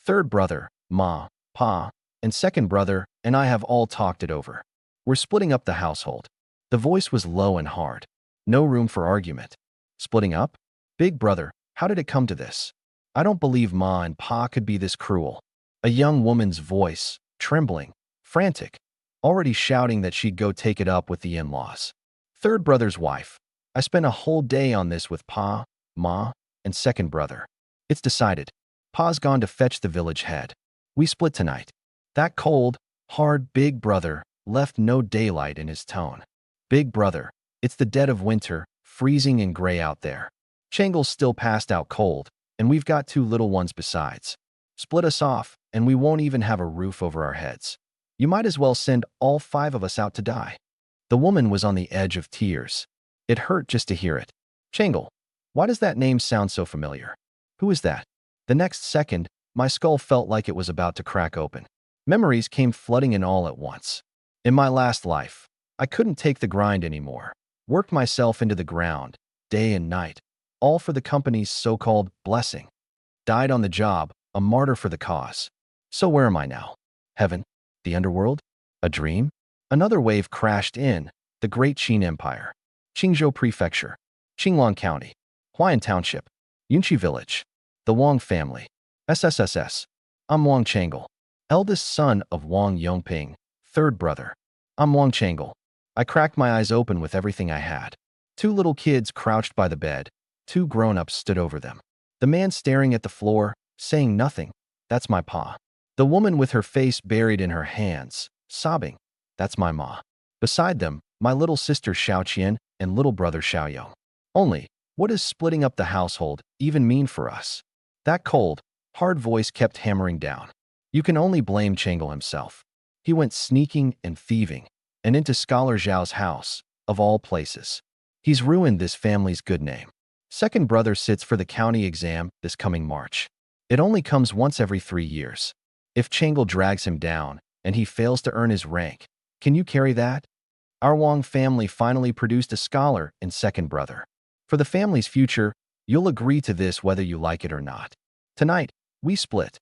Third brother, ma, pa, and second brother, and I have all talked it over. We're splitting up the household. The voice was low and hard. No room for argument. Splitting up? Big brother, how did it come to this? I don't believe ma and pa could be this cruel. A young woman's voice, trembling, frantic, already shouting that she'd go take it up with the in-laws. Third brother's wife. I spent a whole day on this with pa, ma, and second brother. It's decided. Pa's gone to fetch the village head. We split tonight. That cold, hard big brother left no daylight in his tone. Big brother, it's the dead of winter, freezing and gray out there. Changle's still passed out cold, and we've got two little ones besides. Split us off, and we won't even have a roof over our heads. You might as well send all 5 of us out to die. The woman was on the edge of tears. It hurt just to hear it. Changle, why does that name sound so familiar? Who is that? The next second, my skull felt like it was about to crack open. Memories came flooding in all at once. In my last life, I couldn't take the grind anymore. Worked myself into the ground, day and night, all for the company's so-called blessing. Died on the job, a martyr for the cause. So where am I now? Heaven? The underworld? A dream? Another wave crashed in, the Great Qin Empire. Qingzhou Prefecture. Qinglong County. Huayan Township. Yunqi Village. The Wang family. SSSS. I'm Wang Changle. Eldest son of Wang Yongping. Third brother. I'm Wang Changle. I cracked my eyes open with everything I had. 2 little kids crouched by the bed. 2 grown-ups stood over them. The man staring at the floor, saying nothing. That's my pa. The woman with her face buried in her hands, sobbing. That's my ma. Beside them, my little sister Xiao Qian and little brother Xiaoyong. Only, what does splitting up the household even mean for us? That cold, hard voice kept hammering down. You can only blame Changle himself. He went sneaking and thieving, and into Scholar Zhao's house, of all places. He's ruined this family's good name. Second brother sits for the county exam this coming March. It only comes once every 3 years. If Changle drags him down, and he fails to earn his rank, can you carry that? Our Wang family finally produced a scholar in second brother. For the family's future, you'll agree to this whether you like it or not. Tonight, we split.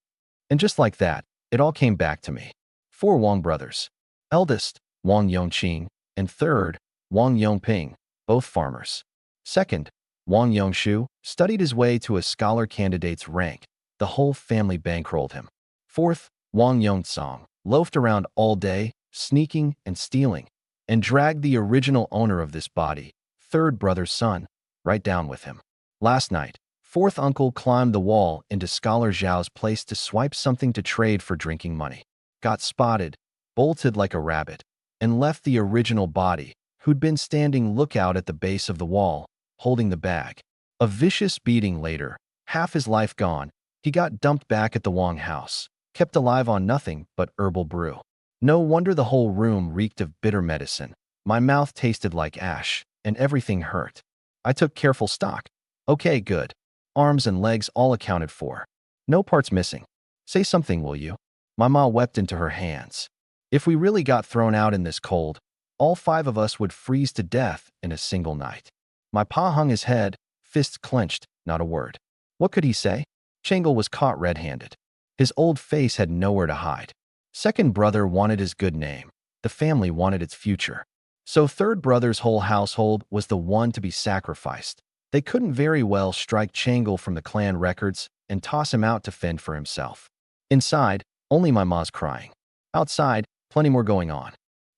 And just like that, it all came back to me. 4 Wang brothers. Eldest, Wang Yongqing, and third, Wang Yongping, both farmers. Second, Wang Yongshu, studied his way to a scholar candidate's rank. The whole family bankrolled him. Fourth, Wang Yongtsong, loafed around all day, sneaking and stealing, and dragged the original owner of this body, third brother's son, right down with him. Last night, fourth uncle climbed the wall into Scholar Zhao's place to swipe something to trade for drinking money. Got spotted, bolted like a rabbit, and left the original body, who'd been standing lookout at the base of the wall, holding the bag. A vicious beating later, half his life gone, he got dumped back at the Wang house, kept alive on nothing but herbal brew. No wonder the whole room reeked of bitter medicine. My mouth tasted like ash, and everything hurt. I took careful stock. Okay, good. Arms and legs all accounted for. No parts missing. Say something, will you? My ma wept into her hands. If we really got thrown out in this cold, all 5 of us would freeze to death in a single night. My pa hung his head, fists clenched, not a word. What could he say? Changle was caught red-handed. His old face had nowhere to hide. Second brother wanted his good name. The family wanted its future. So third brother's whole household was the one to be sacrificed. They couldn't very well strike Changle from the clan records and toss him out to fend for himself. Inside, only my ma's crying. Outside, plenty more going on.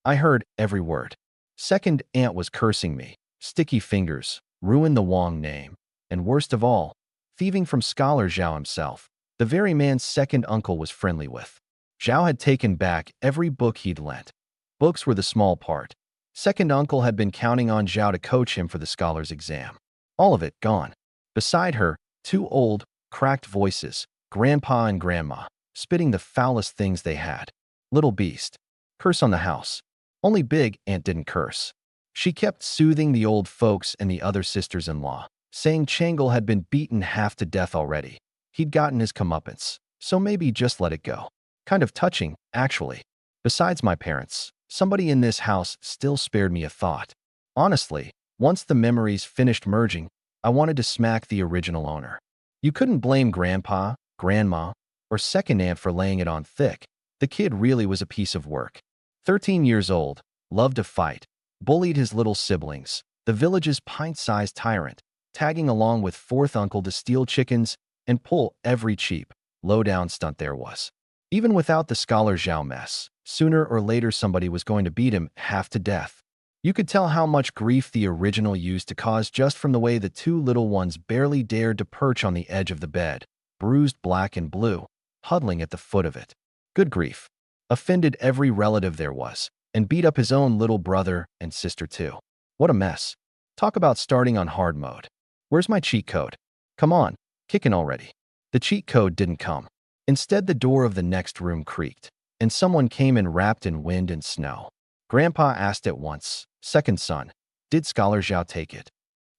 I heard every word. Second aunt was cursing me. Sticky fingers, ruin the Wang name, and worst of all, thieving from Scholar Zhao himself, the very man second uncle was friendly with. Zhao had taken back every book he'd lent. Books were the small part. Second uncle had been counting on Zhao to coach him for the scholar's exam. All of it gone. Beside her, 2 old, cracked voices, grandpa and grandma, spitting the foulest things they had. Little beast. Curse on the house. Only big aunt didn't curse. She kept soothing the old folks and the other sisters-in-law, saying Changle had been beaten half to death already. He'd gotten his comeuppance, so maybe just let it go. Kind of touching, actually. Besides my parents, somebody in this house still spared me a thought. Honestly, once the memories finished merging, I wanted to smack the original owner. You couldn't blame grandpa, grandma, or second aunt for laying it on thick. The kid really was a piece of work. 13 years old, loved to fight, bullied his little siblings, the village's pint-sized tyrant, tagging along with fourth uncle to steal chickens and pull every cheap, low-down stunt there was. Even without the scholar Zhao mess, sooner or later somebody was going to beat him half to death. You could tell how much grief the original used to cause just from the way the two little ones barely dared to perch on the edge of the bed, bruised black and blue, huddling at the foot of it. Good grief. Offended every relative there was, and beat up his own little brother and sister too. What a mess. Talk about starting on hard mode. Where's my cheat code? Come on, kicking already. The cheat code didn't come. Instead, the door of the next room creaked, and someone came in wrapped in wind and snow. Grandpa asked at once, "Second son, did Scholar Zhao take it?"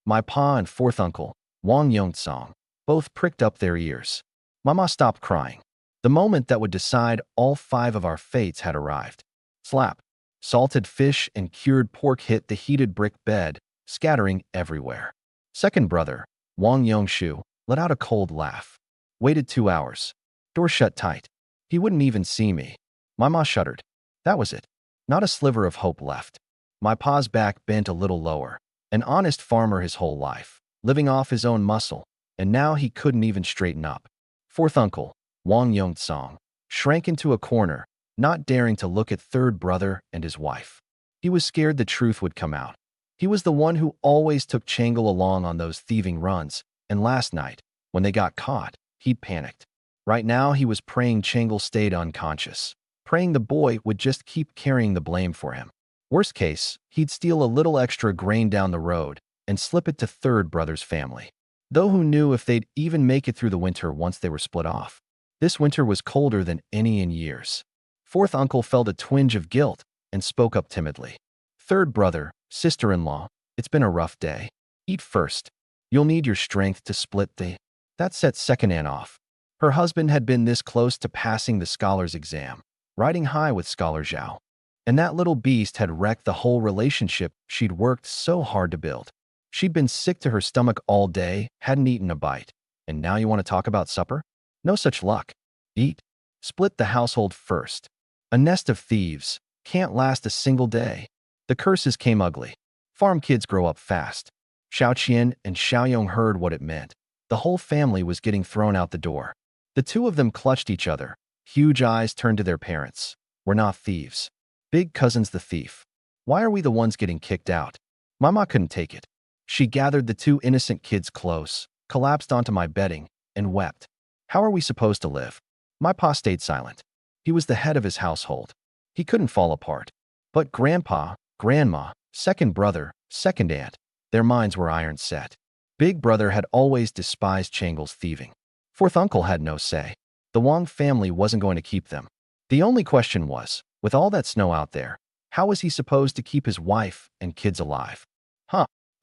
My pa and fourth uncle, Wang Yongsong, both pricked up their ears. Mama stopped crying. The moment that would decide all 5 of our fates had arrived. Slap. Salted fish and cured pork hit the heated brick bed, scattering everywhere. Second brother, Wang Yongshu, let out a cold laugh. Waited 2 hours. Door shut tight. He wouldn't even see me. My ma shuddered. That was it. Not a sliver of hope left. My pa's back bent a little lower. An honest farmer his whole life, living off his own muscle, and now he couldn't even straighten up. Fourth uncle, Wang Yongsong, shrank into a corner, not daring to look at third brother and his wife. He was scared the truth would come out. He was the one who always took Changle along on those thieving runs, and last night, when they got caught, he panicked. Right now, he was praying Changle stayed unconscious, praying the boy would just keep carrying the blame for him. Worst case, he'd steal a little extra grain down the road and slip it to third brother's family. Though who knew if they'd even make it through the winter once they were split off. This winter was colder than any in years. Fourth uncle felt a twinge of guilt and spoke up timidly. Third brother, sister-in-law, it's been a rough day. Eat first. You'll need your strength to split the... That set second aunt off. Her husband had been this close to passing the scholar's exam, riding high with Scholar Zhao. And that little beast had wrecked the whole relationship she'd worked so hard to build. She'd been sick to her stomach all day, hadn't eaten a bite. And now you want to talk about supper? No such luck. Eat. Split the household first. A nest of thieves. Can't last a single day. The curses came ugly. Farm kids grow up fast. Xiao Qian and Xiaoyong heard what it meant. The whole family was getting thrown out the door. The two of them clutched each other. Huge eyes turned to their parents. We're not thieves. Big cousin's the thief. Why are we the ones getting kicked out? Mama couldn't take it. She gathered the 2 innocent kids close, collapsed onto my bedding, and wept. How are we supposed to live? My pa stayed silent. He was the head of his household. He couldn't fall apart. But grandpa, grandma, second brother, second aunt, their minds were iron set. Big brother had always despised Changle's thieving. Fourth uncle had no say. The Wang family wasn't going to keep them. The only question was, with all that snow out there, how was he supposed to keep his wife and kids alive?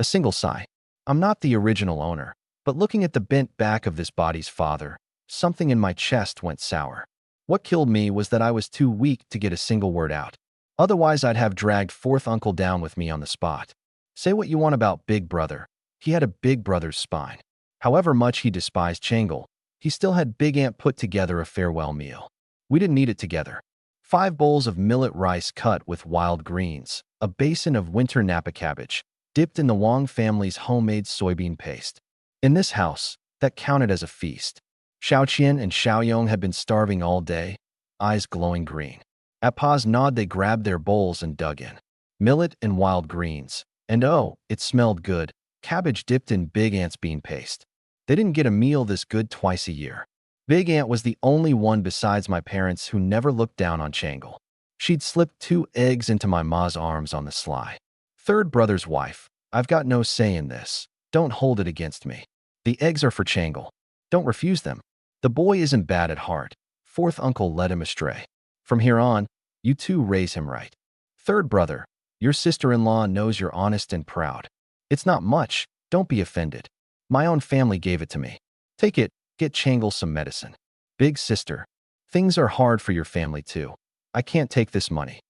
A single sigh. I'm not the original owner, but looking at the bent back of this body's father, something in my chest went sour. What killed me was that I was too weak to get a single word out. Otherwise, I'd have dragged fourth uncle down with me on the spot. Say what you want about Big Brother. He had a big brother's spine. However much he despised Changle, he still had Big Aunt put together a farewell meal. We didn't eat it together. 5 bowls of millet rice cut with wild greens, a basin of winter Napa cabbage, dipped in the Wang family's homemade soybean paste. In this house, that counted as a feast. Xiao Qian and Xiaoyong had been starving all day, eyes glowing green. At Pa's nod, they grabbed their bowls and dug in. Millet and wild greens. And oh, it smelled good. Cabbage dipped in Big Aunt's bean paste. They didn't get a meal this good twice a year. Big Aunt was the only one besides my parents who never looked down on Changle. She'd slipped 2 eggs into my ma's arms on the sly. Third brother's wife, I've got no say in this. Don't hold it against me. The eggs are for Changle. Don't refuse them. The boy isn't bad at heart. Fourth uncle led him astray. From here on, you 2 raise him right. Third brother, your sister-in-law knows you're honest and proud. It's not much, don't be offended. My own family gave it to me. Take it, get Changle some medicine. Big sister, things are hard for your family too. I can't take this money.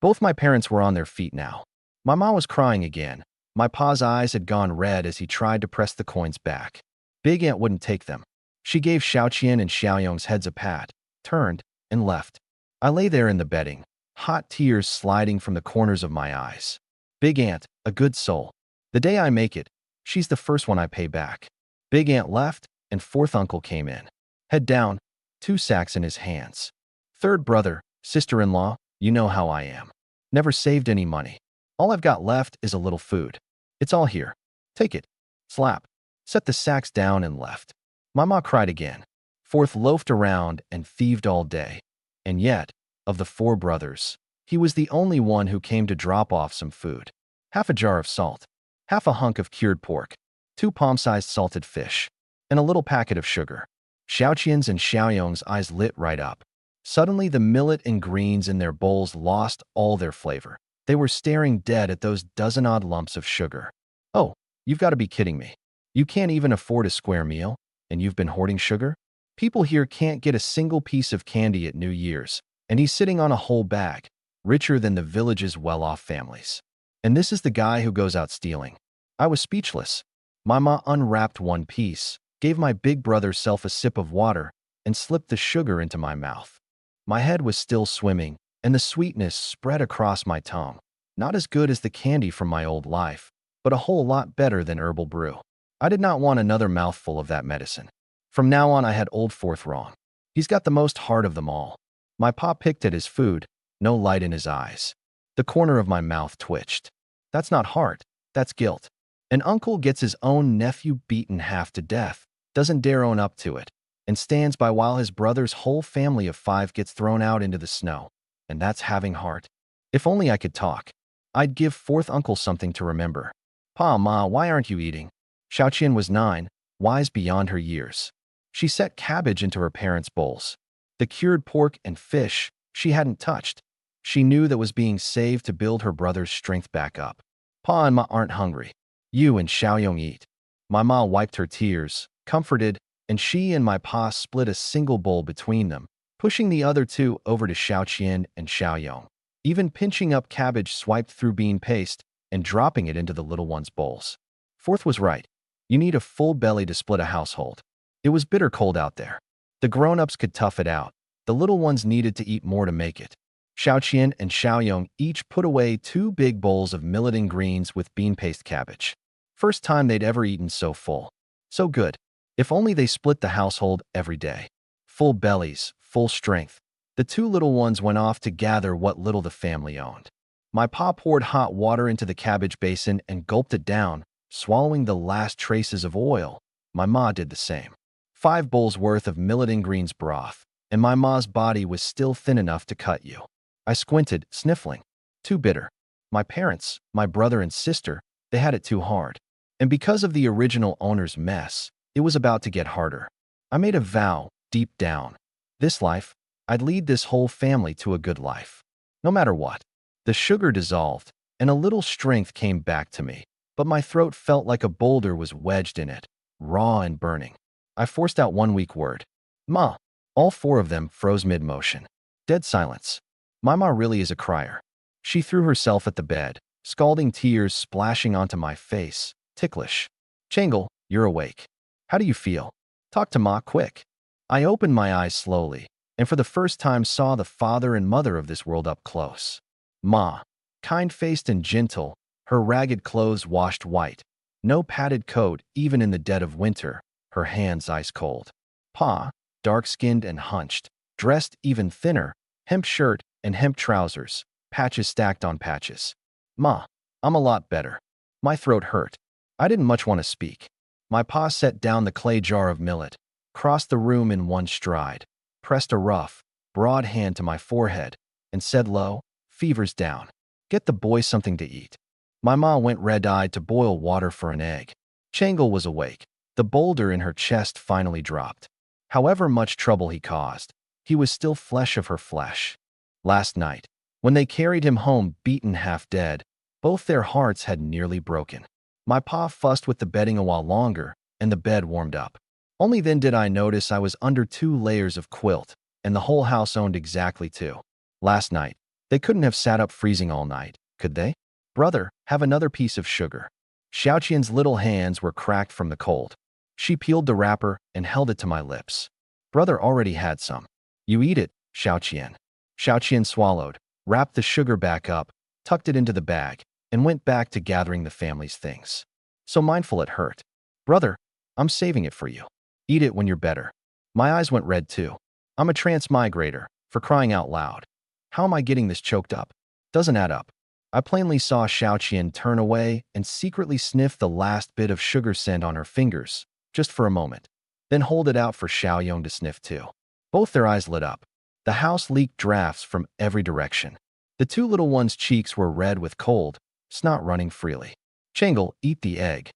Both my parents were on their feet now. My mom was crying again. My pa's eyes had gone red as he tried to press the coins back. Big Aunt wouldn't take them. She gave Xiaoqian and Xiaoyong's heads a pat, turned, and left. I lay there in the bedding, hot tears sliding from the corners of my eyes. Big Aunt, a good soul. The day I make it, she's the first one I pay back. Big Aunt left, and fourth uncle came in. Head down, 2 sacks in his hands. Third brother, sister-in-law, you know how I am. Never saved any money. All I've got left is a little food. It's all here. Take it. Slap. Set the sacks down and left. My ma cried again. Fourth loafed around and thieved all day. And yet, of the 4 brothers, he was the only one who came to drop off some food. Half a jar of salt, half a hunk of cured pork, 2 palm-sized salted fish, and a little packet of sugar. Xiaoqian's and Xiaoyong's eyes lit right up. Suddenly, the millet and greens in their bowls lost all their flavor. They were staring dead at those dozen-odd lumps of sugar. Oh, you've got to be kidding me. You can't even afford a square meal, and you've been hoarding sugar? People here can't get a single piece of candy at New Year's, and he's sitting on a whole bag, richer than the village's well-off families. And this is the guy who goes out stealing. I was speechless. My ma unwrapped one piece, gave my big brother self a sip of water, and slipped the sugar into my mouth. My head was still swimming, and the sweetness spread across my tongue. Not as good as the candy from my old life, but a whole lot better than herbal brew. I did not want another mouthful of that medicine. From now on, I had old Fourth wrong. He's got the most heart of them all. My pa picked at his food, no light in his eyes. The corner of my mouth twitched. That's not heart, that's guilt. An uncle gets his own nephew beaten half to death, doesn't dare own up to it, and stands by while his brother's whole family of 5 gets thrown out into the snow. And that's having heart. If only I could talk. I'd give fourth uncle something to remember. Pa, Ma, why aren't you eating? Xiaoqian was 9, wise beyond her years. She set cabbage into her parents' bowls. The cured pork and fish she hadn't touched. She knew that was being saved to build her brother's strength back up. Pa and Ma aren't hungry. You and Xiaoyong eat. My ma wiped her tears, comforted, and she and my pa split a single bowl between them, pushing the other 2 over to Xiaoqian and Xiaoyong, even pinching up cabbage swiped through bean paste and dropping it into the little one's bowls. Fourth was right. You need a full belly to split a household. It was bitter cold out there. The grown-ups could tough it out. The little ones needed to eat more to make it. Xiaoqian and Xiaoyong each put away 2 big bowls of millet and greens with bean paste cabbage. First time they'd ever eaten so full. So good. If only they split the household every day. Full bellies, full strength. The 2 little ones went off to gather what little the family owned. My pa poured hot water into the cabbage basin and gulped it down, swallowing the last traces of oil. My ma did the same. 5 bowls worth of millet and greens broth, and my ma's body was still thin enough to cut you. I squinted, sniffling. Too bitter. My parents, my brother and sister, they had it too hard. And because of the original owner's mess, it was about to get harder. I made a vow, deep down. This life, I'd lead this whole family to a good life. No matter what. The sugar dissolved, and a little strength came back to me, but my throat felt like a boulder was wedged in it, raw and burning. I forced out one weak word. Ma. All 4 of them froze mid-motion. Dead silence. My ma really is a crier. She threw herself at the bed, scalding tears splashing onto my face, ticklish. Changle, you're awake. How do you feel? Talk to Ma quick. I opened my eyes slowly, and for the first time saw the father and mother of this world up close. Ma, kind-faced and gentle, her ragged clothes washed white, no padded coat even in the dead of winter, her hands ice cold. Pa, dark-skinned and hunched, dressed even thinner, hemp shirt and hemp trousers, patches stacked on patches. Ma, I'm a lot better. My throat hurt. I didn't much want to speak. My pa set down the clay jar of millet, crossed the room in one stride, pressed a rough, broad hand to my forehead, and said low, "Fever's down. Get the boy something to eat." My ma went red-eyed to boil water for an egg. Changle was awake. The boulder in her chest finally dropped. However much trouble he caused, he was still flesh of her flesh. Last night, when they carried him home beaten half dead, both their hearts had nearly broken. My pa fussed with the bedding a while longer, and the bed warmed up. Only then did I notice I was under 2 layers of quilt, and the whole house owned exactly 2. Last night, they couldn't have sat up freezing all night, could they? Brother, have another piece of sugar. Xiaoqian's little hands were cracked from the cold. She peeled the wrapper and held it to my lips. Brother already had some. You eat it, Xiaoqian. Xiaoqian swallowed, wrapped the sugar back up, tucked it into the bag, and went back to gathering the family's things. So mindful it hurt. Brother, I'm saving it for you. Eat it when you're better. My eyes went red too. I'm a transmigrator, for crying out loud. How am I getting this choked up? Doesn't add up. I plainly saw Xiaoqian turn away and secretly sniff the last bit of sugar scent on her fingers, just for a moment, then hold it out for Xiaoyong to sniff too. Both their eyes lit up. The house leaked drafts from every direction. The two little ones' cheeks were red with cold, snot running freely. Changle, eat the egg.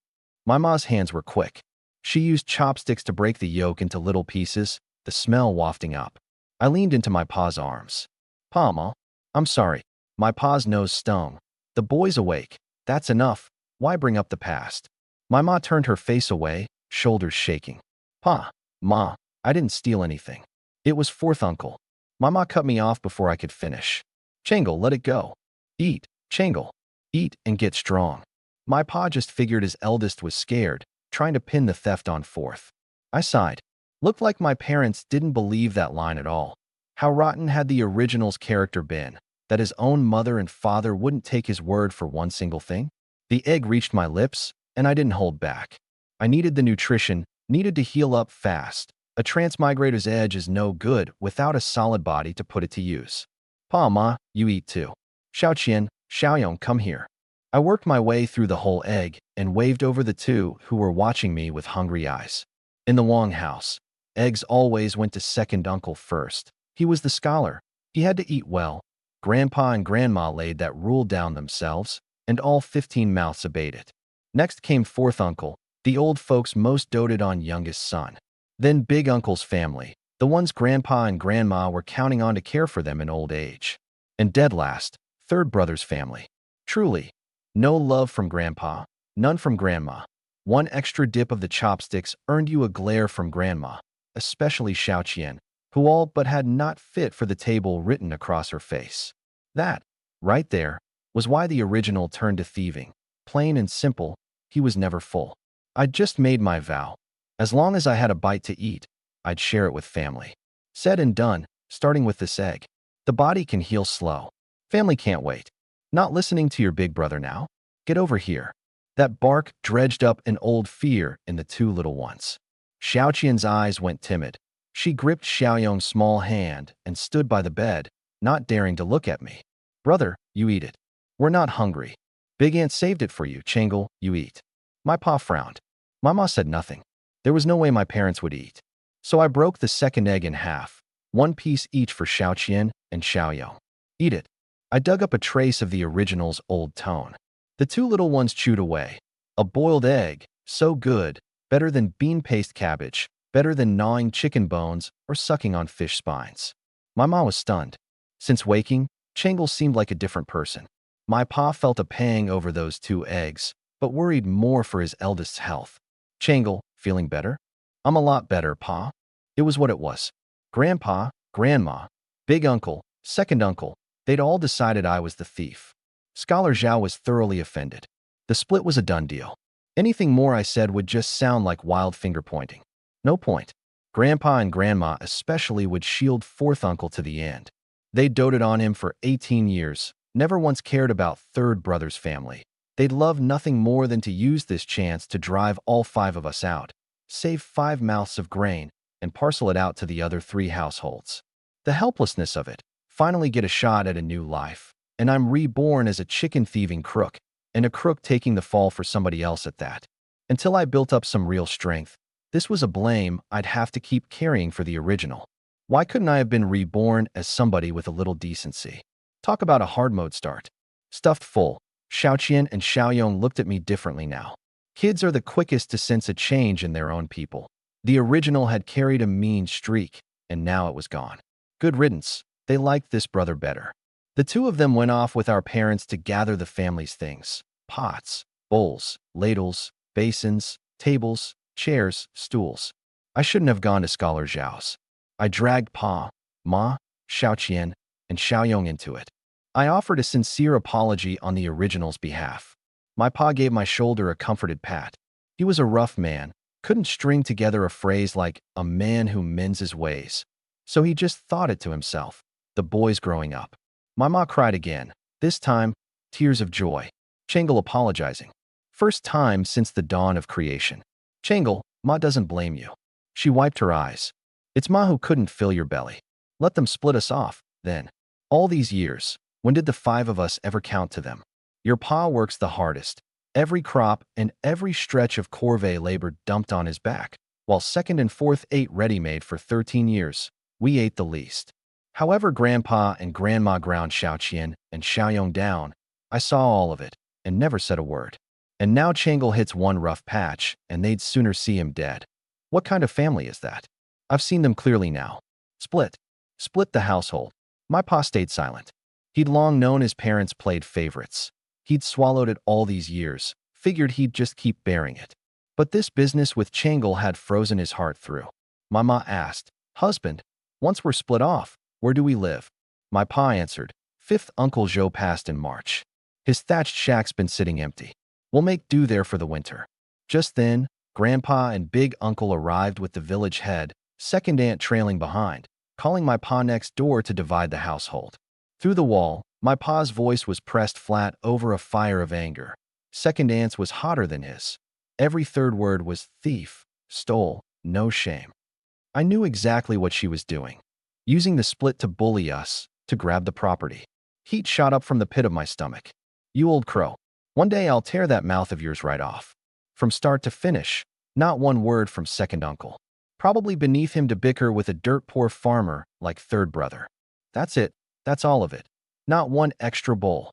My ma's hands were quick. She used chopsticks to break the yolk into little pieces, the smell wafting up. I leaned into my pa's arms. Pa, Ma, I'm sorry. My pa's nose stung. The boy's awake. That's enough. Why bring up the past? My ma turned her face away, shoulders shaking. Pa, Ma, I didn't steal anything. It was fourth uncle. My ma cut me off before I could finish. Changle, let it go. Eat, Changle. Eat and get strong. My pa just figured his eldest was scared, trying to pin the theft on fourth. I sighed. Looked like my parents didn't believe that line at all. How rotten had the original's character been, that his own mother and father wouldn't take his word for one single thing? The egg reached my lips, and I didn't hold back. I needed the nutrition, needed to heal up fast. A transmigrator's edge is no good without a solid body to put it to use. Pa, Ma, you eat too. Xiaoqian, Xiaoyong, come here. I worked my way through the whole egg and waved over the two who were watching me with hungry eyes. In the Wong house, eggs always went to second uncle first. He was the scholar. He had to eat well. Grandpa and Grandma laid that rule down themselves, and all 15 mouths obeyed it. Next came fourth uncle, the old folks most doted on youngest son. Then big uncle's family, the ones Grandpa and Grandma were counting on to care for them in old age. And dead last, third brother's family. Truly, no love from Grandpa, none from Grandma. One extra dip of the chopsticks earned you a glare from Grandma, especially Xiaoqian, who all but had "not fit for the table" written across her face. That, right there, was why the original turned to thieving. Plain and simple, he was never full. I'd just made my vow. As long as I had a bite to eat, I'd share it with family. Said and done, starting with this egg. The body can heal slow. Family can't wait. Not listening to your big brother now? Get over here. That bark dredged up an old fear in the two little ones. Xiaoqian's eyes went timid. She gripped Xiaoyong's small hand and stood by the bed, not daring to look at me. Brother, you eat it. We're not hungry. Big Aunt saved it for you, Changle, you eat. My pa frowned. My ma said nothing. There was no way my parents would eat. So I broke the second egg in half, one piece each for Xiaoqian and Xiaoyong. Eat it. I dug up a trace of the original's old tone. The two little ones chewed away. A boiled egg, so good, better than bean paste cabbage, better than gnawing chicken bones or sucking on fish spines. My ma was stunned. Since waking, Changle seemed like a different person. My pa felt a pang over those two eggs, but worried more for his eldest's health. Changle, feeling better? I'm a lot better, Pa. It was what it was. Grandpa, Grandma, big uncle, second uncle, they'd all decided I was the thief. Scholar Zhao was thoroughly offended. The split was a done deal. Anything more I said would just sound like wild finger-pointing. No point. Grandpa and Grandma especially would shield fourth uncle to the end. They doted on him for 18 years, never once cared about third brother's family. They'd love nothing more than to use this chance to drive all 5 of us out, save 5 mouths of grain, and parcel it out to the other 3 households. The helplessness of it, finally get a shot at a new life, and I'm reborn as a chicken-thieving crook, and a crook taking the fall for somebody else at that. Until I built up some real strength, this was a blame I'd have to keep carrying for the original. Why couldn't I have been reborn as somebody with a little decency? Talk about a hard mode start. Stuffed full, Xiaoqian and Xiaoyong looked at me differently now. Kids are the quickest to sense a change in their own people. The original had carried a mean streak, and now it was gone. Good riddance. They liked this brother better. The two of them went off with our parents to gather the family's things. Pots, bowls, ladles, basins, tables, chairs, stools. I shouldn't have gone to Scholar Zhao's. I dragged Pa, Ma, Xiaoqian, and Xiaoyong into it. I offered a sincere apology on the original's behalf. My pa gave my shoulder a comforted pat. He was a rough man, couldn't string together a phrase like a man who mends his ways. So he just thought it to himself. The boys growing up. My ma cried again, this time, tears of joy. Changle apologizing. First time since the dawn of creation. Changle, ma doesn't blame you. She wiped her eyes. It's ma who couldn't fill your belly. Let them split us off, then. All these years, when did the five of us ever count to them? Your pa works the hardest. Every crop and every stretch of corvée labor dumped on his back, while second and fourth ate ready-made for 13 years. We ate the least. However, Grandpa and Grandma ground Xiaoqian and Xiaoyong down. I saw all of it, and never said a word. And now Changle hits one rough patch, and they'd sooner see him dead. What kind of family is that? I've seen them clearly now. Split. Split the household. My pa stayed silent. He'd long known his parents played favorites. He'd swallowed it all these years, figured he'd just keep bearing it. But this business with Changle had frozen his heart through. My ma asked, "Husband, once we're split off, where do we live?" My pa answered, "Fifth Uncle Joe passed in March. His thatched shack's been sitting empty. We'll make do there for the winter." Just then, Grandpa and Big Uncle arrived with the village head, second aunt trailing behind, calling my pa next door to divide the household. Through the wall, my pa's voice was pressed flat over a fire of anger. Second aunt's was hotter than his. Every third word was thief, stole, no shame. I knew exactly what she was doing. Using the split to bully us, to grab the property. Heat shot up from the pit of my stomach. You old crow. One day I'll tear that mouth of yours right off. From start to finish, not one word from second uncle. Probably beneath him to bicker with a dirt-poor farmer like third brother. That's it. That's all of it. Not one extra bowl.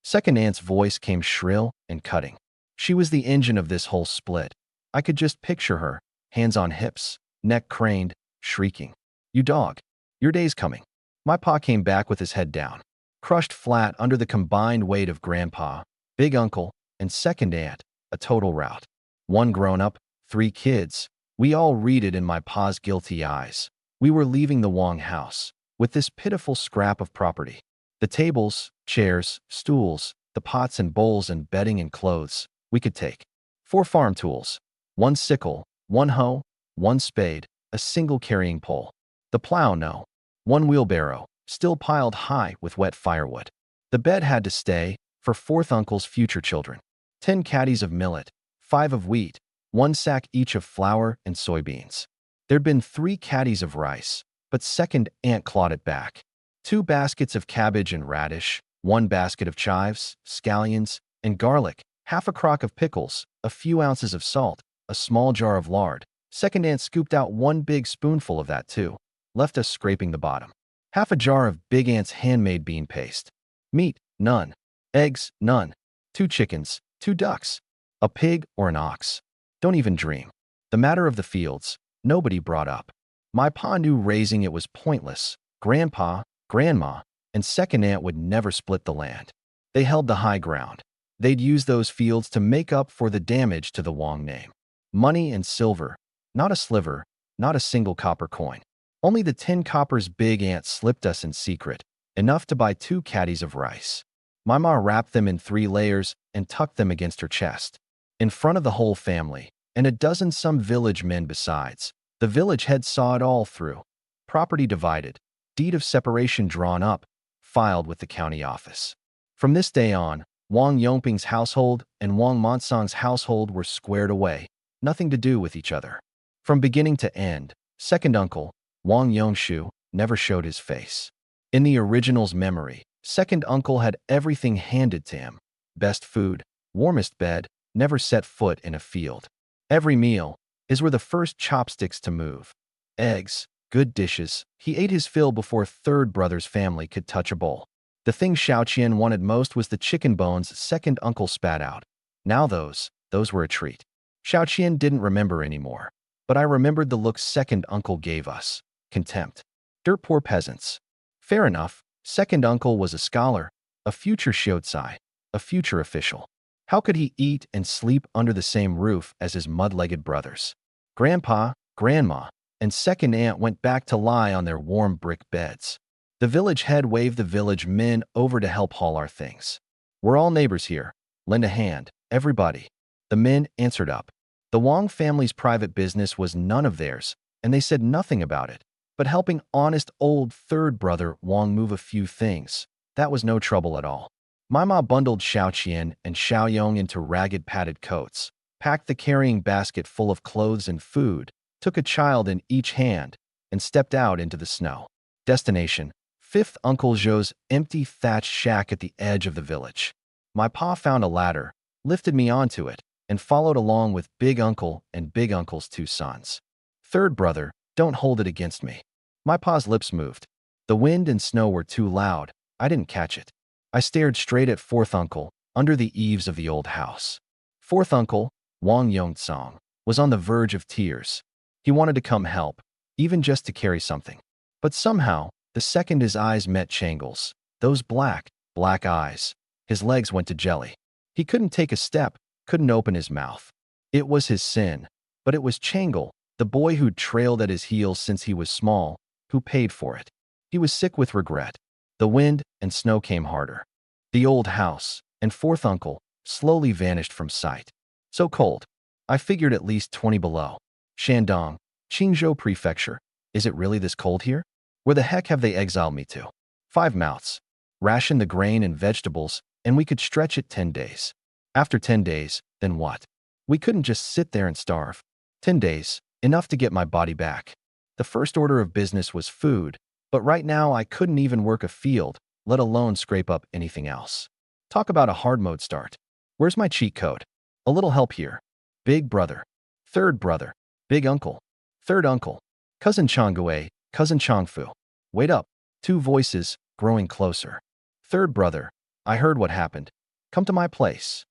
Second aunt's voice came shrill and cutting. She was the engine of this whole split. I could just picture her, hands on hips, neck craned, shrieking. You dog. Your day's coming. My pa came back with his head down, crushed flat under the combined weight of Grandpa, Big Uncle, and second aunt, a total rout. One grown-up, 3 kids. We all read it in my pa's guilty eyes. We were leaving the Wong house, with this pitiful scrap of property. The tables, chairs, stools, the pots and bowls and bedding and clothes, we could take. 4 farm tools, 1 sickle, 1 hoe, 1 spade, a single carrying pole. The plow, no. 1 wheelbarrow, still piled high with wet firewood. The bed had to stay, for fourth uncle's future children. 10 caddies of millet, 5 of wheat, 1 sack each of flour and soybeans. There'd been 3 caddies of rice, but second aunt clawed it back. 2 baskets of cabbage and radish, 1 basket of chives, scallions, and garlic, half a crock of pickles, a few ounces of salt, a small jar of lard. Second aunt scooped out 1 big spoonful of that too, left us scraping the bottom. Half a jar of Big Aunt's handmade bean paste. Meat, none. Eggs, none. 2 chickens, 2 ducks. A pig or an ox. Don't even dream. The matter of the fields, nobody brought up. My pa knew raising it was pointless. Grandpa, Grandma, and second aunt would never split the land. They held the high ground. They'd use those fields to make up for the damage to the Wong name. Money and silver, not a sliver, not a single copper coin. Only the 10 coppers Big Aunt slipped us in secret, enough to buy 2 caddies of rice. My ma wrapped them in 3 layers and tucked them against her chest. In front of the whole family, and a dozen some village men besides. The village head saw it all through. Property divided, deed of separation drawn up, filed with the county office. From this day on, Wang Yongping's household and Wang Monsong's household were squared away, nothing to do with each other. From beginning to end, second uncle, Wang Yongshu, never showed his face. In the original's memory, second uncle had everything handed to him. Best food, warmest bed, never set foot in a field. Every meal is where the first chopsticks to move. Eggs, good dishes. He ate his fill before third brother's family could touch a bowl. The thing Xiaoqian wanted most was the chicken bones second uncle spat out. Now those were a treat. Xiaoqian didn't remember anymore, but I remembered the look second uncle gave us. Contempt. Dirt poor peasants. Fair enough, second uncle was a scholar, a future shiozai, a future official. How could he eat and sleep under the same roof as his mud-legged brothers? Grandpa, Grandma, and second aunt went back to lie on their warm brick beds. The village head waved the village men over to help haul our things. We're all neighbors here. Lend a hand, everybody. The men answered up. The Wang family's private business was none of theirs, and they said nothing about it. But helping honest old third brother Wang move a few things, that was no trouble at all. My ma bundled Xiaoqian and Xiaoyong into ragged padded coats, packed the carrying basket full of clothes and food, took a child in each hand, and stepped out into the snow. Destination: Fifth Uncle Zhou's empty thatched shack at the edge of the village. My pa found a ladder, lifted me onto it, and followed along with Big Uncle and Big Uncle's two sons. Third brother, don't hold it against me. My pa's lips moved. The wind and snow were too loud. I didn't catch it. I stared straight at fourth uncle, under the eaves of the old house. Fourth uncle, Wang Yongtsong, was on the verge of tears. He wanted to come help, even just to carry something. But somehow, the second his eyes met Changle's, those black eyes, his legs went to jelly. He couldn't take a step, couldn't open his mouth. It was his sin, but it was Changle, the boy who'd trailed at his heels since he was small, who paid for it. He was sick with regret. The wind and snow came harder. The old house and fourth uncle slowly vanished from sight. So cold. I figured at least 20 below. Shandong, Qingzhou Prefecture. Is it really this cold here? Where the heck have they exiled me to? 5 mouths. Ration the grain and vegetables, and we could stretch it 10 days. After 10 days, then what? We couldn't just sit there and starve. 10 days, enough to get my body back. The first order of business was food, but right now I couldn't even work a field, let alone scrape up anything else. Talk about a hard mode start. Where's my cheat code? A little help here. Big brother. Third brother. Big uncle. Third uncle. Cousin Changwei. Cousin Changfu. Wait up. 2 voices, growing closer. Third brother. I heard what happened. Come to my place.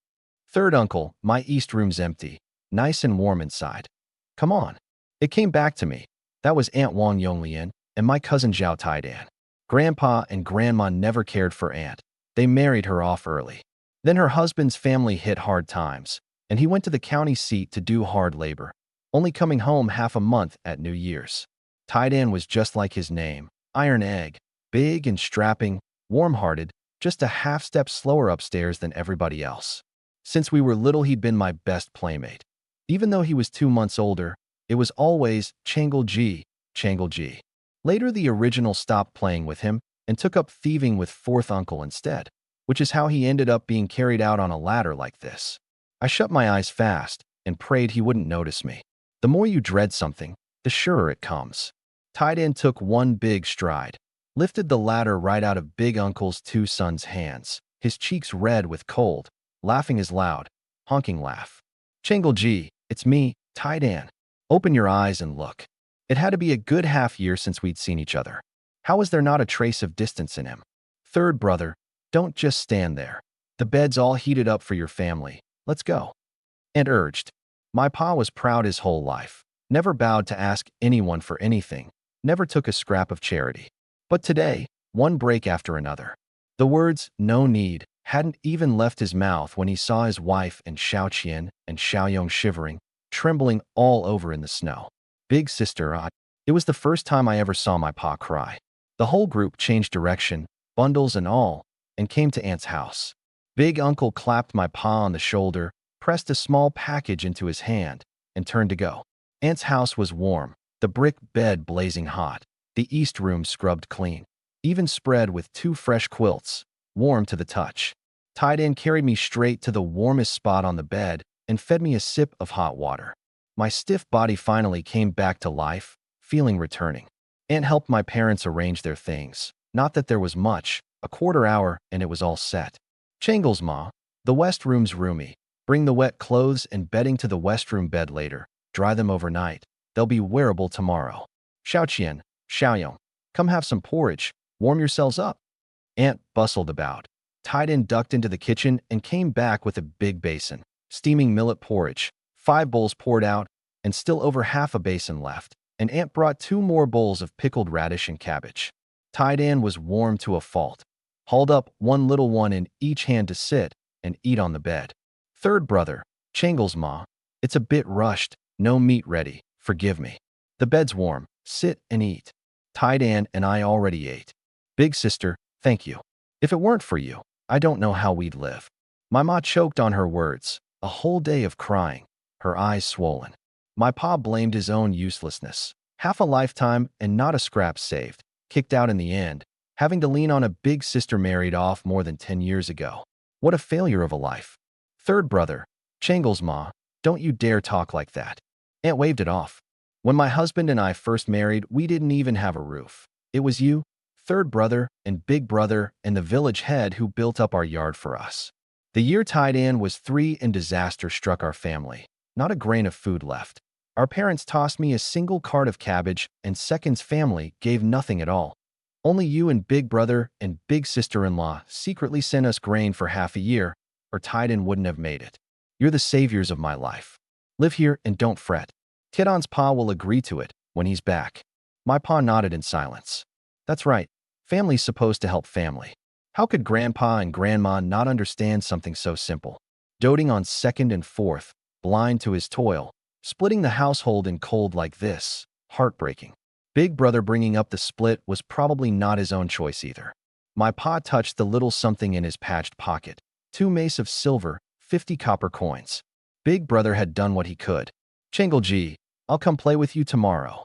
Third uncle. My east room's empty. Nice and warm inside. Come on. It came back to me. That was Aunt Wang Yonglian and my cousin Zhao Taidan. Grandpa and Grandma never cared for Aunt. They married her off early. Then her husband's family hit hard times, and he went to the county seat to do hard labor, only coming home half a month at New Year's. Taidan was just like his name, Iron Egg, big and strapping, warm-hearted, just a half step slower upstairs than everybody else. Since we were little, he'd been my best playmate. Even though he was 2 months older, it was always Changle G, Changle G. Later, the original stopped playing with him and took up thieving with fourth uncle instead, which is how he ended up being carried out on a ladder like this. I shut my eyes fast and prayed he wouldn't notice me. The more you dread something, the surer it comes. Taidan took one big stride, lifted the ladder right out of Big Uncle's 2 sons' hands, his cheeks red with cold, laughing his loud, honking laugh. Changle G, it's me, Taidan. Open your eyes and look. It had to be a good half year since we'd seen each other. How was there not a trace of distance in him? Third brother, don't just stand there. The bed's all heated up for your family. Let's go. Aunt urged. My pa was proud his whole life. Never bowed to ask anyone for anything. Never took a scrap of charity. But today, one break after another. The words, no need, hadn't even left his mouth when he saw his wife and Xiaoqian and Xiaoyong shivering, trembling all over in the snow. Big sister, it was the first time I ever saw my pa cry. The whole group changed direction, bundles and all, and came to Aunt's house. Big uncle clapped my pa on the shoulder, pressed a small package into his hand, and turned to go. Aunt's house was warm, the brick bed blazing hot, the east room scrubbed clean, even spread with 2 fresh quilts, warm to the touch. Taidan carried me straight to the warmest spot on the bed and fed me a sip of hot water. My stiff body finally came back to life, feeling returning. Aunt helped my parents arrange their things. Not that there was much, a quarter hour and it was all set. Changle's ma, the west room's roomy. Bring the wet clothes and bedding to the west room bed later. Dry them overnight. They'll be wearable tomorrow. Xiaoqian, Xiaoyong, come have some porridge. Warm yourselves up. Aunt bustled about. Taidan ducked into the kitchen and came back with a big basin. Steaming millet porridge. 5 bowls poured out, and still over half a basin left, and Aunt brought 2 more bowls of pickled radish and cabbage. Taidan was warm to a fault, hauled up one little one in each hand to sit and eat on the bed. Third brother, Changle's ma, it's a bit rushed, no meat ready, forgive me. The bed's warm, sit and eat. Taidan and I already ate. Big sister, thank you. If it weren't for you, I don't know how we'd live. My ma choked on her words, a whole day of crying. her eyes swollen. My pa blamed his own uselessness. Half a lifetime and not a scrap saved. Kicked out in the end, having to lean on a big sister married off more than 10 years ago. What a failure of a life. Third brother, Changle's ma, don't you dare talk like that. Aunt waved it off. When my husband and I first married, we didn't even have a roof. It was you, third brother, and big brother, and the village head who built up our yard for us. The year tied in was 3 and disaster struck our family. Not a grain of food left. Our parents tossed me a single cart of cabbage, and second's family gave nothing at all. Only you and big brother and big sister-in-law secretly sent us grain for half a year, or Tiden wouldn't have made it. You're the saviors of my life. Live here and don't fret. Kidon's pa will agree to it when he's back. My pa nodded in silence. That's right. Family's supposed to help family. How could grandpa and grandma not understand something so simple? Doting on second and fourth, blind to his toil, splitting the household in cold like this, heartbreaking. Big brother bringing up the split was probably not his own choice either. My pa touched the little something in his patched pocket. 2 mace of silver, 50 copper coins. Big brother had done what he could. Changle G, I'll come play with you tomorrow.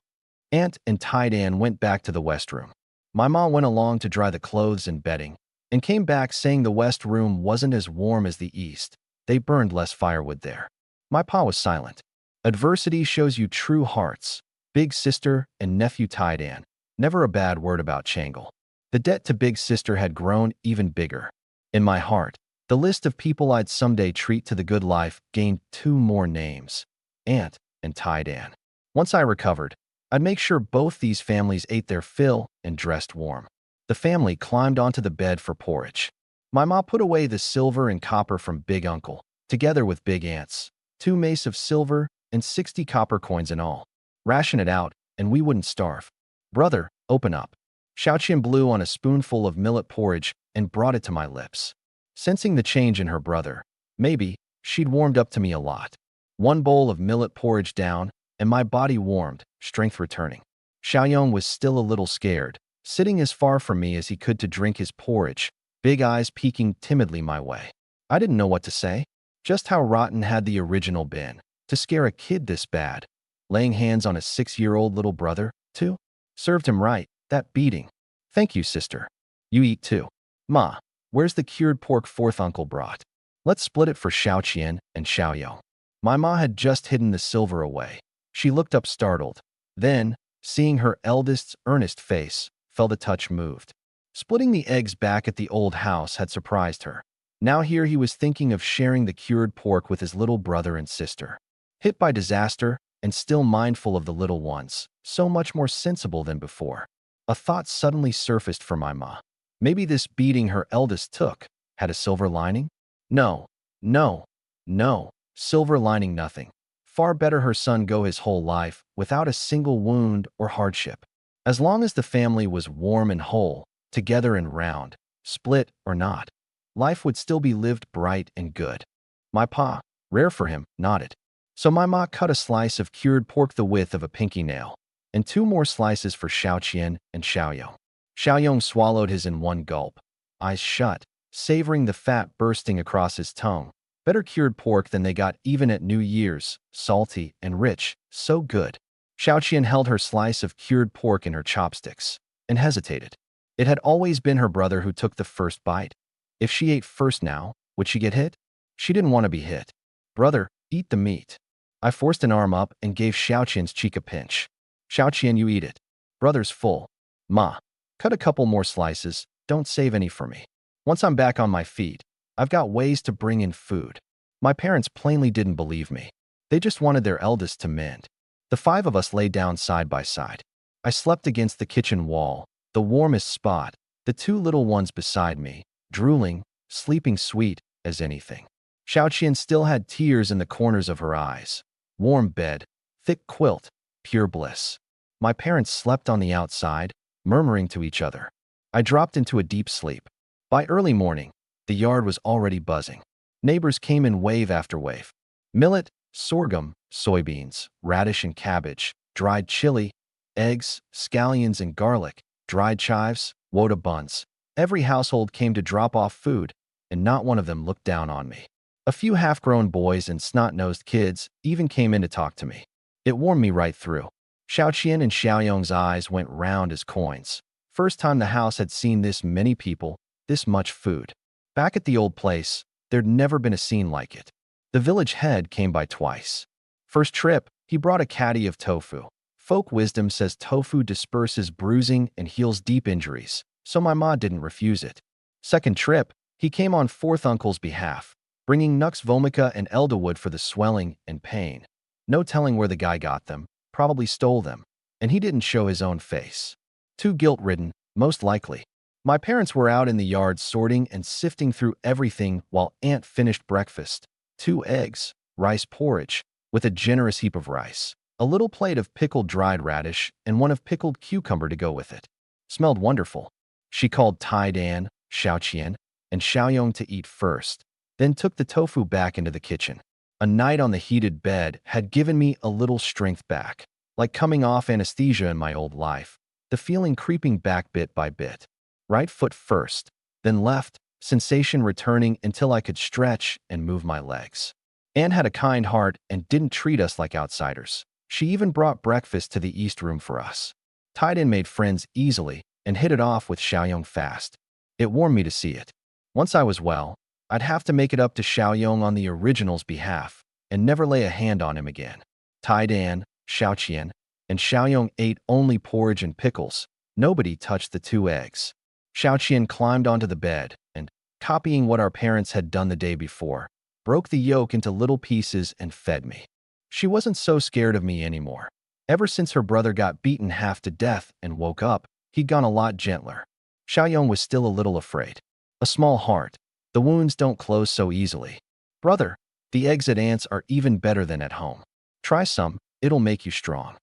Aunt and Tidan went back to the west room. My mom went along to dry the clothes and bedding, and came back saying the west room wasn't as warm as the east. They burned less firewood there. My pa was silent. Adversity shows you true hearts. Big sister and nephew Tidan. Never a bad word about Changle. The debt to big sister had grown even bigger. In my heart, the list of people I'd someday treat to the good life gained 2 more names. Aunt and Tidan. Once I recovered, I'd make sure both these families ate their fill and dressed warm. The family climbed onto the bed for porridge. My ma put away the silver and copper from Big Uncle, together with Big Aunt's, 2 mace of silver and 60 copper coins in all. Ration it out, and we wouldn't starve. Brother, open up. Xiaoqian blew on a spoonful of millet porridge and brought it to my lips. Sensing the change in her brother, maybe, she'd warmed up to me a lot. 1 bowl of millet porridge down, and my body warmed, strength returning. Xiaoyong was still a little scared, sitting as far from me as he could to drink his porridge, big eyes peeking timidly my way. I didn't know what to say. Just how rotten had the original been, to scare a kid this bad. Laying hands on a 6-year-old little brother, too? Served him right, that beating. Thank you, sister. You eat too. Ma, where's the cured pork fourth uncle brought? Let's split it for Xiaoqian and Xiaoyong. My ma had just hidden the silver away. She looked up startled. Then, seeing her eldest's earnest face, felt a touch moved. Splitting the eggs back at the old house had surprised her. Now here he was thinking of sharing the cured pork with his little brother and sister. Hit by disaster, and still mindful of the little ones, so much more sensible than before. A thought suddenly surfaced for my ma. Maybe this beating her eldest took had a silver lining? No, no, no, silver lining nothing. Far better her son go his whole life without a single wound or hardship. As long as the family was warm and whole, together and round, split or not, life would still be lived bright and good. My pa, rare for him, nodded. So my ma cut a slice of cured pork the width of a pinky nail, and 2 more slices for Xiaoqian and Xiaoyong. Xiaoyong swallowed his in 1 gulp, eyes shut, savoring the fat bursting across his tongue. Better cured pork than they got even at New Year's, salty and rich, so good. Xiaoqian held her slice of cured pork in her chopsticks, and hesitated. It had always been her brother who took the first bite. If she ate first now, would she get hit? She didn't want to be hit. Brother, eat the meat. I forced an arm up and gave Xiaoqian's cheek a pinch. Xiaoqian, you eat it. Brother's full. Ma, cut a couple more slices, don't save any for me. Once I'm back on my feet, I've got ways to bring in food. My parents plainly didn't believe me. They just wanted their eldest to mend. The 5 of us lay down side by side. I slept against the kitchen wall, the warmest spot, the 2 little ones beside me, drooling, sleeping sweet as anything. Xiaoqian still had tears in the corners of her eyes. Warm bed, thick quilt, pure bliss. My parents slept on the outside, murmuring to each other. I dropped into a deep sleep. By early morning, the yard was already buzzing. Neighbors came in wave after wave. Millet, sorghum, soybeans, radish and cabbage, dried chili, eggs, scallions and garlic, dried chives, wota buns. Every household came to drop off food, and not one of them looked down on me. A few half-grown boys and snot-nosed kids even came in to talk to me. It warmed me right through. Xiaoqian and Xiaoyong's eyes went round as coins. First time the house had seen this many people, this much food. Back at the old place, there'd never been a scene like it. The village head came by twice. First trip, he brought a caddy of tofu. Folk wisdom says tofu disperses bruising and heals deep injuries, so my ma didn't refuse it. Second trip, he came on fourth uncle's behalf, bringing Nux vomica and elderwood for the swelling and pain. No telling where the guy got them, probably stole them, and he didn't show his own face. Too guilt-ridden, most likely. My parents were out in the yard sorting and sifting through everything while Aunt finished breakfast. 2 eggs, rice porridge, with a generous heap of rice, a little plate of pickled dried radish, and one of pickled cucumber to go with it. Smelled wonderful. She called Tai Dan, Xiaoqian, and Xiaoyong to eat first, then took the tofu back into the kitchen. A night on the heated bed had given me a little strength back, like coming off anesthesia in my old life, the feeling creeping back bit by bit. Right foot first, then left, sensation returning until I could stretch and move my legs. Anne had a kind heart and didn't treat us like outsiders. She even brought breakfast to the east room for us. Tai-Dan made friends easily and hit it off with Xiaoyong fast. It warmed me to see it. Once I was well, I'd have to make it up to Xiaoyong on the original's behalf and never lay a hand on him again. Tai-Dan, Xiaoqian, and Xiaoyong ate only porridge and pickles. Nobody touched the 2 eggs. Xiaoqian climbed onto the bed and, copying what our parents had done the day before, broke the yolk into little pieces and fed me. She wasn't so scared of me anymore. Ever since her brother got beaten half to death and woke up, he'd gone a lot gentler. Xiaoyong was still a little afraid. A small heart. The wounds don't close so easily. Brother, the eggs at Aunt's are even better than at home. Try some, it'll make you strong.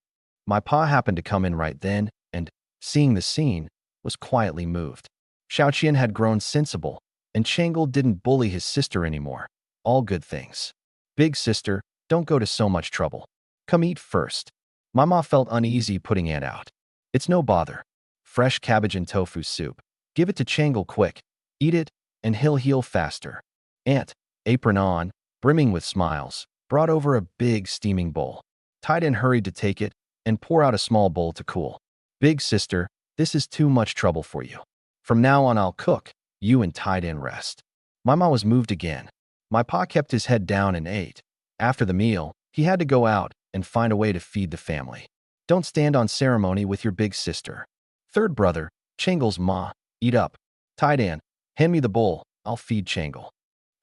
My pa happened to come in right then and, seeing the scene, was quietly moved. Xiaoqian had grown sensible, and Changel didn't bully his sister anymore. All good things. Big sister, don't go to so much trouble. Come eat first. Mama felt uneasy putting Aunt out. It's no bother. Fresh cabbage and tofu soup. Give it to Changel quick. Eat it, and he'll heal faster. Aunt, apron on, brimming with smiles, brought over a big steaming bowl. Tai-Dan hurried to take it and pour out a small bowl to cool. Big sister, this is too much trouble for you. From now on I'll cook, you and Tai-Dan rest. Mama was moved again. My pa kept his head down and ate. After the meal, he had to go out and find a way to feed the family. Don't stand on ceremony with your big sister. Third brother, Changel's ma, eat up. Tai-Dan, hand me the bowl, I'll feed Changel.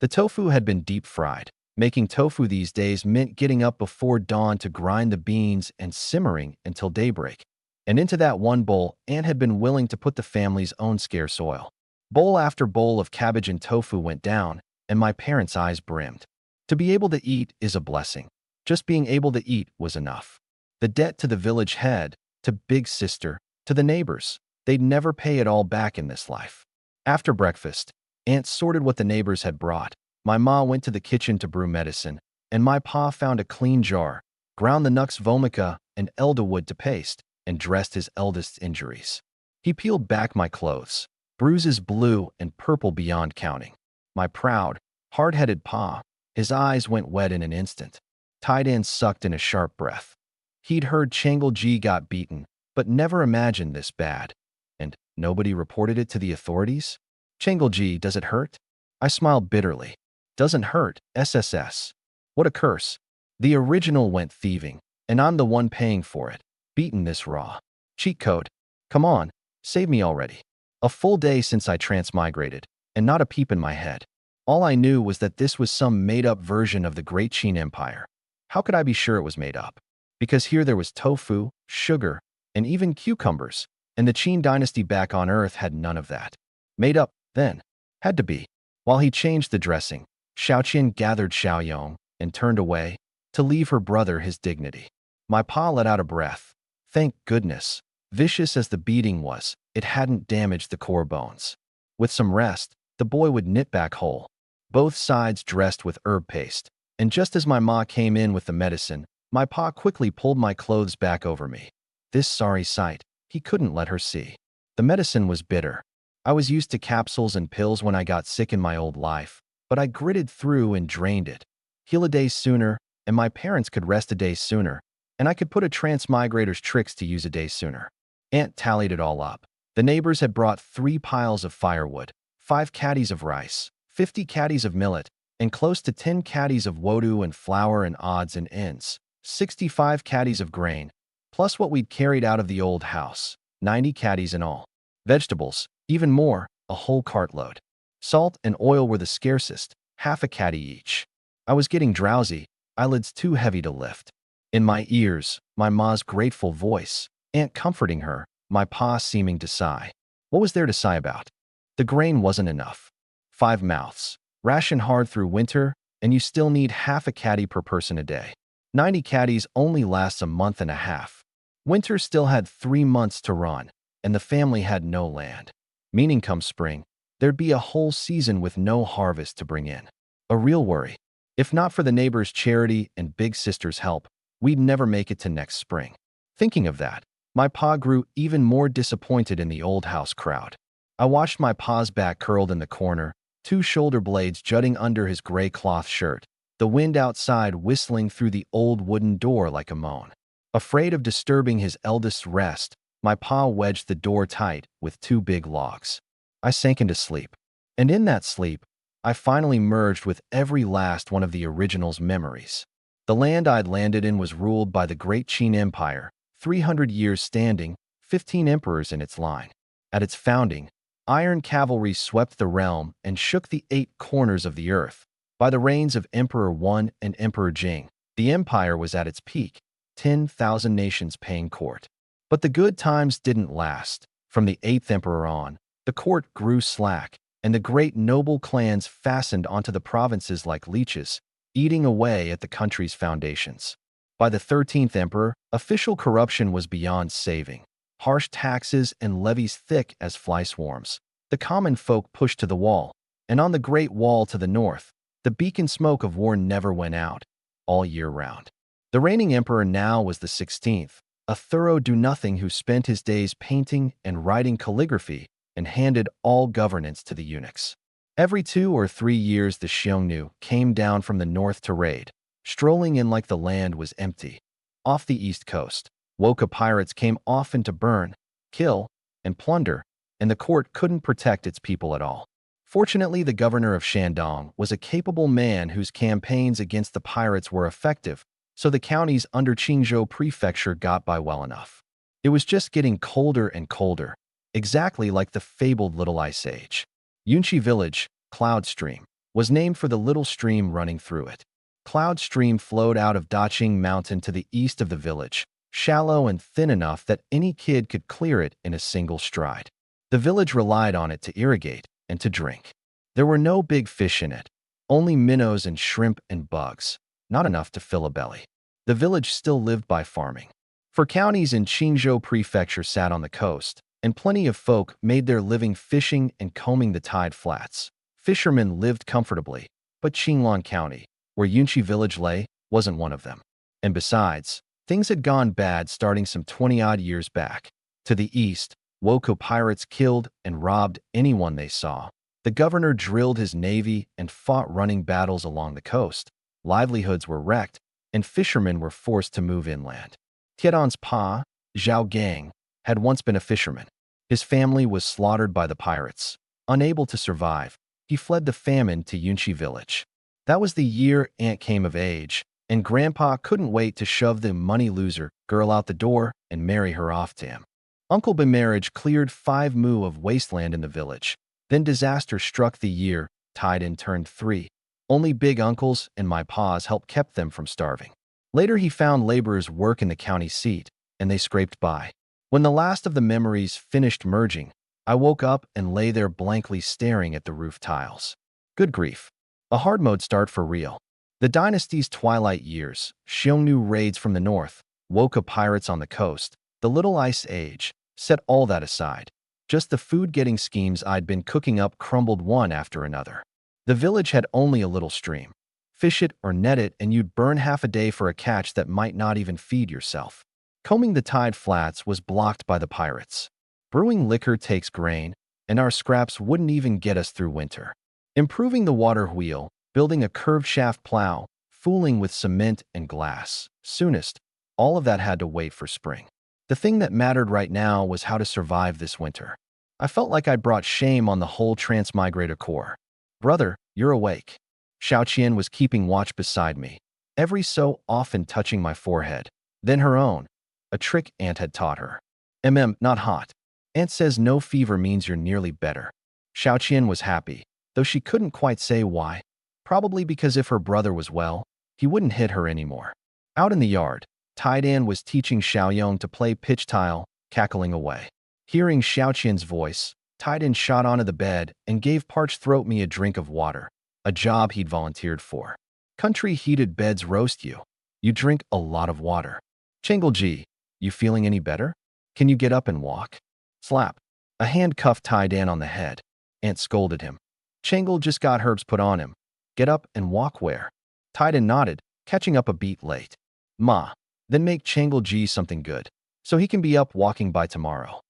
The tofu had been deep fried. Making tofu these days meant getting up before dawn to grind the beans and simmering until daybreak. And into that one bowl, Aunt had been willing to put the family's own scarce oil. Bowl after bowl of cabbage and tofu went down, and my parents' eyes brimmed. To be able to eat is a blessing. Just being able to eat was enough. The debt to the village head, to big sister, to the neighbors, they'd never pay it all back in this life. After breakfast, Aunt sorted what the neighbors had brought. My ma went to the kitchen to brew medicine, and my pa found a clean jar, ground the nux vomica and elderwood to paste, and dressed his eldest's injuries. He peeled back my clothes, bruises blue and purple beyond counting. My proud, hard-headed pa, his eyes went wet in an instant. Tai-Dan sucked in a sharp breath. He'd heard Changel Ji got beaten, but never imagined this bad. And nobody reported it to the authorities? Changel Ji, does it hurt? I smiled bitterly. Doesn't hurt, SSS. What a curse. The original went thieving, and I'm the one paying for it. Beaten this raw. Cheat code. Come on, save me already. A full day since I transmigrated, and not a peep in my head. All I knew was that this was some made-up version of the Great Qin Empire. How could I be sure it was made up? Because here there was tofu, sugar, and even cucumbers, and the Qin dynasty back on Earth had none of that. Made up, then. Had to be. While he changed the dressing, Xiaoqian gathered Xiaoyong and turned away to leave her brother his dignity. My pa let out a breath. Thank goodness. Vicious as the beating was, it hadn't damaged the core bones. With some rest, the boy would knit back whole. Both sides dressed with herb paste, and just as my ma came in with the medicine, my pa quickly pulled my clothes back over me. This sorry sight, he couldn't let her see. The medicine was bitter. I was used to capsules and pills when I got sick in my old life, but I gritted through and drained it. Heal a day sooner, and my parents could rest a day sooner, and I could put a transmigrator's tricks to use a day sooner. Aunt tallied it all up. The neighbors had brought 3 piles of firewood, 5 caddies of rice, 50 caddies of millet, and close to 10 caddies of wodu and flour and odds and ends, 65 caddies of grain, plus what we'd carried out of the old house, 90 caddies in all. Vegetables, even more, a whole cartload. Salt and oil were the scarcest, half a caddy each. I was getting drowsy, eyelids too heavy to lift. In my ears, my ma's grateful voice, Aunt comforting her, my pa seeming to sigh. What was there to sigh about? The grain wasn't enough. 5 mouths. Ration hard through winter, and you still need half a caddy per person a day. 90 caddies only lasts a month and a half. Winter still had 3 months to run, and the family had no land. Meaning come spring, there'd be a whole season with no harvest to bring in. A real worry. If not for the neighbors' charity and big sister's help, we'd never make it to next spring. Thinking of that, my pa grew even more disappointed in the old house crowd. I watched my pa's back curled in the corner, 2 shoulder blades jutting under his gray cloth shirt, the wind outside whistling through the old wooden door like a moan. Afraid of disturbing his eldest's rest, my pa wedged the door tight with 2 big logs. I sank into sleep. And in that sleep, I finally merged with every last one of the original's memories. The land I'd landed in was ruled by the Great Qin Empire, 300 years standing, 15 emperors in its line. At its founding, iron cavalry swept the realm and shook the 8 corners of the earth. By the reigns of Emperor Wan and Emperor Jing, the empire was at its peak, 10,000 nations paying court. But the good times didn't last. From the 8th emperor on, the court grew slack, and the great noble clans fastened onto the provinces like leeches, eating away at the country's foundations. By the 13th emperor, official corruption was beyond saving. Harsh taxes and levies thick as fly swarms. The common folk pushed to the wall, and on the Great Wall to the north, the beacon smoke of war never went out, all year round. The reigning emperor now was the 16th, a thorough do-nothing who spent his days painting and writing calligraphy and handed all governance to the eunuchs. Every 2 or 3 years the Xiongnu came down from the north to raid, strolling in like the land was empty. Off the east coast, Woka pirates came often to burn, kill, and plunder, and the court couldn't protect its people at all. Fortunately, the governor of Shandong was a capable man whose campaigns against the pirates were effective, so the counties under Qingzhou Prefecture got by well enough. It was just getting colder and colder, exactly like the fabled Little Ice Age. Yunqi Village, Cloud Stream, was named for the little stream running through it. Cloud Stream flowed out of Daqing Mountain to the east of the village, shallow and thin enough that any kid could clear it in a single stride. The village relied on it to irrigate and to drink. There were no big fish in it, only minnows and shrimp and bugs, not enough to fill a belly. The village still lived by farming. For counties in Qingzhou Prefecture sat on the coast, and plenty of folk made their living fishing and combing the tide flats. Fishermen lived comfortably, but Qinglan County, where Yunqi Village lay, wasn't one of them. And besides, things had gone bad starting some 20-odd years back. To the east, Wokou pirates killed and robbed anyone they saw. The governor drilled his navy and fought running battles along the coast. Livelihoods were wrecked, and fishermen were forced to move inland. Tiedon's pa, Zhao Gang, had once been a fisherman. His family was slaughtered by the pirates. Unable to survive, he fled the famine to Yunqi Village. That was the year Aunt came of age, and Grandpa couldn't wait to shove the money-loser girl out the door and marry her off to him. Uncle by marriage cleared 5 mu of wasteland in the village. Then disaster struck the year, tide in turned 3. Only big uncles and my pa's help kept them from starving. Later he found laborers work in the county seat, and they scraped by. When the last of the memories finished merging, I woke up and lay there blankly staring at the roof tiles. Good grief. A hard mode start for real. The dynasty's twilight years, Xiongnu raids from the north, Woka pirates on the coast, the Little Ice Age, set all that aside. Just the food-getting schemes I'd been cooking up crumbled one after another. The village had only a little stream. Fish it or net it and you'd burn half a day for a catch that might not even feed yourself. Combing the tide flats was blocked by the pirates. Brewing liquor takes grain, and our scraps wouldn't even get us through winter. Improving the water wheel, building a curved shaft plow, fooling with cement and glass. Soonest, all of that had to wait for spring. The thing that mattered right now was how to survive this winter. I felt like I'd brought shame on the whole Transmigrator Corps. Brother, you're awake. Xiaoqian was keeping watch beside me, every so often touching my forehead. Then her own, a trick Aunt had taught her. Not hot. Aunt says no fever means you're nearly better. Xiaoqian was happy, though she couldn't quite say why. Probably because if her brother was well, he wouldn't hit her anymore. Out in the yard, Taidan was teaching Xiaoyong to play pitch tile, cackling away. Hearing Xiaoqian's voice, Taidan shot onto the bed and gave Parched Throat me a drink of water, a job he'd volunteered for. Country heated beds roast you. You drink a lot of water. Chengelji, you feeling any better? Can you get up and walk? Slap. A hand cuffed Taidan on the head. Aunt scolded him. Chengel just got herbs put on him. Get up and walk where? Taidan nodded, catching up a beat late. Ma, then make Chengelji something good, so he can be up walking by tomorrow.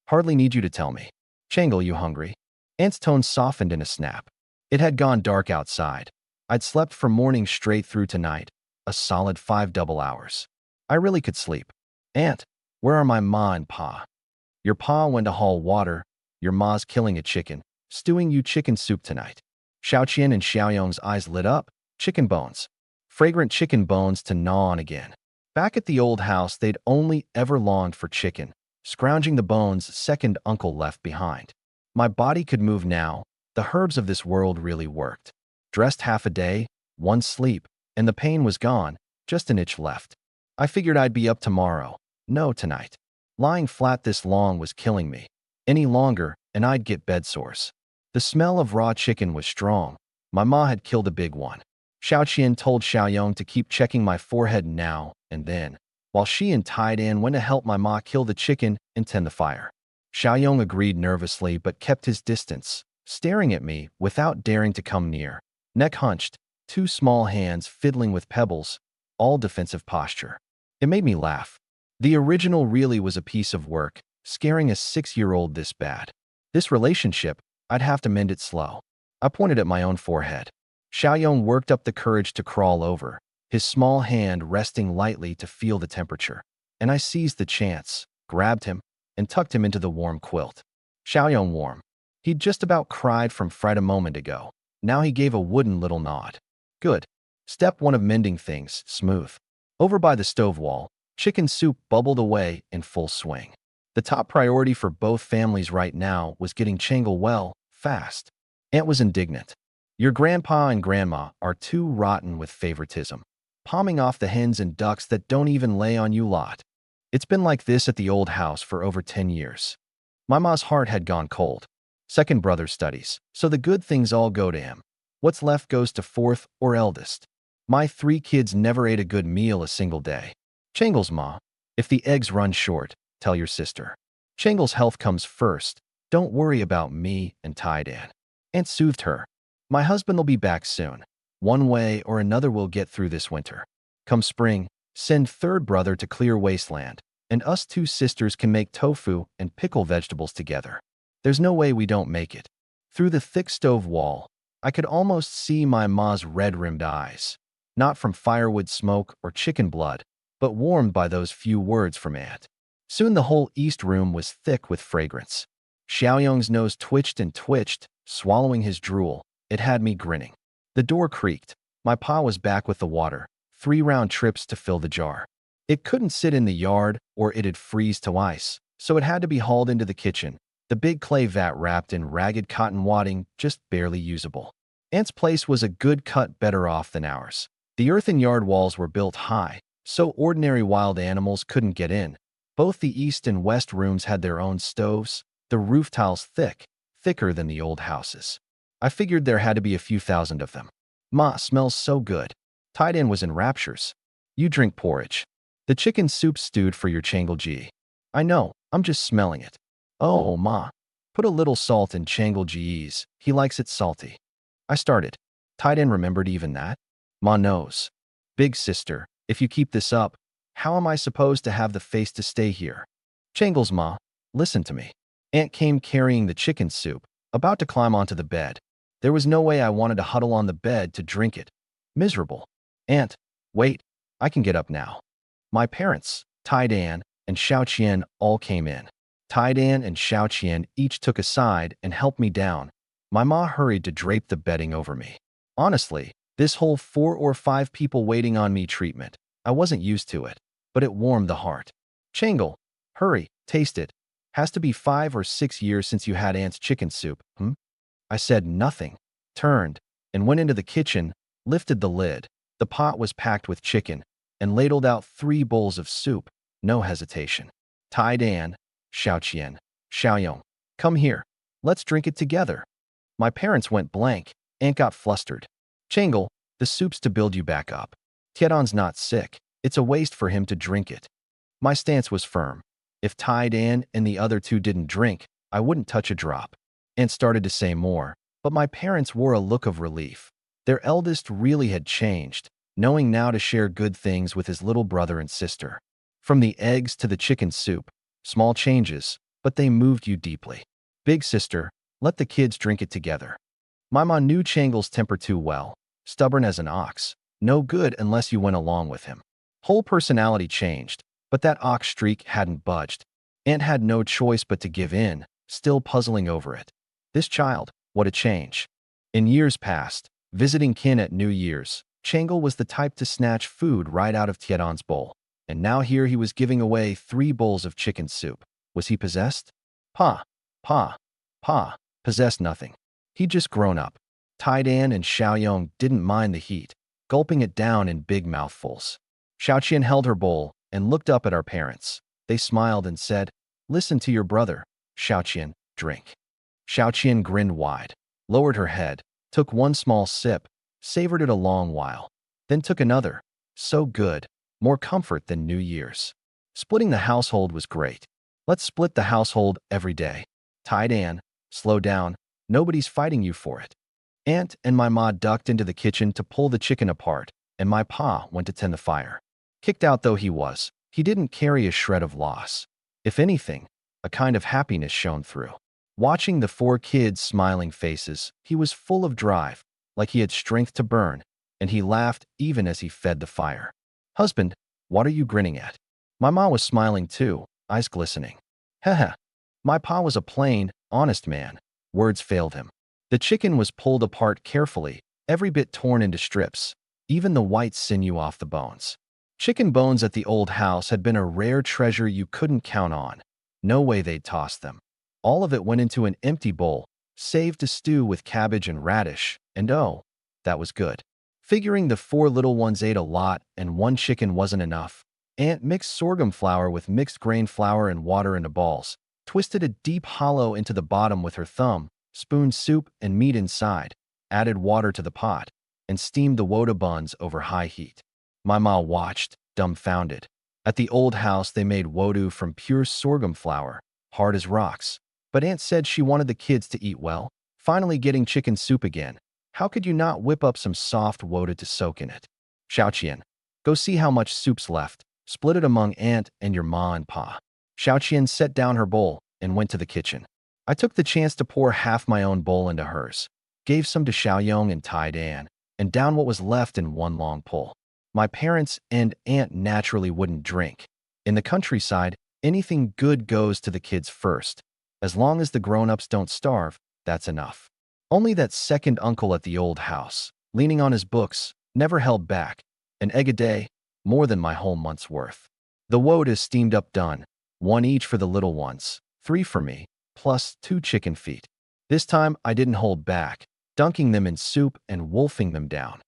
Hardly need you to tell me. Chengel, you hungry? Aunt's tone softened in a snap. It had gone dark outside. I'd slept from morning straight through to night, a solid 5 double hours. I really could sleep. Aunt, where are my ma and pa? Your pa went to haul water, your ma's killing a chicken, stewing you chicken soup tonight. Xiaoqian and Xiaoyong's eyes lit up. Chicken bones. Fragrant chicken bones to gnaw on again. Back at the old house, they'd only ever longed for chicken, scrounging the bones second uncle left behind. My body could move now. The herbs of this world really worked. Dressed half a day, one sleep, and the pain was gone, just an itch left. I figured I'd be up tomorrow. No, tonight. Lying flat this long was killing me. Any longer, and I'd get bed sores. The smell of raw chicken was strong. My ma had killed a big one. Xiaoqian told Xiaoyong to keep checking my forehead now and then, while she and Taidan went to help my ma kill the chicken and tend the fire. Xiaoyong agreed nervously but kept his distance, staring at me without daring to come near. Neck hunched, 2 small hands fiddling with pebbles, all defensive posture. It made me laugh. The original really was a piece of work, scaring a 6-year-old this bad. This relationship, I'd have to mend it slow. I pointed at my own forehead. Xiaoyong worked up the courage to crawl over, his small hand resting lightly to feel the temperature. And I seized the chance, grabbed him, and tucked him into the warm quilt. Xiaoyong warm. He'd just about cried from fright a moment ago. Now he gave a wooden little nod. Good. Step 1 of mending things, smooth. Over by the stove wall, chicken soup bubbled away in full swing. The top priority for both families right now was getting Chengel well, fast. Aunt was indignant. Your grandpa and grandma are too rotten with favoritism, palming off the hens and ducks that don't even lay on you lot. It's been like this at the old house for over 10 years. My ma's heart had gone cold. Second brother studies, so the good things all go to him. What's left goes to fourth or eldest. My 3 kids never ate a good meal a single day. Chengel's ma, if the eggs run short, tell your sister. Chengel's health comes first. Don't worry about me and Taidan. Aunt soothed her. My husband will be back soon. One way or another we'll get through this winter. Come spring, send third brother to clear wasteland, and us 2 sisters can make tofu and pickle vegetables together. There's no way we don't make it. Through the thick stove wall, I could almost see my ma's red-rimmed eyes. Not from firewood smoke or chicken blood, but warmed by those few words from Aunt. Soon the whole east room was thick with fragrance. Xiaoyong's nose twitched and twitched, swallowing his drool. It had me grinning. The door creaked. My pa was back with the water, 3 round trips to fill the jar. It couldn't sit in the yard or it'd freeze to ice, so it had to be hauled into the kitchen, the big clay vat wrapped in ragged cotton wadding, just barely usable. Aunt's place was a good cut better off than ours. The earthen yard walls were built high, so ordinary wild animals couldn't get in. Both the east and west rooms had their own stoves, the roof tiles thick, thicker than the old houses. I figured there had to be a few thousand of them. Ma, smells so good. Taidan was in raptures. You drink porridge. The chicken soup stewed for your Chengelji. I know, I'm just smelling it. Oh, ma. Put a little salt in Chengelji's. He likes it salty. I started. Taidan remembered even that. Ma knows. Big sister, if you keep this up, how am I supposed to have the face to stay here? Chengel's ma, listen to me. Aunt came carrying the chicken soup, about to climb onto the bed. There was no way I wanted to huddle on the bed to drink it. Miserable. Aunt, wait, I can get up now. My parents, Tai Dan and Xiao Qian, all came in. Tai Dan and Xiao Qian each took a side and helped me down. My ma hurried to drape the bedding over me. Honestly, this whole 4 or 5 people waiting on me treatment, I wasn't used to it, but it warmed the heart. Changle, hurry, taste it. Has to be 5 or 6 years since you had Aunt's chicken soup, I said nothing, turned, and went into the kitchen, lifted the lid. The pot was packed with chicken, and ladled out 3 bowls of soup, no hesitation. Tai Dan, Xiao Qian, Xiaoyong, come here. Let's drink it together. My parents went blank. Aunt got flustered. Changle, the soup's to build you back up. Tiedon's not sick. It's a waste for him to drink it. My stance was firm. If Tai Dan and the other 2 didn't drink, I wouldn't touch a drop. Aunt started to say more, but my parents wore a look of relief. Their eldest really had changed, knowing now to share good things with his little brother and sister. From the eggs to the chicken soup, small changes, but they moved you deeply. Big sister, let the kids drink it together. My ma knew Changle's temper too well, stubborn as an ox, no good unless you went along with him. Whole personality changed, but that ox streak hadn't budged. Aunt had no choice but to give in, still puzzling over it. This child, what a change. In years past, visiting kin at New Year's, Changle was the type to snatch food right out of Tiedon's bowl, and now here he was giving away 3 bowls of chicken soup. Was he possessed? Pa, possessed nothing. He'd just grown up. Tai Dan and Xiaoyong didn't mind the heat, gulping it down in big mouthfuls. Xiao Qian held her bowl and looked up at our parents. They smiled and said, listen to your brother. Xiao Qian, drink. Xiao Qian grinned wide, lowered her head, took 1 small sip, savored it a long while, then took another. So good, more comfort than New Year's. Splitting the household was great. Let's split the household every day. Tai Dan, slow down, nobody's fighting you for it. Aunt and my ma ducked into the kitchen to pull the chicken apart, and my pa went to tend the fire. Kicked out though he was, he didn't carry a shred of loss. If anything, a kind of happiness shone through. Watching the 4 kids' smiling faces, he was full of drive, like he had strength to burn, and he laughed even as he fed the fire. Husband, what are you grinning at? My ma was smiling too, eyes glistening. Heh. My pa was a plain, honest man. Words failed him. The chicken was pulled apart carefully, every bit torn into strips, even the white sinew off the bones. Chicken bones at the old house had been a rare treasure you couldn't count on. No way they'd toss them. All of it went into an empty bowl, saved to stew with cabbage and radish, and oh, that was good. Figuring the 4 little ones ate a lot and 1 chicken wasn't enough, Aunt mixed sorghum flour with mixed grain flour and water into balls, twisted a deep hollow into the bottom with her thumb, spooned soup and meat inside, added water to the pot, and steamed the woda buns over high heat. My ma watched, dumbfounded. At the old house they made wodu from pure sorghum flour, hard as rocks. But Aunt said she wanted the kids to eat well, finally getting chicken soup again. How could you not whip up some soft woda to soak in it? Xiao Qian, go see how much soup's left. Split it among Aunt and your ma and pa. Xiao Qian set down her bowl and went to the kitchen. I took the chance to pour half my own bowl into hers, gave some to Xiaoyong and Tai Dan, and down what was left in 1 long pull. My parents and Aunt naturally wouldn't drink. In the countryside, anything good goes to the kids first. As long as the grown-ups don't starve, that's enough. Only that second uncle at the old house, leaning on his books, never held back. An egg a day, more than my whole month's worth. The woda steamed up done, 1 each for the little ones, 3 for me, plus 2 chicken feet. This time I didn't hold back, dunking them in soup and wolfing them down.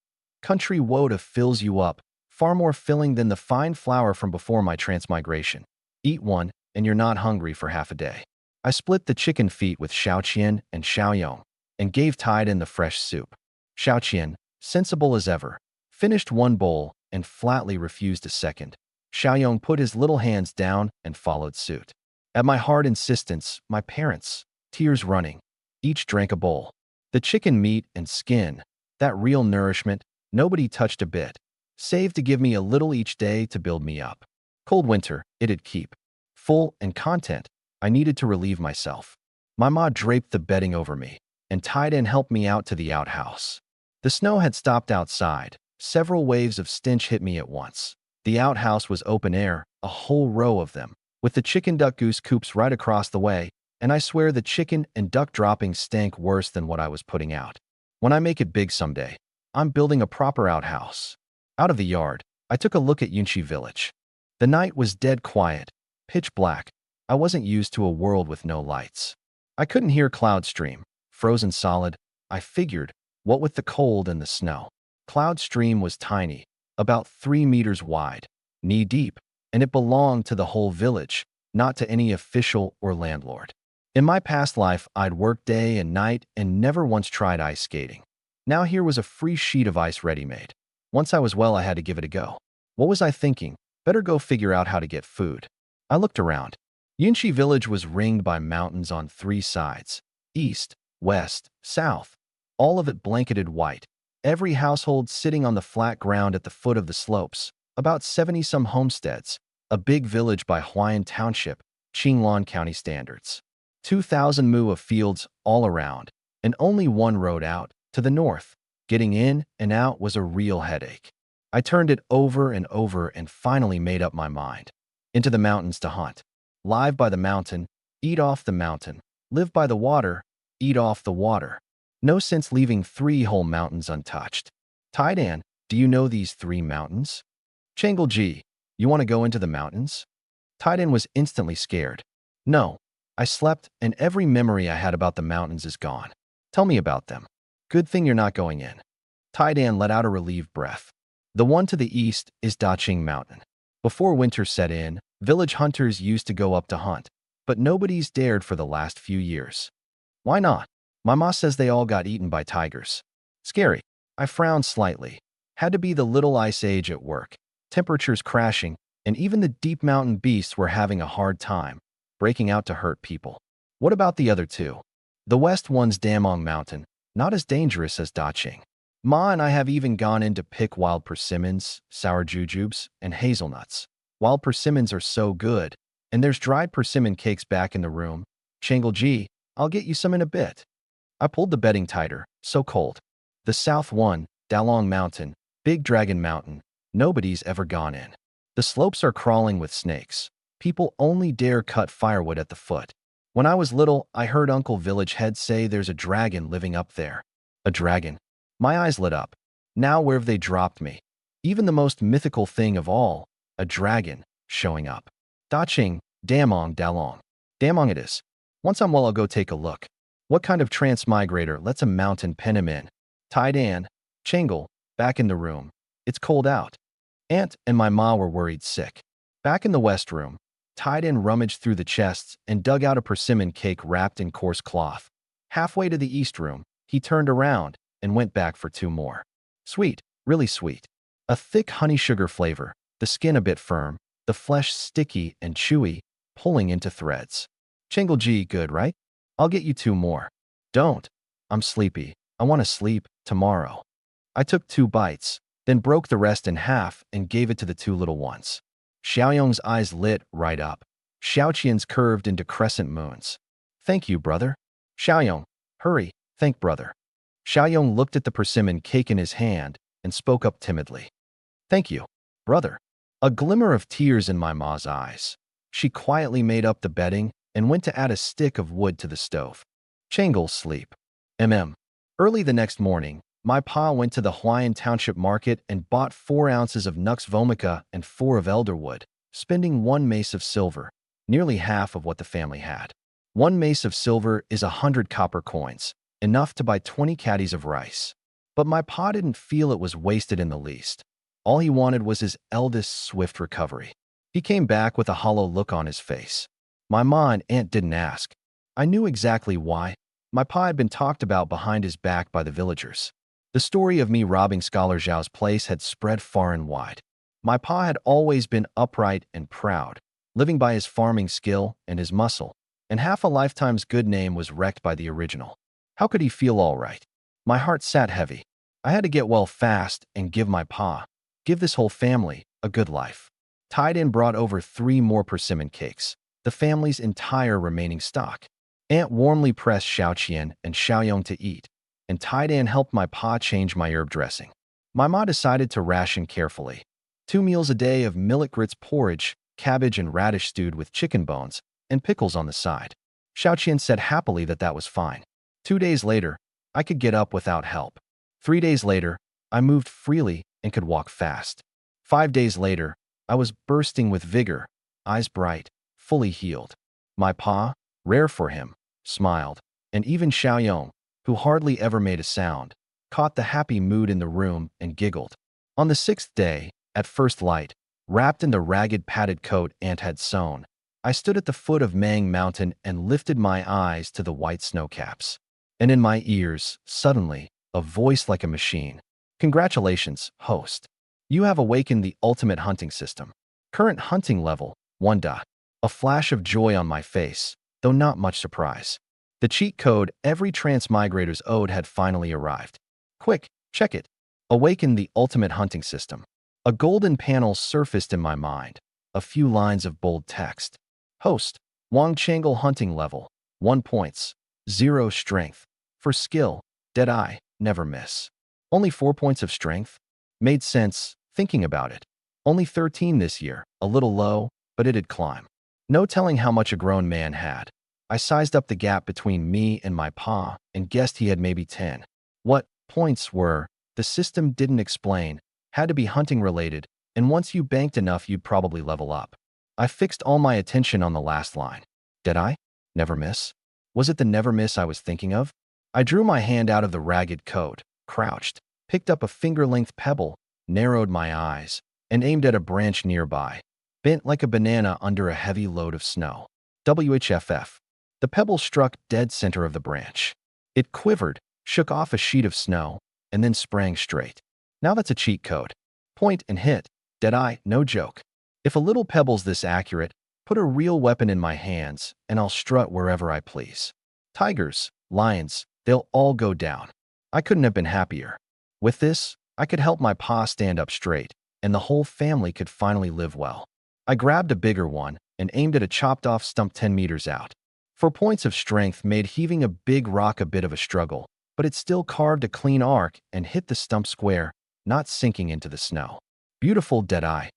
Country woda fills you up, far more filling than the fine flour from before my transmigration. Eat 1, and you're not hungry for half a day. I split the chicken feet with Xiao Qian and Xiaoyong, and gave Tai Dan the fresh soup. Xiao Qian, sensible as ever, finished 1 bowl and flatly refused a second. Xiaoyong put his little hands down and followed suit. At my hard insistence, my parents, tears running, each drank a bowl. The chicken meat and skin, that real nourishment, nobody touched a bit, saved to give me a little each day to build me up. Cold winter, it'd keep. Full and content, I needed to relieve myself. My ma draped the bedding over me, and tied in helped me out to the outhouse. The snow had stopped outside. Several waves of stench hit me at once. The outhouse was open air, a whole row of them, with the chicken duck goose coops right across the way, and I swear the chicken and duck droppings stank worse than what I was putting out. When I make it big someday, I'm building a proper outhouse. Out of the yard, I took a look at Yunchi village. The night was dead quiet, pitch black. I wasn't used to a world with no lights. I couldn't hear cloud stream, frozen solid. I figured, what with the cold and the snow. Cloud stream was tiny, about 3 meters wide, knee-deep, and it belonged to the whole village, not to any official or landlord. In my past life, I'd worked day and night and never once tried ice skating. Now here was a free sheet of ice ready-made. Once I was well, I had to give it a go. What was I thinking? Better go figure out how to get food. I looked around. Yunchi village was ringed by mountains on 3 sides, east, west, south, all of it blanketed white. Every household sitting on the flat ground at the foot of the slopes, about 70-some homesteads, a big village by Huayan Township, Qinglong County standards. 2,000 mu of fields all around, and only one road out, to the north. Getting in and out was a real headache. I turned it over and finally made up my mind. Into the mountains to hunt. Live by the mountain, eat off the mountain. Live by the water, eat off the water. No sense leaving 3 whole mountains untouched. Taidan, do you know these 3 mountains? Changleji, you want to go into the mountains? Taidan was instantly scared. No, I slept and every memory I had about the mountains is gone. Tell me about them. Good thing you're not going in. Taidan let out a relieved breath. The one to the east is Daqing Mountain. Before winter set in, village hunters used to go up to hunt, but nobody's dared for the last few years. Why not? My ma says they all got eaten by tigers. Scary. I frowned slightly. Had to be the little ice age at work. Temperatures crashing, and even the deep mountain beasts were having a hard time, breaking out to hurt people. What about the other 2? The west one's Damong Mountain, not as dangerous as Daqing. Ma and I have even gone in to pick wild persimmons, sour jujubes, and hazelnuts. Wild persimmons are so good, and there's dried persimmon cakes back in the room. Changleji, I'll get you some in a bit. I pulled the bedding tighter, so cold. The south one, Dalong Mountain, Big Dragon Mountain, nobody's ever gone in. The slopes are crawling with snakes. People only dare cut firewood at the foot. When I was little, I heard Uncle Village Head say there's a dragon living up there. A dragon. My eyes lit up. Now where have they dropped me? Even the most mythical thing of all, a dragon, showing up. Daqing, Damong, Dalong. Damong it is. Once I'm well, I'll go take a look. What kind of transmigrator lets a mountain pen him in? Taidan, Changle, back in the room. It's cold out. Aunt and my ma were worried sick. Back in the west room, Taidan rummaged through the chests and dug out a persimmon cake wrapped in coarse cloth. Halfway to the east room, he turned around and went back for 2 more. Sweet, really sweet. A thick honey sugar flavor, the skin a bit firm, the flesh sticky and chewy, pulling into threads. Changleji, good, right? I'll get you 2 more. Don't. I'm sleepy. I want to sleep tomorrow. I took 2 bites, then broke the rest in half and gave it to the 2 little ones. Xiaoyong's eyes lit right up. Xiaoqian's curved into crescent moons. Thank you, brother. Xiaoyong, hurry, thank brother. Xiaoyong looked at the persimmon cake in his hand and spoke up timidly. Thank you, brother. A glimmer of tears in my ma's eyes. She quietly made up the bedding and went to add a stick of wood to the stove. Changle, sleep. Early the next morning, my pa went to the Huayan Township market and bought 4 ounces of Nux vomica and 4 of elderwood, spending 1 mace of silver, nearly half of what the family had. 1 mace of silver is 100 copper coins, enough to buy 20 caddies of rice. But my pa didn't feel it was wasted in the least. All he wanted was his eldest's swift recovery. He came back with a hollow look on his face. My ma and aunt didn't ask. I knew exactly why. My pa had been talked about behind his back by the villagers. The story of me robbing Scholar Zhao's place had spread far and wide. My pa had always been upright and proud, living by his farming skill and his muscle, and half a lifetime's good name was wrecked by the original. How could he feel all right? My heart sat heavy. I had to get well fast and give my pa, give this whole family, a good life. Taidan brought over 3 more persimmon cakes, the family's entire remaining stock. Aunt warmly pressed Xiaoqian and Xiaoyong to eat, and Taidan helped my pa change my herb dressing. My ma decided to ration carefully. 2 meals a day of millet grits porridge, cabbage and radish stewed with chicken bones, and pickles on the side. Xiaoqian said happily that that was fine. 2 days later, I could get up without help. 3 days later, I moved freely and could walk fast. 5 days later, I was bursting with vigor, eyes bright, fully healed. My pa, rare for him, smiled, and even Xiaoyong, who hardly ever made a sound, caught the happy mood in the room and giggled. On the 6th day, at first light, wrapped in the ragged padded coat Aunt had sewn, I stood at the foot of Mang Mountain and lifted my eyes to the white snowcaps. And in my ears, suddenly, a voice like a machine. Congratulations, host. You have awakened the ultimate hunting system. Current hunting level, 1. A flash of joy on my face, though not much surprise. The cheat code every transmigrator's owed had finally arrived. Quick, check it. Awaken the ultimate hunting system. A golden panel surfaced in my mind. A few lines of bold text. Host, Wang Changle hunting level, 1 points, 0 strength. For skill, Deadeye, never miss. Only 4 points of strength? Made sense, thinking about it. Only 13 this year, a little low, but it'd climb. No telling how much a grown man had. I sized up the gap between me and my pa and guessed he had maybe 10. What points were, the system didn't explain, had to be hunting related, and once you banked enough you'd probably level up. I fixed all my attention on the last line. Did I? Never miss? Was it the never miss I was thinking of? I drew my hand out of the ragged coat, crouched, picked up a finger-length pebble, narrowed my eyes, and aimed at a branch nearby, bent like a banana under a heavy load of snow. WHFF. The pebble struck dead center of the branch. It quivered, shook off a sheet of snow, and then sprang straight. Now that's a cheat code. Point and hit. Deadeye, no joke. If a little pebble's this accurate, put a real weapon in my hands, and I'll strut wherever I please. Tigers, lions, they'll all go down. I couldn't have been happier. With this, I could help my pa stand up straight, and the whole family could finally live well. I grabbed a bigger one and aimed at a chopped-off stump 10 meters out. 4 points of strength made heaving a big rock a bit of a struggle, but it still carved a clean arc and hit the stump square, not sinking into the snow. Beautiful Deadeye.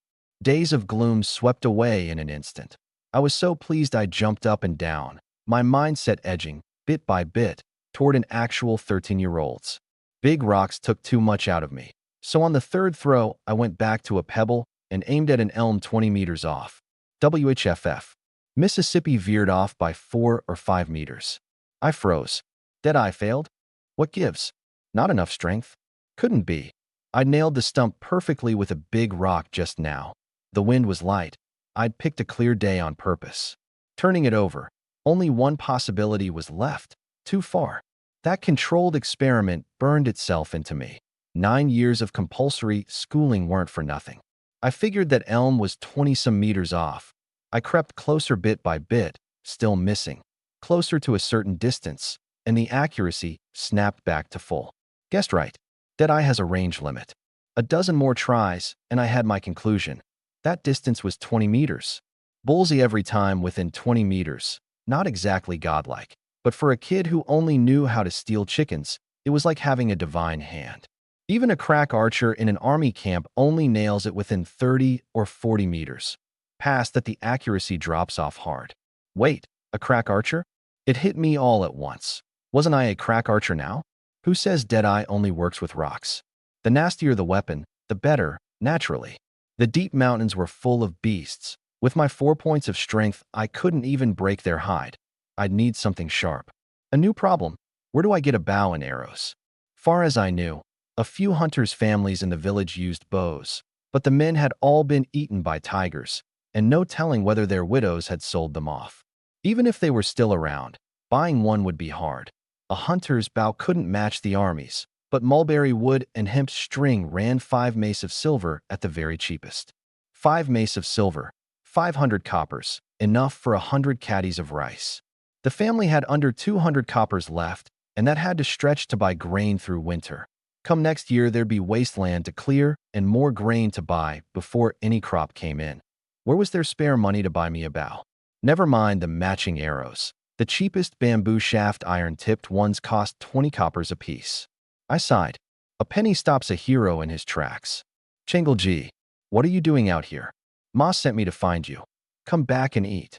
Days of gloom swept away in an instant. I was so pleased I jumped up and down, my mindset edging, bit by bit, toward an actual 13-year-old's. Big rocks took too much out of me, so on the 3rd throw, I went back to a pebble and aimed at an elm 20 meters off. WHFF. Mississippi veered off by 4 or 5 meters. I froze. Deadeye failed? What gives? Not enough strength? Couldn't be. I nailed the stump perfectly with a big rock just now. The wind was light. I'd picked a clear day on purpose. Turning it over, only one possibility was left. Too far. That controlled experiment burned itself into me. 9 years of compulsory schooling weren't for nothing. I figured that elm was 20-some meters off. I crept closer bit by bit, still missing. Closer to a certain distance, and the accuracy snapped back to full. Guessed right. Deadeye has a range limit. A dozen more tries, and I had my conclusion. That distance was 20 meters. Bullseye every time within 20 meters. Not exactly godlike, but for a kid who only knew how to steal chickens, it was like having a divine hand. Even a crack archer in an army camp only nails it within 30 or 40 meters. Past that, the accuracy drops off hard. Wait, a crack archer? It hit me all at once. Wasn't I a crack archer now? Who says Deadeye only works with rocks? The nastier the weapon, the better, naturally. The deep mountains were full of beasts. With my 4 points of strength, I couldn't even break their hide. I'd need something sharp. A new problem. Where do I get a bow and arrows? Far as I knew, a few hunters' families in the village used bows, but the men had all been eaten by tigers, and no telling whether their widows had sold them off. Even if they were still around, buying one would be hard. A hunter's bow couldn't match the army's, but mulberry wood and hemp string ran 5 mace of silver at the very cheapest. 5 mace of silver, 500 coppers, enough for 100 caddies of rice. The family had under 200 coppers left, and that had to stretch to buy grain through winter. Come next year, there'd be wasteland to clear and more grain to buy before any crop came in. Where was there spare money to buy me a bow? Never mind the matching arrows. The cheapest bamboo shaft iron-tipped ones cost 20 coppers apiece. I sighed. A penny stops a hero in his tracks. Chengulji, what are you doing out here? Ma sent me to find you. Come back and eat.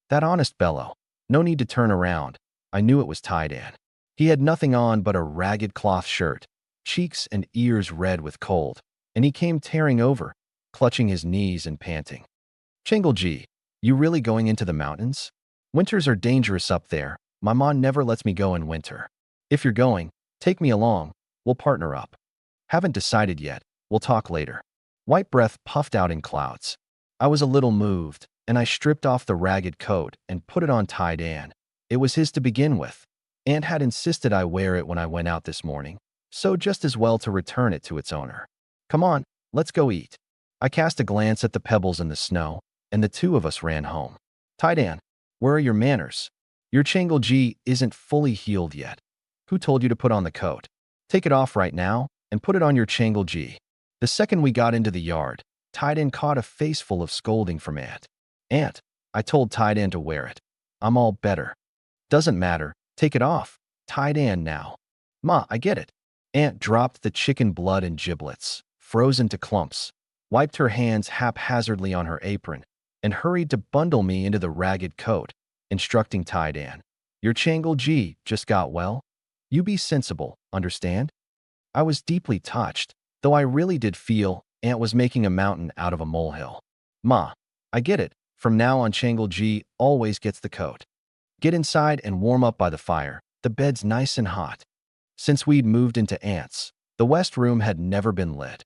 That honest bellow. No need to turn around. I knew it was Taidan. He had nothing on but a ragged cloth shirt, cheeks and ears red with cold, and he came tearing over, clutching his knees and panting. Chengulji, you really going into the mountains? Winters are dangerous up there. My mom never lets me go in winter. If you're going, take me along. We'll partner up. Haven't decided yet. We'll talk later. White breath puffed out in clouds. I was a little moved, and I stripped off the ragged coat and put it on Taidan. It was his to begin with. Aunt had insisted I wear it when I went out this morning, so just as well to return it to its owner. Come on, let's go eat. I cast a glance at the pebbles in the snow, and the two of us ran home. Taidan, where are your manners? Your Chengulji isn't fully healed yet. Who told you to put on the coat? Take it off right now and put it on your Chengulji. The second we got into the yard, Taidan caught a face full of scolding from Aunt. Aunt, I told Taidan to wear it. I'm all better. Doesn't matter. Take it off. Taidan now. Ma, I get it. Aunt dropped the chicken blood and giblets, frozen to clumps, wiped her hands haphazardly on her apron, and hurried to bundle me into the ragged coat, instructing Taidan. Your Chengulji just got well? You be sensible, understand? I was deeply touched, though I really did feel Aunt was making a mountain out of a molehill. Ma, I get it. From now on, Chengulji always gets the coat. Get inside and warm up by the fire. The bed's nice and hot. Since we'd moved into Aunt's, the west room had never been lit.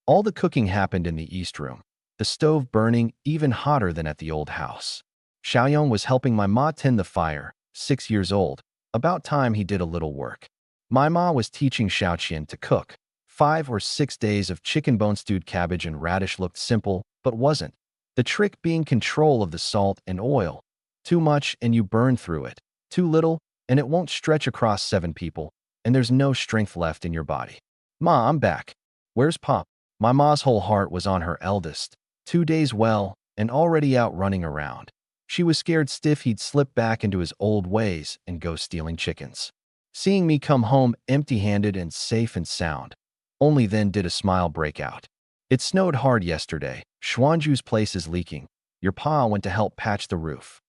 All the cooking happened in the east room, the stove burning even hotter than at the old house. Xiaoyong was helping my ma tend the fire, 6 years old. About time he did a little work. My ma was teaching Xiaoqian to cook. 5 or 6 days of chicken bone stewed cabbage and radish looked simple, but wasn't. The trick being control of the salt and oil. Too much and you burn through it. Too little and it won't stretch across 7 people, and there's no strength left in your body. Ma, I'm back. Where's Pop? My ma's whole heart was on her eldest. 2 days well and already out running around. She was scared stiff he'd slip back into his old ways and go stealing chickens. Seeing me come home empty-handed and safe and sound, only then did a smile break out. It snowed hard yesterday. Xuanju's place is leaking. Your pa went to help patch the roof.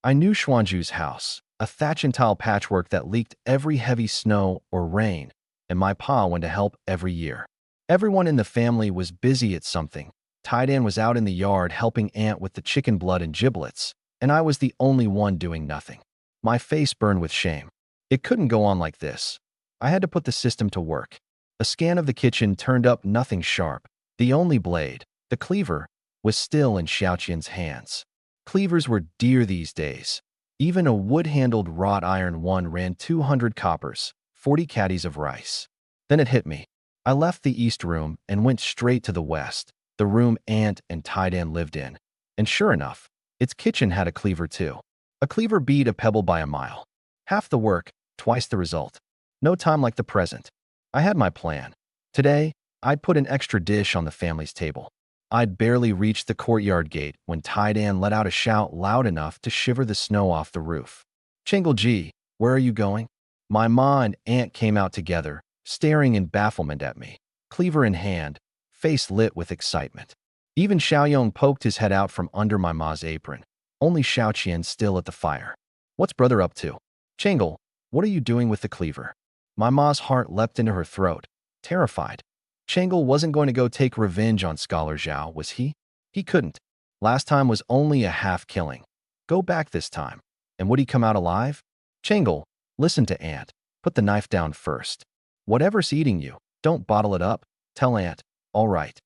I knew Xuanju's house, a thatch and tile patchwork that leaked every heavy snow or rain, and my pa went to help every year. Everyone in the family was busy at something. Taidan was out in the yard helping Aunt with the chicken blood and giblets, and I was the only one doing nothing. My face burned with shame. It couldn't go on like this. I had to put the system to work. A scan of the kitchen turned up nothing sharp. The only blade, the cleaver, was still in Xiaoqian's hands. Cleavers were dear these days. Even a wood-handled wrought iron one ran 200 coppers, 40 caddies of rice. Then it hit me. I left the east room and went straight to the west, the room Aunt and Taidan lived in. And sure enough, its kitchen had a cleaver too. A cleaver beat a pebble by a mile. Half the work, twice the result. No time like the present. I had my plan. Today, I'd put an extra dish on the family's table. I'd barely reached the courtyard gate when Taidan let out a shout loud enough to shiver the snow off the roof. Chengulji, where are you going? My ma and Aunt came out together, staring in bafflement at me, cleaver in hand, face lit with excitement. Even Xiaoyong poked his head out from under my ma's apron, only Xiaoqian still at the fire. What's brother up to? Chengul, what are you doing with the cleaver? My ma's heart leapt into her throat, terrified. Chengul wasn't going to go take revenge on Scholar Zhao, was he? He couldn't. Last time was only a half-killing. Go back this time. And would he come out alive? Chengul, listen to Aunt. Put the knife down first. Whatever's eating you, don't bottle it up. Tell Aunt. All right.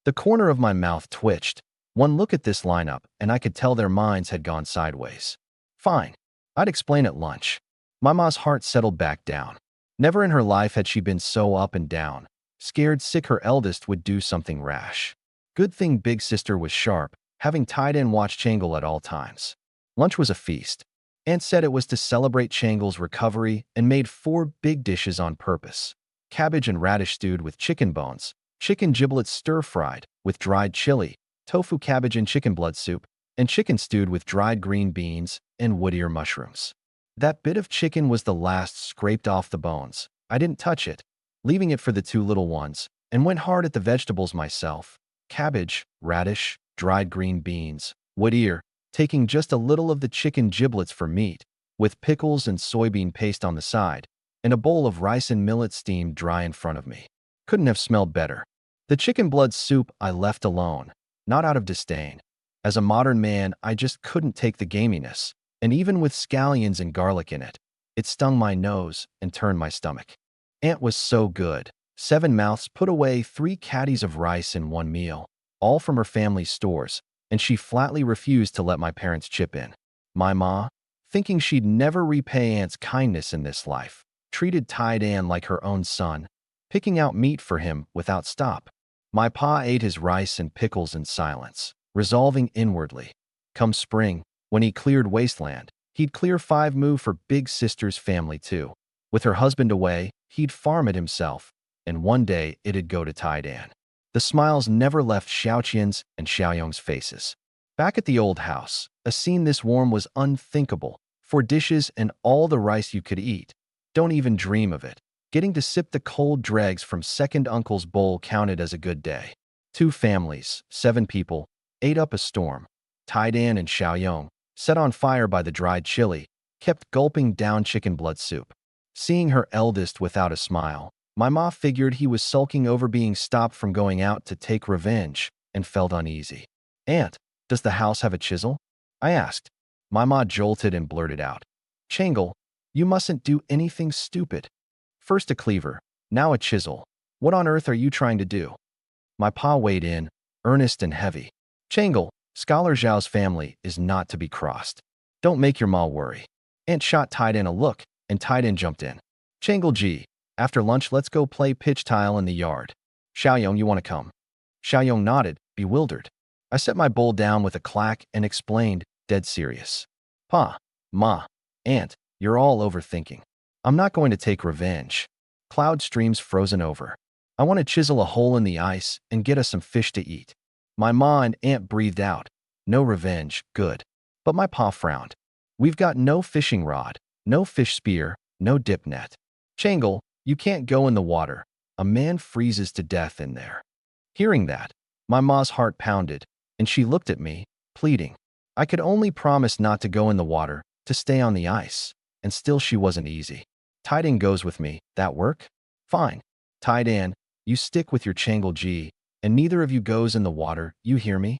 The corner of my mouth twitched. One look at this lineup, and I could tell their minds had gone sideways. Fine. I'd explain at lunch. Mama's heart settled back down. Never in her life had she been so up and down. Scared sick her eldest would do something rash. Good thing big sister was sharp, having Taidan watch Chengul at all times. Lunch was a feast. Aunt said it was to celebrate Chengul's recovery and made 4 big dishes on purpose. Cabbage and radish stewed with chicken bones, chicken giblets stir-fried with dried chili, tofu cabbage and chicken blood soup, and chicken stewed with dried green beans and wood ear mushrooms. That bit of chicken was the last scraped off the bones. I didn't touch it, leaving it for the two little ones, and went hard at the vegetables myself. Cabbage, radish, dried green beans, wood ear, taking just a little of the chicken giblets for meat, with pickles and soybean paste on the side, and a bowl of rice and millet steamed dry in front of me. Couldn't have smelled better. The chicken blood soup I left alone, not out of disdain. As a modern man, I just couldn't take the gaminess, and even with scallions and garlic in it, it stung my nose and turned my stomach. Aunt was so good. 7 mouths put away 3 caddies of rice in one meal, all from her family's stores, and she flatly refused to let my parents chip in. My ma, thinking she'd never repay Aunt's kindness in this life, treated Tai Dan like her own son, picking out meat for him without stop. My pa ate his rice and pickles in silence, resolving inwardly, come spring, when he cleared wasteland, he'd clear 5 moo for big sister's family too. With her husband away, he'd farm it himself, and one day it'd go to Tai Dan. The smiles never left Xiaoqian's and Xiaoyong's faces. Back at the old house, a scene this warm was unthinkable. 4 dishes and all the rice you could eat. Don't even dream of it. Getting to sip the cold dregs from second uncle's bowl counted as a good day. 2 families, 7 people, ate up a storm. Tai Dan and Xiaoyong, set on fire by the dried chili, kept gulping down chicken blood soup. Seeing her eldest without a smile, my ma figured he was sulking over being stopped from going out to take revenge and felt uneasy. Aunt, does the house have a chisel? I asked. My ma jolted and blurted out, Changle, you mustn't do anything stupid. First a cleaver, now a chisel. What on earth are you trying to do? My pa weighed in, earnest and heavy. Changle, Scholar Zhao's family is not to be crossed. Don't make your ma worry. Aunt shot Tai Dan a look, and Tai Dan jumped in. Changle Ji, after lunch let's go play pitch tile in the yard. Xiaoyong, you want to come? Xiaoyong nodded, bewildered. I set my bowl down with a clack and explained, dead serious. Pa, ma, Aunt, you're all overthinking. I'm not going to take revenge. Cloud streams frozen over. I want to chisel a hole in the ice and get us some fish to eat. My ma and aunt breathed out. No revenge, good. But my pa frowned. We've got no fishing rod, no fish spear, no dip net. Changle, you can't go in the water. A man freezes to death in there. Hearing that, my ma's heart pounded, and she looked at me, pleading. I could only promise not to go in the water, to stay on the ice, and still she wasn't easy. Tai Dan goes with me, that work? Fine. Tai Dan, you stick with your Changle G, and neither of you goes in the water, you hear me?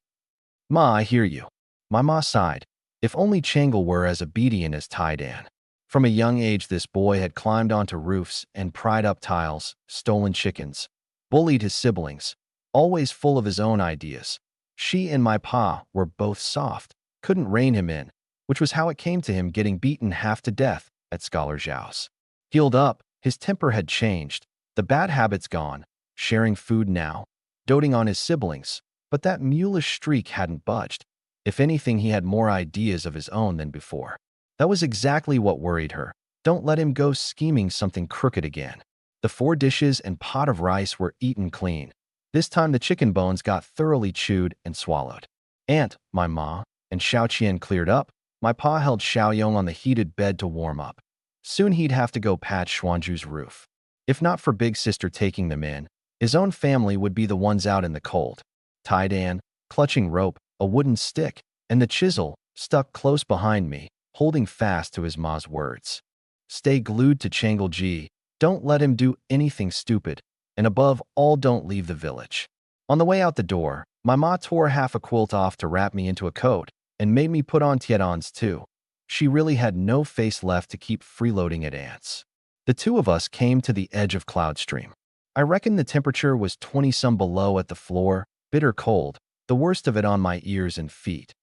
Ma, I hear you. My ma sighed. If only Changle were as obedient as Tai Dan. From a young age this boy had climbed onto roofs and pried up tiles, stolen chickens, bullied his siblings, always full of his own ideas. She and my pa were both soft, couldn't rein him in, which was how it came to him getting beaten half to death at Scholar Zhao's. Healed up, his temper had changed, the bad habits gone, sharing food now, doting on his siblings, but that mulish streak hadn't budged. If anything, he had more ideas of his own than before. That was exactly what worried her. Don't let him go scheming something crooked again. The 4 dishes and pot of rice were eaten clean. This time the chicken bones got thoroughly chewed and swallowed. Aunt, my ma, and Xiaoqian cleared up. My pa held Xiaoyong on the heated bed to warm up. Soon he'd have to go patch Xuanzhu's roof. If not for big sister taking them in, his own family would be the ones out in the cold. Tai Dan, clutching rope, a wooden stick, and the chisel, stuck close behind me, holding fast to his ma's words. Stay glued to Changle G, don't let him do anything stupid, and above all don't leave the village. On the way out the door, my ma tore half a quilt off to wrap me into a coat, and made me put on Tiedans too. She really had no face left to keep freeloading at Aunt's. The 2 of us came to the edge of Cloud Stream. I reckon the temperature was 20-some below at the floor, bitter cold, the worst of it on my ears and feet.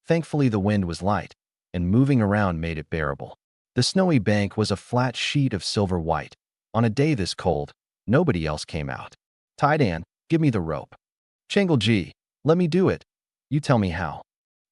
Thankfully the wind was light, and moving around made it bearable. The snowy bank was a flat sheet of silver white. On a day this cold, nobody else came out. Tai Dan, give me the rope. Changle G, let me do it. You tell me how.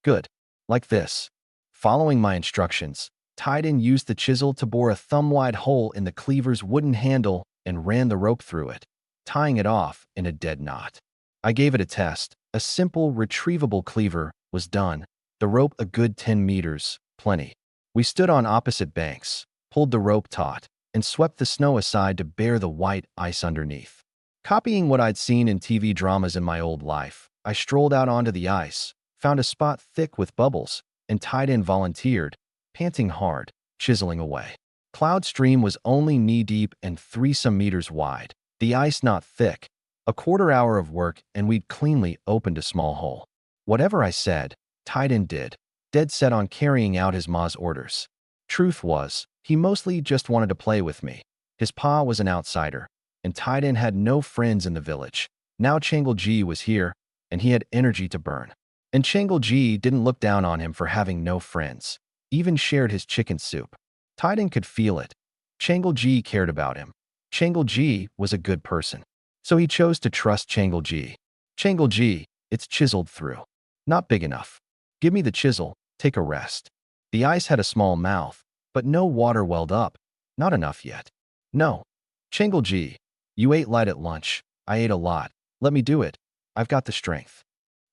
Good. Like this. Following my instructions, Tai Dan used the chisel to bore a thumb-wide hole in the cleaver's wooden handle and ran the rope through it, tying it off in a dead knot. I gave it a test. A simple, retrievable cleaver was done. The rope a good 10 meters, plenty. We stood on opposite banks, pulled the rope taut, and swept the snow aside to bare the white ice underneath. Copying what I'd seen in TV dramas in my old life, I strolled out onto the ice, found a spot thick with bubbles, and Tied-In volunteered, panting hard, chiseling away. Cloud Stream was only knee-deep and 3-some meters wide, the ice not thick. A quarter-hour of work and we'd cleanly opened a small hole. Whatever I said, Tied-In did, dead set on carrying out his ma's orders. Truth was, he mostly just wanted to play with me. His pa was an outsider, and Tied-In had no friends in the village. Now Changelji was here, and he had energy to burn. And Changelji didn't look down on him for having no friends, even shared his chicken soup. Tied-In could feel it. Changelji cared about him. Changelji was a good person. So he chose to trust Changelji. Changelji, it's chiseled through. Not big enough. Give me the chisel, take a rest. The ice had a small mouth, but no water welled up. Not enough yet. No. Changelji, you ate light at lunch. I ate a lot. Let me do it. I've got the strength.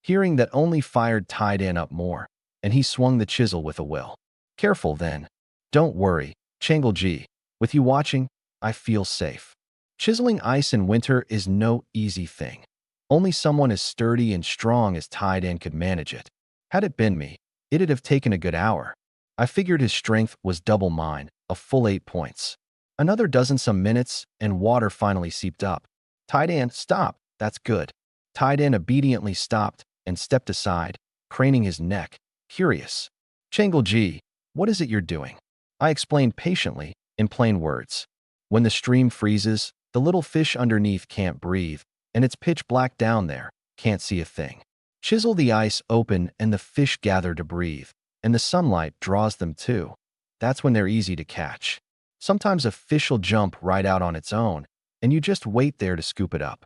Hearing that only fired Tied-In up more, and he swung the chisel with a will. Careful then. Don't worry, Changelji. With you watching, I feel safe. Chiseling ice in winter is no easy thing. Only someone as sturdy and strong as Tied-In could manage it. Had it been me, it'd have taken a good hour. I figured his strength was double mine, a full 8 points. Another dozen-some minutes, and water finally seeped up. Tied-In, stop, that's good. Tied-In obediently stopped and stepped aside, craning his neck, curious. Changelji, what is it you're doing? I explained patiently, in plain words. When the stream freezes, the little fish underneath can't breathe, and it's pitch black down there, can't see a thing. Chisel the ice open and the fish gather to breathe, and the sunlight draws them too. That's when they're easy to catch. Sometimes a fish will jump right out on its own, and you just wait there to scoop it up.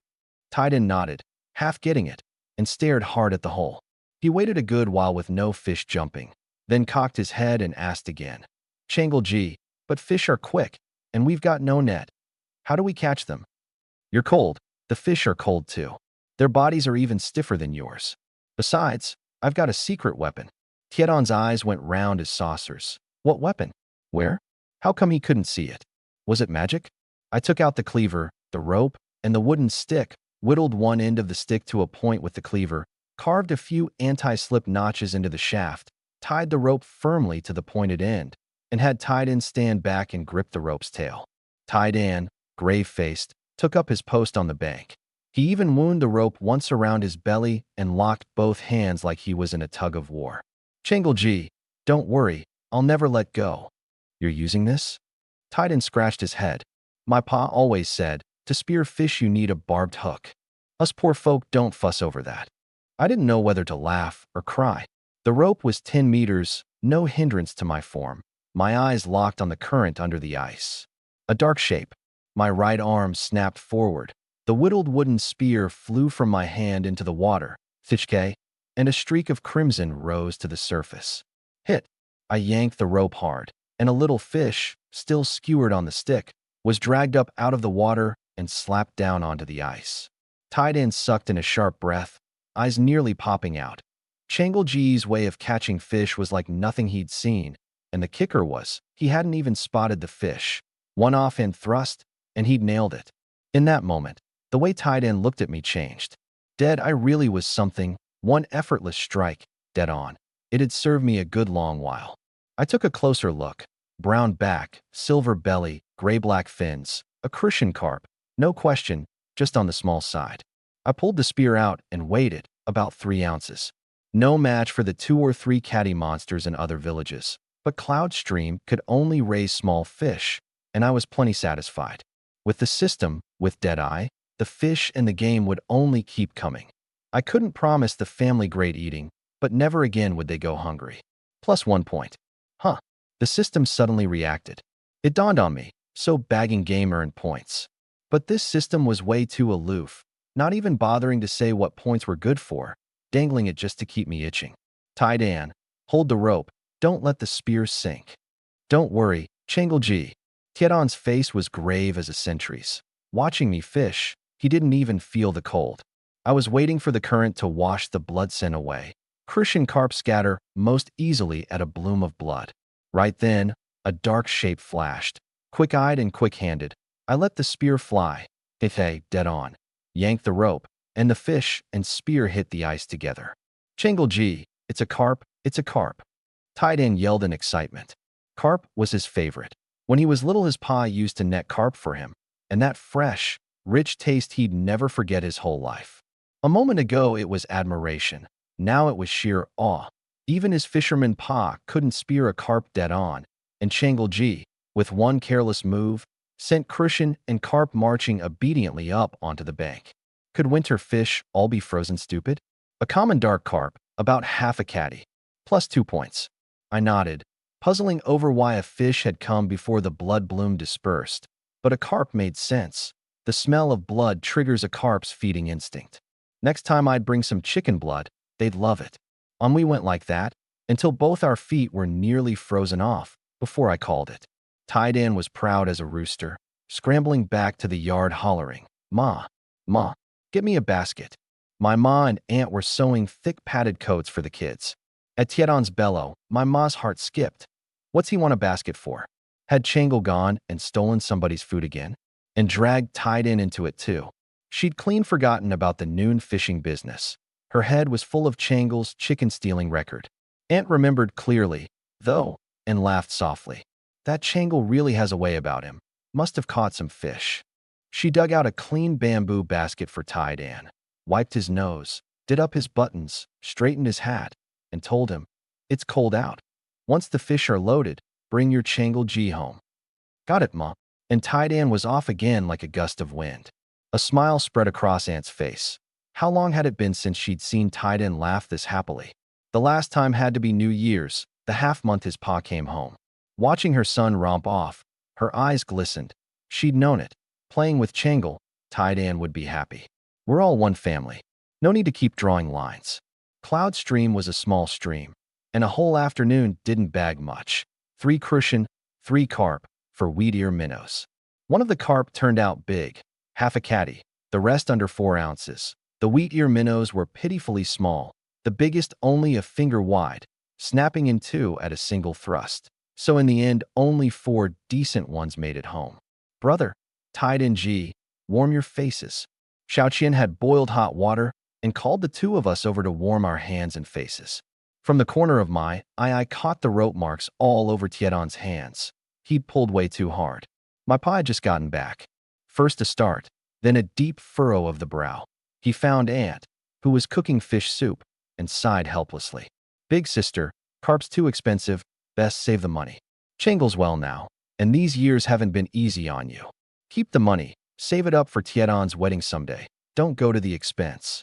Tied-In nodded, half getting it, and stared hard at the hole. He waited a good while with no fish jumping, then cocked his head and asked again. Changelji, but fish are quick, and we've got no net. How do we catch them? You're cold. The fish are cold too. Their bodies are even stiffer than yours. Besides, I've got a secret weapon. Tiedon's eyes went round as saucers. What weapon? Where? How come he couldn't see it? Was it magic? I took out the cleaver, the rope, and the wooden stick, whittled one end of the stick to a point with the cleaver, carved a few anti-slip notches into the shaft, tied the rope firmly to the pointed end, and had Tied-In stand back and grip the rope's tail. Tied-In, grave-faced, took up his post on the bank. He even wound the rope once around his belly and locked both hands like he was in a tug-of-war. Changelji, don't worry, I'll never let go. You're using this? Tied-In scratched his head. My pa always said, to spear fish you need a barbed hook. Us poor folk don't fuss over that. I didn't know whether to laugh or cry. The rope was 10 meters, no hindrance to my form. My eyes locked on the current under the ice. A dark shape. My right arm snapped forward. The whittled wooden spear flew from my hand into the water, Thishke, and a streak of crimson rose to the surface. Hit! I yanked the rope hard, and a little fish, still skewered on the stick, was dragged up out of the water and slapped down onto the ice. Tied-In sucked in a sharp breath, eyes nearly popping out. Changelji's way of catching fish was like nothing he'd seen, and the kicker was, he hadn't even spotted the fish. One offhand thrust, and he'd nailed it. In that moment, the way Tied-In looked at me changed. Dead, I really was something, one effortless strike, dead on. It had served me a good long while. I took a closer look. Brown back, silver belly, gray-black fins, a crucian carp, no question, just on the small side. I pulled the spear out and weighed it, about 3 ounces. No match for the 2 or 3 catty monsters in other villages, but Cloud Stream could only raise small fish, and I was plenty satisfied. With the system, with Deadeye, the fish and the game would only keep coming. I couldn't promise the family great eating, but never again would they go hungry. Plus 1 point. Huh. The system suddenly reacted. It dawned on me, so bagging game earned points. But this system was way too aloof, not even bothering to say what points were good for, dangling it just to keep me itching. Tied-In, hold the rope, don't let the spear sink. Don't worry, Changelji. Tiedon's face was grave as a sentry's. Watching me fish, he didn't even feel the cold. I was waiting for the current to wash the blood scent away. Crucian carp scatter most easily at a bloom of blood. Right then, a dark shape flashed. Quick-eyed and quick-handed, I let the spear fly. Hey, dead on. Yanked the rope, and the fish and spear hit the ice together. Changel, it's a carp, it's a carp. Tied-in yelled in excitement. Carp was his favorite. When he was little, his pa used to net carp for him, and that fresh, rich taste he'd never forget his whole life. A moment ago, it was admiration. Now it was sheer awe. Even his fisherman pa couldn't spear a carp dead on, and Changel, with one careless move, sent crucian and carp marching obediently up onto the bank. Could winter fish all be frozen stupid? A common dark carp, about half a caddy. Plus 2 points. I nodded, puzzling over why a fish had come before the blood bloom dispersed. But a carp made sense. The smell of blood triggers a carp's feeding instinct. Next time I'd bring some chicken blood, they'd love it. On we went like that, until both our feet were nearly frozen off before I called it. Tied-in was proud as a rooster, scrambling back to the yard hollering, "Ma, Ma, get me a basket." My ma and aunt were sewing thick padded coats for the kids. At Tiedon's bellow, my ma's heart skipped. What's he want a basket for? Had Changel gone and stolen somebody's food again? And dragged Tied-in into it too. She'd clean forgotten about the noon fishing business. Her head was full of Changel's chicken-stealing record. Aunt remembered clearly, though, and laughed softly. That Changel really has a way about him. Must have caught some fish. She dug out a clean bamboo basket for Tied-in, wiped his nose, did up his buttons, straightened his hat, and told him, "It's cold out. Once the fish are loaded, bring your Changel home." "Got it, Ma." And Tied-in was off again like a gust of wind. A smile spread across Aunt's face. How long had it been since she'd seen Tied-in laugh this happily? The last time had to be New Year's, the half-month his pa came home. Watching her son romp off, her eyes glistened. She'd known it. Playing with Changel, Tied-in would be happy. We're all one family. No need to keep drawing lines. Cloud Stream was a small stream, and a whole afternoon didn't bag much. 3 crucian, 3 carp, for wheat ear minnows. One of the carp turned out big, half a caddy, the rest under 4 ounces. The wheat ear minnows were pitifully small, the biggest only a finger wide, snapping in 2 at a single thrust. So in the end, only 4 decent ones made it home. "Brother," Tied-in, "warm your faces." Xiaoqian had boiled hot water and called the 2 of us over to warm our hands and faces. From the corner of my eye, I caught the rope marks all over Tiedon's hands. He'd pulled way too hard. My pa had just gotten back. First a start, then a deep furrow of the brow. He found Aunt, who was cooking fish soup, and sighed helplessly. "Big sister, carp's too expensive, best save the money. Changel's well now, and these years haven't been easy on you. Keep the money, save it up for Tiedon's wedding someday. Don't go to the expense."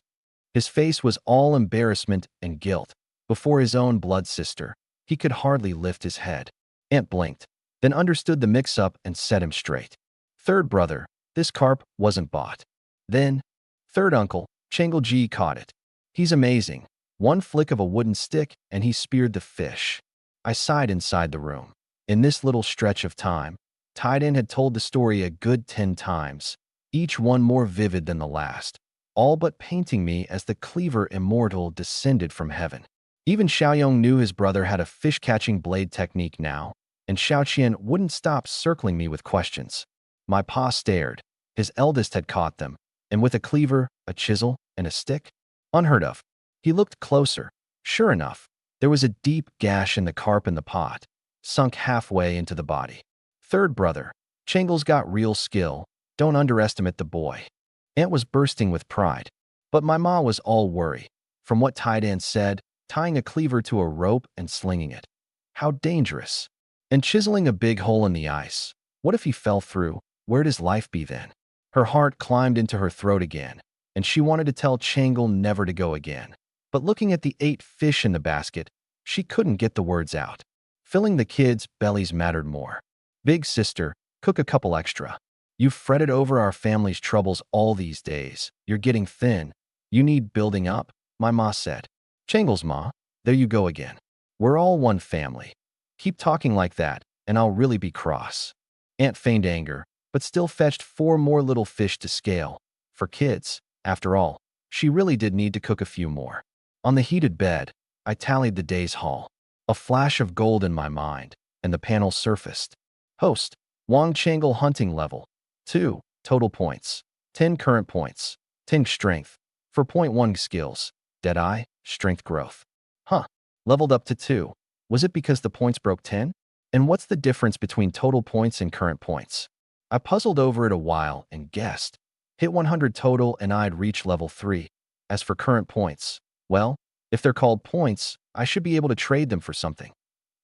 His face was all embarrassment and guilt. Before his own blood sister, he could hardly lift his head. Aunt blinked, then understood the mix-up and set him straight. "Third brother, this carp wasn't bought." Then, "Third uncle, Changel caught it. He's amazing. One flick of a wooden stick and he speared the fish." I sighed inside the room. In this little stretch of time, Tied-in had told the story a good 10 times, each one more vivid than the last, all but painting me as the cleaver immortal descended from heaven. Even Xiaoyong knew his brother had a fish-catching blade technique now, and Xiaoqian wouldn't stop circling me with questions. My pa stared. His eldest had caught them, and with a cleaver, a chisel, and a stick? Unheard of. He looked closer. Sure enough, there was a deep gash in the carp in the pot, sunk halfway into the body. "Third brother, Changel's got real skill. Don't underestimate the boy." Aunt was bursting with pride, but my ma was all worry. From what Tied-in said, tying a cleaver to a rope and slinging it. How dangerous. And chiseling a big hole in the ice. What if he fell through? Where'd his life be then? Her heart climbed into her throat again, and she wanted to tell Changel never to go again. But looking at the 8 fish in the basket, she couldn't get the words out. Filling the kids' bellies mattered more. "Big sister, cook a couple extra. You've fretted over our family's troubles all these days. You're getting thin. You need building up," my ma said. "Changel's ma, there you go again. We're all one family. Keep talking like that, and I'll really be cross." Aunt feigned anger, but still fetched 4 more little fish to scale. For kids, after all, she really did need to cook a few more. On the heated bed, I tallied the day's haul. A flash of gold in my mind. and the panel surfaced. Host, Wang Changle hunting level. 2. Total points. 10 current points. 10 strength. 4.1 skills. Deadeye, strength growth. Huh. Leveled up to 2. Was it because the points broke 10? And what's the difference between total points and current points? I puzzled over it a while and guessed. Hit 100 total and I'd reach level 3. As for current points, well, if they're called points, I should be able to trade them for something.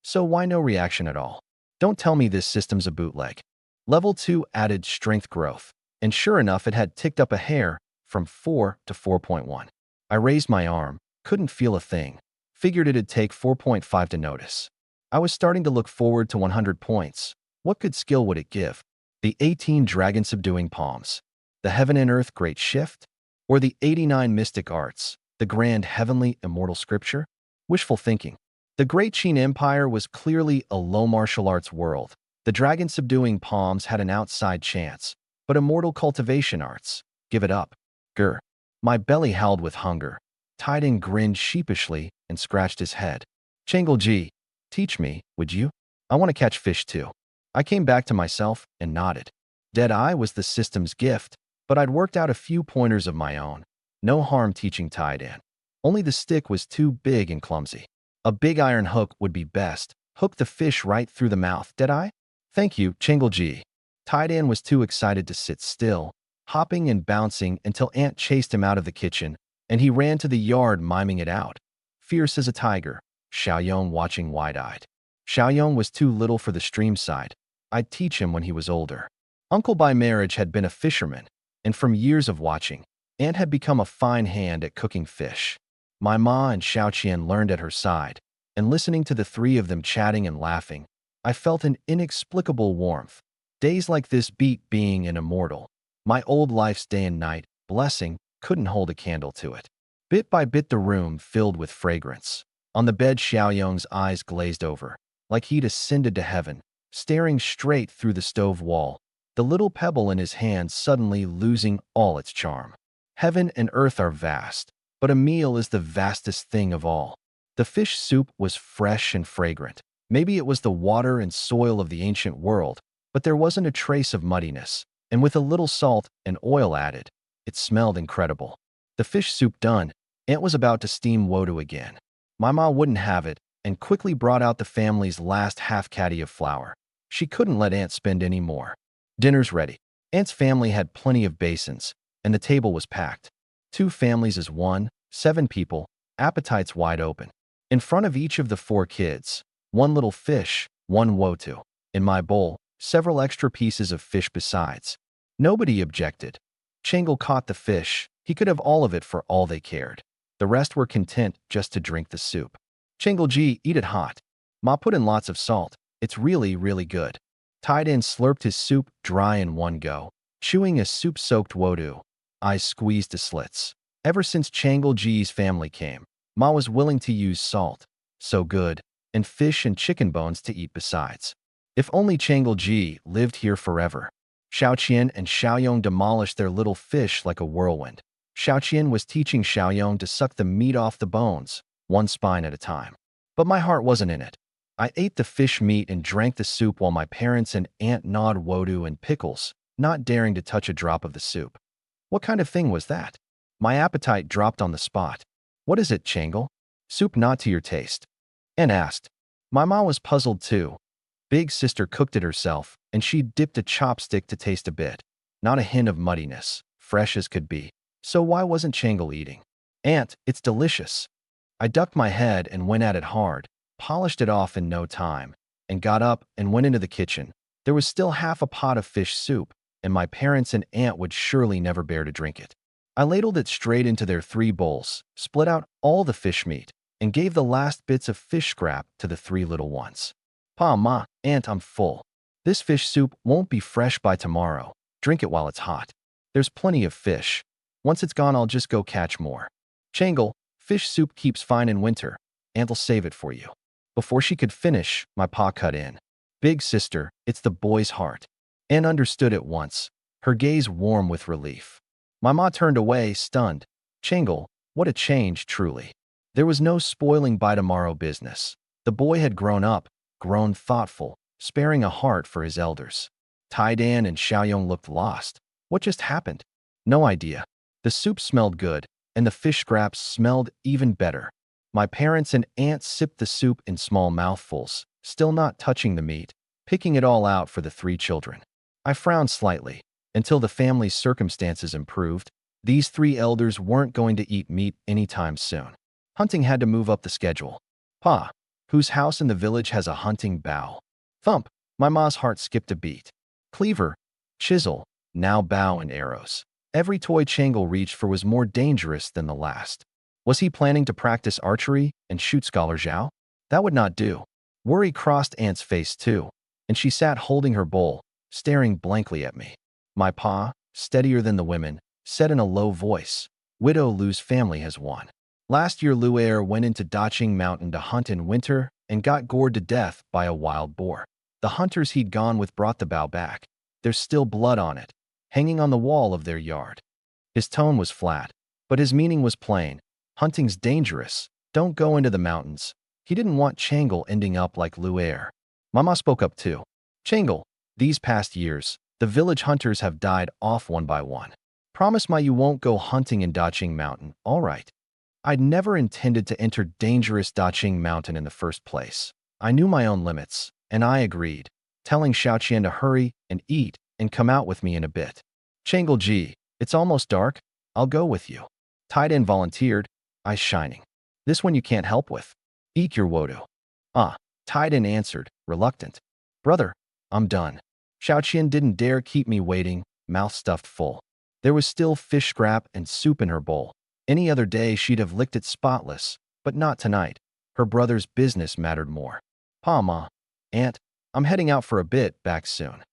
So why no reaction at all? Don't tell me this system's a bootleg. Level 2 added strength growth, and sure enough it had ticked up a hair from 4 to 4.1. I raised my arm, couldn't feel a thing. Figured it'd take 4.5 to notice. I was starting to look forward to 100 points. What good skill would it give? The 18 dragon subduing palms, the heaven and earth great shift, or the 89 mystic arts, the grand heavenly immortal scripture? Wishful thinking. The Great Qin Empire was clearly a low martial arts world. The dragon subduing palms had an outside chance, but immortal cultivation arts, give it up. Grr. My belly howled with hunger. Taiden grinned sheepishly and scratched his head. Changle-ji, teach me, would you? I want to catch fish too. I came back to myself and nodded. Deadeye was the system's gift, but I'd worked out a few pointers of my own. No harm teaching Taiden. Only the stick was too big and clumsy. A big iron hook would be best. Hook the fish right through the mouth, Deadeye? Thank you, Changle-ji. Taiden was too excited to sit still, hopping and bouncing until Aunt chased him out of the kitchen, and he ran to the yard miming it out. Fierce as a tiger, Xiaoyong watching wide-eyed. Xiaoyong was too little for the stream side. I'd teach him when he was older. Uncle by marriage had been a fisherman, and from years of watching, Aunt had become a fine hand at cooking fish. My ma and Xiaoqian learned at her side, and listening to the three of them chatting and laughing, I felt an inexplicable warmth. Days like this beat being an immortal. My old life's day and night, blessing, couldn't hold a candle to it. Bit by bit the room filled with fragrance. On the bed Xiaoyong's eyes glazed over, like he'd ascended to heaven, staring straight through the stove wall, the little pebble in his hand suddenly losing all its charm. Heaven and earth are vast, but a meal is the vastest thing of all. The fish soup was fresh and fragrant. Maybe it was the water and soil of the ancient world, but there wasn't a trace of muddiness, and with a little salt and oil added, it smelled incredible. The fish soup done, Aunt was about to steam Wodu again. My ma wouldn't have it, and quickly brought out the family's last half-caddy of flour. She couldn't let Aunt spend any more. Dinner's ready. Aunt's family had plenty of basins, and the table was packed. 2 families as one, 7 people, appetites wide open. In front of each of the 4 kids, 1 little fish, 1 wotu. In my bowl, several extra pieces of fish besides. Nobody objected. Changle caught the fish. He could have all of it for all they cared. The rest were content just to drink the soup. Changle-ji, eat it hot. Ma put in lots of salt. It's really, really good. Taiden slurped his soup dry in one go, chewing a soup-soaked wodu. Eyes squeezed to slits. Ever since Changle-ji's family came, Ma was willing to use salt. So good. And fish and chicken bones to eat besides. If only Changle-ji lived here forever. Xiaoqian and Xiaoyong demolished their little fish like a whirlwind. Xiaoqian was teaching Xiaoyong to suck the meat off the bones, one spine at a time. But my heart wasn't in it. I ate the fish meat and drank the soup while my parents and Aunt gnawed wodu and pickles, not daring to touch a drop of the soup. What kind of thing was that? My appetite dropped on the spot. What is it, Changle? Soup not to your taste? Aunt asked. My ma was puzzled too. Big sister cooked it herself, and she dipped a chopstick to taste a bit. Not a hint of muddiness, fresh as could be. So why wasn't Changle eating? Aunt, it's delicious. I ducked my head and went at it hard, polished it off in no time, and got up and went into the kitchen. There was still half a pot of fish soup, and my parents and Aunt would surely never bear to drink it. I ladled it straight into their 3 bowls, split out all the fish meat, and gave the last bits of fish scrap to the 3 little ones. Pa, Ma, Aunt, I'm full. This fish soup won't be fresh by tomorrow. Drink it while it's hot. There's plenty of fish. Once it's gone, I'll just go catch more. Changle, fish soup keeps fine in winter. Aunt'll save it for you. Before she could finish, my pa cut in. Big sister, it's the boy's heart. Aunt understood at once, her gaze warm with relief. My ma turned away, stunned. Changle, what a change, truly. There was no spoiling by tomorrow business. The boy had grown up, grown thoughtful, sparing a heart for his elders. Tai Dan and Xiaoyong looked lost. What just happened? No idea. The soup smelled good, and the fish scraps smelled even better. My parents and aunt sipped the soup in small mouthfuls, still not touching the meat, picking it all out for the three children. I frowned slightly. Until the family's circumstances improved, these three elders weren't going to eat meat anytime soon. Hunting had to move up the schedule. Pa, whose house in the village has a hunting bow? Thump, my ma's heart skipped a beat. Cleaver, chisel, now bow and arrows. Every toy Changle reached for was more dangerous than the last. Was he planning to practice archery and shoot Scholar Zhao? That would not do. Worry crossed Aunt's face too, and she sat holding her bowl, staring blankly at me. My pa, steadier than the women, said in a low voice, Widow Lu's family has won. Last year Lu'er went into Daching Mountain to hunt in winter and got gored to death by a wild boar. The hunters he'd gone with brought the bow back. There's still blood on it, hanging on the wall of their yard. His tone was flat, but his meaning was plain. Hunting's dangerous. Don't go into the mountains. He didn't want Changle ending up like Lu'er. Mama spoke up too. Changle, these past years, the village hunters have died off one by one. Promise Ma you won't go hunting in Daching Mountain, all right? I'd never intended to enter dangerous Daching Mountain in the first place. I knew my own limits, and I agreed, telling Xiaoqian to hurry and eat and come out with me in a bit. Changle Ji, it's almost dark. I'll go with you. Taidan volunteered, eyes shining. This one you can't help with. Eat your wodu. Taidan answered, reluctant. Brother, I'm done. Xiaoqian didn't dare keep me waiting, mouth stuffed full. There was still fish scrap and soup in her bowl. Any other day she'd have licked it spotless, but not tonight. Her brother's business mattered more. Pa, Ma, Aunt, I'm heading out for a bit, back soon.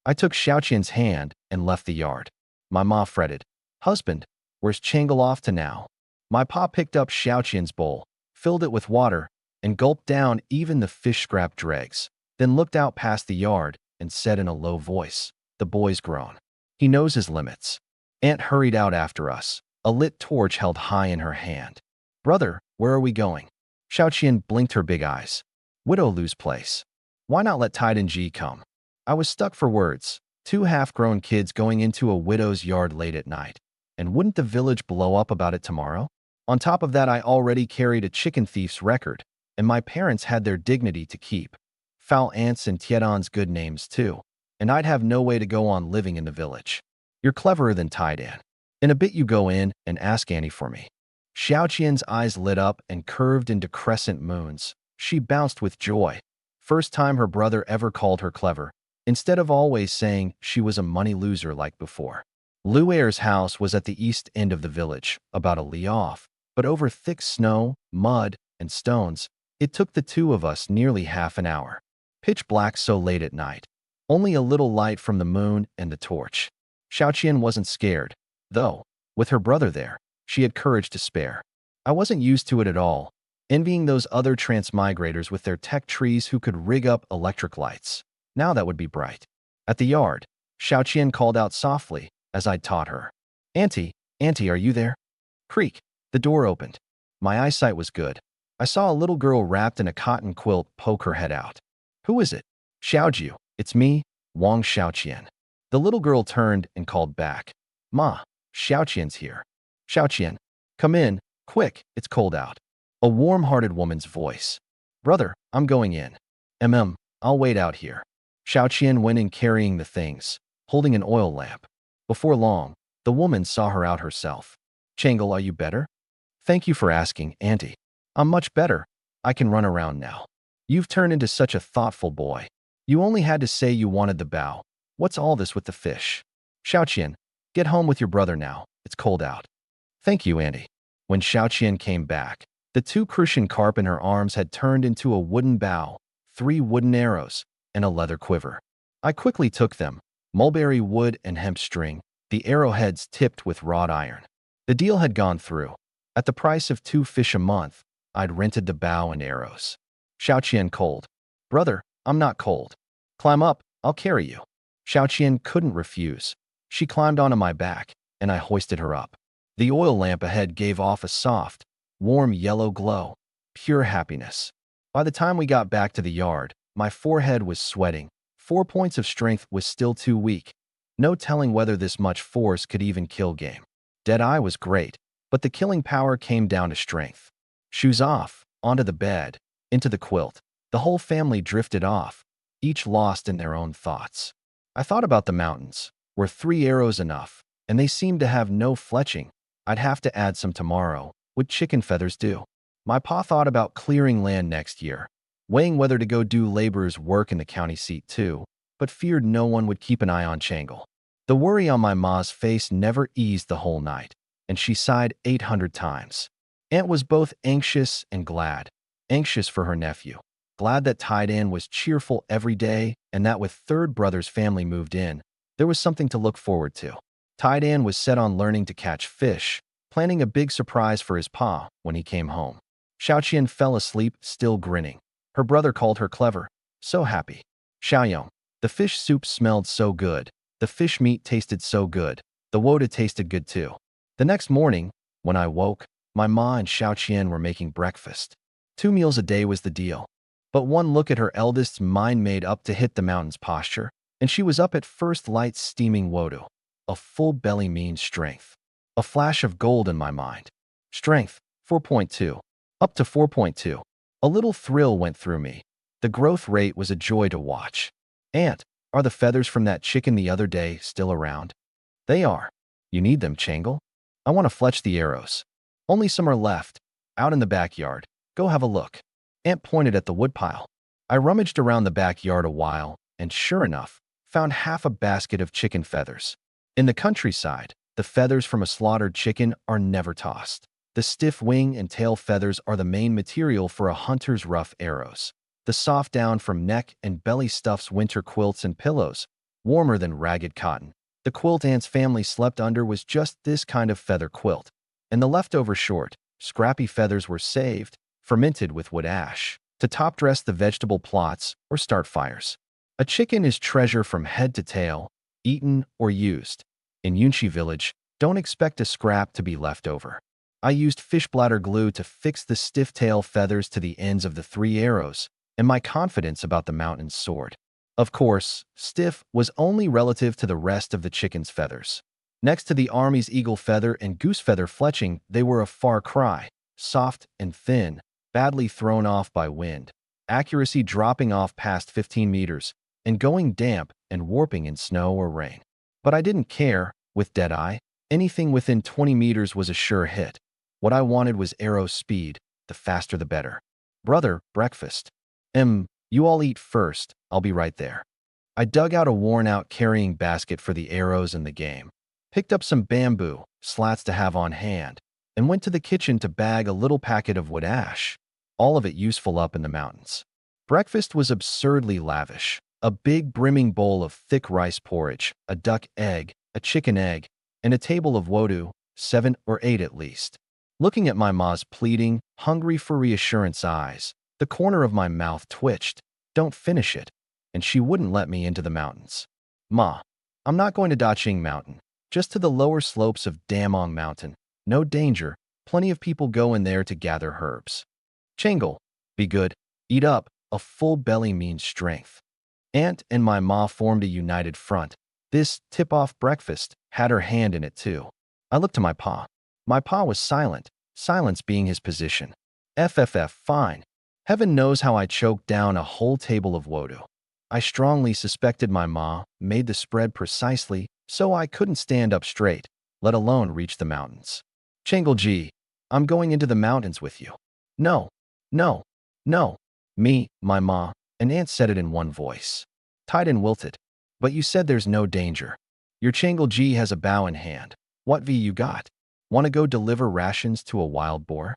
I took Xiaoqian's hand and left the yard. My ma fretted. Husband, where's Changle off to now? My pa picked up Xiaoqian's bowl, filled it with water, and gulped down even the fish scrap dregs, then looked out past the yard and said in a low voice, the boy's grown. He knows his limits. Aunt hurried out after us, a lit torch held high in her hand. Brother, where are we going? Xiaoqian blinked her big eyes. Widow Lu's place. Why not let Taidan Ji come? I was stuck for words. Two half-grown kids going into a widow's yard late at night. And wouldn't the village blow up about it tomorrow? On top of that, I already carried a chicken thief's record, and my parents had their dignity to keep. Foul aunts and Tiedan's good names too, and I'd have no way to go on living in the village. You're cleverer than Taidan. In a bit you go in and ask Annie for me. Xiaoqian's eyes lit up and curved into crescent moons. She bounced with joy. First time her brother ever called her clever, instead of always saying she was a money loser like before. Lu'er's house was at the east end of the village, about a li off, but over thick snow, mud, and stones, it took the two of us nearly half an hour. Pitch black so late at night. Only a little light from the moon and the torch. Xiaoqian wasn't scared, though. With her brother there, she had courage to spare. I wasn't used to it at all, envying those other transmigrators with their tech trees who could rig up electric lights. Now that would be bright. At the yard, Xiaoqian called out softly, as I'd taught her. Auntie, are you there? Creak. The door opened. My eyesight was good. I saw a little girl wrapped in a cotton quilt poke her head out. Who is it? Xiaoju, it's me, Wang Xiaoqian. The little girl turned and called back. Ma, Xiaoqian's here. Xiaoqian, come in, quick, it's cold out. A warm-hearted woman's voice. Brother, I'm going in. I'll wait out here. Xiaoqian went in carrying the things, holding an oil lamp. Before long, the woman saw her out herself. Changle, are you better? Thank you for asking, Auntie. I'm much better. I can run around now. You've turned into such a thoughtful boy. You only had to say you wanted the bow. What's all this with the fish? Xiaoqian, get home with your brother now. It's cold out. Thank you, Auntie. When Xiaoqian came back, the two crucian carp in her arms had turned into a wooden bow, 3 wooden arrows, and a leather quiver. I quickly took them, mulberry wood and hemp string, the arrowheads tipped with wrought iron. The deal had gone through. At the price of 2 fish a month, I'd rented the bow and arrows. Xiaoqian cold. Brother, I'm not cold. Climb up, I'll carry you. Xiaoqian couldn't refuse. She climbed onto my back, and I hoisted her up. The oil lamp ahead gave off a soft, warm yellow glow. Pure happiness. By the time we got back to the yard, My forehead was sweating. 4 points of strength was still too weak. No telling whether this much force could even kill game. Deadeye was great, but the killing power came down to strength. Shoes off, onto the bed, into the quilt. The whole family drifted off, each lost in their own thoughts. I thought about the mountains. Were 3 arrows enough? And they seemed to have no fletching. I'd have to add some tomorrow. Would chicken feathers do? My pa thought about clearing land next year, weighing whether to go do laborer's work in the county seat too, but feared no one would keep an eye on Changle. The worry on my ma's face never eased the whole night, and she sighed 800 times. Aunt was both anxious and glad. Anxious for her nephew, glad that Tidan was cheerful every day and that with third brother's family moved in, there was something to look forward to. Tidan was set on learning to catch fish, planning a big surprise for his pa when he came home. Xiaoqian fell asleep, still grinning. Her brother called her clever, so happy. Xiaoyong, the fish soup smelled so good. The fish meat tasted so good. The woda tasted good too. The next morning, when I woke, my ma and Xiaoqian were making breakfast. 2 meals a day was the deal. But one look at her eldest's mind made up to hit the mountain's posture, and she was up at first light steaming wodu. A full belly means strength. A flash of gold in my mind. Strength, 4.2. Up to 4.2. A little thrill went through me. The growth rate was a joy to watch. Aunt, are the feathers from that chicken the other day still around? They are. You need them, Changle? I want to fletch the arrows. Only some are left. Out in the backyard. Go have a look. Aunt pointed at the woodpile. I rummaged around the backyard a while, and sure enough, found half a basket of chicken feathers. In the countryside, the feathers from a slaughtered chicken are never tossed. The stiff wing and tail feathers are the main material for a hunter's rough arrows. The soft down from neck and belly stuffs winter quilts and pillows, warmer than ragged cotton. The quilt Aunt's family slept under was just this kind of feather quilt, and the leftover short, scrappy feathers were saved, fermented with wood ash, to top dress the vegetable plots or start fires. A chicken is treasure from head to tail, eaten or used. In Yunchi village, don't expect a scrap to be left over. I used fish bladder glue to fix the stiff tail feathers to the ends of the 3 arrows, and my confidence about the mountain's soared. Of course, stiff was only relative to the rest of the chicken's feathers. Next to the army's eagle feather and goose feather fletching, they were a far cry, soft and thin, badly thrown off by wind, accuracy dropping off past 15 meters, and going damp and warping in snow or rain. But I didn't care. With Deadeye, anything within 20 meters was a sure hit. What I wanted was arrow speed, the faster the better. Brother, breakfast. You all eat first, I'll be right there. I dug out a worn-out carrying basket for the arrows and the game, picked up some bamboo, slats to have on hand, and went to the kitchen to bag a little packet of wood ash, all of it useful up in the mountains. Breakfast was absurdly lavish. A big brimming bowl of thick rice porridge, a duck egg, a chicken egg, and a table of wodu, 7 or 8 at least. Looking at my ma's pleading, hungry for reassurance eyes, the corner of my mouth twitched. Don't finish it. And she wouldn't let me into the mountains. Ma, I'm not going to Daqing Mountain, just to the lower slopes of Damong Mountain. No danger, plenty of people go in there to gather herbs. Changle, be good, eat up, a full belly means strength. Aunt and my ma formed a united front. This tip-off breakfast had her hand in it too. I looked to my pa. My pa was silent, silence being his position. Fine. Heaven knows how I choked down a whole table of wodu. I strongly suspected my ma made the spread precisely so I couldn't stand up straight, let alone reach the mountains. Changle G, I'm going into the mountains with you. No. Me, my ma, and Aunt said it in one voice. Titan wilted. But you said there's no danger. Your Changle G has a bow in hand. What V you got? Want to go deliver rations to a wild boar?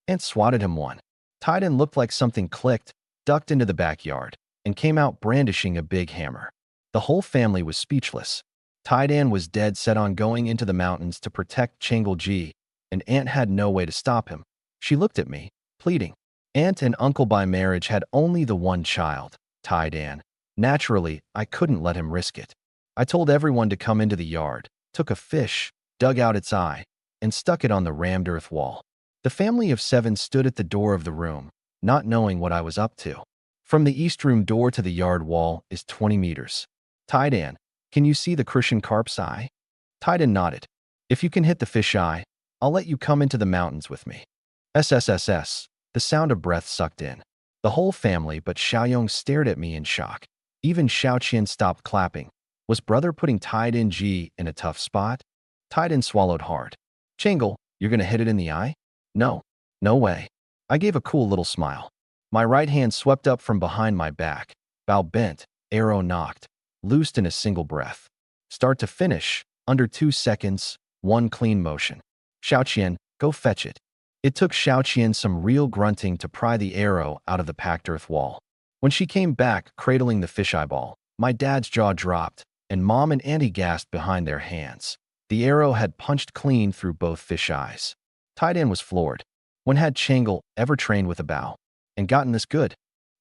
Aunt swatted him one. Titan looked like something clicked, ducked into the backyard, and came out brandishing a big hammer. The whole family was speechless. Tidan was dead set on going into the mountains to protect Changle G, and Aunt had no way to stop him. She looked at me, pleading. Aunt and uncle by marriage had only the one child, Tidan. Naturally, I couldn't let him risk it. I told everyone to come into the yard, took a fish, dug out its eye, and stuck it on the rammed earth wall. The family of 7 stood at the door of the room, not knowing what I was up to. From the east room door to the yard wall is 20 meters. Tidan, can you see the Christian carp's eye? Tidan nodded. If you can hit the fish eye, I'll let you come into the mountains with me. SSSS. The sound of breath sucked in. The whole family but Xiaoyong stared at me in shock. Even Xiaoqian stopped clapping. Was brother putting Tidan G in a tough spot? Tidan swallowed hard. Changle, you're gonna hit it in the eye? No. No way. I gave a cool little smile. My right hand swept up from behind my back. Bow bent, arrow knocked, loosed in a single breath. Start to finish, under 2 seconds, one clean motion. Xiaoqian, go fetch it. It took Xiaoqian some real grunting to pry the arrow out of the packed earth wall. When she came back, cradling the fish eyeball, my dad's jaw dropped, and Mom and Auntie gasped behind their hands. The arrow had punched clean through both fish eyes. Tidan was floored. When had Changle ever trained with a bow? And gotten this good?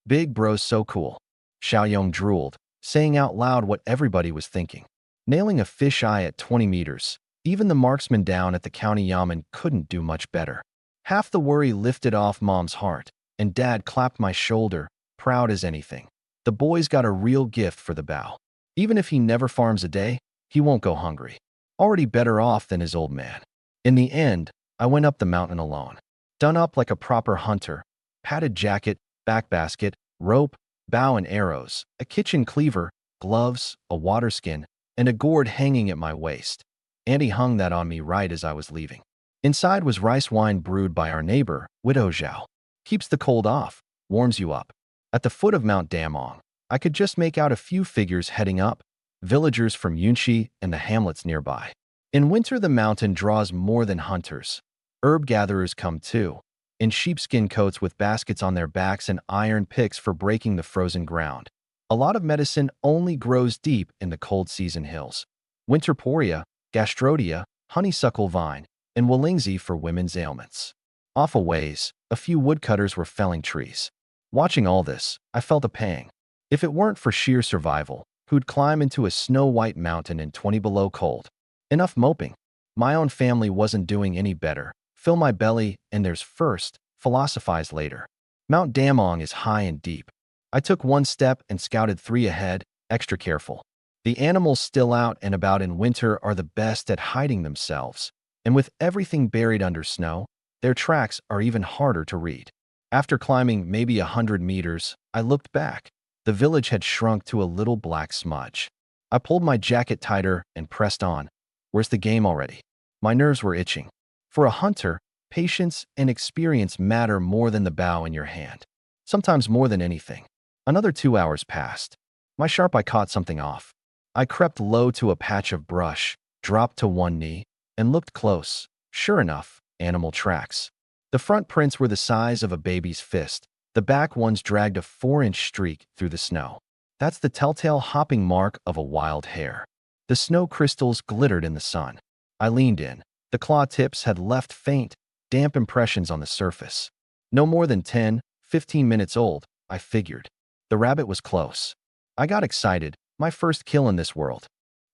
Big bro's so cool. Xiaoyong drooled, saying out loud what everybody was thinking. Nailing a fish eye at 20 meters, even the marksman down at the county yamen couldn't do much better. Half the worry lifted off Mom's heart, and Dad clapped my shoulder, proud as anything. The boy's got a real gift for the bow. Even if he never farms a day, he won't go hungry. Already better off than his old man. In the end, I went up the mountain alone. Done up like a proper hunter. Padded jacket, back basket, rope, bow and arrows, a kitchen cleaver, gloves, a water skin, and a gourd hanging at my waist. Auntie hung that on me right as I was leaving. Inside was rice wine brewed by our neighbor, Widow Zhao. Keeps the cold off, warms you up. At the foot of Mount Damong, I could just make out a few figures heading up, villagers from Yunxi and the hamlets nearby. In winter, the mountain draws more than hunters. Herb gatherers come too, in sheepskin coats with baskets on their backs and iron picks for breaking the frozen ground. A lot of medicine only grows deep in the cold season hills. Winter poria, gastrodia, honeysuckle vine, and Willingzi for women's ailments. Off a ways, a few woodcutters were felling trees. Watching all this, I felt a pang. If it weren't for sheer survival, who'd climb into a snow-white mountain in 20 below cold? Enough moping. My own family wasn't doing any better. Fill my belly, and there's first, philosophize later. Mount Damong is high and deep. I took one step and scouted 3 ahead, extra careful. The animals still out and about in winter are the best at hiding themselves, and with everything buried under snow, their tracks are even harder to read. After climbing maybe 100 meters, I looked back. The village had shrunk to a little black smudge. I pulled my jacket tighter and pressed on. Where's the game already? My nerves were itching. For a hunter, patience and experience matter more than the bow in your hand. Sometimes more than anything. Another 2 hours passed. My sharp eye caught something off. I crept low to a patch of brush, dropped to one knee, and looked close. Sure enough, animal tracks. The front prints were the size of a baby's fist. The back ones dragged a 4-inch streak through the snow. That's the telltale hopping mark of a wild hare. The snow crystals glittered in the sun. I leaned in. The claw tips had left faint, damp impressions on the surface. No more than 10, 15 minutes old, I figured. The rabbit was close. I got excited. My first kill in this world.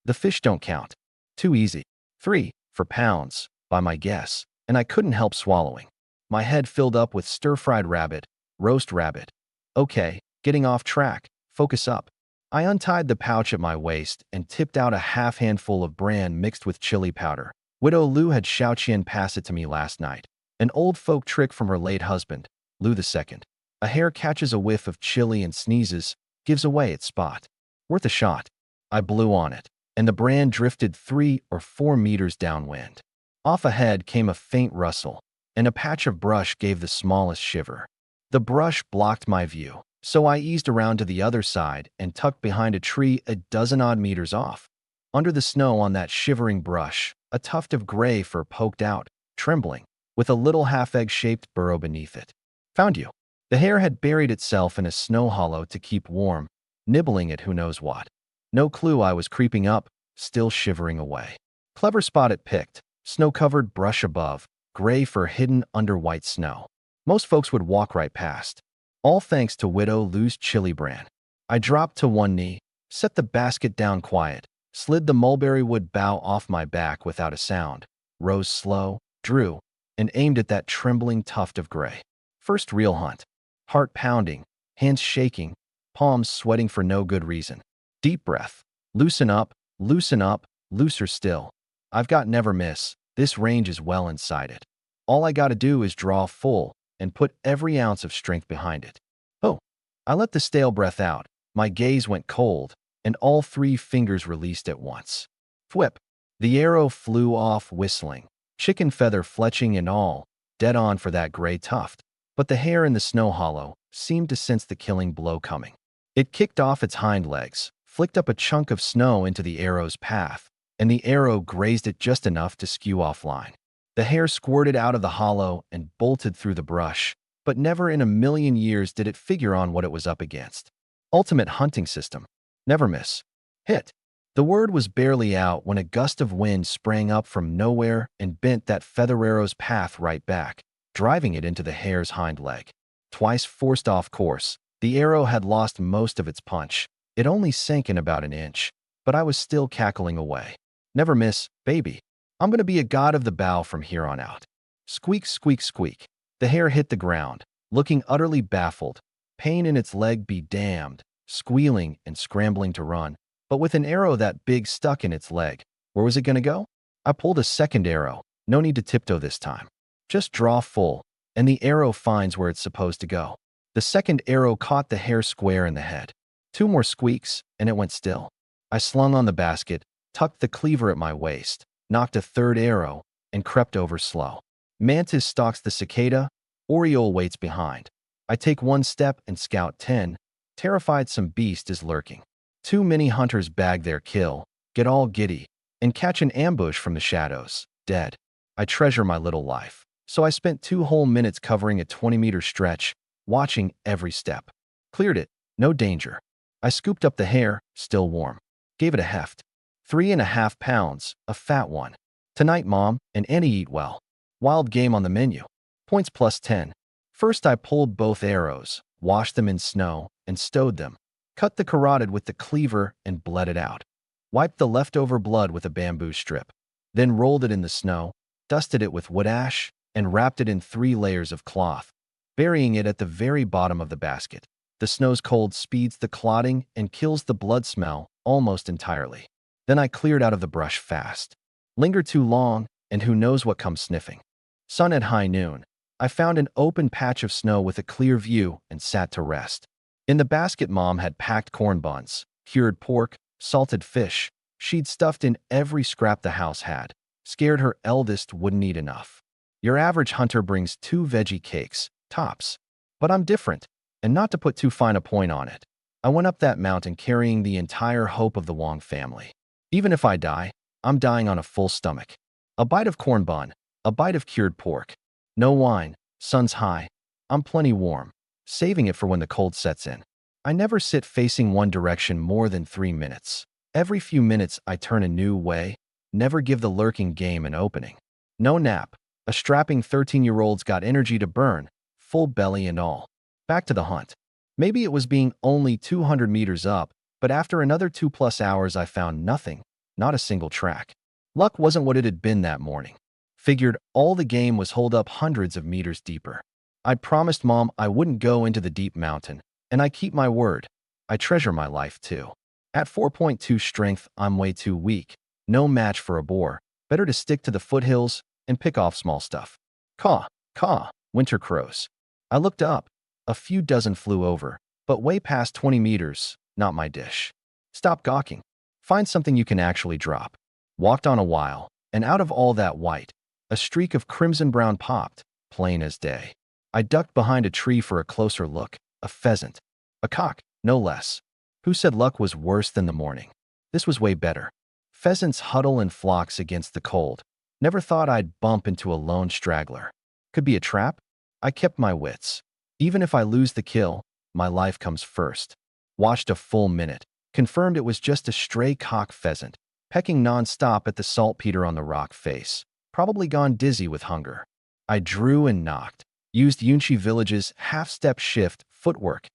The fish don't count. Too easy. 3, for pounds, by my guess, and I couldn't help swallowing. My head filled up with stir-fried rabbit, roast rabbit. Okay, getting off track. Focus up. I untied the pouch at my waist and tipped out a half handful of bran mixed with chili powder. Widow Lu had Xiaoqian pass it to me last night. An old folk trick from her late husband, Lu II. A hare catches a whiff of chili and sneezes, gives away its spot. Worth a shot. I blew on it, and the bran drifted 3 or 4 meters downwind. Off ahead came a faint rustle, and a patch of brush gave the smallest shiver. The brush blocked my view, so I eased around to the other side and tucked behind a tree a dozen-odd meters off. Under the snow on that shivering brush, a tuft of gray fur poked out, trembling, with a little half-egg-shaped burrow beneath it. Found you. The hare had buried itself in a snow hollow to keep warm, nibbling at who knows what. No clue I was creeping up, still shivering away. Clever spot it picked, snow-covered brush above, gray fur hidden under white snow. Most folks would walk right past. All thanks to Widow Lu's chili bran. I dropped to one knee, set the basket down quiet, slid the mulberry wood bough off my back without a sound, rose slow, drew, and aimed at that trembling tuft of gray. First real hunt. Heart pounding, hands shaking, palms sweating for no good reason. Deep breath. Loosen up, loosen up, looser still. I've got never miss. This range is well inside it. All I gotta do is draw full and put every ounce of strength behind it. Oh, I let the stale breath out. My gaze went cold, and all 3 fingers released at once. Thwip. The arrow flew off whistling, chicken feather fletching and all, dead on for that gray tuft. But the hair in the snow hollow seemed to sense the killing blow coming. It kicked off its hind legs, flicked up a chunk of snow into the arrow's path, and the arrow grazed it just enough to skew offline. The hair squirted out of the hollow and bolted through the brush, but never in a million years did it figure on what it was up against. Ultimate hunting system. Never miss. Hit. The word was barely out when a gust of wind sprang up from nowhere and bent that feather arrow's path right back, driving it into the hare's hind leg. Twice forced off course, the arrow had lost most of its punch. It only sank in about an inch, but I was still cackling away. Never miss, baby. I'm gonna be a god of the bow from here on out. Squeak, squeak, squeak. The hare hit the ground, looking utterly baffled. Pain in its leg be damned, squealing and scrambling to run. But with an arrow that big stuck in its leg, where was it gonna go? I pulled a second arrow. No need to tiptoe this time. Just draw full, and the arrow finds where it's supposed to go. The second arrow caught the hare square in the head. 2 more squeaks, and it went still. I slung on the basket, tucked the cleaver at my waist, knocked a third arrow, and crept over slow. Mantis stalks the cicada, Oriole waits behind. I take 1 step and scout 10, terrified some beast is lurking. Too many hunters bag their kill, get all giddy, and catch an ambush from the shadows, dead. I treasure my little life, so I spent 2 whole minutes covering a 20-meter stretch, watching every step. Cleared it, no danger. I scooped up the hare, still warm. Gave it a heft. 3.5 pounds, a fat one. Tonight, Mom and Annie eat well. Wild game on the menu. Points plus 10. First, I pulled both arrows, washed them in snow, and stowed them. Cut the carotid with the cleaver and bled it out. Wiped the leftover blood with a bamboo strip. Then rolled it in the snow, dusted it with wood ash, and wrapped it in 3 layers of cloth, burying it at the very bottom of the basket. The snow's cold speeds the clotting and kills the blood smell almost entirely. Then I cleared out of the brush fast. Lingered too long, and who knows what comes sniffing. Sun at high noon. I found an open patch of snow with a clear view and sat to rest. In the basket, Mom had packed corn buns, cured pork, salted fish. She'd stuffed in every scrap the house had. Scared her eldest wouldn't eat enough. Your average hunter brings 2 veggie cakes, tops. But I'm different, and not to put too fine a point on it. I went up that mountain carrying the entire hope of the Wong family. Even if I die, I'm dying on a full stomach. A bite of corn bun, a bite of cured pork. No wine, sun's high. I'm plenty warm, saving it for when the cold sets in. I never sit facing one direction more than 3 minutes. Every few minutes I turn a new way, never give the lurking game an opening. No nap. A strapping 13-year-old's got energy to burn, full belly and all. Back to the hunt. Maybe it was being only 200 meters up, but after another 2+ hours I found nothing, not a single track. Luck wasn't what it had been that morning. Figured all the game was holed up hundreds of meters deeper. I'd promised Mom I wouldn't go into the deep mountain, and I keep my word. I treasure my life too. At 4.2 strength, I'm way too weak. No match for a boar. Better to stick to the foothills and pick off small stuff. Caw, caw, winter crows. I looked up. A few dozen flew over, but way past 20 meters, not my dish. Stop gawking. Find something you can actually drop. Walked on a while, and out of all that white, a streak of crimson-brown popped, plain as day. I ducked behind a tree for a closer look. A pheasant. A cock, no less. Who said luck was worse than the morning? This was way better. Pheasants huddle in flocks against the cold. Never thought I'd bump into a lone straggler. Could be a trap? I kept my wits. Even if I lose the kill, my life comes first. Watched a full minute. Confirmed it was just a stray cock pheasant, pecking non-stop at the saltpeter on the rock face. Probably gone dizzy with hunger. I drew and knocked. Used Yunchi Village's half-step shift footwork.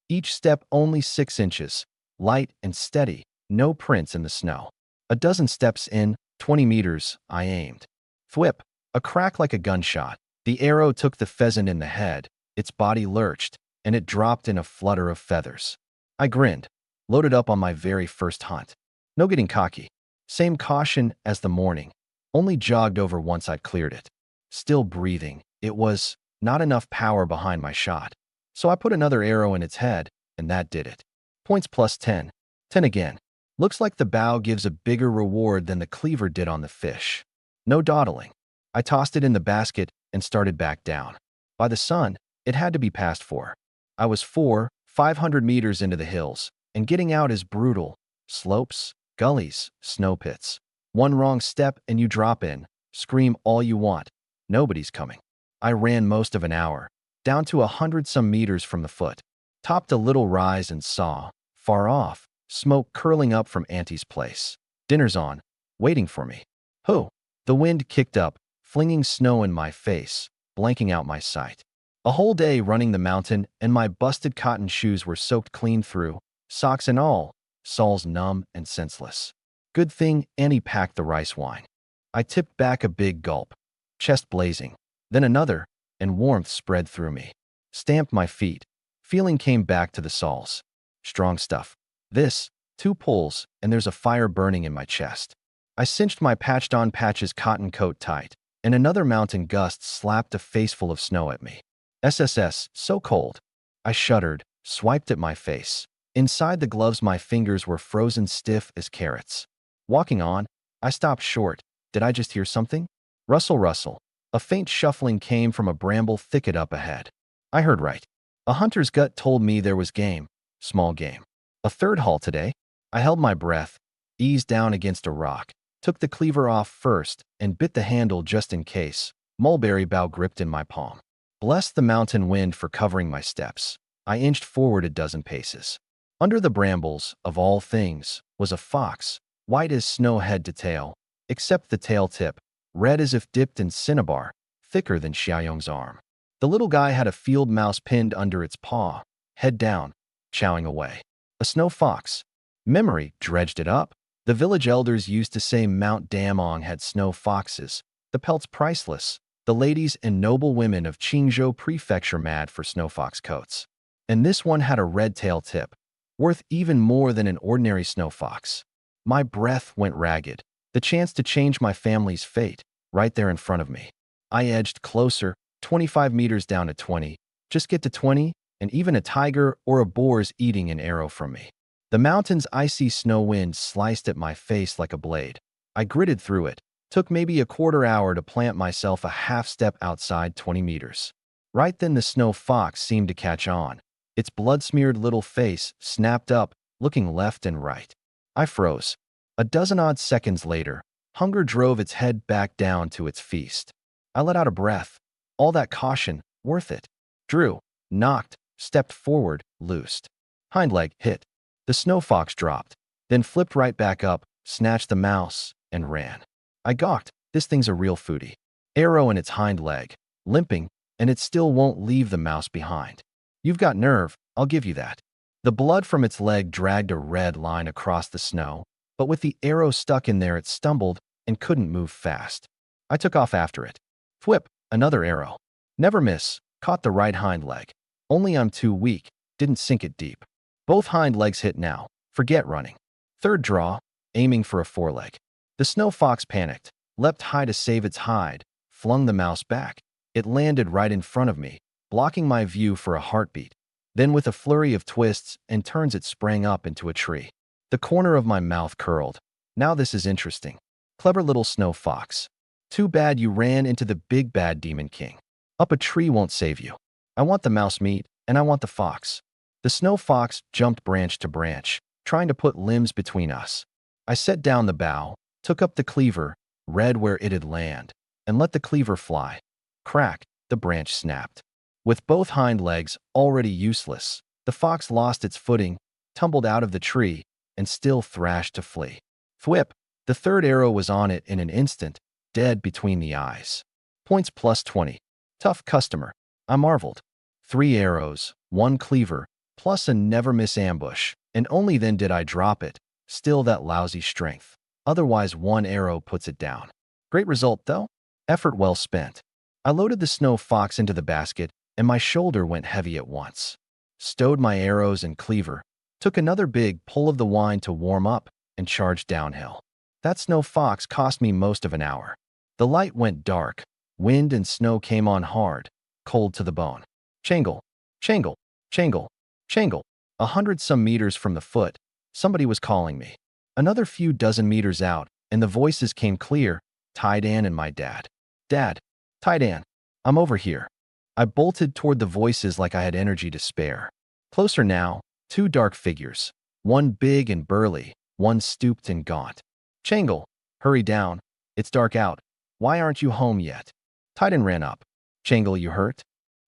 Each step only 6 inches. Light and steady. No prints in the snow. A dozen steps in, 20 meters, I aimed. Thwip. A crack like a gunshot. The arrow took the pheasant in the head. Its body lurched, and it dropped in a flutter of feathers. I grinned, loaded up on my very first hunt. No getting cocky. Same caution as the morning, only jogged over once I'd cleared it. Still breathing, it was not enough power behind my shot. So I put another arrow in its head, and that did it. Points plus 10. 10 again. Looks like the bow gives a bigger reward than the cleaver did on the fish. No dawdling. I tossed it in the basket and started back down. By the sun, it had to be past 4. I was 500 meters into the hills, and getting out is brutal. Slopes, gullies, snow pits. One wrong step and you drop in. Scream all you want. Nobody's coming. I ran most of an hour, down to 100-some meters from the foot. Topped a little rise and saw, far off, smoke curling up from Auntie's place. Dinner's on, waiting for me. Ho! The wind kicked up, flinging snow in my face, blanking out my sight. A whole day running the mountain, and my busted cotton shoes were soaked clean through, socks and all, soles numb and senseless. Good thing Annie packed the rice wine. I tipped back a big gulp, chest blazing, then another, and warmth spread through me. Stamped my feet. Feeling came back to the soles. Strong stuff. This, 2 pulls, and there's a fire burning in my chest. I cinched my patched-on patches cotton coat tight, and another mountain gust slapped a faceful of snow at me. SSS, so cold. I shuddered, swiped at my face. Inside the gloves my fingers were frozen stiff as carrots. Walking on, I stopped short. Did I just hear something? Rustle, rustle. A faint shuffling came from a bramble thicket up ahead. I heard right. A hunter's gut told me there was game. Small game. A third haul today. I held my breath, eased down against a rock, took the cleaver off first, and bit the handle just in case. Mulberry bough gripped in my palm. Blessed the mountain wind for covering my steps. I inched forward a dozen paces. Under the brambles, of all things, was a fox, white as snow head to tail, except the tail tip, red as if dipped in cinnabar, thicker than Xiaoyong's arm. The little guy had a field mouse pinned under its paw, head down, chowing away. A snow fox. Memory dredged it up. The village elders used to say Mount Damong had snow foxes, the pelts priceless, the ladies and noble women of Qingzhou Prefecture mad for snow fox coats. And this one had a red tail tip, worth even more than an ordinary snow fox. My breath went ragged. The chance to change my family's fate, right there in front of me. I edged closer, 25 meters down to 20. Just get to 20, and even a tiger or a boar's eating an arrow from me. The mountain's icy snow wind sliced at my face like a blade. I gritted through it. Took maybe a quarter hour to plant myself a half step outside 20 meters. Right then the snow fox seemed to catch on. Its blood-smeared little face snapped up, looking left and right. I froze. A dozen-odd seconds later, hunger drove its head back down to its feast. I let out a breath. All that caution, worth it. Drew, knocked, stepped forward, loosed. Hind leg hit. The snow fox dropped, then flipped right back up, snatched the mouse, and ran. I gawked. This thing's a real foodie. Arrow in its hind leg, limping, and it still won't leave the mouse behind. You've got nerve, I'll give you that. The blood from its leg dragged a red line across the snow, but with the arrow stuck in there it stumbled and couldn't move fast. I took off after it. Thwip, another arrow. Never miss, caught the right hind leg. Only I'm too weak, didn't sink it deep. Both hind legs hit now, forget running. Third draw, aiming for a foreleg. The snow fox panicked, leapt high to save its hide, flung the mouse back. It landed right in front of me, blocking my view for a heartbeat. Then with a flurry of twists and turns it sprang up into a tree. The corner of my mouth curled. Now this is interesting. Clever little snow fox. Too bad you ran into the big bad demon king. Up a tree won't save you. I want the mouse meat, and I want the fox. The snow fox jumped branch to branch, trying to put limbs between us. I set down the bough, took up the cleaver, read where it'd land, and let the cleaver fly. Crack, the branch snapped. With both hind legs already useless, the fox lost its footing, tumbled out of the tree, and still thrashed to flee. Thwip, the third arrow was on it in an instant, dead between the eyes. Points plus 20. Tough customer. I marveled. 3 arrows, 1 cleaver, plus a never-miss ambush, and only then did I drop it. Still that lousy strength. Otherwise 1 arrow puts it down. Great result, though. Effort well spent. I loaded the snow fox into the basket, and my shoulder went heavy at once. stowed my arrows and cleaver, took another big pull of the wine to warm up, and charged downhill. That snow fox cost me most of an hour. The light went dark, wind and snow came on hard, cold to the bone. Changle, changle, changle, changle. 100-some meters from the foot, somebody was calling me. Another few dozen meters out, and the voices came clear, Tidan and my dad. Dad, Tidan, I'm over here. I bolted toward the voices like I had energy to spare. Closer now, two dark figures, one big and burly, one stooped and gaunt. Changle, hurry down. It's dark out. Why aren't you home yet? Titan ran up. Changle, you hurt?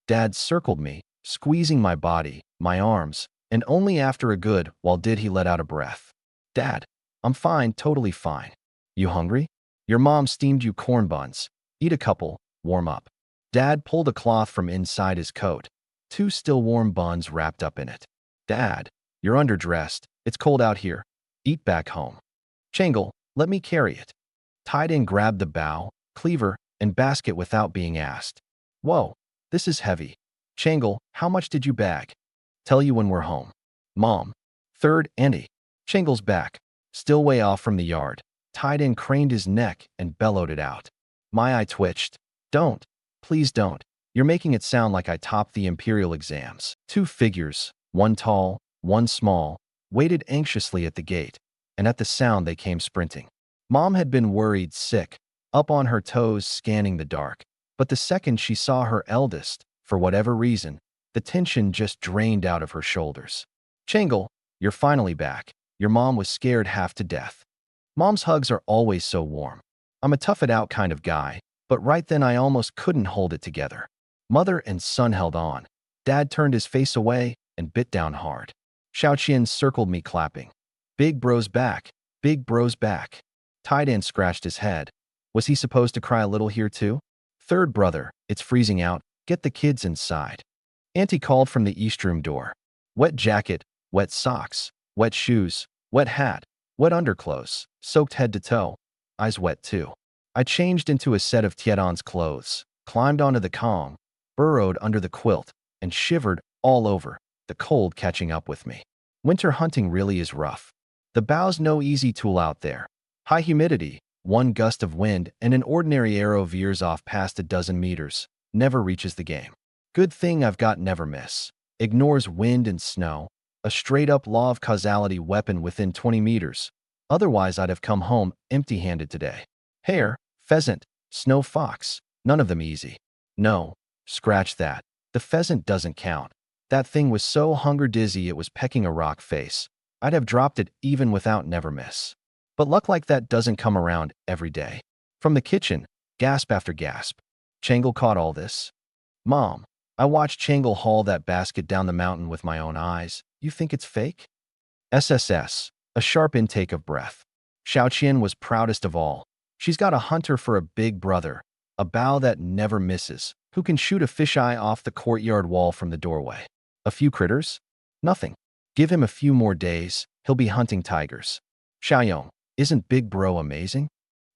Dad circled me, squeezing my body, my arms, and only after a good while did he let out a breath. Dad, I'm fine, totally fine. You hungry? Your mom steamed you corn buns. Eat a couple, warm up. Dad pulled a cloth from inside his coat, two still warm buns wrapped up in it. Dad, you're underdressed. It's cold out here. Eat back home. Changle, let me carry it. Tidan grabbed the bow, cleaver, and basket without being asked. Whoa, this is heavy. Changle, how much did you bag? Tell you when we're home. Mom. Third, Andy. Changle's back, still way off from the yard. Tidan craned his neck and bellowed it out. My eye twitched. Don't. Please don't. You're making it sound like I topped the imperial exams. Two figures, one tall, one small, waited anxiously at the gate, and at the sound they came sprinting. Mom had been worried, sick, up on her toes scanning the dark, but the second she saw her eldest, for whatever reason, the tension just drained out of her shoulders. Changle, you're finally back. Your mom was scared half to death. Mom's hugs are always so warm. I'm a tough-it-out kind of guy, but right then I almost couldn't hold it together. Mother and son held on. Dad turned his face away and bit down hard. Xiaoqian circled me, clapping. Big bro's back. Big bro's back. Tidan scratched his head. Was he supposed to cry a little here too? Third brother, it's freezing out. Get the kids inside. Auntie called from the east room door. Wet jacket, wet socks, wet shoes, wet hat, wet underclothes, soaked head to toe. Eyes wet too. I changed into a set of Tiedon's clothes, climbed onto the Kong, burrowed under the quilt, and shivered all over, the cold catching up with me. Winter hunting really is rough. The bow's no easy tool out there. High humidity, one gust of wind, and an ordinary arrow veers off past a dozen meters, never reaches the game. Good thing I've got never miss. Ignores wind and snow, a straight-up law of causality weapon within 20 meters. Otherwise I'd have come home empty-handed today. Hare, pheasant, snow fox, none of them easy. No, scratch that. The pheasant doesn't count. That thing was so hunger-dizzy it was pecking a rock face. I'd have dropped it even without never miss. But luck like that doesn't come around every day. From the kitchen, gasp after gasp. Changle caught all this. Mom, I watched Changle haul that basket down the mountain with my own eyes. You think it's fake? SSS, a sharp intake of breath. Xiaoqian was proudest of all. She's got a hunter for a big brother, a bow that never misses, who can shoot a fisheye off the courtyard wall from the doorway. A few critters? Nothing. Give him a few more days, he'll be hunting tigers. Xiaoyong, isn't Big Bro amazing?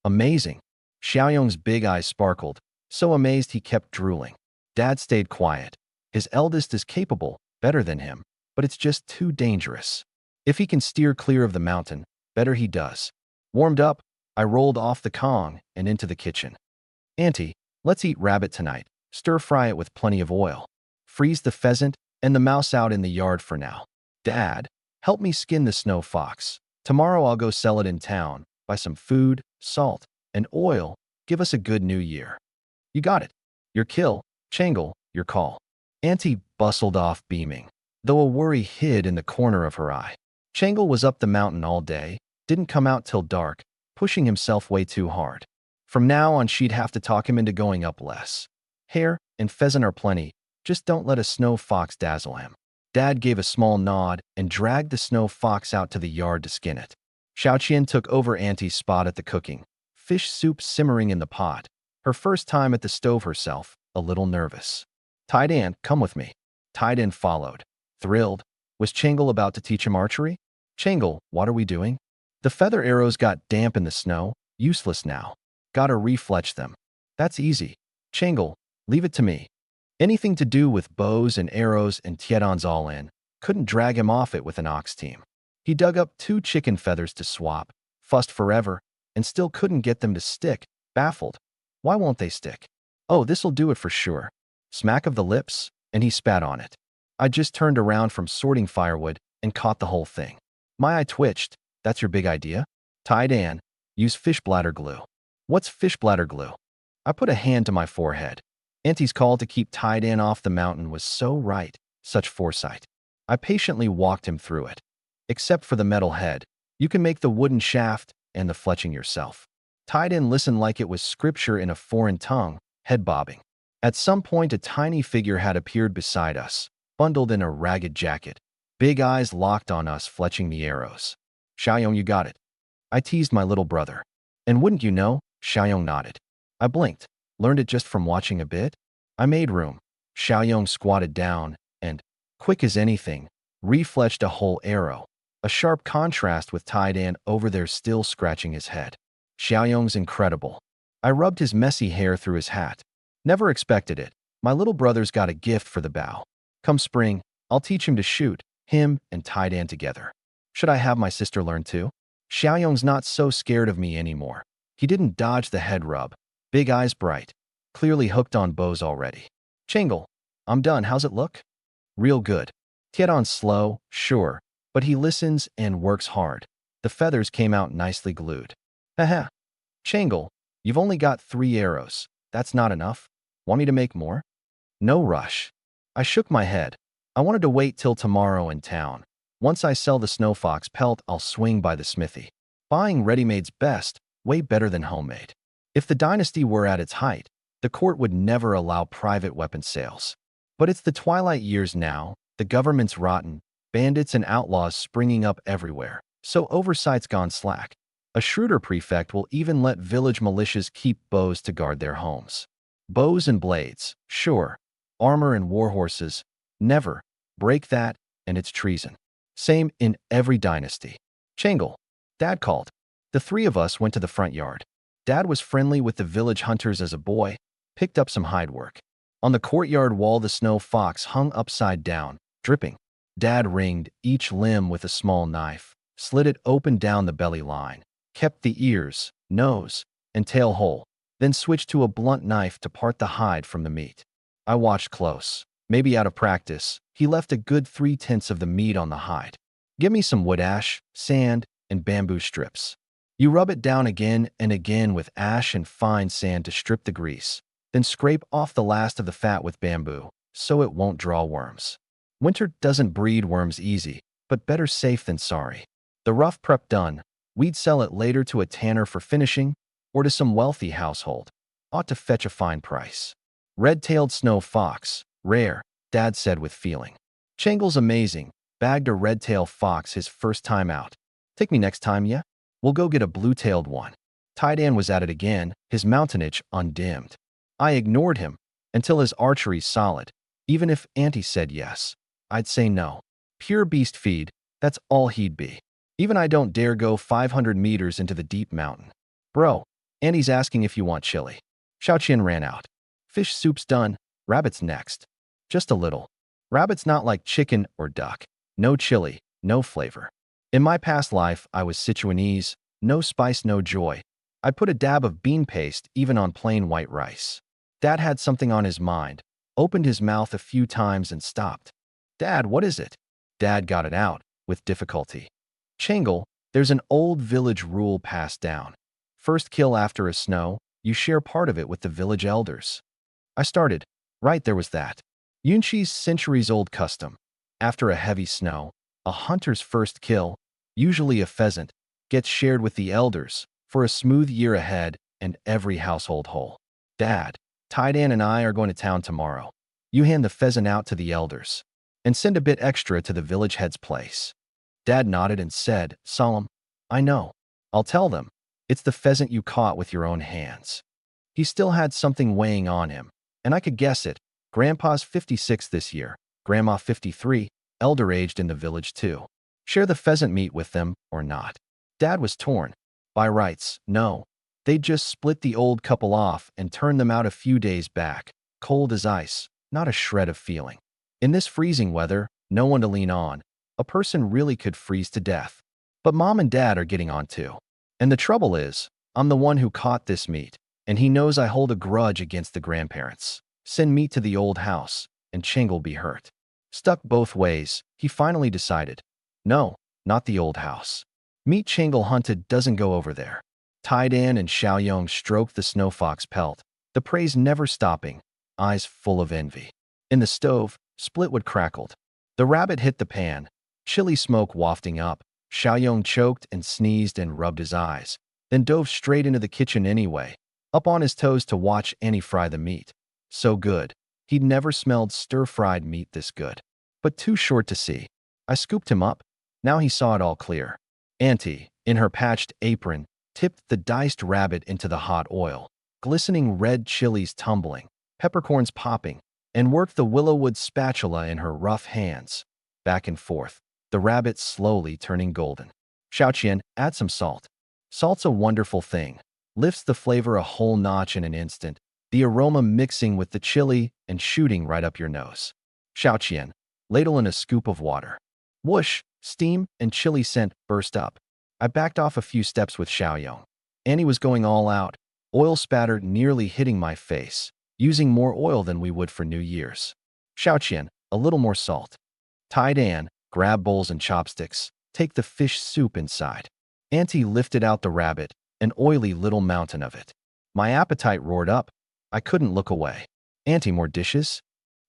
Amazing. Xiaoyong's big eyes sparkled, so amazed he kept drooling. Dad stayed quiet. His eldest is capable, better than him, but it's just too dangerous. If he can steer clear of the mountain, better he does. Warmed up, I rolled off the Kong and into the kitchen. Auntie, let's eat rabbit tonight. Stir-fry it with plenty of oil. Freeze the pheasant and the mouse out in the yard for now. Dad, help me skin the snow fox. Tomorrow I'll go sell it in town, buy some food, salt, and oil. Give us a good new year. You got it. Your kill, Changle, your call. Auntie bustled off beaming, though a worry hid in the corner of her eye. Changle was up the mountain all day, didn't come out till dark, pushing himself way too hard. From now on she'd have to talk him into going up less. Hare and pheasant are plenty, just don't let a snow fox dazzle him. Dad gave a small nod and dragged the snow fox out to the yard to skin it. Xiaoqian took over Auntie's spot at the cooking, fish soup simmering in the pot. Her first time at the stove herself, a little nervous. Tidan, come with me. Tidan followed. Thrilled. Was Changle about to teach him archery? Changle, what are we doing? The feather arrows got damp in the snow, useless now. Gotta refletch them. That's easy. Changle, leave it to me. Anything to do with bows and arrows and Tiedon's all in. Couldn't drag him off it with an ox team. He dug up 2 chicken feathers to swap, fussed forever, and still couldn't get them to stick, baffled. Why won't they stick? Oh, this'll do it for sure. Smack of the lips, and he spat on it. I just turned around from sorting firewood and caught the whole thing. My eye twitched. That's your big idea? Tie-Dan, use fish bladder glue. What's fish bladder glue? I put a hand to my forehead. Auntie's call to keep Tie-Dan off the mountain was so right, such foresight. I patiently walked him through it. Except for the metal head, you can make the wooden shaft and the fletching yourself. Tie-Dan listened like it was scripture in a foreign tongue, head bobbing. At some point, a tiny figure had appeared beside us, bundled in a ragged jacket, big eyes locked on us, fletching the arrows. Xiaoyong, you got it. I teased my little brother. And wouldn't you know, Xiaoyong nodded. I blinked, learned it just from watching a bit. I made room. Xiaoyong squatted down and, quick as anything, refletched a whole arrow, a sharp contrast with Tie-Dan over there still scratching his head. Xiaoyong's incredible. I rubbed his messy hair through his hat. Never expected it. My little brother's got a gift for the bow. Come spring, I'll teach him to shoot, him and Tie-Dan together. Should I have my sister learn too? Xiaoyong's not so scared of me anymore. He didn't dodge the head rub. Big eyes bright. Clearly hooked on bows already. Changle, I'm done. How's it look? Real good. Tiedon's slow, sure, but he listens and works hard. The feathers came out nicely glued. Haha. Changle, you've only got 3 arrows. That's not enough. Want me to make more? No rush. I shook my head. I wanted to wait till tomorrow in town. Once I sell the snow fox pelt, I'll swing by the smithy. Buying ready-made's best, way better than homemade. If the dynasty were at its height, the court would never allow private weapon sales. But it's the twilight years now, the government's rotten, bandits and outlaws springing up everywhere, so oversight's gone slack. A shrewder prefect will even let village militias keep bows to guard their homes. Bows and blades, sure. Armor and war horses, never. Break that, and it's treason. Same in every dynasty. Changle, Dad called. The 3 of us went to the front yard. Dad was friendly with the village hunters as a boy, picked up some hide work. On the courtyard wall, the snow fox hung upside down, dripping. Dad ringed each limb with a small knife, slid it open down the belly line, kept the ears, nose, and tail whole, then switched to a blunt knife to part the hide from the meat. I watched close. Maybe out of practice, he left a good 3/10 of the meat on the hide. Give me some wood ash, sand, and bamboo strips. You rub it down again and again with ash and fine sand to strip the grease, then scrape off the last of the fat with bamboo, so it won't draw worms. Winter doesn't breed worms easy, but better safe than sorry. The rough prep done, we'd sell it later to a tanner for finishing, or to some wealthy household. Ought to fetch a fine price. Red-tailed snow fox, rare, Dad said with feeling. Changle's amazing, bagged a red-tailed fox his first time out. Take me next time, yeah? We'll go get a blue-tailed one. Tie-Dan was at it again, his mountainage undimmed. I ignored him, until his archery's solid. Even if Auntie said yes, I'd say no. Pure beast feed, that's all he'd be. Even I don't dare go 500 meters into the deep mountain. Bro, Auntie's asking if you want chili. Xiaoqian ran out. Fish soup's done, rabbit's next. Just a little. Rabbit's not like chicken or duck. No chili, no flavor. In my past life, I was Sichuanese, no spice, no joy. I'd put a dab of bean paste even on plain white rice. Dad had something on his mind, opened his mouth a few times and stopped. Dad, what is it? Dad got it out, with difficulty. Changle, there's an old village rule passed down. First kill after a snow, you share part of it with the village elders. I started. Right, there was that. Yunqi's centuries-old custom. After a heavy snow, a hunter's first kill, usually a pheasant, gets shared with the elders for a smooth year ahead and every household whole. Dad, Tie-Dan and I are going to town tomorrow. You hand the pheasant out to the elders and send a bit extra to the village head's place. Dad nodded and said, solemn, I know. I'll tell them. It's the pheasant you caught with your own hands. He still had something weighing on him, and I could guess it. Grandpa's 56 this year, Grandma 53, elder-aged in the village too. Share the pheasant meat with them or not? Dad was torn. By rights, no. They'd just split the old couple off and turn them out a few days back, cold as ice, not a shred of feeling. In this freezing weather, no one to lean on. A person really could freeze to death. But Mom and Dad are getting on too. And the trouble is, I'm the one who caught this meat, and he knows I hold a grudge against the grandparents. Send meat to the old house, and Ching'll be hurt. Stuck both ways, he finally decided. No, not the old house. Meat Chang'el hunted doesn't go over there. Tai Dan and Xiaoyong stroked the snow fox pelt, the praise never stopping, eyes full of envy. In the stove, splitwood crackled. The rabbit hit the pan, chili smoke wafting up. Xiaoyong choked and sneezed and rubbed his eyes, then dove straight into the kitchen anyway, up on his toes to watch Annie fry the meat. So good. He'd never smelled stir-fried meat this good. But too short to see. I scooped him up. Now he saw it all clear. Auntie, in her patched apron, tipped the diced rabbit into the hot oil, glistening red chilies tumbling, peppercorns popping, and worked the willowwood spatula in her rough hands. Back and forth, the rabbit slowly turning golden. Xiaoqian, add some salt. Salt's a wonderful thing. Lifts the flavor a whole notch in an instant, the aroma mixing with the chili and shooting right up your nose. Xiaoqian, ladle in a scoop of water. Whoosh, steam and chili scent burst up. I backed off a few steps with Xiaoyong. Annie was going all out, oil spatter nearly hitting my face, using more oil than we would for New Year's. Xiaoqian, a little more salt. Tai Dan, grab bowls and chopsticks, take the fish soup inside. Auntie lifted out the rabbit, an oily little mountain of it. My appetite roared up. I couldn't look away. Auntie, more dishes?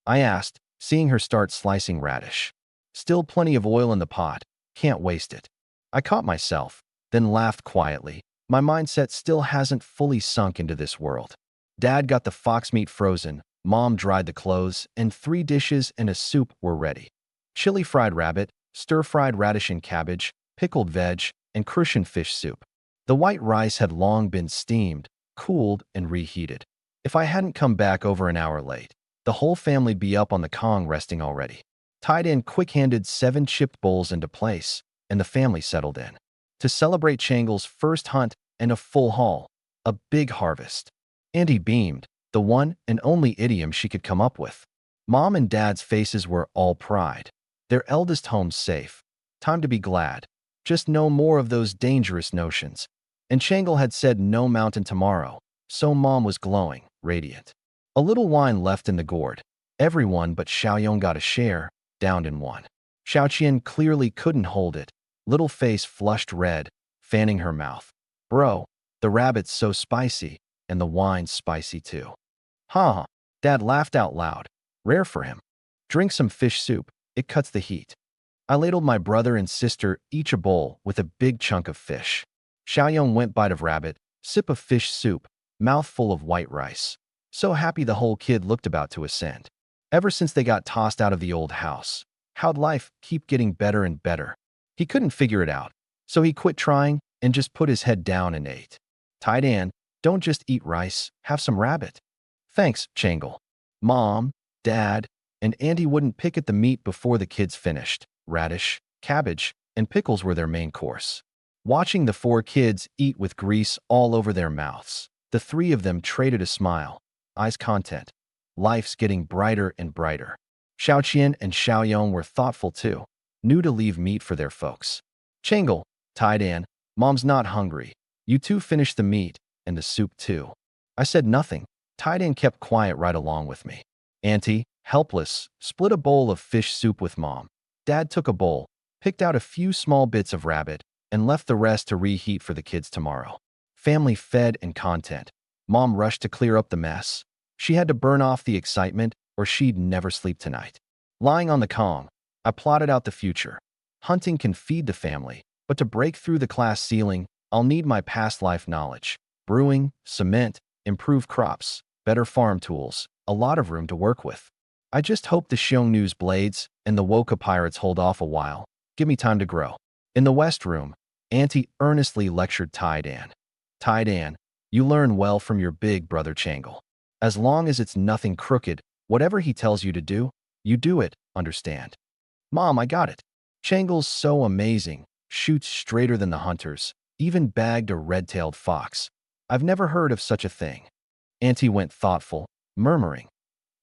I asked, seeing her start slicing radish. Still plenty of oil in the pot. Can't waste it. I caught myself, then laughed quietly. My mindset still hasn't fully sunk into this world. Dad got the fox meat frozen, Mom dried the clothes, and 3 dishes and a soup were ready. Chili fried rabbit, stir-fried radish and cabbage, pickled veg, and crucian fish soup. The white rice had long been steamed, cooled, and reheated. If I hadn't come back over an hour late, the whole family'd be up on the Kong resting already. Tied in quick-handed 7 chipped bowls into place, and the family settled in. To celebrate Chang'el's first hunt and a full haul, a big harvest. Auntie beamed, the one and only idiom she could come up with. Mom and Dad's faces were all pride. Their eldest home safe. Time to be glad. Just no more of those dangerous notions. And Chang'el had said no mountain tomorrow, so Mom was glowing, radiant. A little wine left in the gourd. Everyone but Xiaoyong got a share, downed in one. Xiaoqian clearly couldn't hold it, little face flushed red, fanning her mouth. Bro, the rabbit's so spicy, and the wine's spicy too. Ha! Dad laughed out loud. Rare for him. Drink some fish soup, it cuts the heat. I ladled my brother and sister each a bowl with a big chunk of fish. Xiaoyong went bite of rabbit, sip of fish soup, mouthful of white rice. So happy the whole kid looked about to ascend. Ever since they got tossed out of the old house, how'd life keep getting better and better? He couldn't figure it out, so he quit trying and just put his head down and ate. Tai Dan, don't just eat rice, have some rabbit. Thanks, Chang'el. Mom, Dad, and Auntie wouldn't pick at the meat before the kids finished. Radish, cabbage, and pickles were their main course. Watching the 4 kids eat with grease all over their mouths, the 3 of them traded a smile, eyes content. Life's getting brighter and brighter. Xiaoqian and Xiaoyong were thoughtful too, knew to leave meat for their folks. Chang'el, Tai Dan, Mom's not hungry. You 2 finish the meat, and the soup too. I said nothing. Tai Dan kept quiet right along with me. Auntie, helpless, split a bowl of fish soup with Mom. Dad took a bowl, picked out a few small bits of rabbit, and left the rest to reheat for the kids tomorrow. Family fed and content. Mom rushed to clear up the mess. She had to burn off the excitement, or she'd never sleep tonight. Lying on the Kong, I plotted out the future. Hunting can feed the family, but to break through the class ceiling, I'll need my past life knowledge. Brewing, cement, improved crops, better farm tools, a lot of room to work with. I just hope the Xiongnu's blades and the Woka pirates hold off a while. Give me time to grow. In the West Room, Auntie earnestly lectured Tai Dan. Tai Dan, you learn well from your big brother Chang'el. As long as it's nothing crooked, whatever he tells you to do, you do it, understand? Mom, I got it. Chang'el's so amazing, shoots straighter than the hunters, even bagged a red-tailed fox. I've never heard of such a thing. Auntie went thoughtful, murmuring.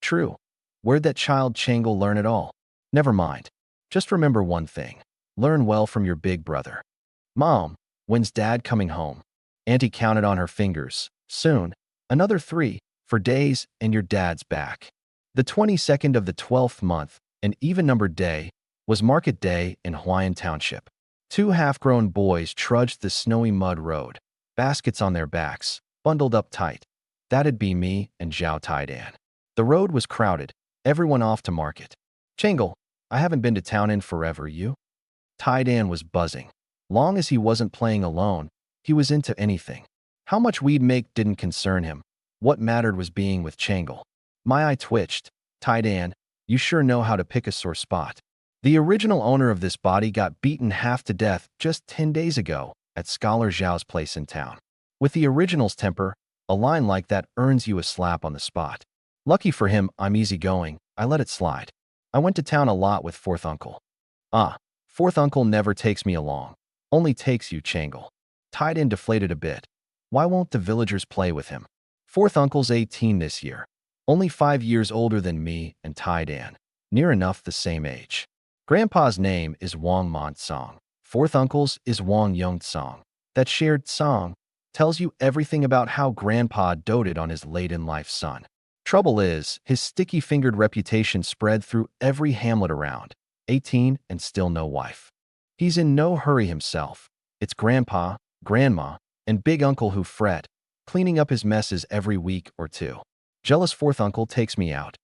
True. Where'd that child Changle learn it all? Never mind. Just remember one thing. Learn well from your big brother. Mom, when's Dad coming home? Auntie counted on her fingers. Soon. Another 3, for days, and your dad's back. The 22nd of the 12th month, an even-numbered day, was market day in Hawaiian Township. 2 half-grown boys trudged the snowy mud road, baskets on their backs, bundled up tight. That'd be me and Zhao Taidan. The road was crowded, everyone off to market. Changle, I haven't been to town in forever, you? Taidan was buzzing. Long as he wasn't playing alone, he was into anything. How much we'd make didn't concern him. What mattered was being with Changle. My eye twitched. Taidan, you sure know how to pick a sore spot. The original owner of this body got beaten half to death just 10 days ago at Scholar Zhao's place in town. With the original's temper, a line like that earns you a slap on the spot. Lucky for him, I'm easygoing. I let it slide. I went to town a lot with fourth uncle. Fourth uncle never takes me along. Only takes you, Changle. Taidan deflated a bit. Why won't the villagers play with him? Fourth uncle's 18 this year. Only 5 years older than me and Taidan. Near enough the same age. Grandpa's name is Wang Montsong. Fourth uncle's is Wang Yongtsong. That shared song tells you everything about how Grandpa doted on his late-in-life son. Trouble is, his sticky-fingered reputation spread through every hamlet around. 18 and still no wife. He's in no hurry himself. It's Grandpa, Grandma, and Big Uncle who fret, cleaning up his messes every week or 2. Jealous fourth uncle takes me out.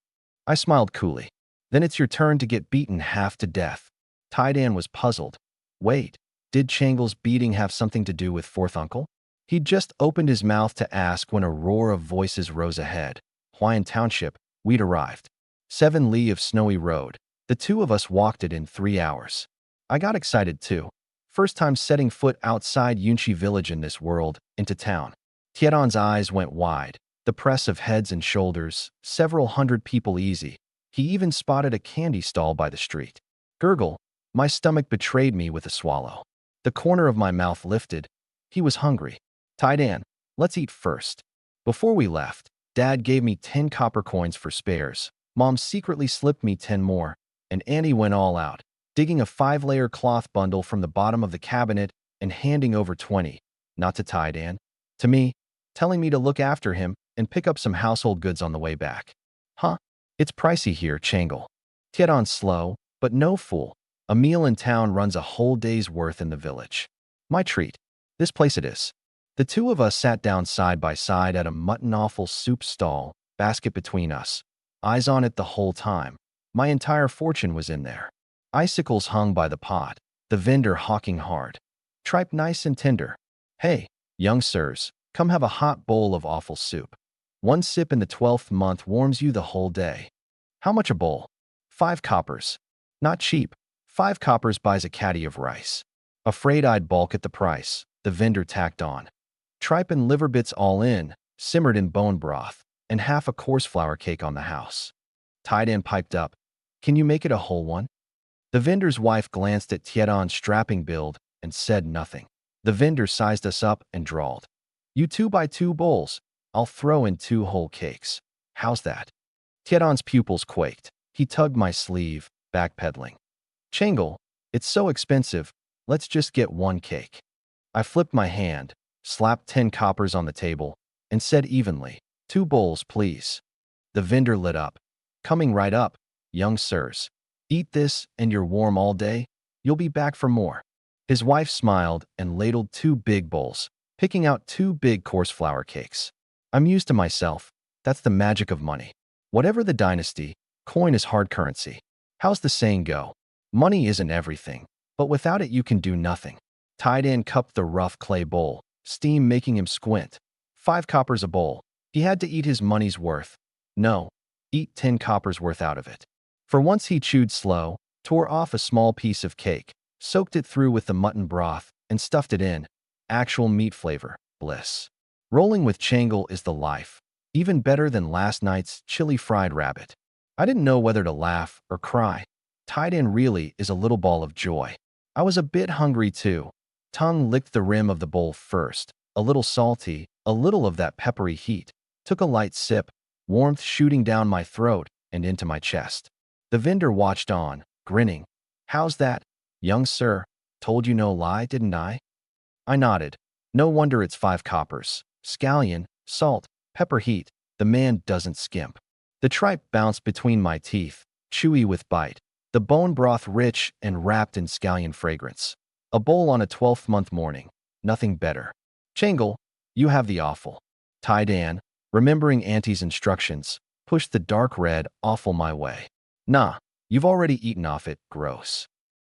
I smiled coolly. Then it's your turn to get beaten half to death. Taidan was puzzled. Wait, did Changle's beating have something to do with fourth uncle? He'd just opened his mouth to ask when a roar of voices rose ahead. Hawaiian Township, we'd arrived. 7 li of snowy road. The 2 of us walked it in 3 hours. I got excited too. First time setting foot outside Yunchi village in this world, into town. Tiedan's eyes went wide. The press of heads and shoulders, several hundred people easy. He even spotted a candy stall by the street. Gurgle, my stomach betrayed me with a swallow. The corner of my mouth lifted. He was hungry. Taidan, let's eat first. Before we left, Dad gave me 10 copper coins for spares. Mom secretly slipped me 10 more, and Annie went all out, digging a 5-layer cloth bundle from the bottom of the cabinet and handing over 20, not to Taidan, to me, telling me to look after him and pick up some household goods on the way back. Huh? It's pricey here, Changle. Tiedan's slow, but no fool. A meal in town runs a whole day's worth in the village. My treat. This place it is. The 2 of us sat down side by side at a mutton offal soup stall, basket between us. Eyes on it the whole time. My entire fortune was in there. Icicles hung by the pot, the vendor hawking hard. Tripe nice and tender. Hey, young sirs, come have a hot bowl of offal soup. 1 sip in the 12th month warms you the whole day. How much a bowl? 5 coppers. Not cheap. 5 coppers buys a caddy of rice. Afraid I'd balk at the price, the vendor tacked on. Tripe and liver bits all in, simmered in bone broth, and half a coarse flour cake on the house. Taidan piped up. Can you make it a whole one? The vendor's wife glanced at Tiedan's strapping build and said nothing. The vendor sized us up and drawled. You 2 by 2 bowls. I'll throw in 2 whole cakes. How's that? Tiedan's pupils quaked. He tugged my sleeve, backpedaling. Changle, it's so expensive. Let's just get 1 cake. I flipped my hand, slapped 10 coppers on the table, and said evenly, 2 bowls, please. The vendor lit up. Coming right up, young sirs. Eat this and you're warm all day. You'll be back for more. His wife smiled and ladled 2 big bowls, picking out 2 big coarse flour cakes. I'm used to myself. That's the magic of money. Whatever the dynasty, coin is hard currency. How's the saying go? Money isn't everything, but without it you can do nothing. Taidan cupped the rough clay bowl, steam making him squint. 5 coppers a bowl. He had to eat his money's worth. No, eat 10 coppers worth out of it. For once he chewed slow, tore off a small piece of cake, soaked it through with the mutton broth, and stuffed it in. Actual meat flavor, bliss. Rolling with Changle is the life. Even better than last night's chili fried rabbit. I didn't know whether to laugh or cry. Taidan really is a little ball of joy. I was a bit hungry too. Tongue licked the rim of the bowl first. A little salty, a little of that peppery heat. Took a light sip, warmth shooting down my throat, and into my chest. The vendor watched on, grinning. How's that, young sir? Told you no lie, didn't I? I nodded. No wonder it's 5 coppers. Scallion, salt, pepper heat. The man doesn't skimp. The tripe bounced between my teeth, chewy with bite. The bone broth rich and wrapped in scallion fragrance. A bowl on a 12th-month morning. Nothing better. Changle, you have the awful. Tai Dan, remembering Auntie's instructions, pushed the dark red awful my way. Nah, you've already eaten off it, gross.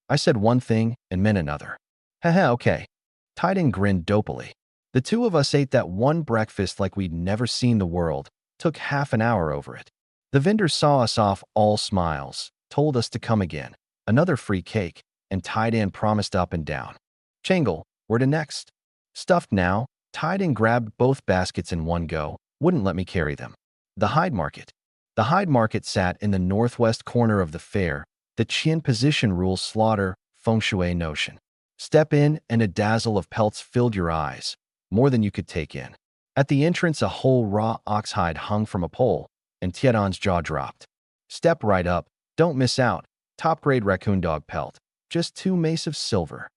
I said one thing and meant another. Haha, okay. Tai Dan grinned dopily. The two of us ate that one breakfast like we'd never seen the world, took half an hour over it. The vendor saw us off all smiles, told us to come again, another free cake, and Tai Dan promised up and down. Changle, where to next? Stuffed now, Tai Dan grabbed both baskets in one go, wouldn't let me carry them. The hide market. The hide market sat in the northwest corner of the fair, the Qian position rules slaughter, feng shui notion. Step in and a dazzle of pelts filled your eyes, more than you could take in. At the entrance a whole raw ox hide hung from a pole, and Tieton's jaw dropped. Step right up, don't miss out, top-grade raccoon dog pelt, just 2 mace of silver.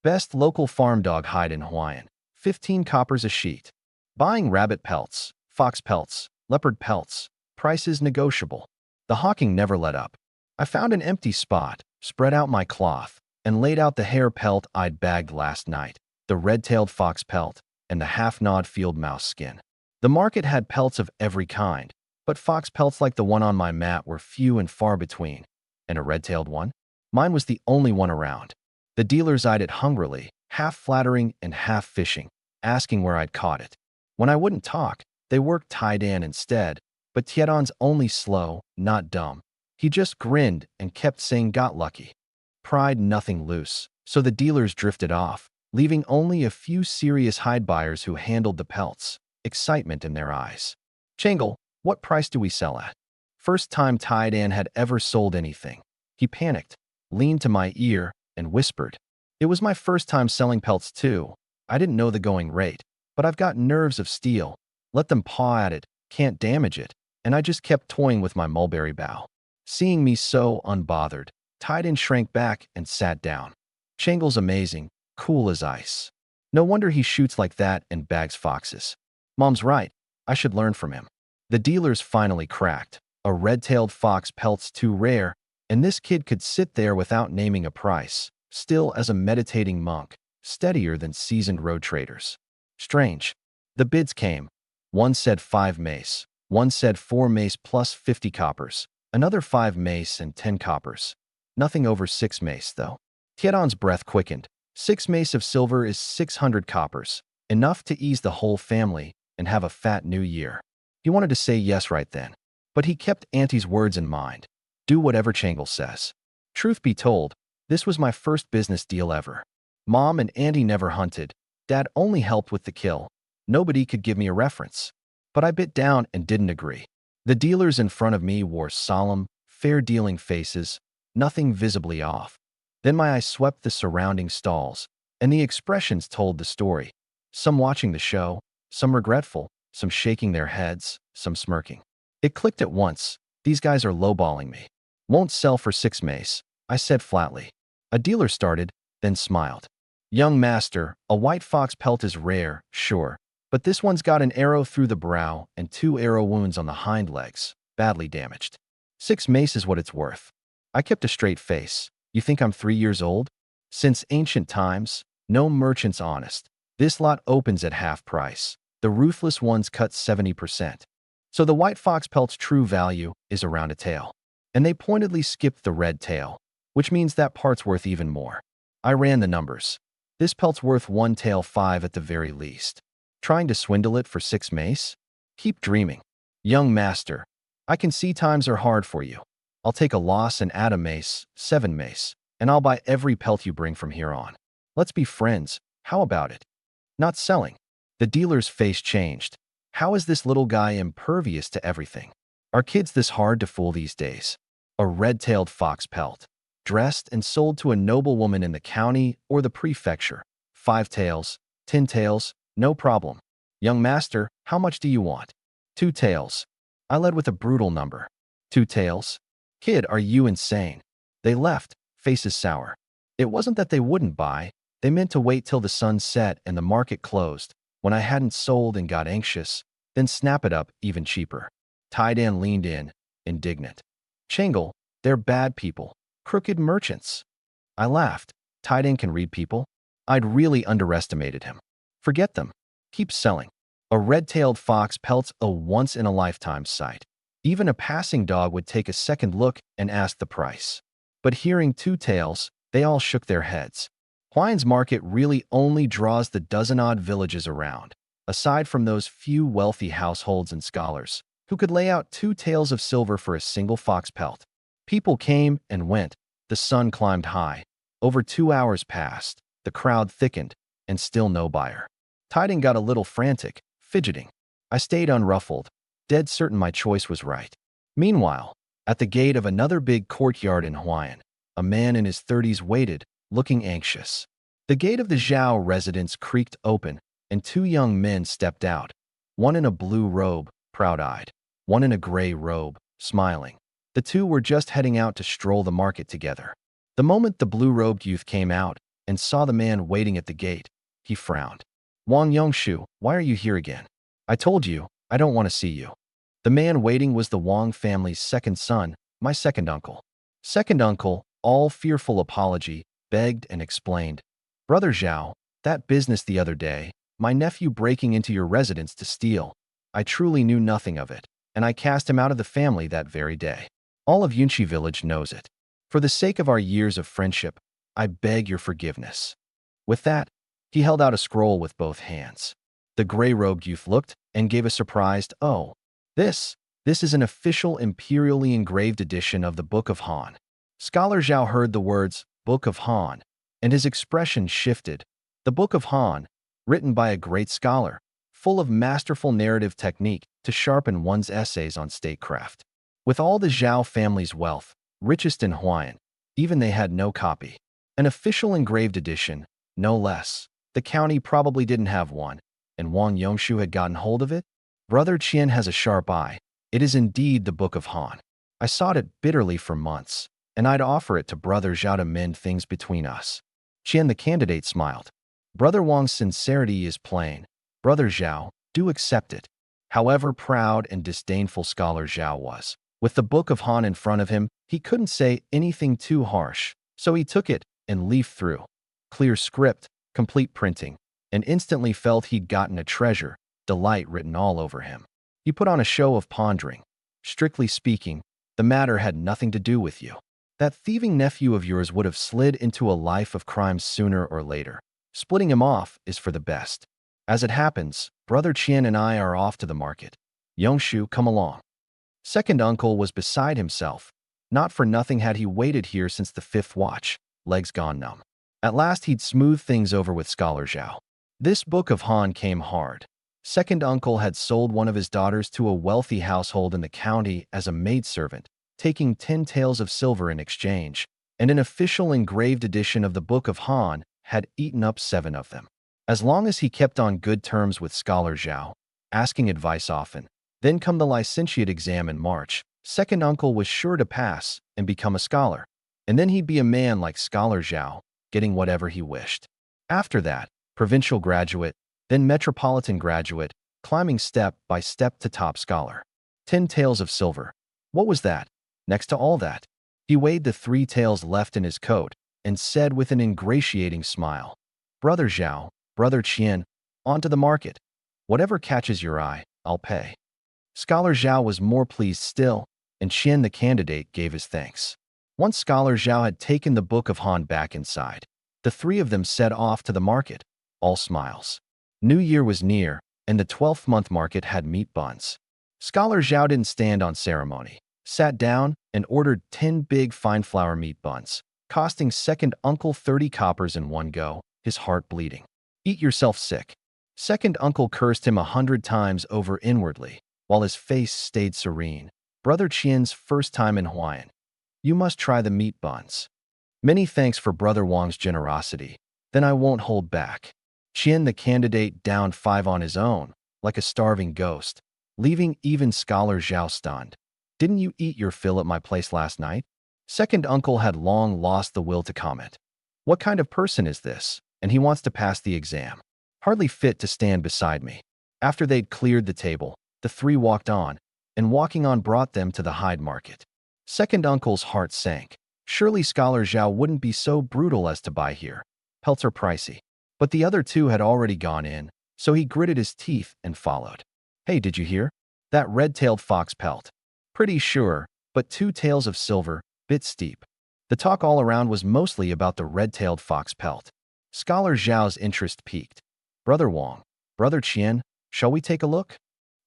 Best local farm dog hide in Hawaiian, 15 coppers a sheet. Buying rabbit pelts, fox pelts, leopard pelts, prices negotiable. The hawking never let up. I found an empty spot, spread out my cloth, and laid out the hare pelt I'd bagged last night, the red-tailed fox pelt, and the half-gnawed field mouse skin. The market had pelts of every kind, but fox pelts like the one on my mat were few and far between. And a red-tailed one? Mine was the only one around. The dealers eyed it hungrily, half flattering and half fishing, asking where I'd caught it. When I wouldn't talk, they worked Tai Dan instead, but Tieton's only slow, not dumb. He just grinned and kept saying got lucky. Pried nothing loose, so the dealers drifted off, leaving only a few serious hide buyers who handled the pelts, excitement in their eyes. Changle, what price do we sell at? First time Tai Dan had ever sold anything. He panicked, leaned to my ear, and whispered. It was my first time selling pelts too. I didn't know the going rate, but I've got nerves of steel. Let them paw at it, can't damage it, and I just kept toying with my mulberry bough. Seeing me so unbothered, Tai Dan shrank back and sat down. Changle's amazing, cool as ice. No wonder he shoots like that and bags foxes. Mom's right, I should learn from him. The dealers finally cracked. A red-tailed fox pelt's too rare, and this kid could sit there without naming a price, still as a meditating monk, steadier than seasoned road traders. Strange. The bids came. One said 5 mace, one said 4 mace plus 50 coppers, another 5 mace and 10 coppers. Nothing over 6 mace, though. Tieton's breath quickened. 6 mace of silver is 600 coppers, enough to ease the whole family and have a fat new year. He wanted to say yes right then, but he kept Auntie's words in mind. Do whatever Changle says. Truth be told, this was my first business deal ever. Mom and Auntie never hunted. Dad only helped with the kill. Nobody could give me a reference. But I bit down and didn't agree. The dealers in front of me wore solemn, fair-dealing faces, nothing visibly off. Then my eyes swept the surrounding stalls, and the expressions told the story. Some watching the show, some regretful, some shaking their heads, some smirking. It clicked at once. These guys are lowballing me. Won't sell for 6 mace, I said flatly. A dealer started, then smiled. Young master, a white fox pelt is rare, sure, but this one's got an arrow through the brow and 2 arrow wounds on the hind legs, badly damaged. 6 mace is what it's worth. I kept a straight face. You think I'm 3 years old? Since ancient times, no merchant's honest. This lot opens at half price. The ruthless ones cut 70%. So the white fox pelt's true value is around a tail. And they pointedly skipped the red tail, which means that part's worth even more. I ran the numbers. This pelt's worth 1 tail 5 at the very least. Trying to swindle it for 6 mace? Keep dreaming. Young master, I can see times are hard for you. I'll take a loss and add a mace, 7 mace, and I'll buy every pelt you bring from here on. Let's be friends. How about it? Not selling. The dealer's face changed. How is this little guy impervious to everything? Are kids this hard to fool these days? A red-tailed fox pelt, dressed and sold to a noblewoman in the county or the prefecture. 5 tails, 10 tails, no problem. Young master, how much do you want? 2 tails. I led with a brutal number. Two tails. Kid, are you insane? They left, faces sour. It wasn't that they wouldn't buy. They meant to wait till the sun set and the market closed, when I hadn't sold and got anxious, then snap it up even cheaper. Taidan leaned in, indignant. Chengal, they're bad people. Crooked merchants. I laughed. Taidan can read people? I'd really underestimated him. Forget them. Keep selling. A red-tailed fox pelts a once-in-a-lifetime sight. Even a passing dog would take a second look and ask the price. But hearing two tails, they all shook their heads. Huayan's market really only draws the dozen-odd villages around, aside from those few wealthy households and scholars who could lay out 2 taels of silver for a single fox pelt. People came and went. The sun climbed high. Over 2 hours passed. The crowd thickened, and still no buyer. Tiding got a little frantic, fidgeting. I stayed unruffled, dead certain my choice was right. Meanwhile, at the gate of another big courtyard in Huayan, a man in his 30s waited, looking anxious. The gate of the Zhao residence creaked open, and 2 young men stepped out, one in a blue robe, proud-eyed, one in a gray robe, smiling. The 2 were just heading out to stroll the market together. The moment the blue-robed youth came out and saw the man waiting at the gate, he frowned. Wang Yongshu, why are you here again? I told you, I don't want to see you. The man waiting was the Wang family's second son, my second uncle. Second uncle, all fearful apology, begged and explained. Brother Zhao, that business the other day, my nephew breaking into your residence to steal, I truly knew nothing of it, and I cast him out of the family that very day. All of Yunchi village knows it. For the sake of our years of friendship, I beg your forgiveness. With that, he held out a scroll with both hands. The gray-robed youth looked and gave a surprised, "Oh, this is an official imperially engraved edition of the Book of Han." Scholar Zhao heard the words, Book of Han, and his expression shifted. The Book of Han, written by a great scholar, full of masterful narrative technique to sharpen one's essays on statecraft. With all the Zhao family's wealth, richest in Huayan, even they had no copy. An official engraved edition, no less. The county probably didn't have one, and Wang Yongshu had gotten hold of it? Brother Qian has a sharp eye. It is indeed the Book of Han. I sought it bitterly for months, and I'd offer it to Brother Zhao to mend things between us. Qian the candidate smiled. Brother Wang's sincerity is plain. Brother Zhao, do accept it. However proud and disdainful Scholar Zhao was, with the Book of Han in front of him, he couldn't say anything too harsh, so he took it and leafed through. Clear script, complete printing, and instantly felt he'd gotten a treasure, delight written all over him. He put on a show of pondering. Strictly speaking, the matter had nothing to do with you. That thieving nephew of yours would have slid into a life of crime sooner or later. Splitting him off is for the best. As it happens, Brother Qian and I are off to the market. Yongshu, come along. Second uncle was beside himself. Not for nothing had he waited here since the 5th watch, legs gone numb. At last he'd smooth things over with Scholar Zhao. This Book of Han came hard. Second uncle had sold one of his daughters to a wealthy household in the county as a maidservant, taking 10 taels of silver in exchange, and an official engraved edition of the Book of Han had eaten up 7 of them. As long as he kept on good terms with Scholar Zhao, asking advice often, then come the licentiate exam in March, second uncle was sure to pass and become a scholar, and then he'd be a man like Scholar Zhao, getting whatever he wished. After that, provincial graduate, then metropolitan graduate, climbing step by step to top scholar. 10 taels of silver. What was that? Next to all that, he weighed the 3 taels left in his coat and said with an ingratiating smile, Brother Zhao, Brother Qian, on to the market. Whatever catches your eye, I'll pay. Scholar Zhao was more pleased still, and Qian the candidate gave his thanks. Once Scholar Zhao had taken the Book of Han back inside, the 3 of them set off to the market, all smiles. New Year was near, and the 12th month market had meat buns. Scholar Zhao didn't stand on ceremony, sat down and ordered 10 big fine flour meat buns, costing second uncle 30 coppers in one go, his heart bleeding. Eat yourself sick. Second uncle cursed him 100 times over inwardly, while his face stayed serene. Brother Qian's first time in Huayan. You must try the meat buns. Many thanks for Brother Wang's generosity. Then I won't hold back. Qian the candidate downed 5 on his own, like a starving ghost, leaving even Scholar Zhao stunned. Didn't you eat your fill at my place last night? Second uncle had long lost the will to comment. What kind of person is this? And he wants to pass the exam. Hardly fit to stand beside me. After they'd cleared the table, the three walked on, and walking on brought them to the hide market. Second uncle's heart sank. Surely Scholar Zhao wouldn't be so brutal as to buy here. Pelts are pricey. But the other two had already gone in, so he gritted his teeth and followed. Hey, did you hear? That red-tailed fox pelt. Pretty sure, but 2 tails of silver, bit steep. The talk all around was mostly about the red-tailed fox pelt. Scholar Zhao's interest peaked. Brother Wang, Brother Qian, shall we take a look?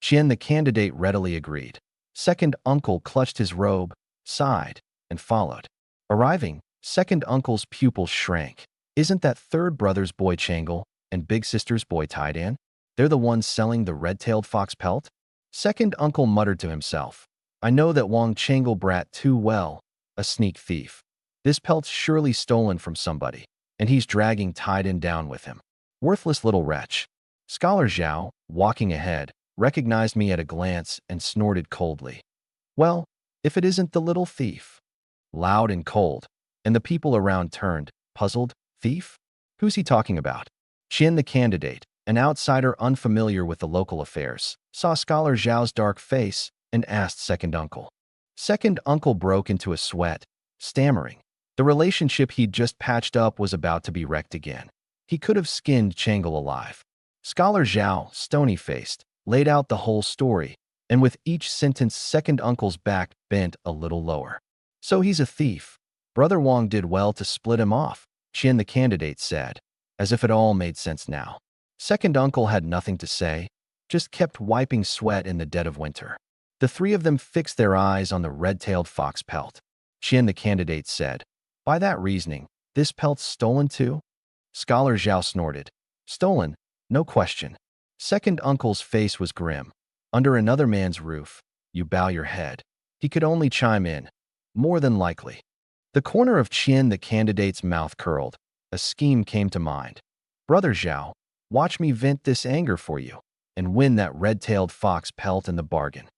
Qian the candidate readily agreed. Second uncle clutched his robe, sighed, and followed. Arriving, second uncle's pupils shrank. Isn't that third brother's boy Changle and big sister's boy Tidan? They're the ones selling the red-tailed fox pelt? Second uncle muttered to himself. I know that Wang Changle brat too well, a sneak thief. This pelt's surely stolen from somebody, and he's dragging Tidan down with him. Worthless little wretch. Scholar Zhao, walking ahead, recognized me at a glance and snorted coldly. Well, if it isn't the little thief. Loud and cold, and the people around turned, puzzled. Thief? Who's he talking about? Qian the candidate, an outsider unfamiliar with the local affairs, saw Scholar Zhao's dark face and asked second uncle. Second uncle broke into a sweat, stammering. The relationship he'd just patched up was about to be wrecked again. He could have skinned Changle alive. Scholar Zhao, stony-faced, laid out the whole story, and with each sentence second uncle's back bent a little lower. So he's a thief. Brother Wang did well to split him off, Qian the candidate said, as if it all made sense now. Second uncle had nothing to say, just kept wiping sweat in the dead of winter. The three of them fixed their eyes on the red-tailed fox pelt. Qian the candidate said, by that reasoning, this pelt's stolen too? Scholar Zhao snorted. Stolen, no question. Second uncle's face was grim. Under another man's roof, you bow your head. He could only chime in. More than likely. The corner of Qian the candidate's mouth curled. A scheme came to mind. Brother Zhao, watch me vent this anger for you, and win that red-tailed fox pelt in the bargain.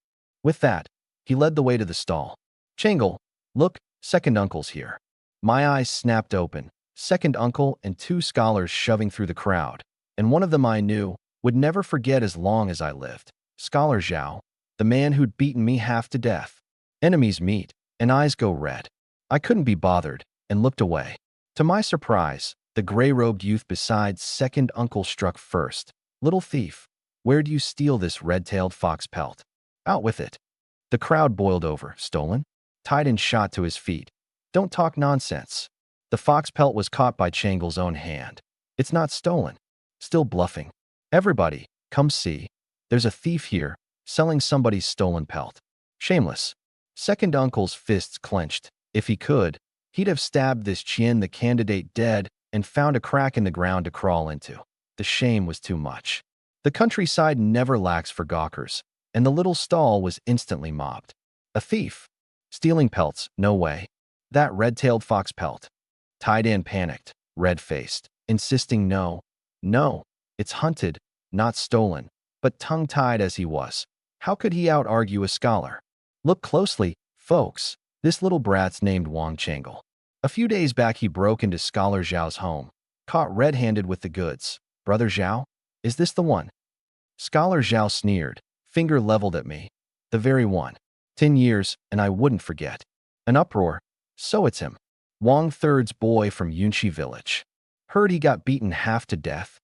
With that, he led the way to the stall. Changle, look, second uncle's here. My eyes snapped open. Second uncle and 2 scholars shoving through the crowd, and one of them I knew, would never forget as long as I lived. Scholar Zhao, the man who'd beaten me half to death. Enemies meet, and eyes go red. I couldn't be bothered, and looked away. To my surprise, the gray-robed youth beside second uncle struck first. Little thief, where'd you steal this red-tailed fox pelt? Out with it. The crowd boiled over. Stolen? Tidan shot to his feet. Don't talk nonsense. The fox pelt was caught by Changle's own hand. It's not stolen. Still bluffing. Everybody, come see. There's a thief here, selling somebody's stolen pelt. Shameless. Second uncle's fists clenched. If he could, he'd have stabbed this Qian the candidate dead and found a crack in the ground to crawl into. The shame was too much. The countryside never lacks for gawkers, and the little stall was instantly mobbed. A thief. Stealing pelts, no way. That red-tailed fox pelt. Tidan panicked, red-faced, insisting no, it's hunted, not stolen. But tongue-tied as he was, how could he out-argue a scholar? Look closely, folks. This little brat's named Wang Changle. A few days back he broke into Scholar Zhao's home, caught red-handed with the goods. Brother Zhao? Is this the one? Scholar Zhao sneered, finger leveled at me. The very one. 10 years, and I wouldn't forget. An uproar. So it's him. Wang Third's boy from Yunshi village. Heard he got beaten half to death.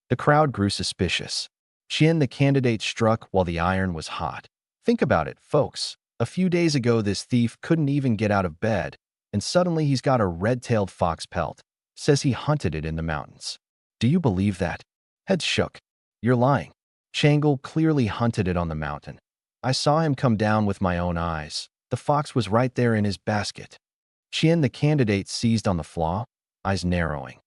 The crowd grew suspicious. Qian the candidate struck while the iron was hot. Think about it, folks. A few days ago this thief couldn't even get out of bed, and suddenly he's got a red-tailed fox pelt. Says he hunted it in the mountains. Do you believe that? Heads shook. You're lying. Changle clearly hunted it on the mountain. I saw him come down with my own eyes. The fox was right there in his basket. Qian the candidate seized on the flaw, eyes narrowing.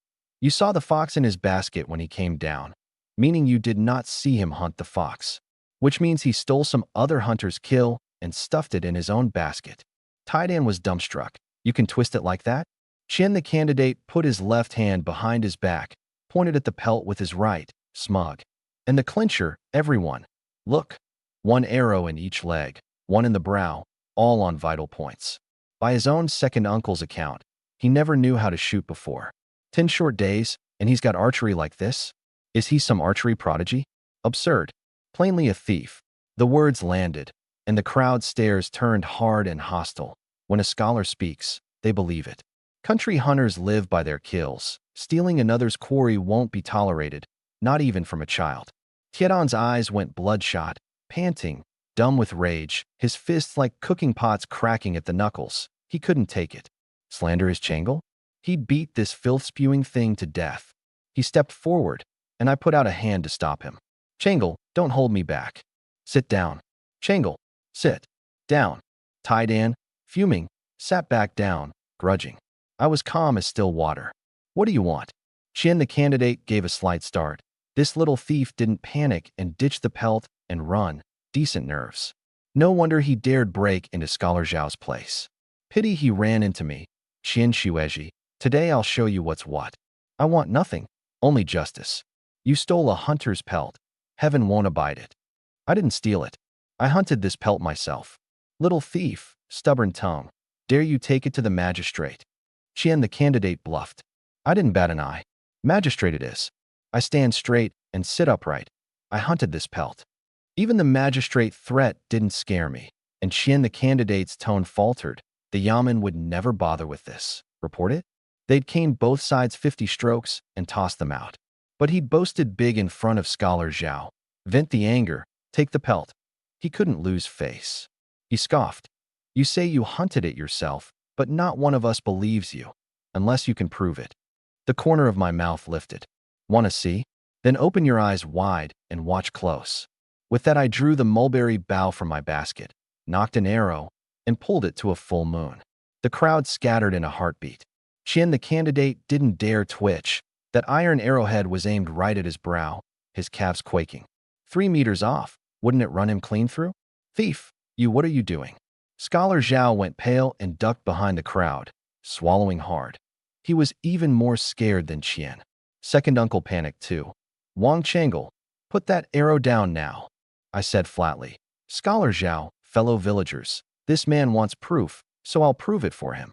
You saw the fox in his basket when he came down, meaning you did not see him hunt the fox, which means he stole some other hunter's kill and stuffed it in his own basket. Tidan was dumbstruck. You can twist it like that? Qian the candidate put his left hand behind his back, pointed at the pelt with his right, smug. And the clincher, everyone. Look. 1 arrow in each leg, 1 in the brow, all on vital points. By his own second uncle's account, he never knew how to shoot before. 10 short days, and he's got archery like this? Is he some archery prodigy? Absurd. Plainly a thief. The words landed, and the crowd stares turned hard and hostile. When a scholar speaks, they believe it. Country hunters live by their kills. Stealing another's quarry won't be tolerated, not even from a child. Tiedan's eyes went bloodshot, panting, dumb with rage, his fists like cooking pots cracking at the knuckles. He couldn't take it. Slander his Changle? He'd beat this filth-spewing thing to death. He stepped forward, and I put out a hand to stop him. Changle, don't hold me back. Sit down. Changle, sit down. Tiedan, fuming, sat back down, grudging. I was calm as still water. What do you want? Qian the candidate gave a slight start. This little thief didn't panic and ditch the pelt and run. Decent nerves. No wonder he dared break into Scholar Zhao's place. Pity he ran into me. Qian Shueji, today I'll show you what's what. I want nothing, only justice. You stole a hunter's pelt. Heaven won't abide it. I didn't steal it. I hunted this pelt myself. Little thief, stubborn tongue. Dare you take it to the magistrate? Qian the candidate bluffed. I didn't bat an eye. Magistrate it is. I stand straight and sit upright. I hunted this pelt. Even the magistrate threat didn't scare me, and Qian the candidate's tone faltered. The Yamen would never bother with this. Report it? They'd caned both sides 50 strokes and tossed them out. But he'd boasted big in front of Scholar Zhao. Vent the anger. Take the pelt. He couldn't lose face. He scoffed. You say you hunted it yourself, but not one of us believes you, unless you can prove it. The corner of my mouth lifted. Want to see? Then open your eyes wide and watch close. With that I drew the mulberry bough from my basket, knocked an arrow, and pulled it to a full moon. The crowd scattered in a heartbeat. Qian the candidate didn't dare twitch. That iron arrowhead was aimed right at his brow, his calves quaking. 3 meters off, wouldn't it run him clean through? Thief, what are you doing? Scholar Zhao went pale and ducked behind the crowd, swallowing hard. He was even more scared than Qian. Second uncle panicked too. Wang Changle, put that arrow down now, I said flatly. Scholar Zhao, fellow villagers, this man wants proof, so I'll prove it for him.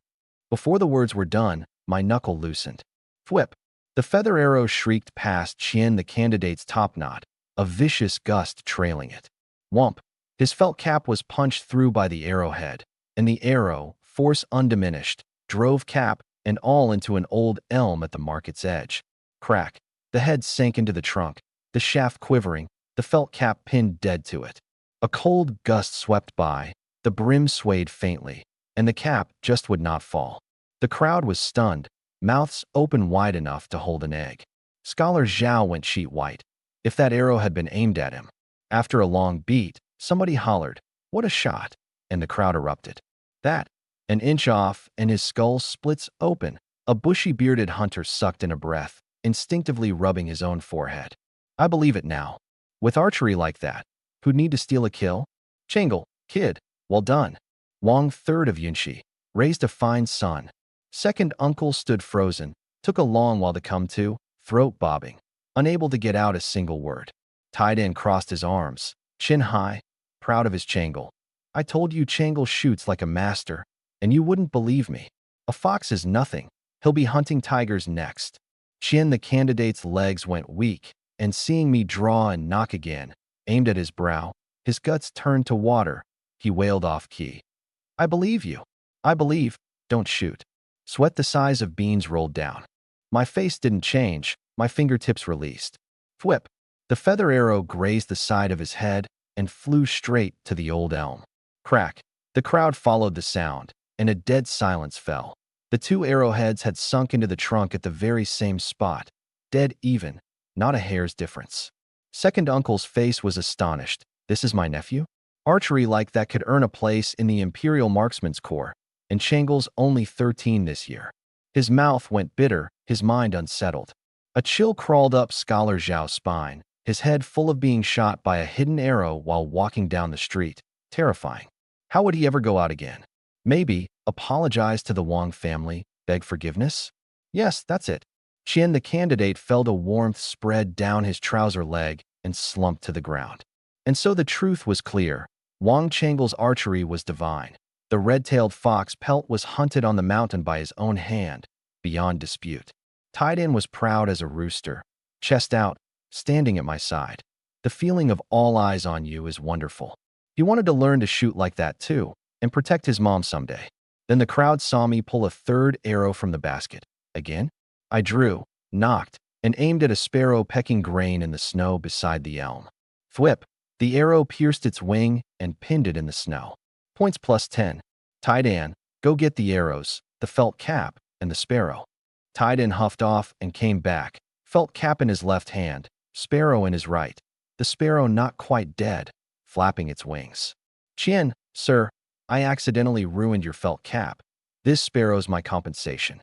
Before the words were done, my knuckle loosened. Thwip. The feather arrow shrieked past Qian the candidate's topknot, a vicious gust trailing it. Whump. His felt cap was punched through by the arrowhead, and the arrow, force undiminished, drove cap and all into an old elm at the market's edge. Crack. The head sank into the trunk, the shaft quivering, the felt cap pinned dead to it. A cold gust swept by, the brim swayed faintly, and the cap just would not fall. The crowd was stunned, mouths open wide enough to hold an egg. Scholar Zhao went sheet white. If that arrow had been aimed at him. After a long beat, somebody hollered, "What a shot!" and the crowd erupted. That, an inch off, and his skull splits open. A bushy-bearded hunter sucked in a breath, instinctively rubbing his own forehead. I believe it now. With archery like that, who'd need to steal a kill? Changle, kid, well done. Wang, third of Yunshi, raised a fine son. Second uncle stood frozen, took a long while to come to, throat bobbing, unable to get out a single word. Tiedan crossed his arms, chin high, proud of his Changle. I told you Changle shoots like a master, and you wouldn't believe me. A fox is nothing. He'll be hunting tigers next. Qian the candidate's legs went weak, and seeing me draw and knock again, aimed at his brow, his guts turned to water. He wailed off key. I believe you. I believe. Don't shoot. Sweat the size of beans rolled down. My face didn't change, my fingertips released. Thwip. The feather arrow grazed the side of his head and flew straight to the old elm. Crack. The crowd followed the sound, and a dead silence fell. The 2 arrowheads had sunk into the trunk at the very same spot. Dead even, not a hair's difference. Second uncle's face was astonished. This is my nephew? Archery like that could earn a place in the Imperial Marksman's Corps, and Changle's only 13 this year. His mouth went bitter, his mind unsettled. A chill crawled up Scholar Zhao's spine, his head full of being shot by a hidden arrow while walking down the street. Terrifying. How would he ever go out again? Maybe, apologize to the Wang family, beg forgiveness? Yes, that's it. Qian the candidate felt a warmth spread down his trouser leg and slumped to the ground. And so the truth was clear. Wang Changle's archery was divine. The red-tailed fox pelt was hunted on the mountain by his own hand, beyond dispute. Tied-in was proud as a rooster, chest out, standing at my side. The feeling of all eyes on you is wonderful. He wanted to learn to shoot like that too, and protect his mom someday. Then the crowd saw me pull a third arrow from the basket. Again? I drew, knocked, and aimed at a sparrow pecking grain in the snow beside the elm. Thwip! The arrow pierced its wing and pinned it in the snow. Points +10. Tied-in, go get the arrows, the felt cap, and the sparrow. Tied-in huffed off and came back, felt cap in his left hand, sparrow in his right. The sparrow not quite dead, flapping its wings. Chien, sir, I accidentally ruined your felt cap. This sparrow's my compensation.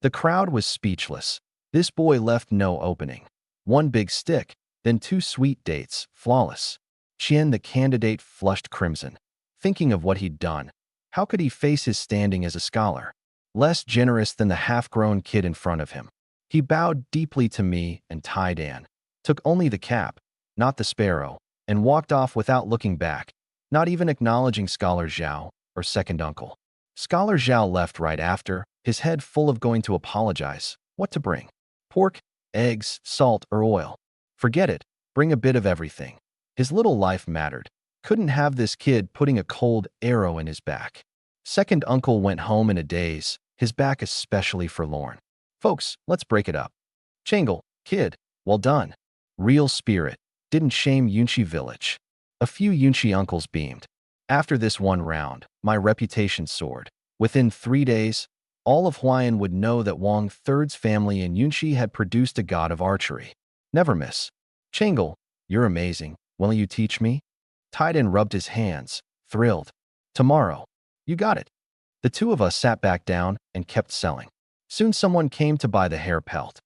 The crowd was speechless. This boy left no opening. One big stick, then 2 sweet dates, flawless. Chien, the candidate, flushed crimson, thinking of what he'd done. How could he face his standing as a scholar? Less generous than the half-grown kid in front of him. He bowed deeply to me and Tied-in, took only the cap, not the sparrow, and walked off without looking back, not even acknowledging Scholar Zhao or second uncle. Scholar Zhao left right after, his head full of going to apologize. What to bring? Pork, eggs, salt, or oil? Forget it, bring a bit of everything. His little life mattered. Couldn't have this kid putting a cold arrow in his back. Second uncle went home in a daze, his back especially forlorn. Folks, let's break it up. Changle, kid, well done. Real spirit, didn't shame Yunchi village. A few Yunchi uncles beamed. After this one round, my reputation soared. Within 3 days, all of Huayan would know that Wang Third's family in Yunchi had produced a god of archery. Never miss. Changle, you're amazing. Will you teach me? Tied-in rubbed his hands, thrilled. Tomorrow. You got it. The two of us sat back down and kept selling. Soon someone came to buy the hair pelt.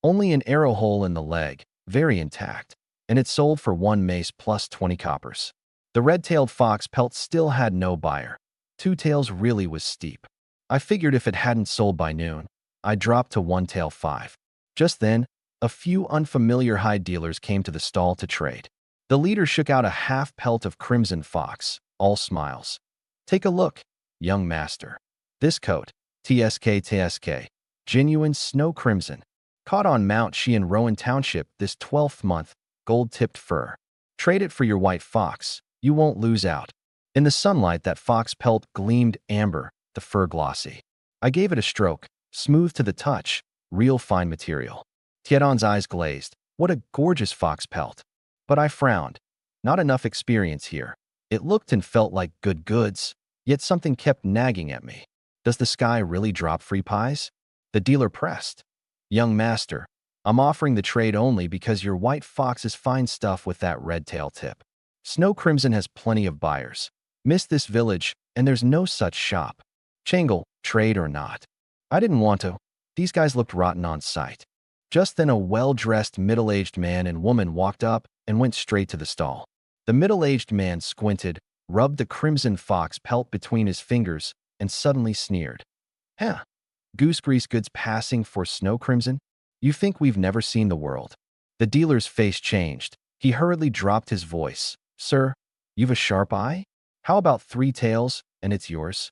Only an arrow hole in the leg, very intact, and it sold for 1 mace plus 20 coppers. The red-tailed fox pelt still had no buyer. 2 tails really was steep. I figured if it hadn't sold by noon, I'd drop to 1 tail 5. Just then, a few unfamiliar hide dealers came to the stall to trade. The leader shook out a half pelt of crimson fox, all smiles. Take a look, young master. This coat, TSK, genuine snow crimson. Caught on Mount Shi in Rowan Township this 12th month, gold-tipped fur. Trade it for your white fox, you won't lose out. In the sunlight, that fox pelt gleamed amber, the fur glossy. I gave it a stroke, smooth to the touch, real fine material. Tiedon's eyes glazed. What a gorgeous fox pelt. But I frowned. Not enough experience here. It looked and felt like good goods, yet something kept nagging at me. Does the sky really drop free pies? The dealer pressed. Young master, I'm offering the trade only because your white fox is fine stuff with that red tail tip. Snow Crimson has plenty of buyers. Miss this village, and there's no such shop. Changle, trade or not. I didn't want to. These guys looked rotten on sight. Just then a well-dressed middle-aged man and woman walked up and went straight to the stall. The middle-aged man squinted, rubbed the crimson fox pelt between his fingers, and suddenly sneered. Huh? Goose grease goods passing for snow crimson? You think we've never seen the world? The dealer's face changed. He hurriedly dropped his voice. Sir, you've a sharp eye? How about 3 tails, and it's yours?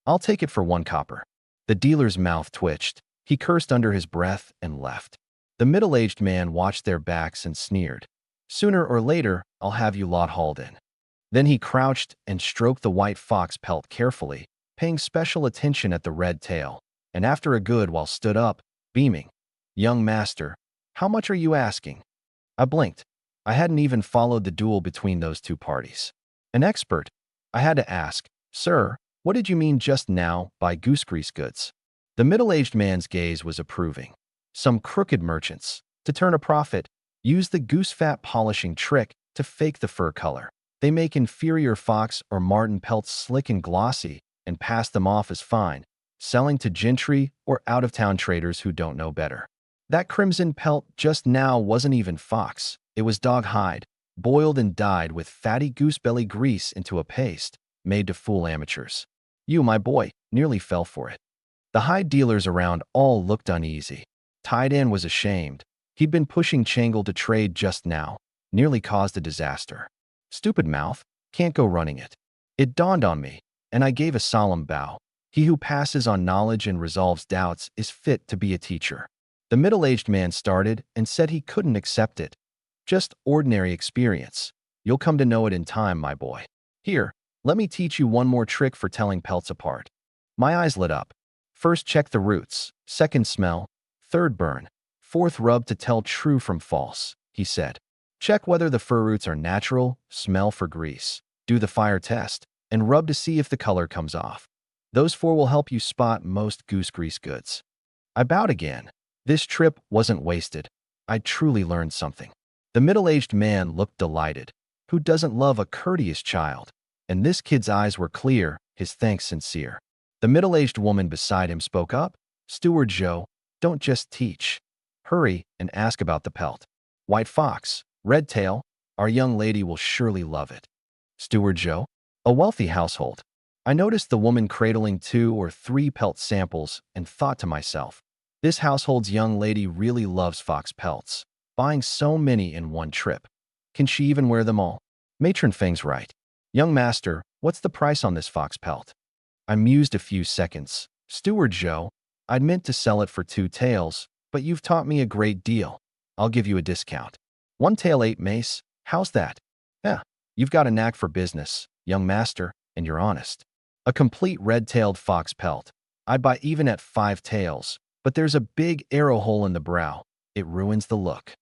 I'll take it for 1 copper. The dealer's mouth twitched. He cursed under his breath and left. The middle-aged man watched their backs and sneered. Sooner or later, I'll have you lot hauled in. Then he crouched and stroked the white fox pelt carefully, paying special attention at the red tail, and after a good while stood up, beaming. Young master, how much are you asking? I blinked. I hadn't even followed the duel between those 2 parties. An expert. I had to ask, Sir, what did you mean just now by goose grease goods? The middle-aged man's gaze was approving. Some crooked merchants, to turn a profit, use the goose fat polishing trick to fake the fur color. They make inferior fox or marten pelts slick and glossy and pass them off as fine, selling to gentry or out-of-town traders who don't know better. That crimson pelt just now wasn't even fox. It was dog hide, boiled and dyed with fatty goosebelly grease into a paste, made to fool amateurs. You, my boy, nearly fell for it. The hide dealers around all looked uneasy. Tied-in was ashamed. He'd been pushing Changle to trade just now, nearly caused a disaster. Stupid mouth, can't go running it. It dawned on me. and I gave a solemn bow. He who passes on knowledge and resolves doubts is fit to be a teacher. The middle-aged man started and said he couldn't accept it. Just ordinary experience. You'll come to know it in time, my boy. Here, let me teach you one more trick for telling pelts apart. My eyes lit up. First, check the roots. Second, smell. Third, burn. Fourth, rub to tell true from false, he said. Check whether the fur roots are natural, smell for grease, do the fire test, and rub to see if the color comes off. Those four will help you spot most goose grease goods. I bowed again. This trip wasn't wasted. I truly learned something. The middle-aged man looked delighted. Who doesn't love a courteous child? And this kid's eyes were clear, his thanks sincere. The middle-aged woman beside him spoke up. Steward Joe, don't just teach. Hurry and ask about the pelt. White fox, red tail, our young lady will surely love it. Steward Joe, a wealthy household. I noticed the woman cradling 2 or 3 pelt samples and thought to myself, this household's young lady really loves fox pelts, buying so many in one trip. Can she even wear them all? Matron Feng's right. Young master, what's the price on this fox pelt? I mused a few seconds. Steward Joe, I'd meant to sell it for 2 taels, but you've taught me a great deal. I'll give you a discount. 1 tael 8 mace, how's that? Yeah, you've got a knack for business, young master, and you're honest. A complete red-tailed fox pelt. I'd buy even at 5 taels, but there's a big arrow hole in the brow. It ruins the look.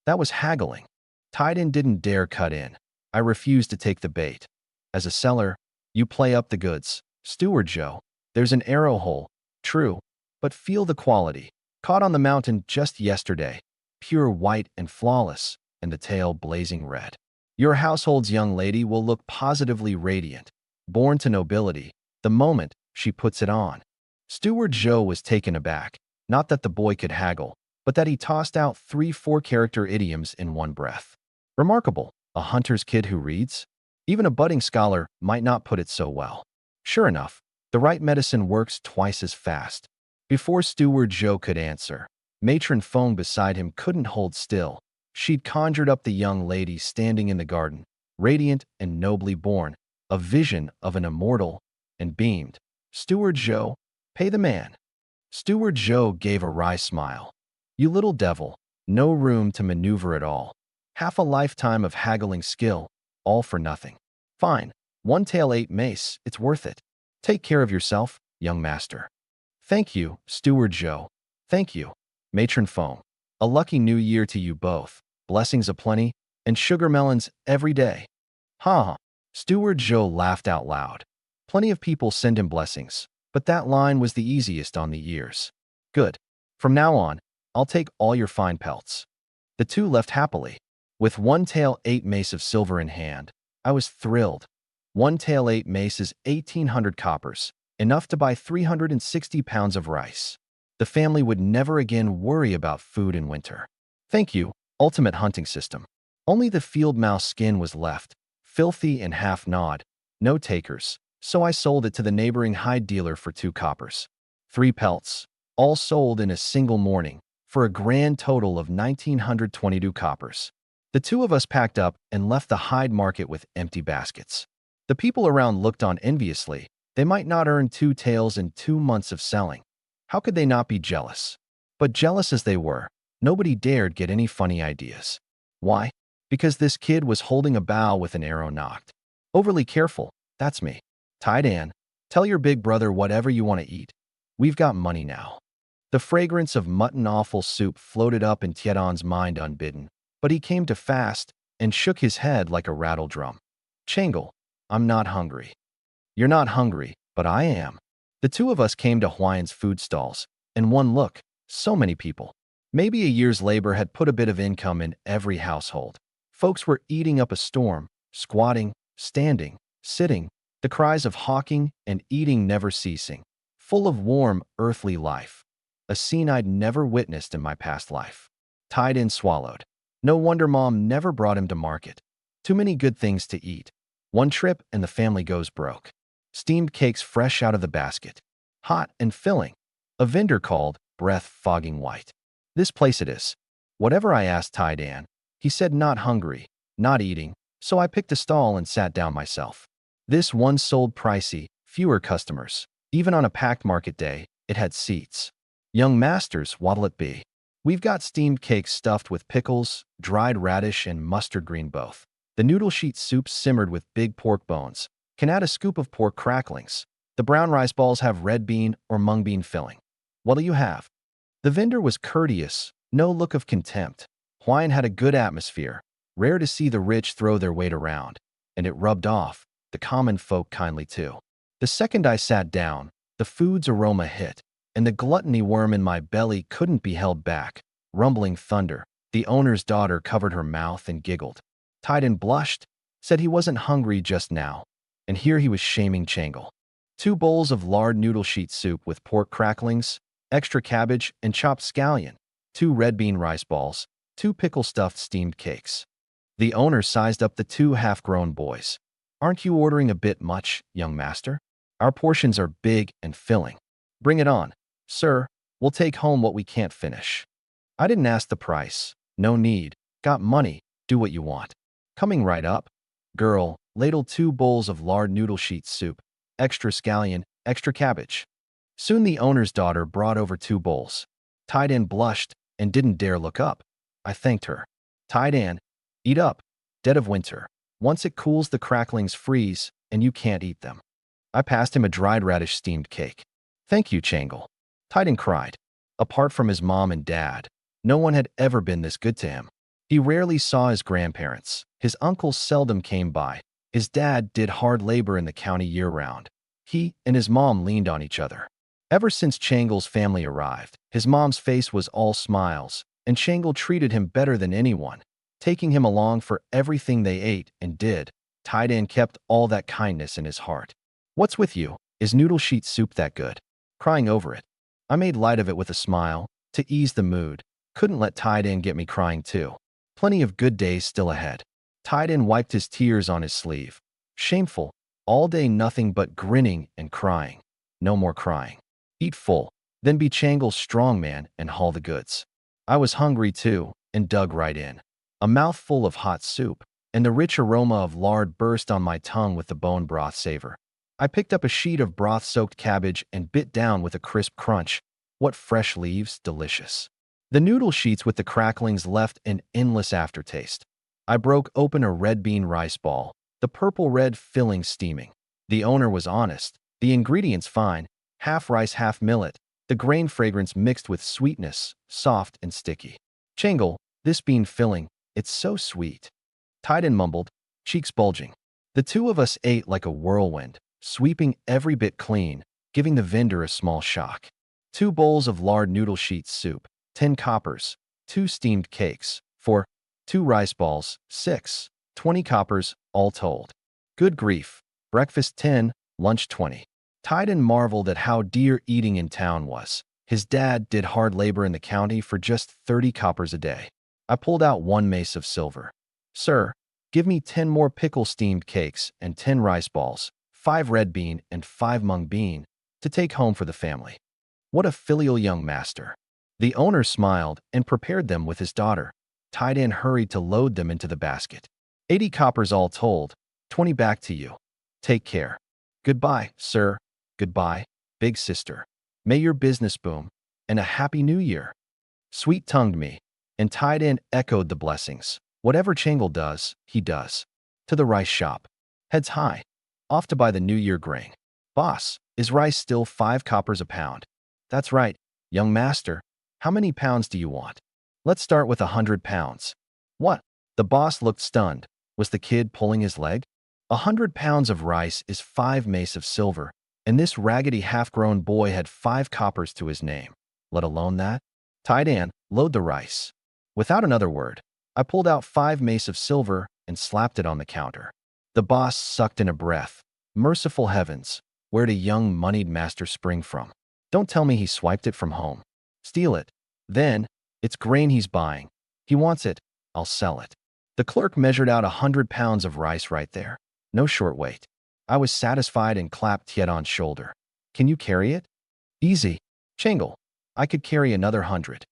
That was haggling. Tied-in didn't dare cut in. I refused to take the bait. As a seller, you play up the goods. Steward Joe, there's an arrow hole. True, but feel the quality. Caught on the mountain just yesterday. Pure white and flawless, and the tail blazing red. Your household's young lady will look positively radiant, born to nobility, the moment she puts it on. Steward Joe was taken aback, not that the boy could haggle, but that he tossed out 3 4-character idioms in one breath. Remarkable, a hunter's kid who reads? Even a budding scholar might not put it so well. Sure enough, the right medicine works twice as fast. Before Steward Joe could answer, Matron Feng beside him couldn't hold still. She'd conjured up the young lady standing in the garden, radiant and nobly born, a vision of an immortal, and beamed. Steward Joe, pay the man. Steward Joe gave a wry smile. You little devil, no room to maneuver at all. Half a lifetime of haggling skill, all for nothing. Fine, 1 tael 8 mace, it's worth it. Take care of yourself, young master. Thank you, Steward Joe. Thank you, Matron Feng. A lucky new year to you both. Blessings aplenty, and sugar melons every day. Ha ha. Steward Joe laughed out loud. Plenty of people send him blessings, but that line was the easiest on the ears. Good. From now on, I'll take all your fine pelts. The two left happily. With 1 tael 8 mace of silver in hand, I was thrilled. 1 tael 8 mace is 1,800 coppers, enough to buy 360 pounds of rice. The family would never again worry about food in winter. Thank you, ultimate hunting system. Only the field mouse skin was left, filthy and half-gnawed, no takers, so I sold it to the neighboring hide dealer for 2 coppers. 3 pelts, all sold in a single morning, for a grand total of 1,922 coppers. The two of us packed up and left the hide market with empty baskets. The people around looked on enviously. They might not earn 2 taels in 2 months of selling. How could they not be jealous? But jealous as they were, nobody dared get any funny ideas. Why? Because this kid was holding a bow with an arrow knocked. Overly careful, that's me. Tied-in, tell your big brother whatever you want to eat. We've got money now. The fragrance of mutton offal soup floated up in Tiedon's mind unbidden, but he came to fast and shook his head like a rattle drum. Changle, I'm not hungry. You're not hungry, but I am. The two of us came to Hawaiian's food stalls, and one look, so many people. Maybe a year's labor had put a bit of income in every household. Folks were eating up a storm, squatting, standing, sitting, the cries of hawking and eating never ceasing, full of warm, earthly life. A scene I'd never witnessed in my past life. Tied-in swallowed. No wonder Mom never brought him to market. Too many good things to eat. One trip and the family goes broke. Steamed cakes fresh out of the basket. Hot and filling. A vendor called, breath fogging white. This place it is. Whatever I asked Tied-in, he said not hungry, not eating, so I picked a stall and sat down myself. This one sold pricey, fewer customers. Even on a packed market day, it had seats. Young masters, what'll it be? We've got steamed cakes stuffed with pickles, dried radish, and mustard green both. The noodle sheet soup simmered with big pork bones. Can add a scoop of pork cracklings. The brown rice balls have red bean or mung bean filling. What'll you have? The vendor was courteous, no look of contempt. Hawaiian had a good atmosphere. Rare to see the rich throw their weight around. And it rubbed off, the common folk kindly too. The second I sat down, the food's aroma hit, and the gluttony worm in my belly couldn't be held back. Rumbling thunder, the owner's daughter covered her mouth and giggled. Tiden blushed, said he wasn't hungry just now, and here he was shaming Changle. 2 bowls of lard noodle sheet soup with pork cracklings, extra cabbage, and chopped scallion, 2 red bean rice balls, 2 pickle-stuffed steamed cakes. The owner sized up the 2 half-grown boys. Aren't you ordering a bit much, young master? Our portions are big and filling. Bring it on, sir. We'll take home what we can't finish. I didn't ask the price. No need. Got money. Do what you want. Coming right up. Girl, ladle 2 bowls of lard noodle sheet soup, extra scallion, extra cabbage. Soon the owner's daughter brought over 2 bowls. Tiden blushed and didn't dare look up. I thanked her. Tiden, eat up. Dead of winter. Once it cools, the cracklings freeze, and you can't eat them. I passed him a dried radish steamed cake. Thank you, Changle. Tiden cried. Apart from his mom and dad, no one had ever been this good to him. He rarely saw his grandparents. His uncles seldom came by. His dad did hard labor in the county year-round. He and his mom leaned on each other. Ever since Changle's family arrived, his mom's face was all smiles, and Changle treated him better than anyone, taking him along for everything they ate and did. Tiden kept all that kindness in his heart. What's with you? Is noodle sheet soup that good? Crying over it. I made light of it with a smile, to ease the mood. Couldn't let Tiden get me crying too. Plenty of good days still ahead. Tiden wiped his tears on his sleeve. Shameful. All day nothing but grinning and crying. No more crying. Eat full, then be Changle's strong man and haul the goods. I was hungry too, and dug right in. A mouthful of hot soup, and the rich aroma of lard burst on my tongue with the bone broth savor. I picked up a sheet of broth-soaked cabbage and bit down with a crisp crunch. What fresh leaves, delicious. The noodle sheets with the cracklings left an endless aftertaste. I broke open a red bean rice ball, the purple-red filling steaming. The owner was honest, the ingredients fine, half rice, half millet, the grain fragrance mixed with sweetness, soft and sticky. Changle, this bean filling, it's so sweet. Tiden mumbled, cheeks bulging. The 2 of us ate like a whirlwind, sweeping every bit clean, giving the vendor a small shock. 2 bowls of lard noodle sheet soup, 10 coppers, 2 steamed cakes, 4, 2 rice balls, 6, 20 coppers, all told. Good grief. Breakfast 10, lunch 20. Tiden marveled at how dear eating in town was. His dad did hard labor in the county for just 30 coppers a day. I pulled out 1 mace of silver. Sir, give me 10 more pickle steamed cakes and 10 rice balls, 5 red bean and 5 mung bean, to take home for the family. What a filial young master. The owner smiled and prepared them with his daughter. Tiden hurried to load them into the basket. 80 coppers all told, 20 back to you. Take care. Goodbye, sir. Goodbye, big sister. May your business boom, and a happy new year. Sweet-tongued me, and Tiden echoed the blessings. Whatever Changle does, he does. To the rice shop. Heads high. Off to buy the New Year grain. Boss, is rice still 5 coppers a pound? That's right, young master. How many pounds do you want? Let's start with 100 pounds. What? The boss looked stunned. Was the kid pulling his leg? 100 pounds of rice is 5 mace of silver, and this raggedy half-grown boy had 5 coppers to his name. Let alone that. Tiden, load the rice. Without another word, I pulled out 5 mace of silver and slapped it on the counter. The boss sucked in a breath. Merciful heavens, where'd a young moneyed master spring from? Don't tell me he swiped it from home. Steal it. Then, it's grain he's buying. He wants it. I'll sell it. The clerk measured out 100 pounds of rice right there. No short wait. I was satisfied and clapped Tiedon's shoulder. Can you carry it? Easy. Changle. I could carry another 100.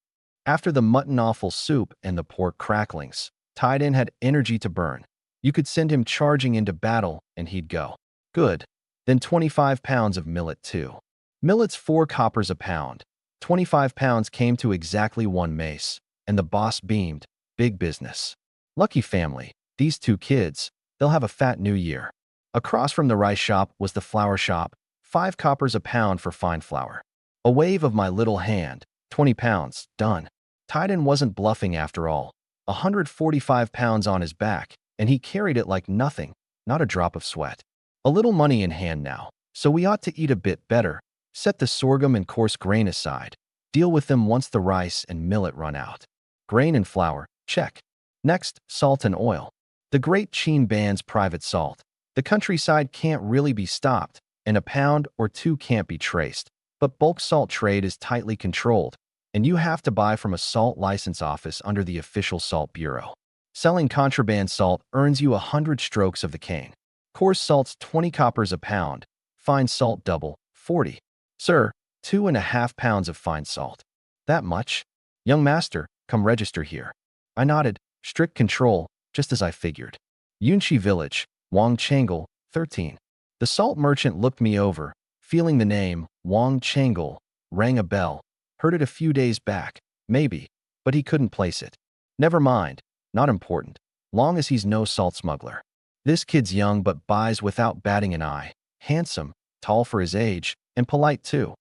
After the mutton offal soup and the pork cracklings, Tiden had energy to burn. You could send him charging into battle and he'd go. Good. Then 25 pounds of millet too. Millet's 4 coppers a pound. 25 pounds came to exactly 1 mace, and the boss beamed. Big business. Lucky family, these 2 kids, they'll have a fat new year. Across from the rice shop was the flour shop, 5 coppers a pound for fine flour. A wave of my little hand, 20 pounds, done. Titan wasn't bluffing after all. 145 pounds on his back, and he carried it like nothing, not a drop of sweat. A little money in hand now, so we ought to eat a bit better. Set the sorghum and coarse grain aside. Deal with them once the rice and millet run out. Grain and flour, check. Next, salt and oil. The Great Chin bans private salt. The countryside can't really be stopped, and a pound or 2 can't be traced. But bulk salt trade is tightly controlled, and you have to buy from a salt license office under the official salt bureau. Selling contraband salt earns you 100 strokes of the cane. Coarse salt's 20 coppers a pound. Fine salt double, 40. Sir, 2.5 pounds of fine salt. That much? Young master, come register here. I nodded. Strict control, just as I figured. Yunchi Village, Wang Changle, 13. The salt merchant looked me over, feeling the name, Wang Changle, rang a bell. Heard it a few days back, maybe, but he couldn't place it. Never mind, not important, long as he's no salt smuggler. This kid's young but buys without batting an eye, handsome, tall for his age, and polite too.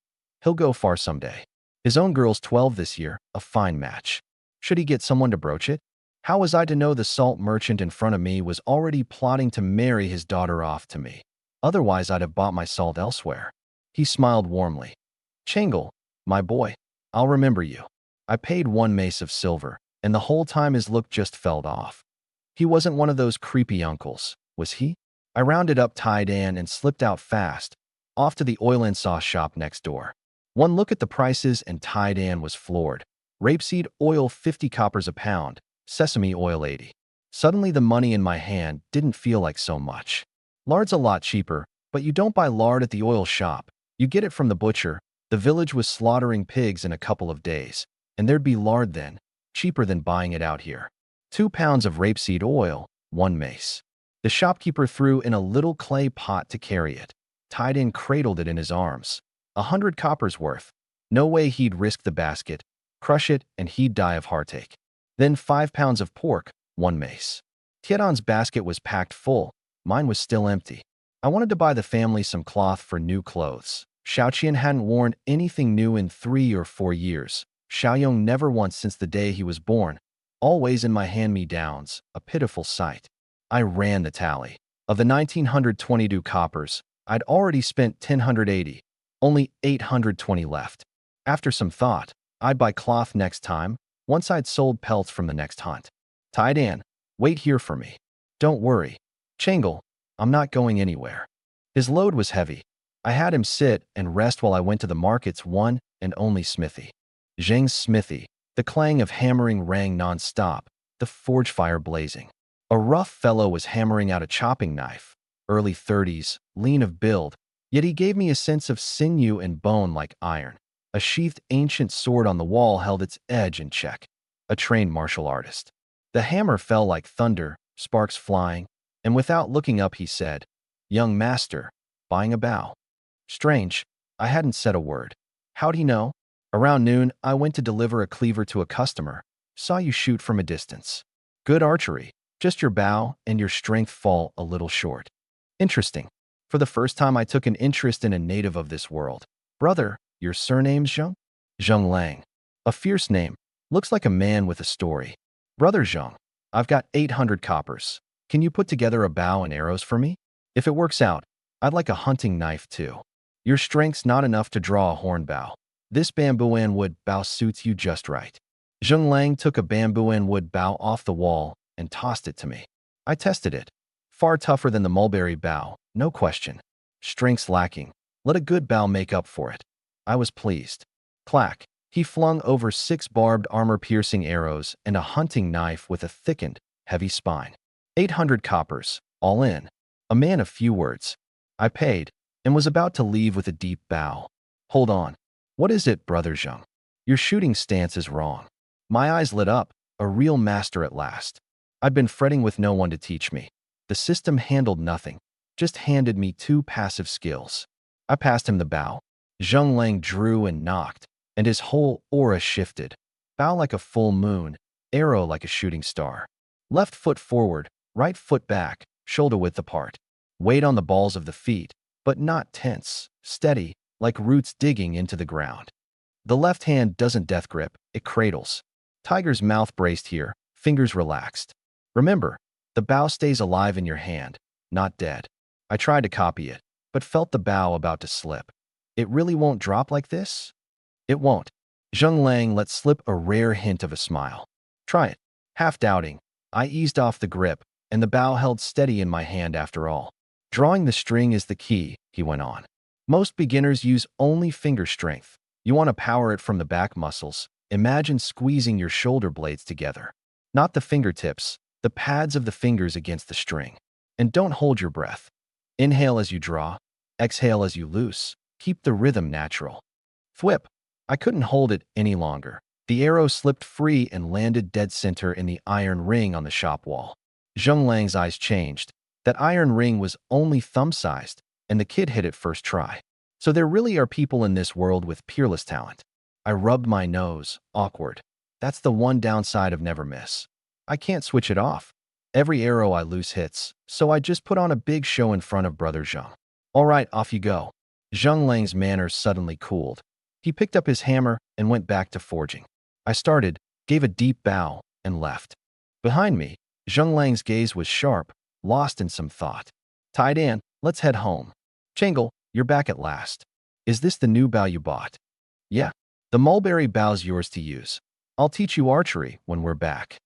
He'll go far someday. His own girl's 12 this year, a fine match. Should he get someone to broach it? How was I to know the salt merchant in front of me was already plotting to marry his daughter off to me? Otherwise, I'd have bought my salt elsewhere. He smiled warmly. Changle, my boy, I'll remember you. I paid 1 mace of silver, and the whole time his look just fell off. He wasn't one of those creepy uncles, was he? I rounded up Tidan and slipped out fast, off to the oil and sauce shop next door. One look at the prices and Tidan was floored. Rapeseed oil 50 coppers a pound, sesame oil 80. Suddenly the money in my hand didn't feel like so much. Lard's a lot cheaper, but you don't buy lard at the oil shop. You get it from the butcher. The village was slaughtering pigs in a couple of days, and there'd be lard then, cheaper than buying it out here. 2 pounds of rapeseed oil, 1 mace. The shopkeeper threw in a little clay pot to carry it. Tidan cradled it in his arms. 100 coppers worth. No way he'd risk the basket, crush it, and he'd die of heartache. Then 5 pounds of pork, 1 mace. Tiedan's basket was packed full. Mine was still empty. I wanted to buy the family some cloth for new clothes. Xiaoqian hadn't worn anything new in 3 or 4 years. Xiaoyong never once since the day he was born. Always in my hand-me-downs, a pitiful sight. I ran the tally. Of the 1,922 coppers, I'd already spent 1,080. Only 820 left. After some thought, I'd buy cloth next time, once I'd sold pelts from the next hunt. Tidan, wait here for me. Don't worry. Changle, I'm not going anywhere. His load was heavy. I had him sit and rest while I went to the market's one and only smithy. Zheng's smithy. The clang of hammering rang non-stop, the forge fire blazing. A rough fellow was hammering out a chopping knife, early 30s, lean of build, yet he gave me a sense of sinew and bone like iron. A sheathed ancient sword on the wall held its edge in check. A trained martial artist. The hammer fell like thunder, sparks flying, and without looking up he said, "Young master, buying a bow." Strange, I hadn't said a word. How'd he know? Around noon, I went to deliver a cleaver to a customer. Saw you shoot from a distance. Good archery, just your bow and your strength fall a little short. Interesting. For the first time I took an interest in a native of this world. Brother, your surname's Zheng? Zheng Lang. A fierce name. Looks like a man with a story. Brother Zheng, I've got 800 coppers. Can you put together a bow and arrows for me? If it works out, I'd like a hunting knife too. Your strength's not enough to draw a horn bow. This bamboo and wood bow suits you just right. Zheng Lang took a bamboo and wood bow off the wall and tossed it to me. I tested it. Far tougher than the mulberry bow, no question. Strength's lacking. Let a good bow make up for it. I was pleased. Clack. He flung over 6 barbed armor-piercing arrows and a hunting knife with a thickened, heavy spine. 800 coppers, all in. A man of few words. I paid, and was about to leave with a deep bow. Hold on. What is it, Brother Zheng? Your shooting stance is wrong. My eyes lit up, a real master at last. I'd been fretting with no one to teach me. The system handled nothing. just handed me 2 passive skills. I passed him the bow. Zheng Lang drew and knocked, and his whole aura shifted. Bow like a full moon, arrow like a shooting star. Left foot forward, right foot back, shoulder width apart. Weight on the balls of the feet, but not tense, steady, like roots digging into the ground. The left hand doesn't death grip, it cradles. Tiger's mouth braced here, fingers relaxed. Remember, the bow stays alive in your hand, not dead. I tried to copy it, but felt the bow about to slip. It really won't drop like this? It won't. Zheng Lang let slip a rare hint of a smile. Try it. Half doubting, I eased off the grip, and the bow held steady in my hand after all. Drawing the string is the key, he went on. Most beginners use only finger strength. You want to power it from the back muscles. Imagine squeezing your shoulder blades together. Not the fingertips, the pads of the fingers against the string. And don't hold your breath. Inhale as you draw, exhale as you loose. Keep the rhythm natural. Thwip. I couldn't hold it any longer. The arrow slipped free and landed dead center in the iron ring on the shop wall. Zheng Lang's eyes changed. That iron ring was only thumb-sized, and the kid hit it first try. So there really are people in this world with peerless talent. I rubbed my nose, awkward. That's the one downside of never miss. I can't switch it off. Every arrow I lose hits, so I just put on a big show in front of Brother Zheng. All right, off you go. Zheng Lang's manner suddenly cooled. He picked up his hammer and went back to forging. I started, gave a deep bow, and left. Behind me, Zheng Lang's gaze was sharp, lost in some thought. Tai Dan, let's head home. Changle, you're back at last. Is this the new bow you bought? Yeah. The mulberry bow's yours to use. I'll teach you archery when we're back.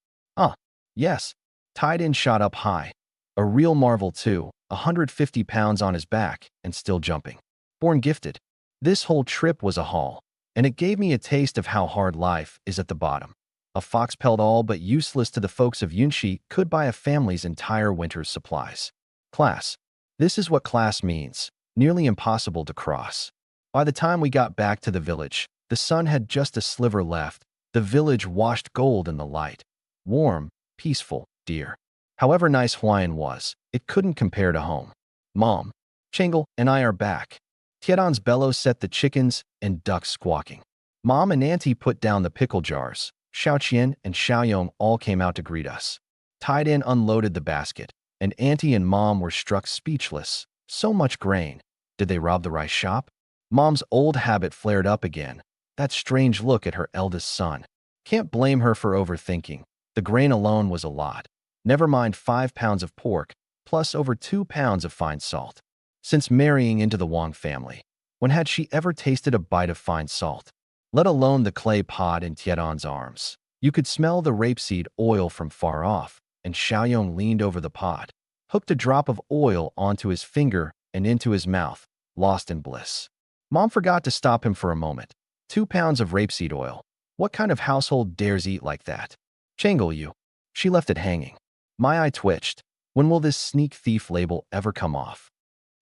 Yes. Tai Dan shot up high. A real marvel too, 150 pounds on his back and still jumping. Born gifted. This whole trip was a haul, and it gave me a taste of how hard life is at the bottom. A fox pelt all but useless to the folks of Yunshi could buy a family's entire winter's supplies. Class. This is what class means. Nearly impossible to cross. By the time we got back to the village, the sun had just a sliver left. The village washed gold in the light. Warm, peaceful, dear. However nice Hawaiian was, it couldn't compare to home. Mom, Changle, and I are back. Tiedan's bellow set the chickens and ducks squawking. Mom and Auntie put down the pickle jars. Xiaoqian and Xiaoyong all came out to greet us. Tai Dan unloaded the basket, and Auntie and Mom were struck speechless. So much grain. Did they rob the rice shop? Mom's old habit flared up again. That strange look at her eldest son. Can't blame her for overthinking. The grain alone was a lot. Never mind 5 pounds of pork, plus over 2 pounds of fine salt. Since marrying into the Wang family, when had she ever tasted a bite of fine salt? Let alone the clay pot in Tiedan's arms. You could smell the rapeseed oil from far off, and Xiaoyong leaned over the pot, hooked a drop of oil onto his finger and into his mouth, lost in bliss. Mom forgot to stop him for a moment. 2 pounds of rapeseed oil. What kind of household dares eat like that? Changle you. She left it hanging. My eye twitched. When will this sneak thief label ever come off?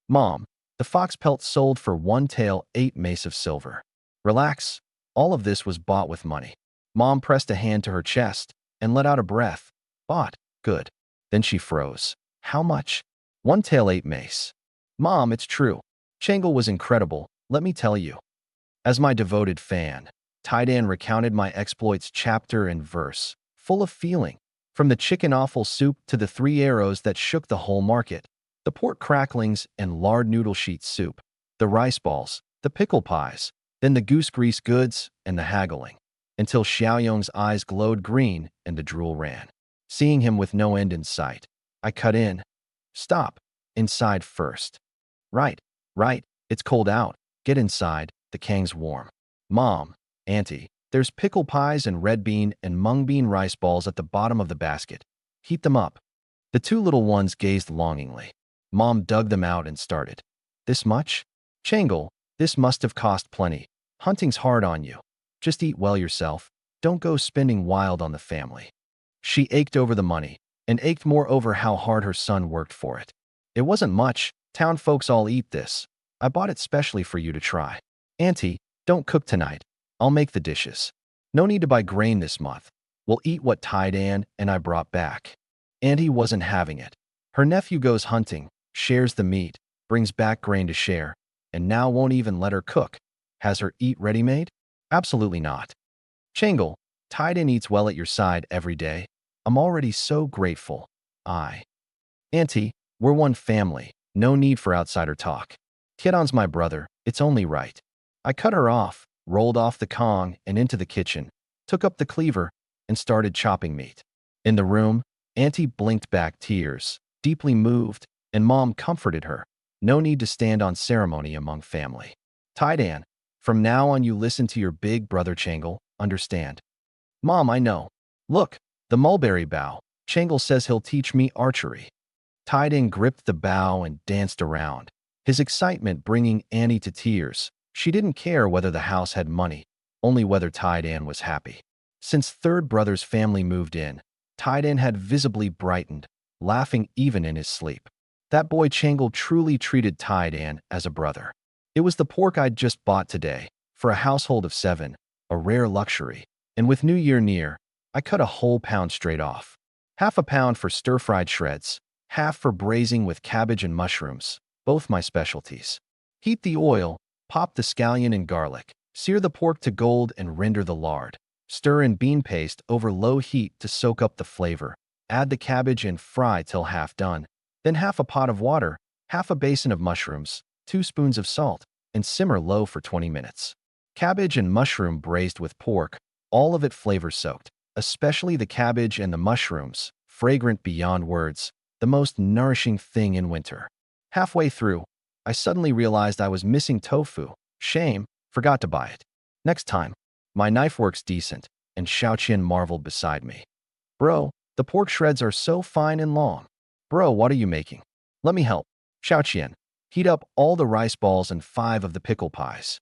Mom, the fox pelt sold for 1 tael 8 mace of silver. Relax. All of this was bought with money. Mom pressed a hand to her chest and let out a breath. Bought. Good. Then she froze. How much? 1 tael 8 mace. Mom, it's true. Changle was incredible, let me tell you. As my devoted fan, Tai Dan recounted my exploits chapter and verse, full of feeling. From the chicken offal soup to the 3 arrows that shook the whole market, the pork cracklings and lard noodle sheet soup, the rice balls, the pickle pies, then the goose grease goods and the haggling, until Xiaoyong's eyes glowed green and the drool ran. Seeing him with no end in sight, I cut in. Stop. Inside first. Right. It's cold out. Get inside. The kang's warm. Mom, Auntie, there's pickle pies and red bean and mung bean rice balls at the bottom of the basket. Heat them up. The 2 little ones gazed longingly. Mom dug them out and started. This much? Changle, this must have cost plenty. Hunting's hard on you. Just eat well yourself. Don't go spending wild on the family. She ached over the money, and ached more over how hard her son worked for it. It wasn't much. Town folks all eat this. I bought it specially for you to try. Auntie, don't cook tonight. I'll make the dishes. No need to buy grain this month. We'll eat what Tai Dan and I brought back. Auntie wasn't having it. Her nephew goes hunting. shares the meat, brings back grain to share, and now won't even let her cook. Has her eat ready-made? Absolutely not. Changle, Tiden eats well at your side every day. I'm already so grateful. I. Auntie, we're one family. No need for outsider talk. Kidon's my brother. It's only right. I cut her off, rolled off the Kong and into the kitchen, took up the cleaver, and started chopping meat. In the room, Auntie blinked back tears, deeply moved, and Mom comforted her. No need to stand on ceremony among family. Tidan, from now on you listen to your big brother Changle, understand? Mom, I know. Look, the mulberry bough. Changle says he'll teach me archery. Tidan gripped the bough and danced around, his excitement bringing Annie to tears. She didn't care whether the house had money, only whether Tidan was happy. Since third brother's family moved in, Tidan had visibly brightened, laughing even in his sleep. That boy Changle truly treated Tidan as a brother. It was the pork I'd just bought today, for a household of 7, a rare luxury, and with New Year near, I cut a whole pound straight off. Half a pound for stir-fried shreds, half for braising with cabbage and mushrooms, both my specialties. Heat the oil, pop the scallion and garlic, sear the pork to gold and render the lard. Stir in bean paste over low heat to soak up the flavor. Add the cabbage and fry till half done. Then half a pot of water, half a basin of mushrooms, 2 spoons of salt, and simmer low for 20 minutes. Cabbage and mushroom braised with pork, all of it flavor-soaked, especially the cabbage and the mushrooms, fragrant beyond words, the most nourishing thing in winter. Halfway through, I suddenly realized I was missing tofu. Shame, forgot to buy it. Next time. My knife works decent, and Xiaoqian marveled beside me. Bro, the pork shreds are so fine and long. Bro, what are you making? Let me help. Xiaoqian, heat up all the rice balls and 5 of the pickle pies.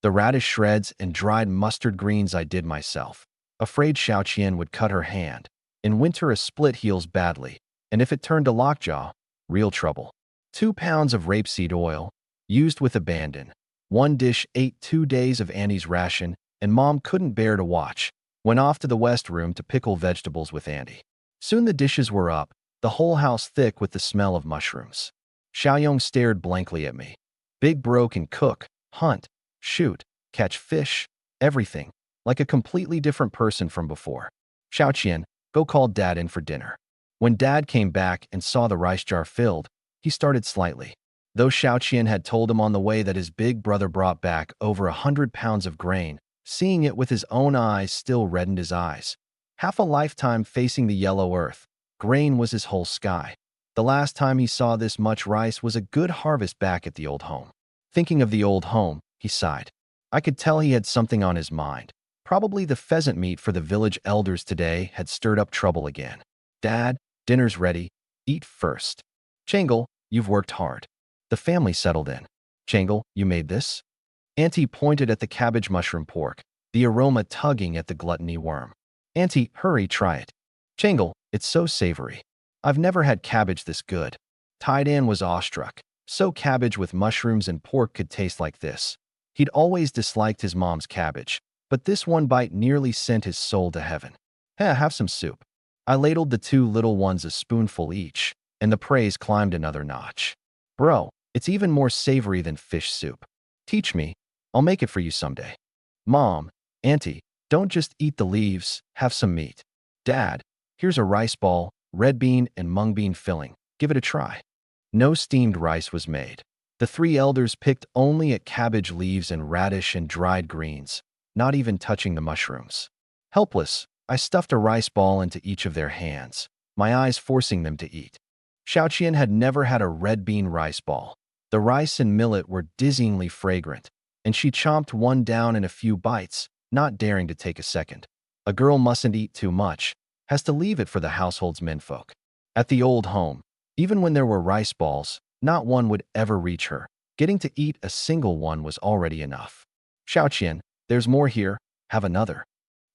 The radish shreds and dried mustard greens I did myself. Afraid Xiaoqian would cut her hand. In winter a split heals badly, and if it turned to lockjaw, real trouble. 2 pounds of rapeseed oil, used with abandon. 1 dish ate 2 days of Annie's ration, and Mom couldn't bear to watch. Went off to the west room to pickle vegetables with Andy. Soon the dishes were up, the whole house thick with the smell of mushrooms. Xiaoyong stared blankly at me. Big bro can cook, hunt, shoot, catch fish, everything, like a completely different person from before. Xiaoqian, go call Dad in for dinner. When Dad came back and saw the rice jar filled, he started slightly. Though Xiaoqian had told him on the way that his big brother brought back over 100 pounds of grain, seeing it with his own eyes still reddened his eyes. Half a lifetime facing the yellow earth, grain was his whole sky. The last time he saw this much rice was a good harvest back at the old home. Thinking of the old home, he sighed. I could tell he had something on his mind. Probably the pheasant meat for the village elders today had stirred up trouble again. Dad, dinner's ready. Eat first. Changle, you've worked hard. The family settled in. Changle, you made this? Auntie pointed at the cabbage mushroom pork, the aroma tugging at the gluttony worm. Auntie, hurry, try it. Changle, it's so savory. I've never had cabbage this good. Tidan was awestruck. So cabbage with mushrooms and pork could taste like this. He'd always disliked his mom's cabbage, but this one bite nearly sent his soul to heaven. Have some soup. I ladled the 2 little ones a spoonful each, and the praise climbed another notch. Bro, it's even more savory than fish soup. Teach me. I'll make it for you someday. Mom, Auntie, don't just eat the leaves, have some meat. Dad, here's a rice ball, red bean and mung bean filling. Give it a try. No steamed rice was made. The 3 elders picked only at cabbage leaves and radish and dried greens, not even touching the mushrooms. Helpless, I stuffed a rice ball into each of their hands, my eyes forcing them to eat. Xiaoqian had never had a red bean rice ball. The rice and millet were dizzyingly fragrant, and she chomped one down in a few bites, not daring to take a second. A girl mustn't eat too much, has to leave it for the household's menfolk. At the old home, even when there were rice balls, not one would ever reach her. Getting to eat a single one was already enough. Xiaoqian, there's more here, have another.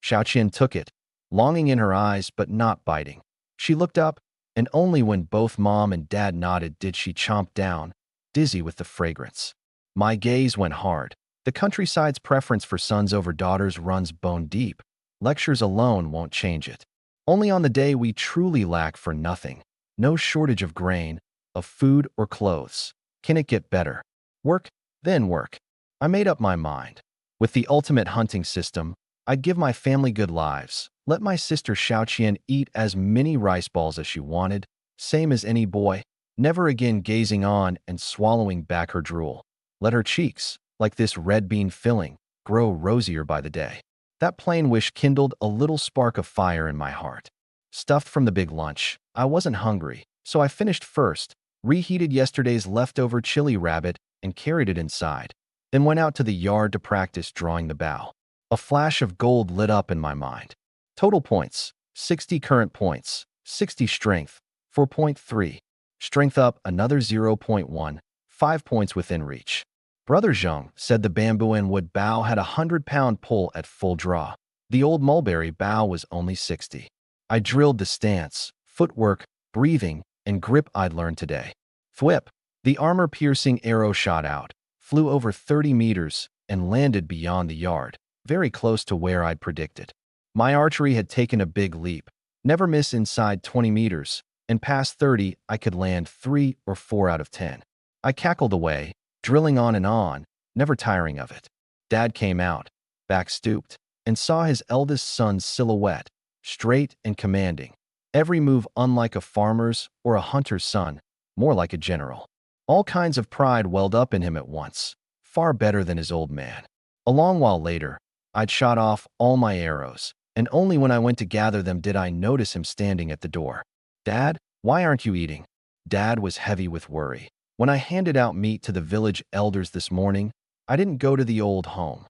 Xiaoqian took it, longing in her eyes but not biting. She looked up, and only when both Mom and Dad nodded did she chomp down, dizzy with the fragrance. My gaze went hard. The countryside's preference for sons over daughters runs bone deep. Lectures alone won't change it. Only on the day we truly lack for nothing, no shortage of grain, of food or clothes. Can it get better? Work, then work. I made up my mind. With the ultimate hunting system, I'd give my family good lives, let my sister Xiaoqian eat as many rice balls as she wanted, same as any boy, never again gazing on and swallowing back her drool. Let her cheeks, like this red bean filling, grow rosier by the day. That plain wish kindled a little spark of fire in my heart. Stuffed from the big lunch, I wasn't hungry, so I finished first, reheated yesterday's leftover chili rabbit, and carried it inside. Then went out to the yard to practice drawing the bow. A flash of gold lit up in my mind. Total points, 60 current points, 60 strength, 4.3. Strength up another 0.1, 5 points within reach. Brother Zheng said the bamboo and wood bow had a 100-pound pull at full draw. The old mulberry bow was only 60. I drilled the stance, footwork, breathing, and grip I'd learned today. Thwip! The armor-piercing arrow shot out, flew over 30 meters, and landed beyond the yard, very close to where I'd predicted. My archery had taken a big leap. Never miss inside 20 meters, and past 30 I could land 3 or 4 out of 10. I cackled away, drilling on, never tiring of it. Dad came out, back stooped, and saw his eldest son's silhouette, straight and commanding. Every move unlike a farmer's or a hunter's son, more like a general. All kinds of pride welled up in him at once, far better than his old man. A long while later, I'd shot off all my arrows, and only when I went to gather them did I notice him standing at the door. Dad, why aren't you eating? Dad was heavy with worry. When I handed out meat to the village elders this morning, I didn't go to the old home.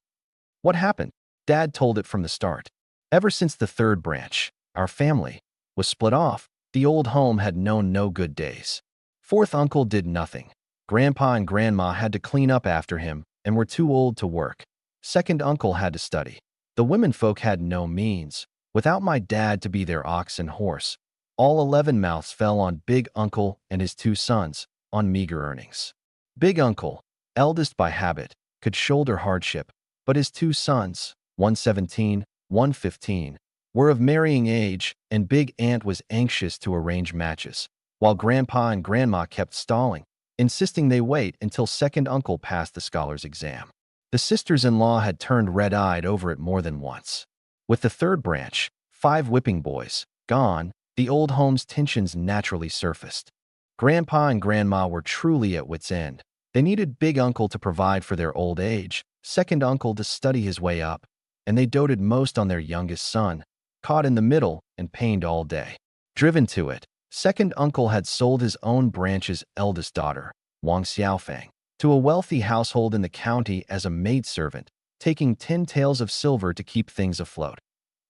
What happened? Dad told it from the start. Ever since the third branch, our family, was split off, the old home had known no good days. Fourth uncle did nothing. Grandpa and Grandma had to clean up after him and were too old to work. Second uncle had to study. The womenfolk had no means. Without my dad to be their ox and horse, all 11 mouths fell on Big Uncle and his 2 sons, on meager earnings. Big Uncle, eldest by habit, could shoulder hardship, but his 2 sons, 117, 115, were of marrying age, and Big Aunt was anxious to arrange matches, while Grandpa and Grandma kept stalling, insisting they wait until second uncle passed the scholar's exam. The sisters-in-law had turned red-eyed over it more than once. With the third branch, 5 whipping boys, gone, the old home's tensions naturally surfaced. Grandpa and Grandma were truly at wit's end. They needed Big Uncle to provide for their old age, second uncle to study his way up, and they doted most on their youngest son, caught in the middle and pained all day. Driven to it, second uncle had sold his own branch's eldest daughter, Wang Xiaofang, to a wealthy household in the county as a maidservant, taking 10 taels of silver to keep things afloat.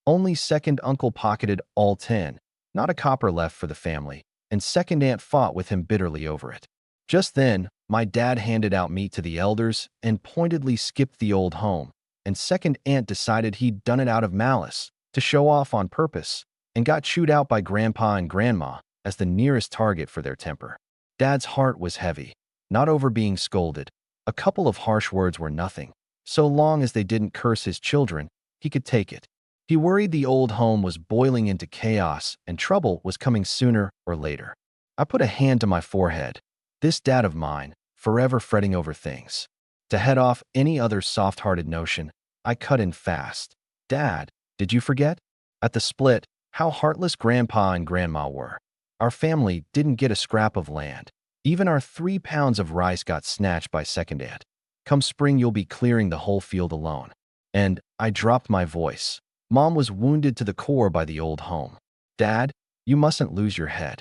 Only second uncle pocketed all 10, not a copper left for the family, and second aunt fought with him bitterly over it. Just then, my dad handed out meat to the elders and pointedly skipped the old home, and second aunt decided he'd done it out of malice, to show off on purpose, and got chewed out by Grandpa and Grandma as the nearest target for their temper. Dad's heart was heavy, not over being scolded. A couple of harsh words were nothing. So long as they didn't curse his children, he could take it. He worried the old home was boiling into chaos and trouble was coming sooner or later. I put a hand to my forehead. This dad of mine, forever fretting over things. To head off any other soft-hearted notion, I cut in fast. Dad, did you forget? At the split, how heartless Grandpa and Grandma were. Our family didn't get a scrap of land. Even our 3 pounds of rice got snatched by second aunt. Come spring, you'll be clearing the whole field alone. And I dropped my voice. Mom was wounded to the core by the old home. Dad, you mustn't lose your head.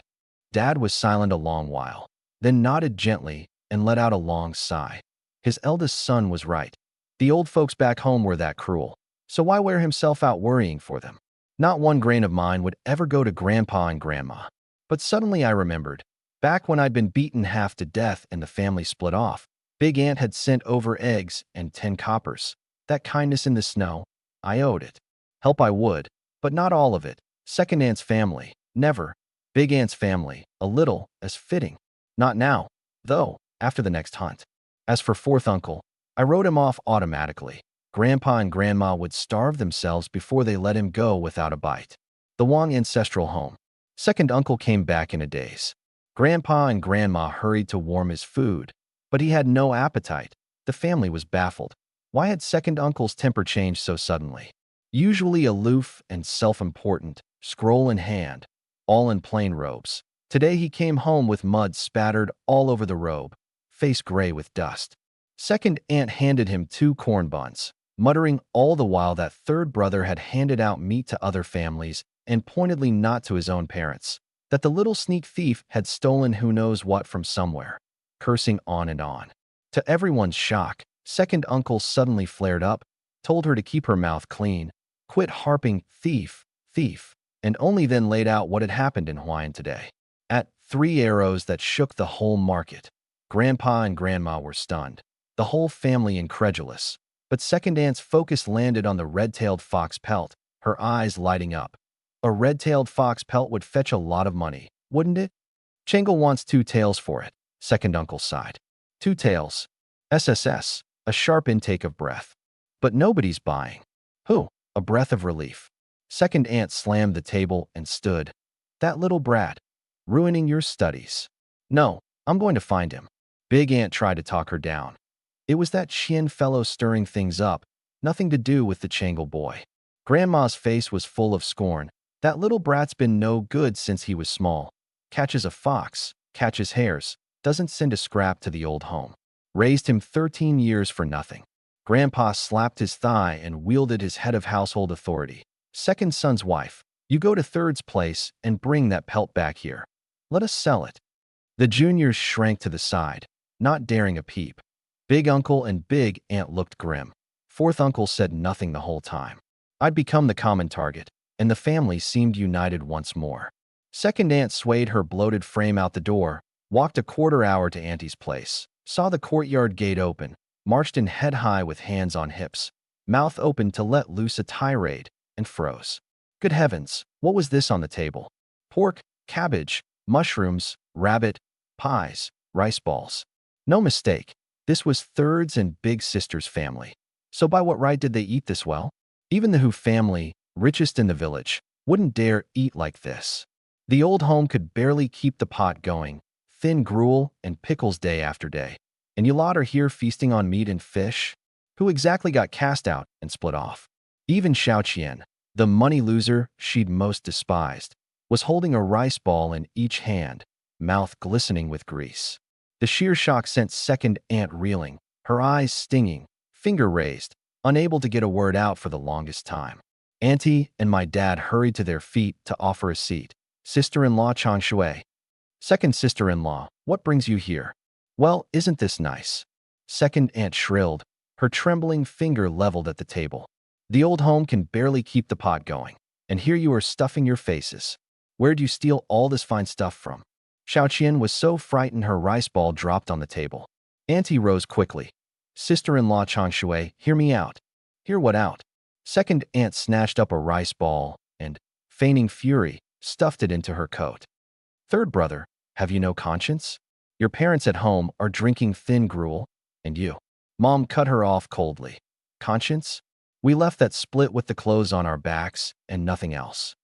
Dad was silent a long while, then nodded gently and let out a long sigh. His eldest son was right. The old folks back home were that cruel. So why wear himself out worrying for them? Not one grain of mine would ever go to Grandpa and Grandma. But suddenly I remembered. Back when I'd been beaten half to death and the family split off, Big Aunt had sent over eggs and 10 coppers. That kindness in the snow, I owed it. Help I would, but not all of it. Second Aunt's family, never. Big Aunt's family, a little, as fitting. Not now, though, after the next hunt. As for fourth uncle, I wrote him off automatically. Grandpa and Grandma would starve themselves before they let him go without a bite. The Wang ancestral home. Second uncle came back in a daze. Grandpa and Grandma hurried to warm his food, but he had no appetite. The family was baffled. Why had second uncle's temper changed so suddenly? Usually aloof and self-important, scroll in hand, all in plain robes. Today he came home with mud spattered all over the robe, face gray with dust. Second aunt handed him 2 corn buns, muttering all the while that third brother had handed out meat to other families and pointedly not to his own parents, that the little sneak thief had stolen who knows what from somewhere, cursing on and on. To everyone's shock, second uncle suddenly flared up, told her to keep her mouth clean, quit harping thief, thief, and only then laid out what had happened in Hawaiian today. At 3 arrows that shook the whole market, Grandpa and Grandma were stunned, the whole family incredulous. But second aunt's focus landed on the red-tailed fox pelt, her eyes lighting up. A red-tailed fox pelt would fetch a lot of money, wouldn't it? Changle wants 2 tails for it, second uncle sighed. 2 tails. SSS, a sharp intake of breath. But nobody's buying. Who? A breath of relief. Second aunt slammed the table and stood. That little brat. Ruining your studies. No, I'm going to find him. Big aunt tried to talk her down. It was that Chien fellow stirring things up, nothing to do with the Changle boy. Grandma's face was full of scorn. That little brat's been no good since he was small. Catches a fox, catches hares, doesn't send a scrap to the old home. Raised him 13 years for nothing. Grandpa slapped his thigh and wielded his head of household authority. Second son's wife, you go to third's place and bring that pelt back here. Let us sell it. The juniors shrank to the side, not daring a peep. Big uncle and big aunt looked grim. Fourth uncle said nothing the whole time. I'd become the common target, and the family seemed united once more. Second aunt swayed her bloated frame out the door, walked a quarter hour to Auntie's place, saw the courtyard gate open, marched in head high with hands on hips, mouth open to let loose a tirade, and froze. Good heavens, what was this on the table? Pork, cabbage, mushrooms, rabbit, pies, rice balls. No mistake. This was Third's and Big Sister's family. So by what right did they eat this well? Even the Hu family, richest in the village, wouldn't dare eat like this. The old home could barely keep the pot going, thin gruel and pickles day after day. And you lot are here feasting on meat and fish? Who exactly got cast out and split off? Even Xiao Qian, the money loser she'd most despised, was holding a rice ball in each hand, mouth glistening with grease. The sheer shock sent second aunt reeling, her eyes stinging, finger raised, unable to get a word out for the longest time. Auntie and my dad hurried to their feet to offer a seat. Sister-in-law Chang Shui. Second sister-in-law, what brings you here? Well, isn't this nice? Second aunt shrilled, her trembling finger leveled at the table. The old home can barely keep the pot going, and here you are stuffing your faces. Where'd you steal all this fine stuff from? Xiao Qian was so frightened her rice ball dropped on the table. Auntie rose quickly. Sister-in-law Chang Shui, hear me out. Hear what out? Second aunt snatched up a rice ball and, feigning fury, stuffed it into her coat. Third brother, have you no conscience? Your parents at home are drinking thin gruel, and you. Mom cut her off coldly. Conscience? We left that split with the clothes on our backs and nothing else.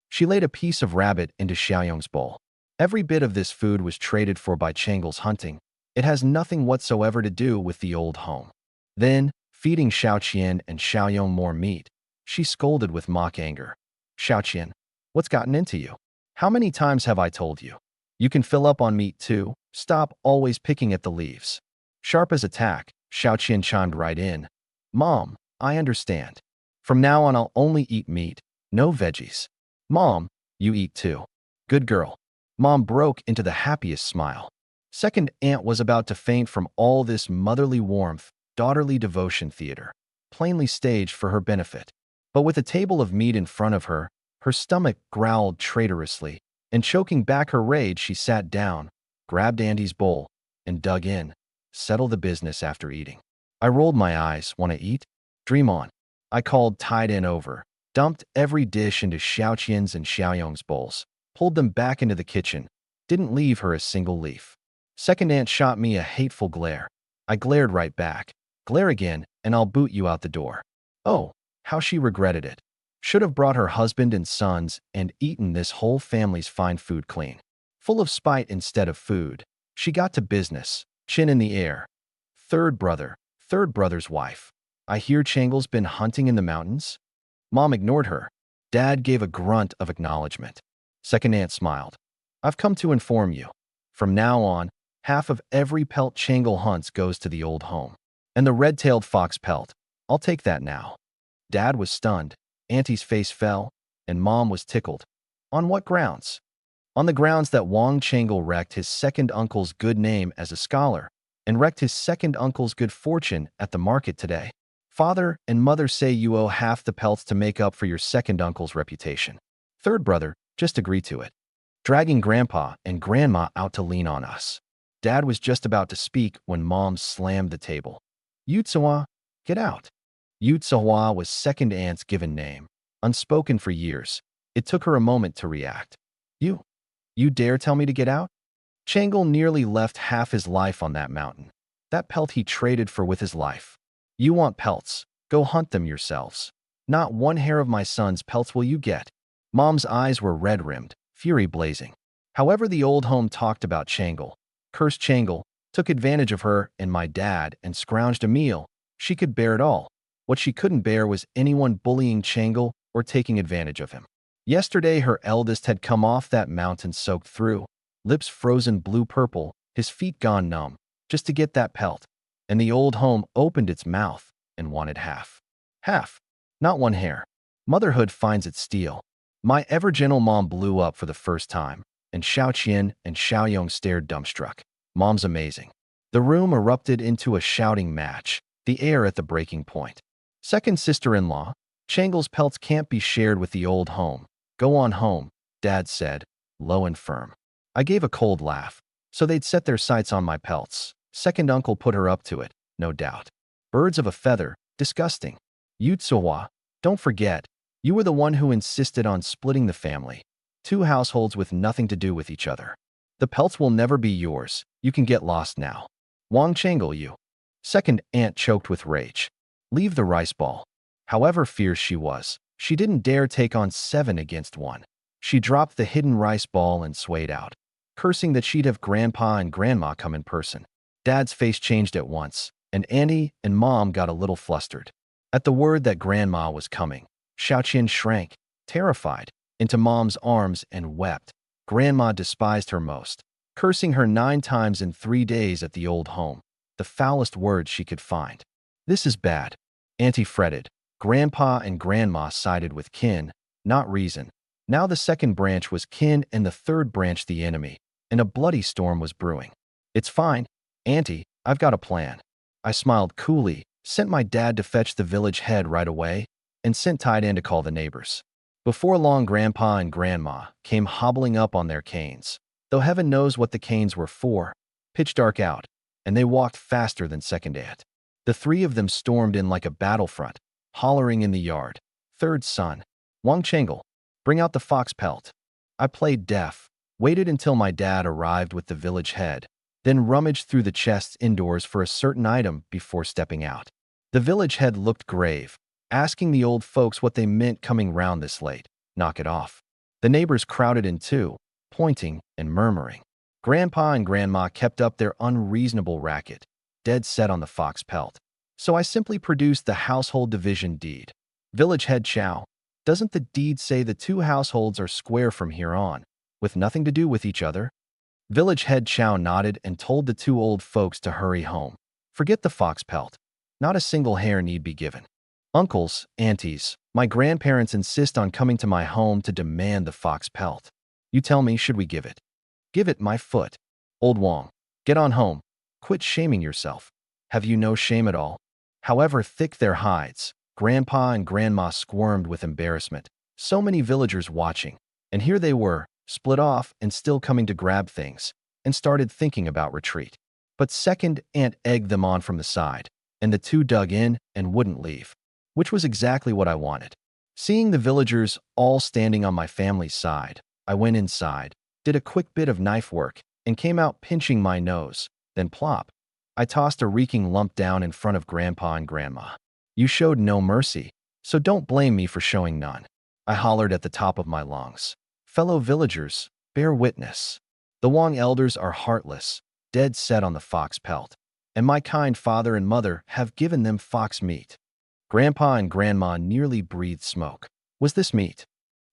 She laid a piece of rabbit into Xiaoyong's bowl. Every bit of this food was traded for by Changle's hunting. It has nothing whatsoever to do with the old home. Then, feeding Xiao Qian and Xiaoyong more meat, she scolded with mock anger. Xiao Qian, what's gotten into you? How many times have I told you? You can fill up on meat too. Stop always picking at the leaves. Sharp as a tack, Xiao Qian chimed right in. Mom, I understand. From now on I'll only eat meat, no veggies. Mom, you eat too. Good girl. Mom broke into the happiest smile. Second aunt was about to faint from all this motherly warmth, daughterly devotion theater, plainly staged for her benefit. But with a table of meat in front of her, her stomach growled traitorously, and choking back her rage she sat down, grabbed Auntie's bowl, and dug in. Settle the business after eating. I rolled my eyes. Wanna eat? Dream on. I called tied in over, dumped every dish into Xiao Qian's and Xiaoyong's bowls, pulled them back into the kitchen, didn't leave her a single leaf. Second aunt shot me a hateful glare. I glared right back. Glare again, and I'll boot you out the door. Oh, how she regretted it. Should have brought her husband and sons and eaten this whole family's fine food clean. Full of spite instead of food, she got to business, chin in the air. Third brother's wife. I hear Changle's been hunting in the mountains? Mom ignored her. Dad gave a grunt of acknowledgement. Second aunt smiled. I've come to inform you. From now on, half of every pelt Changle hunts goes to the old home. And the red-tailed fox pelt. I'll take that now. Dad was stunned. Auntie's face fell, and Mom was tickled. On what grounds? On the grounds that Wang Changle wrecked his second uncle's good name as a scholar and wrecked his second uncle's good fortune at the market today. Father and mother say you owe half the pelts to make up for your second uncle's reputation. Third brother, just agree to it. Dragging Grandpa and Grandma out to lean on us. Dad was just about to speak when Mom slammed the table. Yutsawa, get out. Yutsawa was second aunt's given name, unspoken for years. It took her a moment to react. You dare tell me to get out? Changle nearly left half his life on that mountain. That pelt he traded for with his life. You want pelts? Go hunt them yourselves. Not one hair of my son's pelts will you get. Mom's eyes were red-rimmed, fury blazing. However, the old home talked about Changle. Cursed Changle, took advantage of her and my dad and scrounged a meal. She could bear it all. What she couldn't bear was anyone bullying Changle or taking advantage of him. Yesterday, her eldest had come off that mountain soaked through, lips frozen blue-purple, his feet gone numb, just to get that pelt. And the old home opened its mouth and wanted half. Half. Not one hair. Motherhood finds its steel. My ever-gentle mom blew up for the first time, and Xiao Qian and Xiao Yong stared dumbstruck. Mom's amazing. The room erupted into a shouting match, the air at the breaking point. Second sister-in-law, Changle's pelts can't be shared with the old home. Go on home, Dad said, low and firm. I gave a cold laugh. So they'd set their sights on my pelts. Second uncle put her up to it, no doubt. Birds of a feather, disgusting. Yutsawa, don't forget, you were the one who insisted on splitting the family. Two households with nothing to do with each other. The pelts will never be yours. You can get lost now. Wang Changle, you. Second aunt choked with rage. Leave the rice ball. However fierce she was, she didn't dare take on 7 against 1. She dropped the hidden rice ball and swayed out, cursing that she'd have Grandpa and Grandma come in person. Dad's face changed at once, and Auntie and Mom got a little flustered. At the word that Grandma was coming, Xiaoqian shrank, terrified, into Mom's arms and wept. Grandma despised her most, cursing her 9 times in 3 days at the old home, the foulest words she could find. This is bad. Auntie fretted. Grandpa and Grandma sided with kin, not reason. Now the second branch was kin and the third branch the enemy, and a bloody storm was brewing. It's fine, Auntie, I've got a plan. I smiled coolly, sent my dad to fetch the village head right away, and sent Taidan to call the neighbors. Before long, Grandpa and Grandma came hobbling up on their canes, though heaven knows what the canes were for, pitch dark out, and they walked faster than second aunt. The 3 of them stormed in like a battlefront, hollering in the yard. Third son, Wang Changle, bring out the fox pelt. I played deaf, waited until my dad arrived with the village head, then rummaged through the chests indoors for a certain item before stepping out. The village head looked grave, asking the old folks what they meant coming round this late. Knock it off. The neighbors crowded in too, pointing and murmuring. Grandpa and Grandma kept up their unreasonable racket, dead set on the fox pelt. So I simply produced the household division deed. Village head Chow, doesn't the deed say the 2 households are square from here on, with nothing to do with each other? Village head Chow nodded and told the 2 old folks to hurry home. Forget the fox pelt. Not a single hair need be given. Uncles, aunties, my grandparents insist on coming to my home to demand the fox pelt. You tell me, should we give it? Give it my foot. Old Wong, get on home. Quit shaming yourself. Have you no shame at all? However thick their hides, Grandpa and Grandma squirmed with embarrassment. So many villagers watching, and here they were, split off and still coming to grab things, and started thinking about retreat. But second aunt egged them on from the side, and the 2 dug in and wouldn't leave, which was exactly what I wanted. Seeing the villagers all standing on my family's side, I went inside, did a quick bit of knife work, and came out pinching my nose. Then plop, I tossed a reeking lump down in front of Grandpa and Grandma. You showed no mercy, so don't blame me for showing none. I hollered at the top of my lungs. Fellow villagers, bear witness. The Wang elders are heartless, dead set on the fox pelt, and my kind father and mother have given them fox meat. Grandpa and Grandma nearly breathed smoke. Was this meat?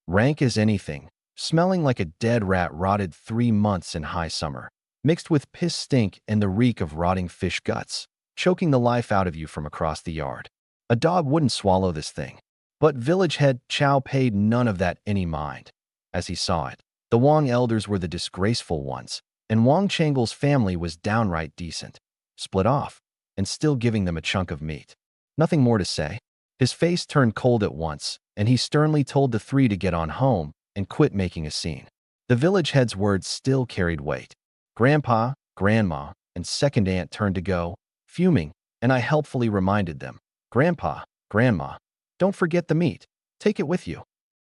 Rank as anything, smelling like a dead rat rotted 3 months in high summer, mixed with piss stink and the reek of rotting fish guts, choking the life out of you from across the yard. A dog wouldn't swallow this thing. But village head Chow paid none of that any mind. As he saw it, the Wang elders were the disgraceful ones, and Wang Changle's family was downright decent. Split off, and still giving them a chunk of meat. Nothing more to say. His face turned cold at once, and he sternly told the three to get on home and quit making a scene. The village head's words still carried weight. Grandpa, Grandma, and second aunt turned to go, fuming, and I helpfully reminded them, Grandpa, Grandma, don't forget the meat. Take it with you.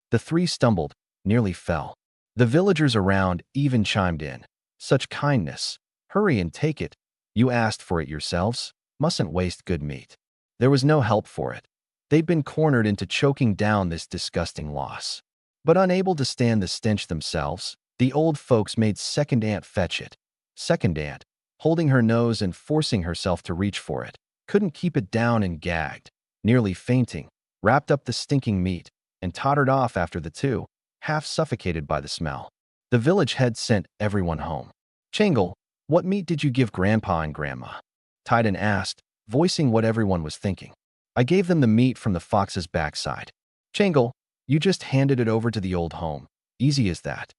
The three stumbled, nearly fell. The villagers around even chimed in. Such kindness. Hurry and take it. You asked for it yourselves. Mustn't waste good meat. There was no help for it. They'd been cornered into choking down this disgusting loss. But unable to stand the stench themselves, the old folks made second aunt fetch it. Second aunt, holding her nose and forcing herself to reach for it, couldn't keep it down and gagged, nearly fainting, wrapped up the stinking meat, and tottered off after the two, half suffocated by the smell. The village head sent everyone home. Changle, what meat did you give Grandpa and Grandma? Titan asked, voicing what everyone was thinking. I gave them the meat from the fox's backside. Changle, you just handed it over to the old home. Easy as that.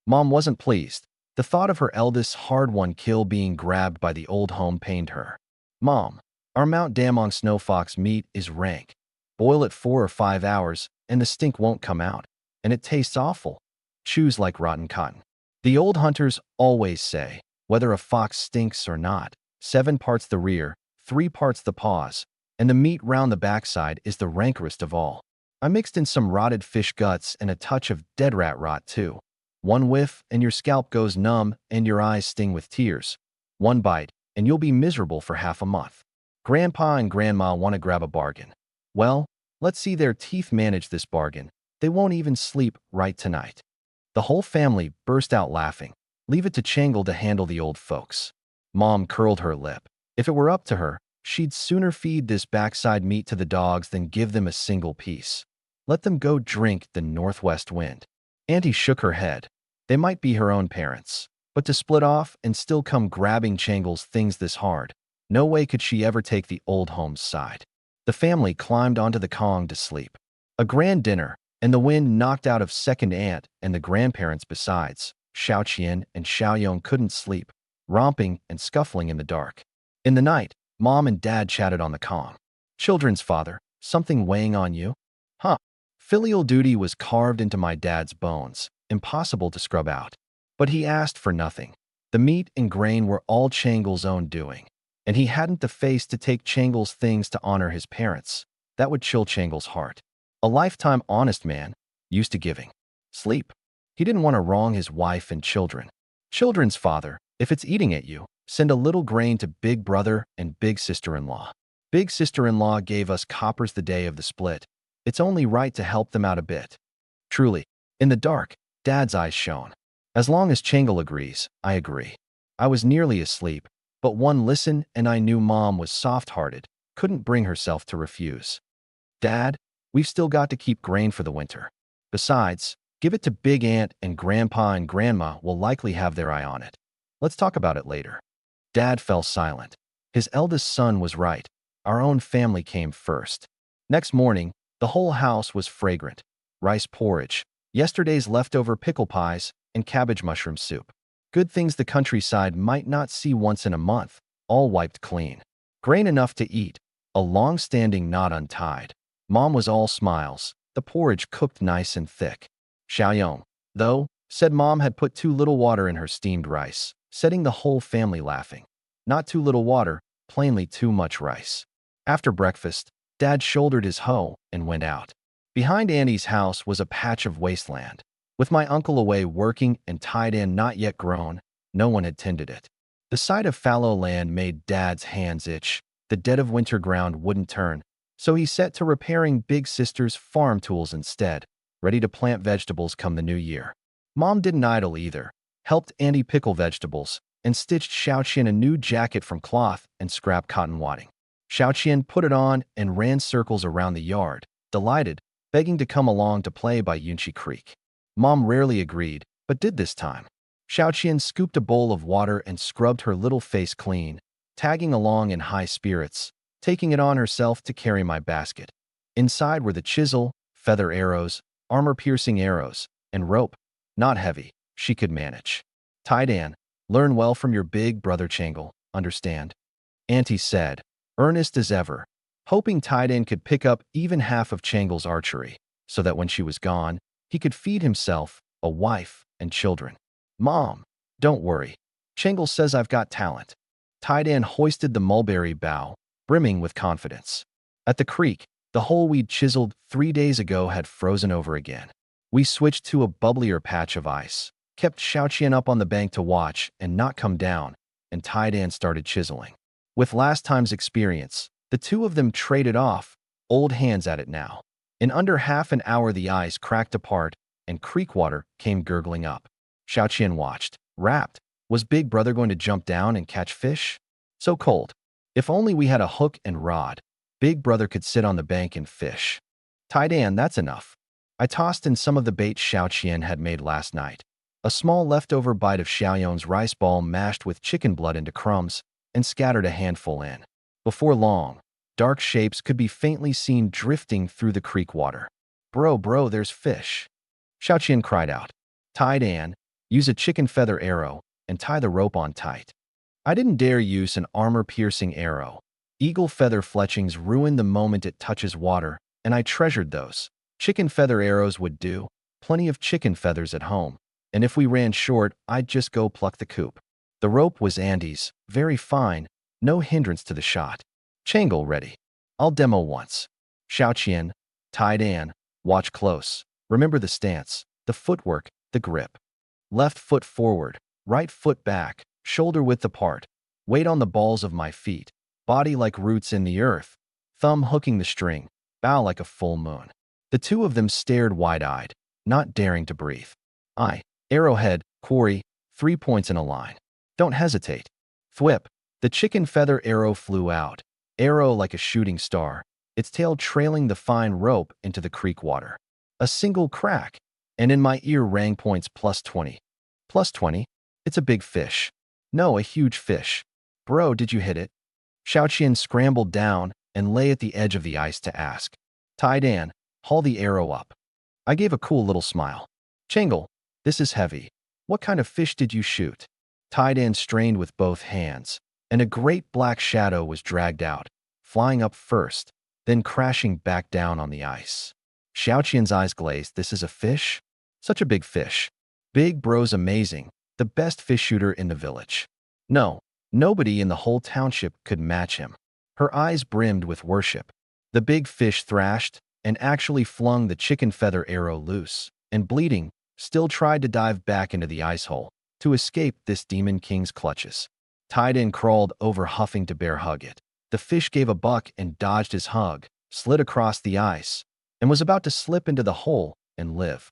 Mom wasn't pleased. The thought of her eldest hard-won kill being grabbed by the old home pained her. Mom, our Mount Damong snow fox meat is rank. Boil it 4 or 5 hours, and the stink won't come out. And it tastes awful. Chews like rotten cotton. The old hunters always say, whether a fox stinks or not, 7 parts the rear, 3 parts the paws, and the meat round the backside is the rancorest of all. I mixed in some rotted fish guts and a touch of dead rat rot too. 1 whiff and your scalp goes numb and your eyes sting with tears. 1 bite and you'll be miserable for half a month. Grandpa and Grandma want to grab a bargain. Well, let's see their teeth manage this bargain. They won't even sleep right tonight. The whole family burst out laughing. Leave it to Changle to handle the old folks. Mom curled her lip. If it were up to her, she'd sooner feed this backside meat to the dogs than give them a single piece. Let them go drink the northwest wind. Auntie shook her head. They might be her own parents, but to split off and still come grabbing Changle's things this hard, no way could she ever take the old home's side. The family climbed onto the Kong to sleep. A grand dinner, and the wind knocked out of second aunt and the grandparents besides. Xiao Qian and Xiao Yong couldn't sleep, romping and scuffling in the dark. In the night, Mom and Dad chatted on the Kong. Children's father, something weighing on you? Huh. Filial duty was carved into my dad's bones, impossible to scrub out. But he asked for nothing. The meat and grain were all Changle's own doing, and he hadn't the face to take Changle's things to honor his parents. That would chill Changle's heart. A lifetime honest man, used to giving. Sleep. He didn't want to wrong his wife and children. Children's father, if it's eating at you, send a little grain to big brother and big sister-in-law. Big sister-in-law gave us coppers the day of the split. It's only right to help them out a bit. Truly, in the dark, Dad's eyes shone. As long as Changle agrees, I agree. I was nearly asleep, but one listen and I knew Mom was soft-hearted, couldn't bring herself to refuse. Dad, we've still got to keep grain for the winter. Besides, give it to Big Aunt and Grandpa and Grandma will likely have their eye on it. Let's talk about it later. Dad fell silent. His eldest son was right. Our own family came first. Next morning, the whole house was fragrant. Rice porridge, yesterday's leftover pickle pies, and cabbage mushroom soup. Good things the countryside might not see once in a month, all wiped clean. Grain enough to eat, a long-standing knot untied. Mom was all smiles, the porridge cooked nice and thick. Xiaoyong, though, said Mom had put too little water in her steamed rice, setting the whole family laughing. Not too little water, plainly too much rice. After breakfast, Dad shouldered his hoe and went out. Behind Annie's house was a patch of wasteland. With my uncle away working and tied in not yet grown, no one had tended it. The sight of fallow land made Dad's hands itch. The dead of winter ground wouldn't turn, so he set to repairing Big Sister's farm tools instead, ready to plant vegetables come the new year. Mom didn't idle either, helped Andy pickle vegetables, and stitched Xiaoqian a new jacket from cloth and scrap cotton wadding. Xiaoqian put it on and ran circles around the yard, delighted, begging to come along to play by Yunchi Creek. Mom rarely agreed, but did this time. Xiaoqian scooped a bowl of water and scrubbed her little face clean, tagging along in high spirits, taking it on herself to carry my basket. Inside were the chisel, feather arrows, armor-piercing arrows, and rope. Not heavy, she could manage. Taidan, learn well from your big brother Changle, understand? Auntie said, earnest as ever, hoping Taidan could pick up even half of Changle's archery, so that when she was gone, he could feed himself, a wife, and children. Mom, don't worry. Changle says I've got talent. Taidan hoisted the mulberry bough, brimming with confidence. At the creek, the hole we'd chiseled 3 days ago had frozen over again. We switched to a bubblier patch of ice, kept Xiaoqian up on the bank to watch and not come down, and Taidan started chiseling. With last time's experience, the two of them traded off, old hands at it now. In under half an hour the ice cracked apart and creek water came gurgling up. Xiaoqian watched, rapt. Was Big Brother going to jump down and catch fish? So cold. If only we had a hook and rod. Big Brother could sit on the bank and fish. Taidan, that's enough. I tossed in some of the bait Xiaoqian had made last night. A small leftover bite of Xiaoyon's rice ball mashed with chicken blood into crumbs, and scattered a handful in. Before long, dark shapes could be faintly seen drifting through the creek water. Bro, there's fish. Xiaoqian cried out. Taidan, use a chicken feather arrow and tie the rope on tight. I didn't dare use an armor-piercing arrow. Eagle feather fletchings ruin the moment it touches water, and I treasured those. Chicken feather arrows would do, plenty of chicken feathers at home, and if we ran short, I'd just go pluck the coop. The rope was Andy's, very fine, no hindrance to the shot. Changle ready. I'll demo once. Xiaoqian, Taidan, watch close. Remember the stance, the footwork, the grip. Left foot forward, right foot back, shoulder width apart, weight on the balls of my feet, body like roots in the earth, thumb hooking the string, bow like a full moon. The two of them stared wide-eyed, not daring to breathe. Arrowhead, quarry, 3 points in a line. Don't hesitate. Thwip. The chicken feather arrow flew out, arrow like a shooting star, its tail trailing the fine rope into the creek water. A single crack, and in my ear rang points +20. +20? It's a big fish. No, a huge fish. Bro, did you hit it? Xiaoqian scrambled down and lay at the edge of the ice to ask. Taidan, haul the arrow up. I gave a cool little smile. Changle, this is heavy. What kind of fish did you shoot? Taidan strained with both hands, and a great black shadow was dragged out, flying up first, then crashing back down on the ice. Xiaoqian's eyes glazed. This is a fish? Such a big fish. Big Bro's amazing, the best fish shooter in the village. No, nobody in the whole township could match him. Her eyes brimmed with worship. The big fish thrashed and actually flung the chicken feather arrow loose, and bleeding, still tried to dive back into the ice hole to escape this demon king's clutches. Taidan crawled over huffing to bear hug it. The fish gave a buck and dodged his hug, slid across the ice, and was about to slip into the hole and live.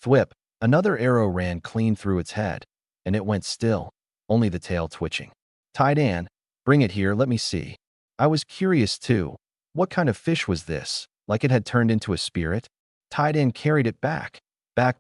Thwip, another arrow ran clean through its head, and it went still, only the tail twitching. Taidan, bring it here, let me see. I was curious too. What kind of fish was this? Like it had turned into a spirit? Taidan carried it back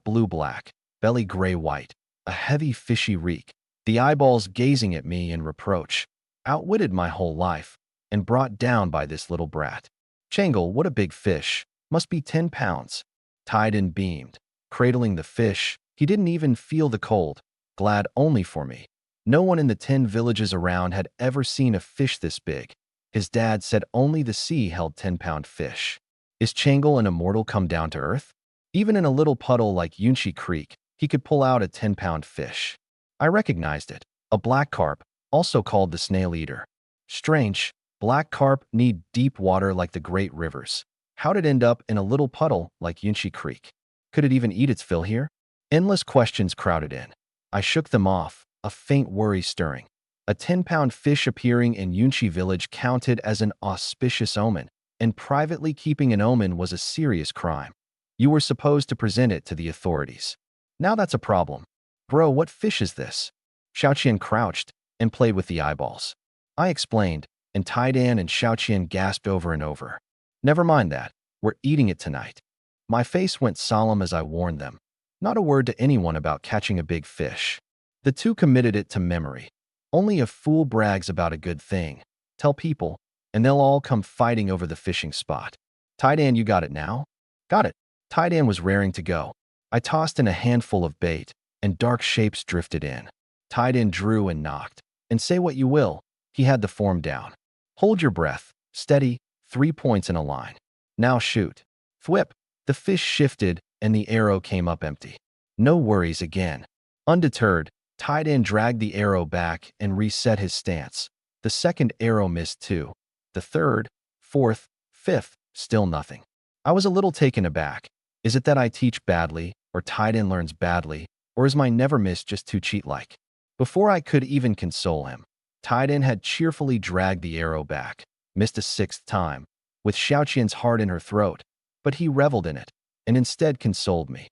blue-black, belly gray-white, a heavy fishy reek, the eyeballs gazing at me in reproach, outwitted my whole life, and brought down by this little brat. Changle, what a big fish, must be 10 pounds. Taidan beamed, cradling the fish. He didn't even feel the cold, glad only for me. No one in the 10 villages around had ever seen a fish this big. His dad said only the sea held 10-pound fish. Is Changle an immortal come down to earth? Even in a little puddle like Yunchi Creek, he could pull out a 10-pound fish. I recognized it, a black carp, also called the snail eater. Strange, black carp need deep water like the great rivers. How'd it end up in a little puddle like Yunchi Creek? Could it even eat its fill here? Endless questions crowded in. I shook them off, a faint worry stirring. A 10-pound fish appearing in Yunchi village counted as an auspicious omen, and privately keeping an omen was a serious crime. You were supposed to present it to the authorities. Now that's a problem. Bro, what fish is this? Xiaoqian crouched and played with the eyeballs. I explained, and Taidan and Xiaoqian gasped over and over. Never mind that. We're eating it tonight. My face went solemn as I warned them. Not a word to anyone about catching a big fish. The two committed it to memory. Only a fool brags about a good thing. Tell people, and they'll all come fighting over the fishing spot. Taidan, you got it now? Got it. Taidan was raring to go. I tossed in a handful of bait, and dark shapes drifted in. Taidan drew and knocked. And say what you will, he had the form down. Hold your breath. Steady. 3 points in a line. Now shoot. Thwip. The fish shifted, and the arrow came up empty. No worries again. Undeterred, Taidan dragged the arrow back and reset his stance. The second arrow missed too. The third, fourth, fifth, still nothing. I was a little taken aback. Is it that I teach badly, or Taidan learns badly, or is my never miss just too cheat-like? Before I could even console him, Taidan had cheerfully dragged the arrow back, missed a sixth time, with Xiaoqian's heart in her throat, but he reveled in it, and instead consoled me.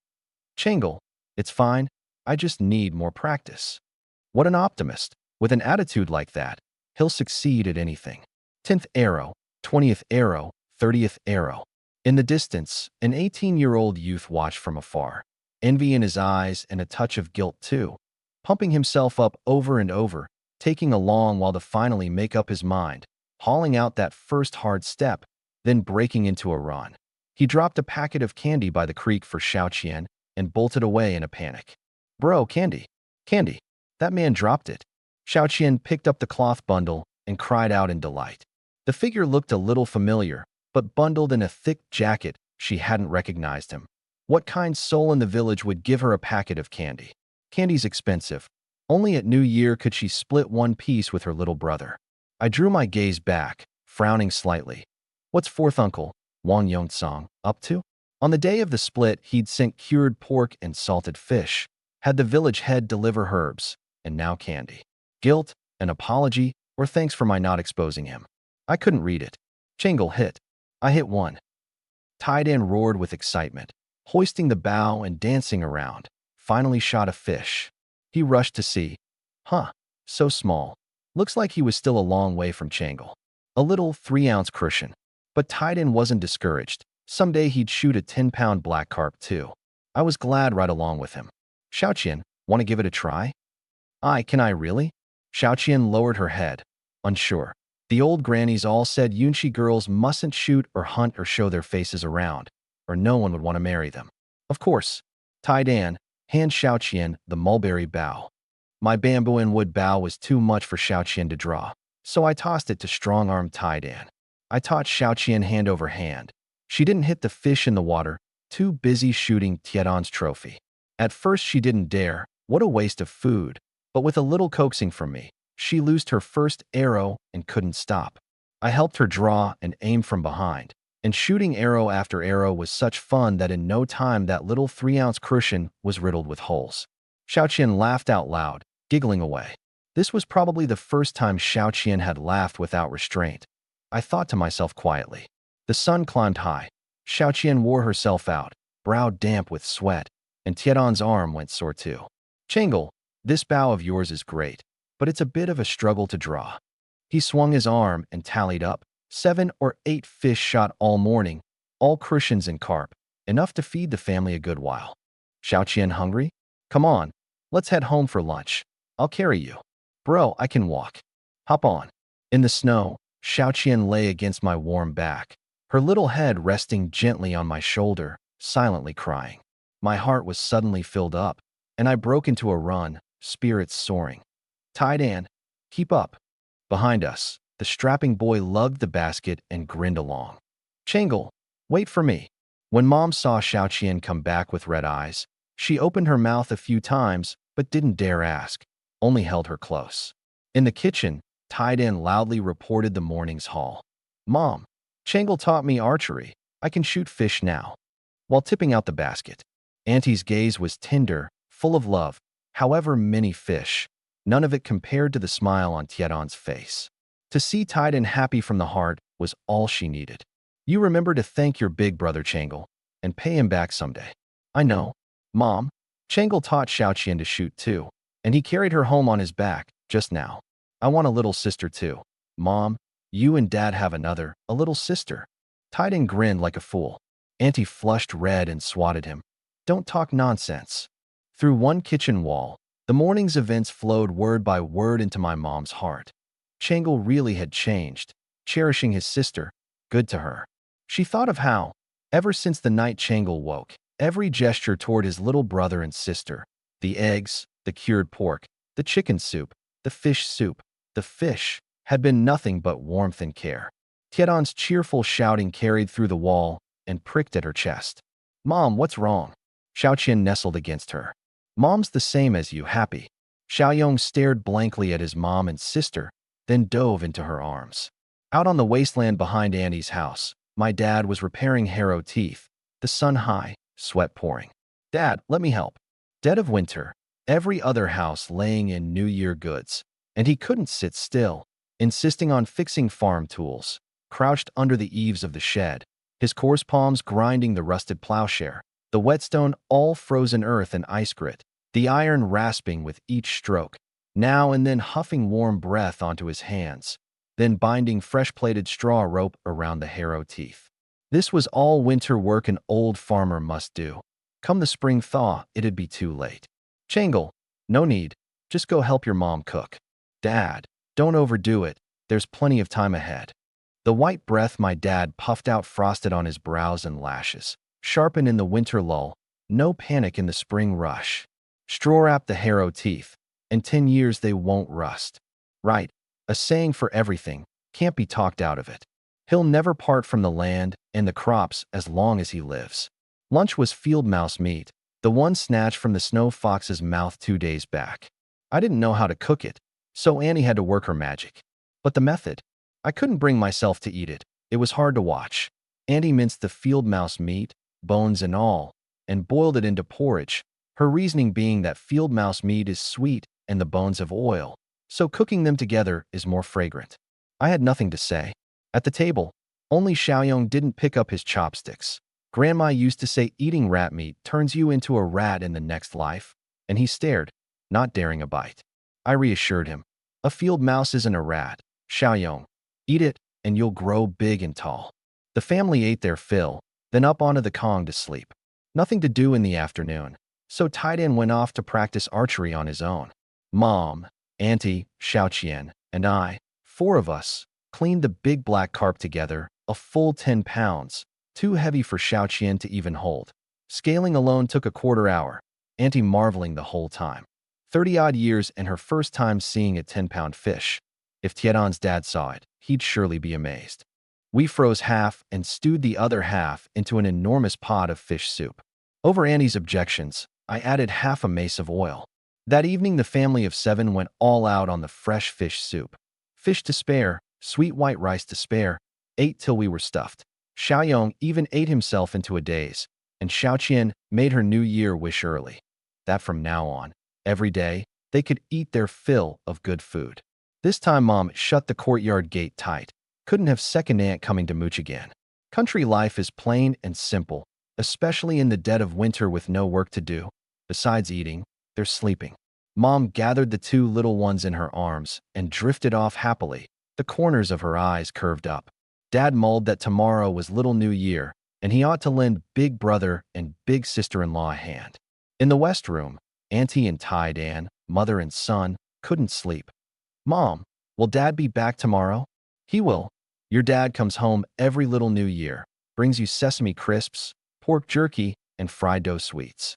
Changle, it's fine, I just need more practice. What an optimist. With an attitude like that, he'll succeed at anything. 10th arrow, 20th arrow, 30th arrow. In the distance, an 18-year-old youth watched from afar, envy in his eyes and a touch of guilt too, pumping himself up over and over, taking a long while to finally make up his mind, hauling out that first hard step, then breaking into a run. He dropped a packet of candy by the creek for Xiaoqian and bolted away in a panic. Bro, candy. Candy. That man dropped it. Xiaoqian picked up the cloth bundle and cried out in delight. The figure looked a little familiar, but bundled in a thick jacket, she hadn't recognized him. What kind soul in the village would give her a packet of candy? Candy's expensive. Only at New Year could she split one piece with her little brother. I drew my gaze back, frowning slightly. What's fourth uncle, Wang Yongtsong, up to? On the day of the split, he'd sent cured pork and salted fish, had the village head deliver herbs, and now candy. Guilt, an apology, or thanks for my not exposing him. I couldn't read it. Changle hit. I hit one. Taidan roared with excitement, hoisting the bow and dancing around, finally shot a fish. He rushed to see. Huh, so small. Looks like he was still a long way from Changle. A little 3-ounce crucian. But Taidan wasn't discouraged. Someday he'd shoot a 10-pound black carp too. I was glad right along with him. Xiaoqian, want to give it a try? Can I really? Xiaoqian lowered her head, unsure. The old grannies all said Yunshi girls mustn't shoot or hunt or show their faces around, or no one would want to marry them. Of course. Taidan, hand Xiaoqian the mulberry bough. My bamboo and wood bough was too much for Xiaoqian to draw, so I tossed it to strong-armed Taidan. I taught Xiaoqian hand over hand. She didn't hit the fish in the water, too busy shooting Tiedan's trophy. At first she didn't dare, what a waste of food, but with a little coaxing from me, she loosed her first arrow and couldn't stop. I helped her draw and aim from behind, and shooting arrow after arrow was such fun that in no time that little 3-ounce crucian was riddled with holes. Xiaoqian laughed out loud, giggling away. This was probably the first time Xiaoqian had laughed without restraint. I thought to myself quietly. The sun climbed high. Xiaoqian wore herself out, brow damp with sweat, and Tiedan's arm went sore too. Changle, this bow of yours is great, but it's a bit of a struggle to draw. He swung his arm and tallied up. 7 or 8 fish shot all morning, all crucians and carp, enough to feed the family a good while. Xiaoqian hungry? Come on, let's head home for lunch. I'll carry you. Bro, I can walk. Hop on. In the snow, Xiaoqian lay against my warm back, her little head resting gently on my shoulder, silently crying. My heart was suddenly filled up, and I broke into a run, spirits soaring. Taidan, keep up. Behind us, the strapping boy lugged the basket and grinned along. Changle, wait for me. When Mom saw Xiaoqian come back with red eyes, she opened her mouth a few times but didn't dare ask, only held her close. In the kitchen, Taidan loudly reported the morning's haul. Mom, Changle taught me archery. I can shoot fish now. While tipping out the basket, Auntie's gaze was tender, full of love. However many fish, none of it compared to the smile on Tiedan's face. To see Taidan happy from the heart was all she needed. You remember to thank your big brother Changle and pay him back someday. I know, Mom. Changle taught Xiaoqian to shoot too, and he carried her home on his back, just now. I want a little sister too. Mom, you and Dad have another, a little sister. Tiden grinned like a fool. Auntie flushed red and swatted him. Don't talk nonsense. Through one kitchen wall, the morning's events flowed word by word into my mom's heart. Changle really had changed, cherishing his sister, good to her. She thought of how, ever since the night Changle woke, every gesture toward his little brother and sister, the eggs, the cured pork, the chicken soup, the fish, had been nothing but warmth and care. Tiedon's cheerful shouting carried through the wall and pricked at her chest. Mom, what's wrong? Xiaoqian nestled against her. Mom's the same as you, happy. Xiaoyong stared blankly at his mom and sister, then dove into her arms. Out on the wasteland behind Annie's house, my dad was repairing harrow teeth, the sun high, sweat pouring. Dad, let me help. Dead of winter, every other house laying in New Year goods, and he couldn't sit still, insisting on fixing farm tools, crouched under the eaves of the shed, his coarse palms grinding the rusted plowshare, the whetstone all frozen earth and ice grit, the iron rasping with each stroke, now and then huffing warm breath onto his hands, then binding fresh-plaited straw rope around the harrow teeth. This was all winter work an old farmer must do. Come the spring thaw, it'd be too late. Changle, no need, just go help your mom cook. Dad, don't overdo it, there's plenty of time ahead. The white breath my dad puffed out frosted on his brows and lashes, sharpened in the winter lull, no panic in the spring rush. Straw wrap the harrow teeth, in 10 years they won't rust. Right, a saying for everything, can't be talked out of it. He'll never part from the land and the crops as long as he lives. Lunch was field mouse meat, the one snatched from the snow fox's mouth 2 days back. I didn't know how to cook it, so Annie had to work her magic. But the method? I couldn't bring myself to eat it. It was hard to watch. Annie minced the field mouse meat, bones and all, and boiled it into porridge, her reasoning being that field mouse meat is sweet and the bones have oil, so cooking them together is more fragrant. I had nothing to say. At the table, only Xiaoyong didn't pick up his chopsticks. Grandma used to say eating rat meat turns you into a rat in the next life, and he stared, not daring a bite. I reassured him. A field mouse isn't a rat, Xiaoyong. Eat it, and you'll grow big and tall. The family ate their fill, then up onto the Kong to sleep. Nothing to do in the afternoon, so Taidan went off to practice archery on his own. Mom, Auntie, Xiaoqian, and I, 4 of us, cleaned the big black carp together, a full 10 pounds, too heavy for Xiaoqian to even hold. Scaling alone took a quarter hour, Auntie marveling the whole time. 30-odd years and her first time seeing a 10-pound fish. If Tiedon's dad saw it, he'd surely be amazed. We froze half and stewed the other half into an enormous pot of fish soup. Over Annie's objections, I added half a mace of oil. That evening the family of 7 went all out on the fresh fish soup. Fish to spare, sweet white rice to spare, ate till we were stuffed. Xiaoyong even ate himself into a daze, and Xiaoqian made her New Year wish early. That from now on, every day, they could eat their fill of good food. This time Mom shut the courtyard gate tight. Couldn't have second aunt coming to mooch again. Country life is plain and simple, especially in the dead of winter with no work to do. Besides eating, there's sleeping. Mom gathered the 2 little ones in her arms and drifted off happily, the corners of her eyes curved up. Dad mulled that tomorrow was Little New Year, and he ought to lend big brother and big sister-in-law a hand. In the West Room, Auntie and Taidan, mother and son, couldn't sleep. Mom, will Dad be back tomorrow? He will. Your dad comes home every Little New Year, brings you sesame crisps, pork jerky, and fried dough sweets.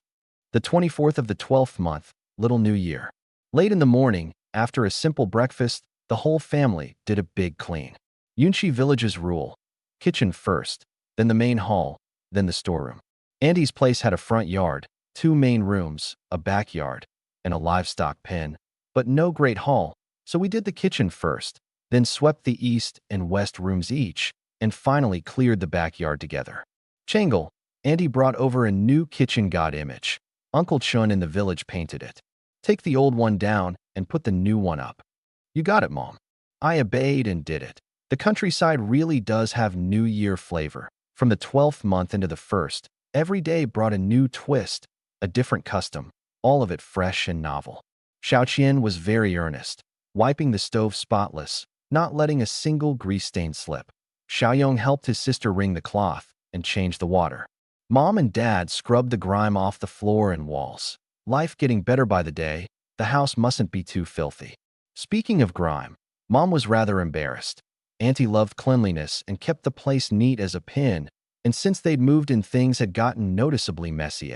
The 24th of the 12th month, Little New Year. Late in the morning, after a simple breakfast, the whole family did a big clean. Yunshi Village's rule. Kitchen first, then the main hall, then the storeroom. Auntie's place had a front yard, 2 main rooms, a backyard, and a livestock pen, but no great hall, so we did the kitchen first, then swept the east and west rooms each, and finally cleared the backyard together. Changle, Auntie brought over a new kitchen god image. Uncle Chun in the village painted it. Take the old one down and put the new one up. You got it, Mom. I obeyed and did it. The countryside really does have New Year flavor. From the 12th month into the 1st, every day brought a new twist, a different custom. all of it fresh and novel. Xiaoqian was very earnest, wiping the stove spotless, not letting a single grease stain slip. Xiaoyong helped his sister wring the cloth and change the water. Mom and Dad scrubbed the grime off the floor and walls. Life getting better by the day, the house mustn't be too filthy. Speaking of grime, Mom was rather embarrassed. Auntie loved cleanliness and kept the place neat as a pin, and since they'd moved in, things had gotten noticeably messy.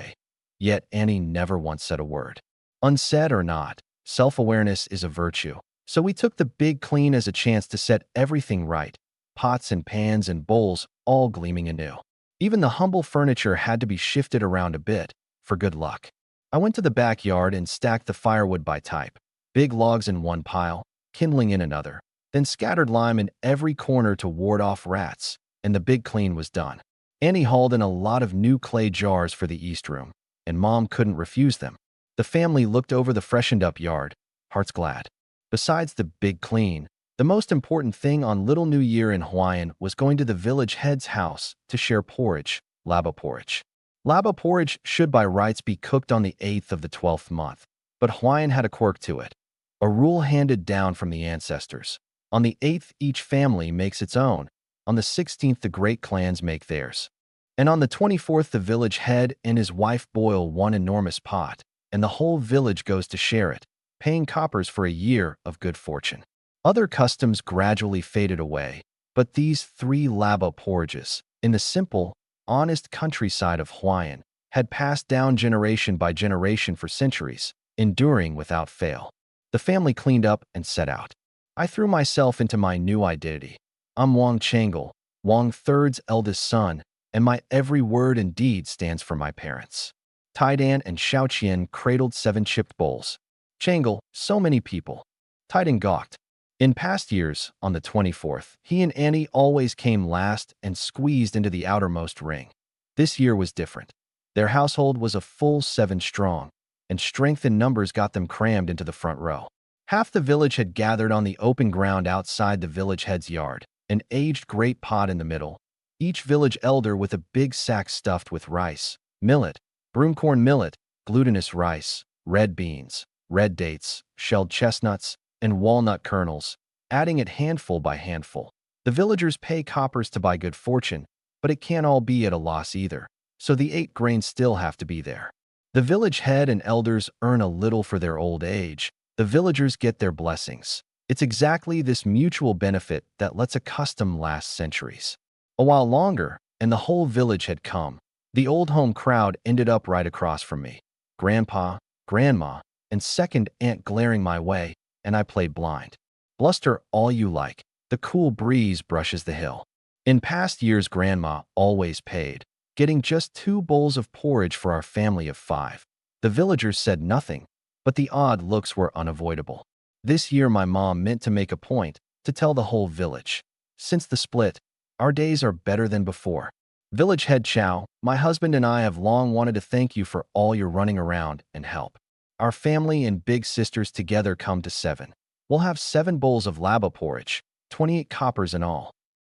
Yet Annie never once said a word. Unsaid or not, self-awareness is a virtue. So we took the big clean as a chance to set everything right, pots and pans and bowls all gleaming anew. Even the humble furniture had to be shifted around a bit, for good luck. I went to the backyard and stacked the firewood by type, big logs in one pile, kindling in another, then scattered lime in every corner to ward off rats, and the big clean was done. Annie hauled in a lot of new clay jars for the East Room, and Mom couldn't refuse them. The family looked over the freshened-up yard, hearts glad. Besides the big clean, the most important thing on Little New Year in Hawaiian was going to the village head's house to share porridge, laba porridge. Laba porridge should by rights be cooked on the 8th of the 12th month, but Hawaiian had a quirk to it, a rule handed down from the ancestors. On the 8th, each family makes its own. On the 16th, the great clans make theirs. And on the 24th, the village head and his wife boil one enormous pot, and the whole village goes to share it, paying coppers for a year of good fortune. Other customs gradually faded away, but these 3 laba porridges, in the simple, honest countryside of Hawaiian, had passed down generation by generation for centuries, enduring without fail. The family cleaned up and set out. I threw myself into my new identity. I'm Wang Changle, Wang III's eldest son, and my every word and deed stands for my parents. Taidan and Xiaoqian cradled 7 chipped bowls. Changle, so many people. Taidan gawked. In past years, on the 24th, he and Annie always came last and squeezed into the outermost ring. This year was different. Their household was a full 7 strong, and strength in numbers got them crammed into the front row. Half the village had gathered on the open ground outside the village head's yard, an aged great pot in the middle, each village elder with a big sack stuffed with rice, millet, broomcorn millet, glutinous rice, red beans, red dates, shelled chestnuts, and walnut kernels, adding it handful by handful. The villagers pay coppers to buy good fortune, but it can't all be at a loss either, so the 8 grains still have to be there. The village head and elders earn a little for their old age. The villagers get their blessings. It's exactly this mutual benefit that lets a custom last centuries. A while longer, and the whole village had come. The old home crowd ended up right across from me. Grandpa, Grandma, and second aunt glaring my way, and I played blind. Bluster all you like. The cool breeze brushes the hill. In past years, Grandma always paid, getting just 2 bowls of porridge for our family of 5. The villagers said nothing, but the odd looks were unavoidable. This year, my mom meant to make a point to tell the whole village. Since the split, our days are better than before. Village head Chow, my husband and I have long wanted to thank you for all your running around and help. Our family and big sisters together come to 7. We'll have 7 bowls of laba porridge, 28 coppers in all.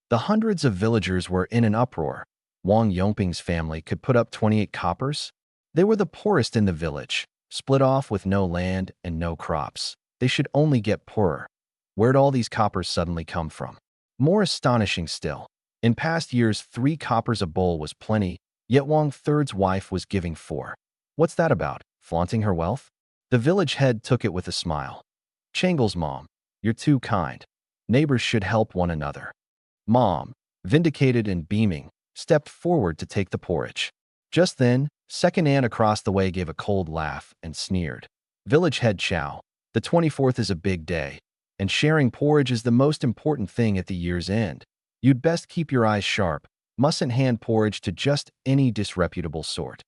The hundreds of villagers were in an uproar. Wang Yongping's family could put up 28 coppers? They were the poorest in the village, split off with no land and no crops. They should only get poorer. Where'd all these coppers suddenly come from? More astonishing still, in past years 3 coppers a bowl was plenty, yet Wang III's wife was giving 4. What's that about? Flaunting her wealth? The village head took it with a smile. Changle's mom, you're too kind. Neighbors should help one another. Mom, vindicated and beaming, stepped forward to take the porridge. Just then, second aunt across the way gave a cold laugh and sneered. Village head Chow, the 24th is a big day, and sharing porridge is the most important thing at the year's end. You'd best keep your eyes sharp, mustn't hand porridge to just any disreputable sort.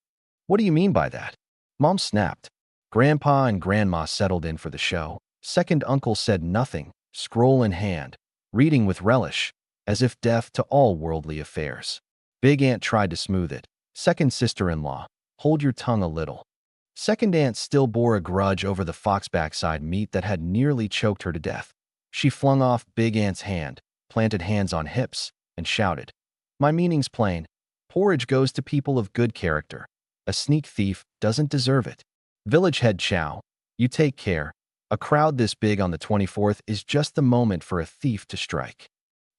What do you mean by that? Mom snapped. Grandpa and Grandma settled in for the show. Second uncle said nothing, scroll in hand, reading with relish, as if deaf to all worldly affairs. Big aunt tried to smooth it. Second sister-in-law, hold your tongue a little. Second aunt still bore a grudge over the fox backside meat that had nearly choked her to death. She flung off big aunt's hand, planted hands on hips, and shouted, "My meaning's plain. Porridge goes to people of good character. A sneak thief doesn't deserve it." Village head Chow, you take care. A crowd this big on the 24th is just the moment for a thief to strike.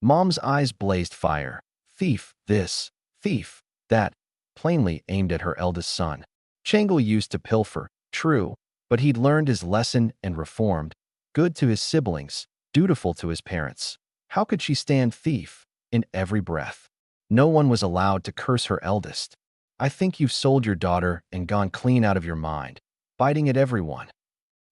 Mom's eyes blazed fire. Thief, this, thief, that, plainly aimed at her eldest son. Changle used to pilfer, true, but he'd learned his lesson and reformed, good to his siblings, dutiful to his parents. How could she stand thief in every breath? No one was allowed to curse her eldest. I think you've sold your daughter and gone clean out of your mind, biting at everyone.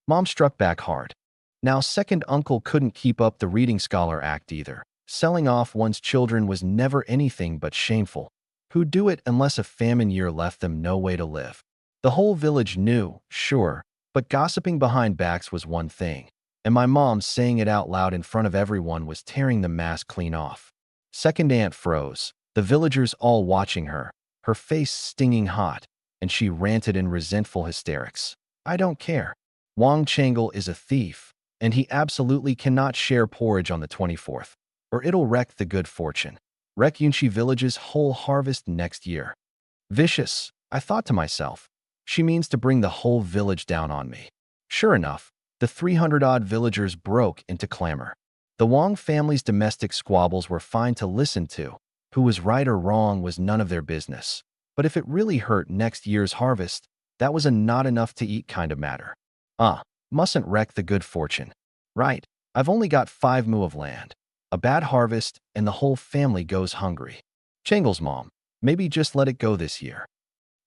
Mom struck back hard. Now, second uncle couldn't keep up the reading scholar act either. Selling off one's children was never anything but shameful. Who'd do it unless a famine year left them no way to live? The whole village knew, sure, but gossiping behind backs was one thing, and my mom saying it out loud in front of everyone was tearing the mask clean off. Second aunt froze, the villagers all watching her face stinging hot, and she ranted in resentful hysterics. I don't care. Wang Changle is a thief, and he absolutely cannot share porridge on the 24th, or it'll wreck the good fortune. Wreck Yunchi village's whole harvest next year. Vicious, I thought to myself. She means to bring the whole village down on me. Sure enough, the 300-odd villagers broke into clamor. The Wang family's domestic squabbles were fine to listen to. Who was right or wrong was none of their business. But if it really hurt next year's harvest, that was a not enough to eat kind of matter. Mustn't wreck the good fortune. Right, I've only got 5 mu of land. A bad harvest, and the whole family goes hungry. Changle's mom, maybe just let it go this year.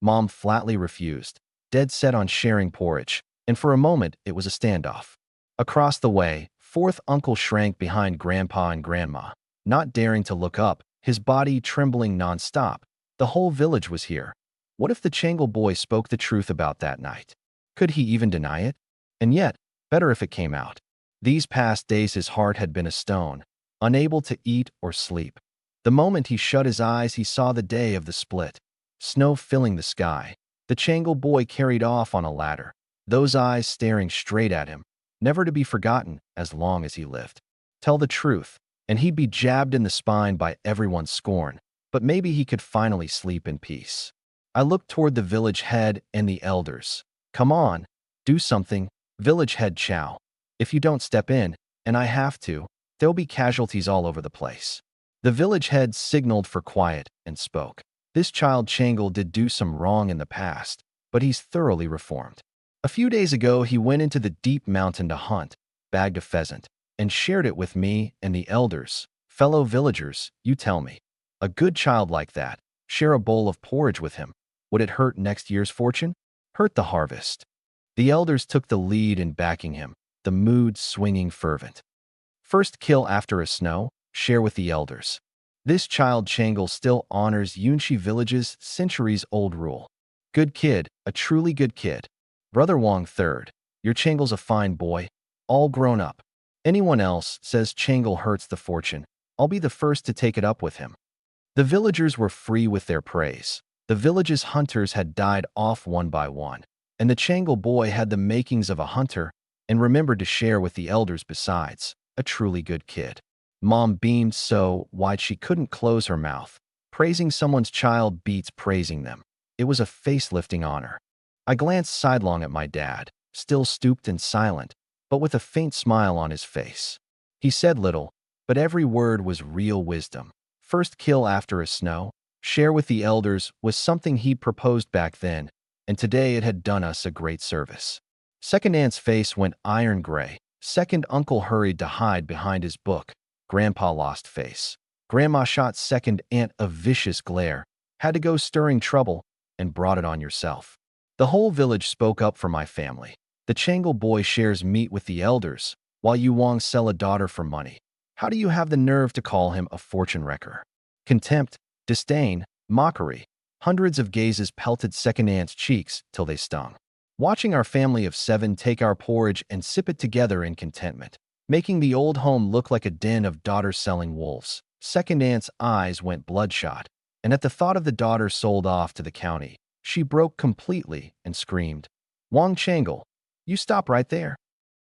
Mom flatly refused, dead set on sharing porridge, and for a moment it was a standoff. Across the way, fourth uncle shrank behind Grandpa and Grandma, not daring to look up, his body trembling nonstop. The whole village was here. What if the Changle boy spoke the truth about that night? Could he even deny it? And yet, better if it came out. These past days his heart had been a stone, unable to eat or sleep. The moment he shut his eyes, he saw the day of the split. Snow filling the sky. The Changle boy carried off on a ladder, those eyes staring straight at him, never to be forgotten as long as he lived. Tell the truth, and he'd be jabbed in the spine by everyone's scorn, but maybe he could finally sleep in peace. I looked toward the village head and the elders. Come on, do something, village head Chow. If you don't step in, and I have to, there'll be casualties all over the place. The village head signaled for quiet and spoke. This child Changle did do some wrong in the past, but he's thoroughly reformed. A few days ago, he went into the deep mountain to hunt, bagged a pheasant, and shared it with me and the elders. Fellow villagers, you tell me. A good child like that, share a bowl of porridge with him. Would it hurt next year's fortune? Hurt the harvest. The elders took the lead in backing him, the mood swinging fervent. First kill after a snow, share with the elders. This child Changle still honors Yunchi village's centuries-old rule. Good kid, a truly good kid. Brother Wang third, your Changle's a fine boy, all grown up. Anyone else says Changle hurts the fortune, I'll be the first to take it up with him. The villagers were free with their praise. The village's hunters had died off one by one, and the Changle boy had the makings of a hunter and remembered to share with the elders besides, a truly good kid. Mom beamed so wide she couldn't close her mouth. Praising someone's child beats praising them. It was a face-lifting honor. I glanced sidelong at my dad, still stooped and silent, but with a faint smile on his face. He said little, but every word was real wisdom. First kill after a snow, share with the elders was something he proposed back then, and today it had done us a great service. Second aunt's face went iron gray. Second uncle hurried to hide behind his book. Grandpa lost face. Grandma shot second aunt a vicious glare. Had to go stirring trouble, and brought it on yourself. The whole village spoke up for my family. The Changle boy shares meat with the elders, while you Wong sell a daughter for money. How do you have the nerve to call him a fortune wrecker? Contempt, disdain, mockery. Hundreds of gazes pelted second aunt's cheeks till they stung. Watching our family of 7 take our porridge and sip it together in contentment, making the old home look like a den of daughter-selling wolves. Second aunt's eyes went bloodshot, and at the thought of the daughter sold off to the county, she broke completely and screamed, Wang Changle, you stop right there.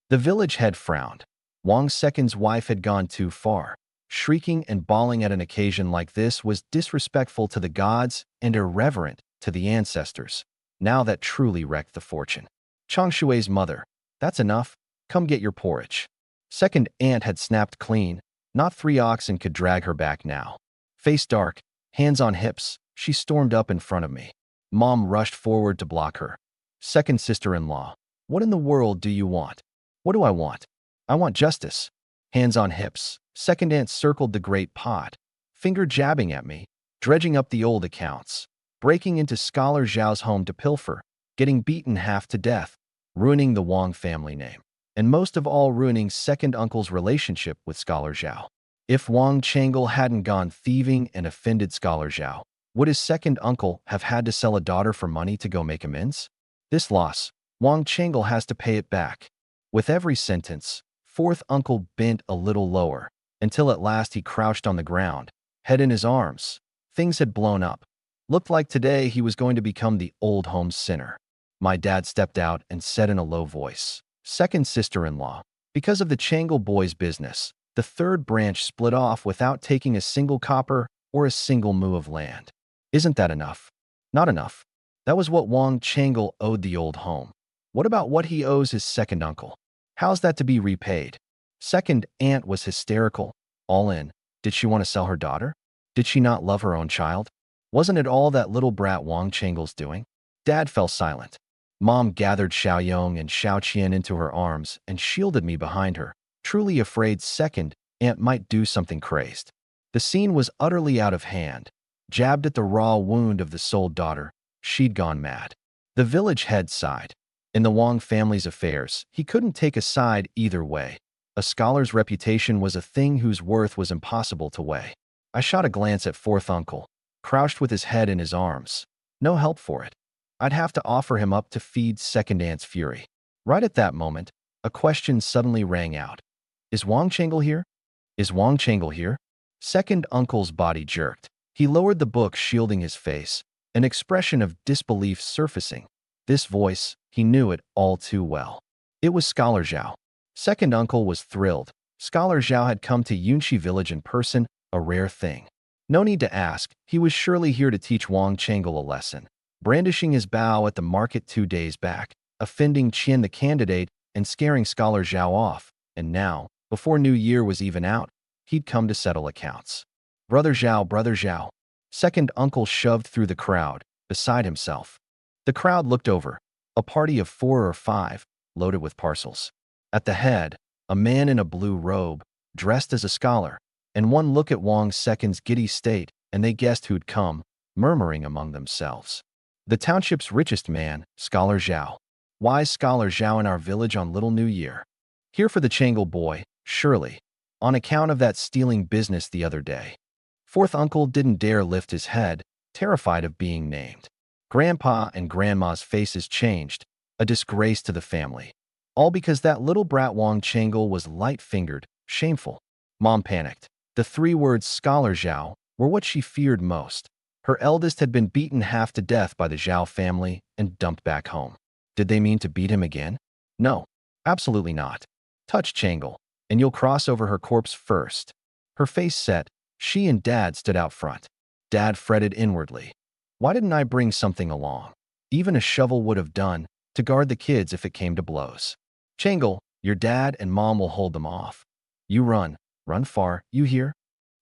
The village head frowned. Wang Second's wife had gone too far. Shrieking and bawling at an occasion like this was disrespectful to the gods and irreverent to the ancestors. Now that truly wrecked the fortune. Chang Shui's mother. That's enough. Come get your porridge. Second aunt had snapped clean. Not 3 oxen could drag her back now. Face dark, hands on hips, she stormed up in front of me. Mom rushed forward to block her. Second sister-in-law. What in the world do you want? What do I want? I want justice. Hands on hips. Second aunt circled the great pot, finger jabbing at me, dredging up the old accounts, breaking into Scholar Zhao's home to pilfer, getting beaten half to death, ruining the Wang family name, and most of all ruining second uncle's relationship with Scholar Zhao. If Wang Changle hadn't gone thieving and offended Scholar Zhao, would his second uncle have had to sell a daughter for money to go make amends? This loss, Wang Changle has to pay it back. With every sentence, fourth uncle bent a little lower, until at last he crouched on the ground, head in his arms. Things had blown up. Looked like today he was going to become the old home sinner. My dad stepped out and said in a low voice, "Second sister-in-law, because of the Changle boy's business, the third branch split off without taking a single copper or a single mu of land. Isn't that enough? Not enough. That was what Wang Changle owed the old home. What about what he owes his second uncle? How's that to be repaid?" Second aunt was hysterical, all in. Did she want to sell her daughter? Did she not love her own child? Wasn't it all that little brat Wang Changle's doing? Dad fell silent. Mom gathered Xiaoyong and Xiaoqian into her arms and shielded me behind her, truly afraid second aunt might do something crazed. The scene was utterly out of hand. Jabbed at the raw wound of the sold daughter, she'd gone mad. The village head sighed. In the Wang family's affairs, he couldn't take a side either way. A scholar's reputation was a thing whose worth was impossible to weigh. I shot a glance at fourth uncle, crouched with his head in his arms. No help for it. I'd have to offer him up to feed second aunt's fury. Right at that moment, a question suddenly rang out. Is Wang Changle here? Is Wang Changle here? Second uncle's body jerked. He lowered the book shielding his face, an expression of disbelief surfacing. This voice, he knew it all too well. It was Scholar Zhao. Second uncle was thrilled. Scholar Zhao had come to Yunqi village in person, a rare thing. No need to ask, he was surely here to teach Wang Changle a lesson. Brandishing his bow at the market 2 days back, offending Qian the candidate and scaring Scholar Zhao off, and now, before New Year was even out, he'd come to settle accounts. Brother Zhao, Brother Zhao. Second uncle shoved through the crowd, beside himself. The crowd looked over, a party of 4 or 5, loaded with parcels. At the head, a man in a blue robe, dressed as a scholar, and one look at Wang Second's giddy state, and they guessed who'd come, murmuring among themselves. The township's richest man, Scholar Zhao. Wise Scholar Zhao in our village on Little New Year. Here for the Changle boy, surely, on account of that stealing business the other day. Fourth uncle didn't dare lift his head, terrified of being named. Grandpa and Grandma's faces changed, a disgrace to the family. All because that little brat Wang Changle was light-fingered, shameful. Mom panicked. The 3 words Scholar Zhao were what she feared most. Her eldest had been beaten half to death by the Zhao family and dumped back home. Did they mean to beat him again? No, absolutely not. Touch Changle, and you'll cross over her corpse first. Her face set, she and Dad stood out front. Dad fretted inwardly. Why didn't I bring something along? Even a shovel would have done, to guard the kids if it came to blows. Changle, your dad and mom will hold them off. You run far, you hear?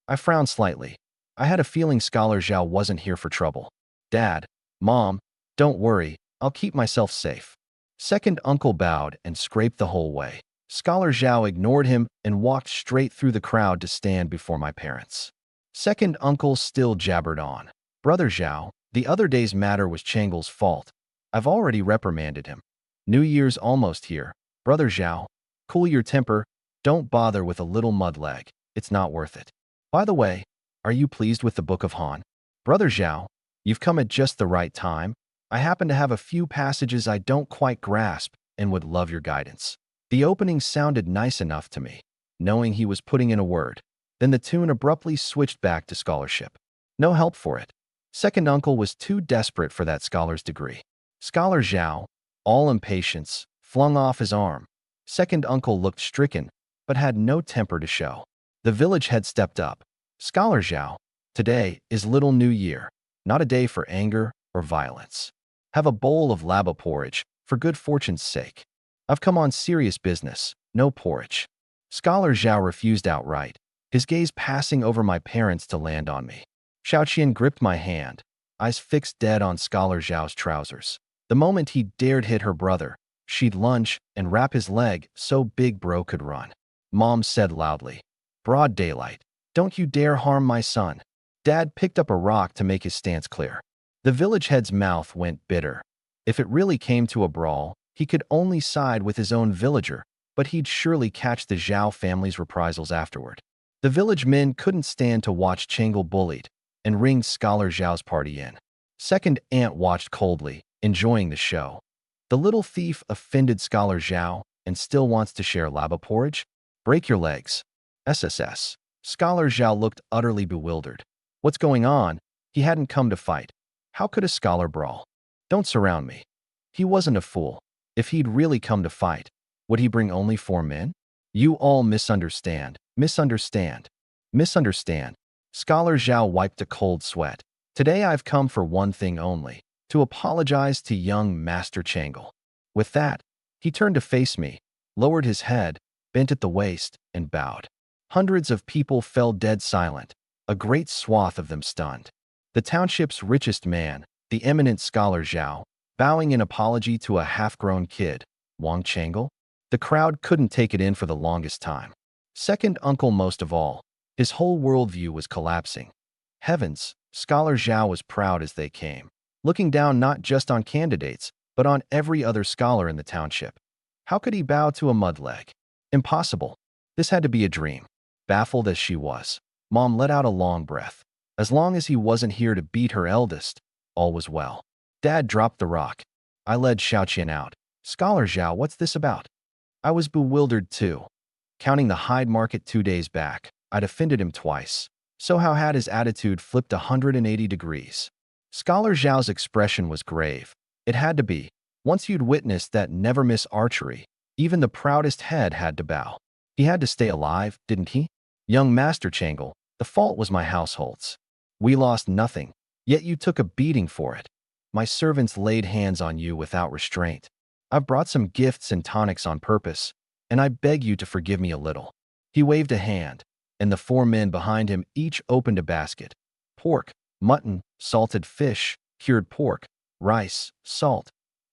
I frowned slightly. I had a feeling Scholar Zhao wasn't here for trouble. Dad, Mom, don't worry, I'll keep myself safe. Second uncle bowed and scraped the whole way. Scholar Zhao ignored him and walked straight through the crowd to stand before my parents. Second uncle still jabbered on. Brother Zhao, the other day's matter was Changle's fault. I've already reprimanded him. New Year's almost here. Brother Zhao, cool your temper. Don't bother with a little mudleg. It's not worth it. By the way, are you pleased with the Book of Han? Brother Zhao, you've come at just the right time. I happen to have a few passages I don't quite grasp and would love your guidance. The opening sounded nice enough to me, knowing he was putting in a word. Then the tune abruptly switched back to scholarship. No help for it. Second uncle was too desperate for that scholar's degree. Scholar Zhao, all impatience, flung off his arm. Second uncle looked stricken, but had no temper to show. The village head stepped up. Scholar Zhao, today is Little New Year, not a day for anger or violence. Have a bowl of laba porridge, for good fortune's sake. I've come on serious business, no porridge. Scholar Zhao refused outright, his gaze passing over my parents to land on me. Xiaoqian gripped my hand, eyes fixed dead on Scholar Zhao's trousers. The moment he dared hit her brother, she'd lunge and wrap his leg so Big Bro could run. Mom said loudly, "Broad daylight. Don't you dare harm my son." Dad picked up a rock to make his stance clear. The village head's mouth went bitter. If it really came to a brawl, he could only side with his own villager, but he'd surely catch the Zhao family's reprisals afterward. The village men couldn't stand to watch Chang'e bullied and ringed Scholar Zhao's party in. Second aunt watched coldly, enjoying the show. The little thief offended Scholar Zhao and still wants to share lava porridge? Break your legs. SSS. Scholar Zhao looked utterly bewildered. What's going on? He hadn't come to fight. How could a scholar brawl? Don't surround me. He wasn't a fool. If he'd really come to fight, would he bring only 4 men? You all misunderstand. Misunderstand. Misunderstand. Scholar Zhao wiped a cold sweat. Today I've come for one thing only, to apologize to young Master Chang'e. With that, he turned to face me, lowered his head, bent at the waist, and bowed. Hundreds of people fell dead silent, a great swath of them stunned. The township's richest man, the eminent Scholar Zhao, bowing in apology to a half-grown kid, Wang Chang'e. The crowd couldn't take it in for the longest time. Second uncle most of all, his whole worldview was collapsing. Heavens, Scholar Zhao was proud as they came, looking down not just on candidates, but on every other scholar in the township. How could he bow to a mudleg? Impossible. This had to be a dream. Baffled as she was, Mom let out a long breath. As long as he wasn't here to beat her eldest, all was well. Dad dropped the rock. I led Xiaoqian out. Scholar Zhao, what's this about? I was bewildered too. Counting the Hyde Market 2 days back, I'd offended him twice. So how had his attitude flipped 180 degrees? Scholar Zhao's expression was grave. It had to be. Once you'd witnessed that never-miss archery, even the proudest head had to bow. He had to stay alive, didn't he? Young Master Chang'e, the fault was my household's. We lost nothing, yet you took a beating for it. My servants laid hands on you without restraint. I've brought some gifts and tonics on purpose, and I beg you to forgive me a little. He waved a hand, and the 4 men behind him each opened a basket. Pork, mutton, salted fish, cured pork, rice, salt,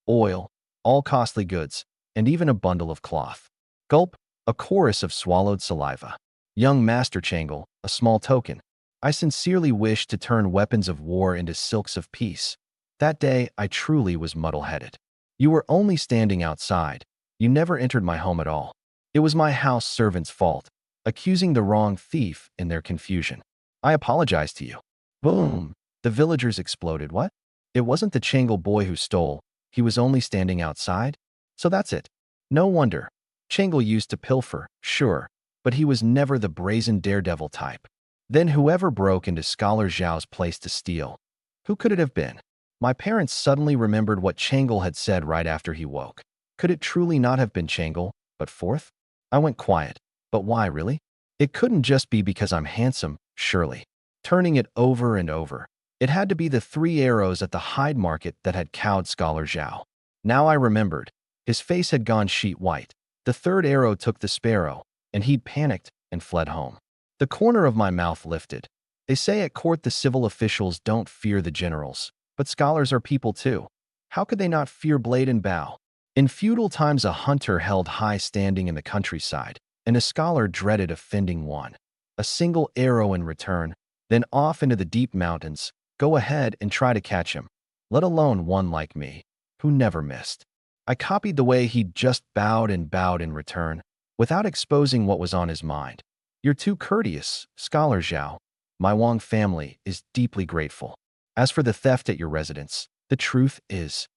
oil, all costly goods, and even a bundle of cloth. Gulp, a chorus of swallowed saliva. Young Master Chang'e, a small token. I sincerely wish to turn weapons of war into silks of peace. That day, I truly was muddle-headed. You were only standing outside. You never entered my home at all. It was my house servant's fault, accusing the wrong thief in their confusion. I apologize to you. Boom! The villagers exploded. What? It wasn't the Chang'e boy who stole. He was only standing outside? So that's it. No wonder. Chang'e used to pilfer, sure, but he was never the brazen daredevil type. Then whoever broke into Scholar Zhao's place to steal, who could it have been? My parents suddenly remembered what Chang'e had said right after he woke. Could it truly not have been Chang'e, but fourth? I went quiet. But why, really? It couldn't just be because I'm handsome, surely. Turning it over and over, it had to be the 3 arrows at the Hyde Market that had cowed Scholar Zhao. Now I remembered. His face had gone sheet white. The 3rd arrow took the sparrow, and he'd panicked and fled home. The corner of my mouth lifted. They say at court the civil officials don't fear the generals, but scholars are people too. How could they not fear blade and bow? In feudal times, a hunter held high standing in the countryside, and a scholar dreaded offending one. A single arrow in return, then off into the deep mountains. Go ahead and try to catch him, let alone one like me, who never missed. I copied the way he'd just bowed and bowed in return, without exposing what was on his mind. You're too courteous, Scholar Zhao. My Wang family is deeply grateful. As for the theft at your residence, the truth is...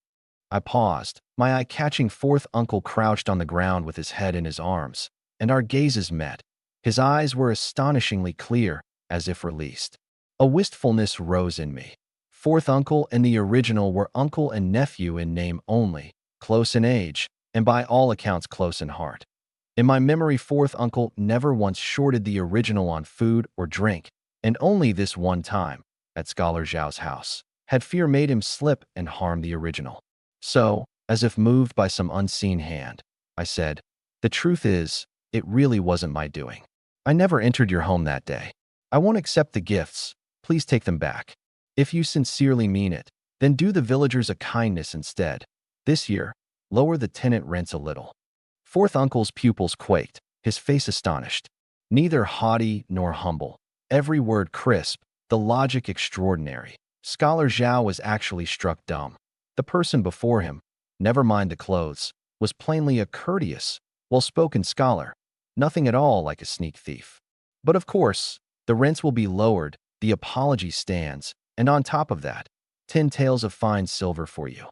I paused, my eye catching 4th uncle crouched on the ground with his head in his arms, and our gazes met. His eyes were astonishingly clear, as if released. A wistfulness rose in me. 4th uncle and the original were uncle and nephew in name only, close in age, and by all accounts close in heart. In my memory, 4th uncle never once shorted the original on food or drink, and only this one time, at Scholar Zhao's house, had fear made him slip and harm the original. So, as if moved by some unseen hand. I said, "The truth is, it really wasn't my doing. I never entered your home that day. I won't accept the gifts. Please take them back. If you sincerely mean it, then do the villagers a kindness instead. This year, lower the tenant rents a little." Fourth uncle's pupils quaked, his face astonished. Neither haughty nor humble. Every word crisp, the logic extraordinary. Scholar Zhao was actually struck dumb. The person before him, never mind the clothes, was plainly a courteous, well-spoken scholar, nothing at all like a sneak thief. But of course, the rents will be lowered, the apology stands, and on top of that, 10 taels of fine silver for you.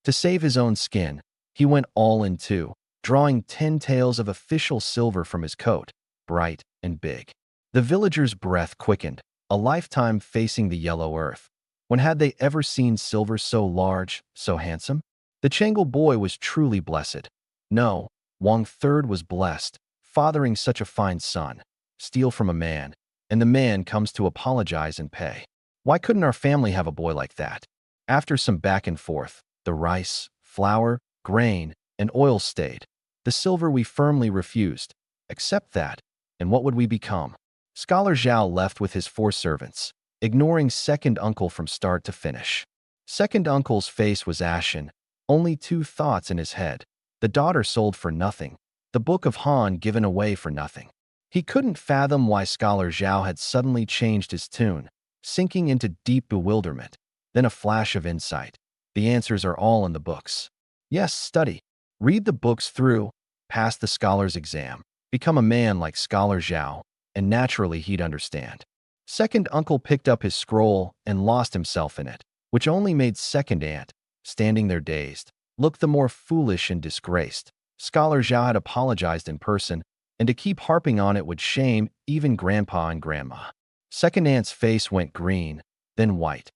To save his own skin, he went all in too, drawing 10 taels of official silver from his coat, bright and big. The villagers' breath quickened, a lifetime facing the yellow earth. When had they ever seen silver so large, so handsome? The Changle boy was truly blessed. No, Wang Third was blessed, fathering such a fine son. Steal from a man, and the man comes to apologize and pay. Why couldn't our family have a boy like that? After some back and forth, the rice, flour, grain, and oil stayed. The silver we firmly refused. Accept that, and what would we become? Scholar Zhao left with his 4 servants, ignoring second uncle from start to finish. Second uncle's face was ashen, only 2 thoughts in his head. The daughter sold for nothing, the Book of Han given away for nothing. He couldn't fathom why Scholar Zhao had suddenly changed his tune, sinking into deep bewilderment. Then a flash of insight. The answers are all in the books. Yes, study. Read the books through, pass the scholar's exam, become a man like Scholar Zhao, and naturally he'd understand. Second uncle picked up his scroll and lost himself in it, which only made second aunt, standing there dazed, look the more foolish and disgraced. Scholar Zhao had apologized in person, and to keep harping on it would shame even grandpa and grandma. Second aunt's face went green, then white.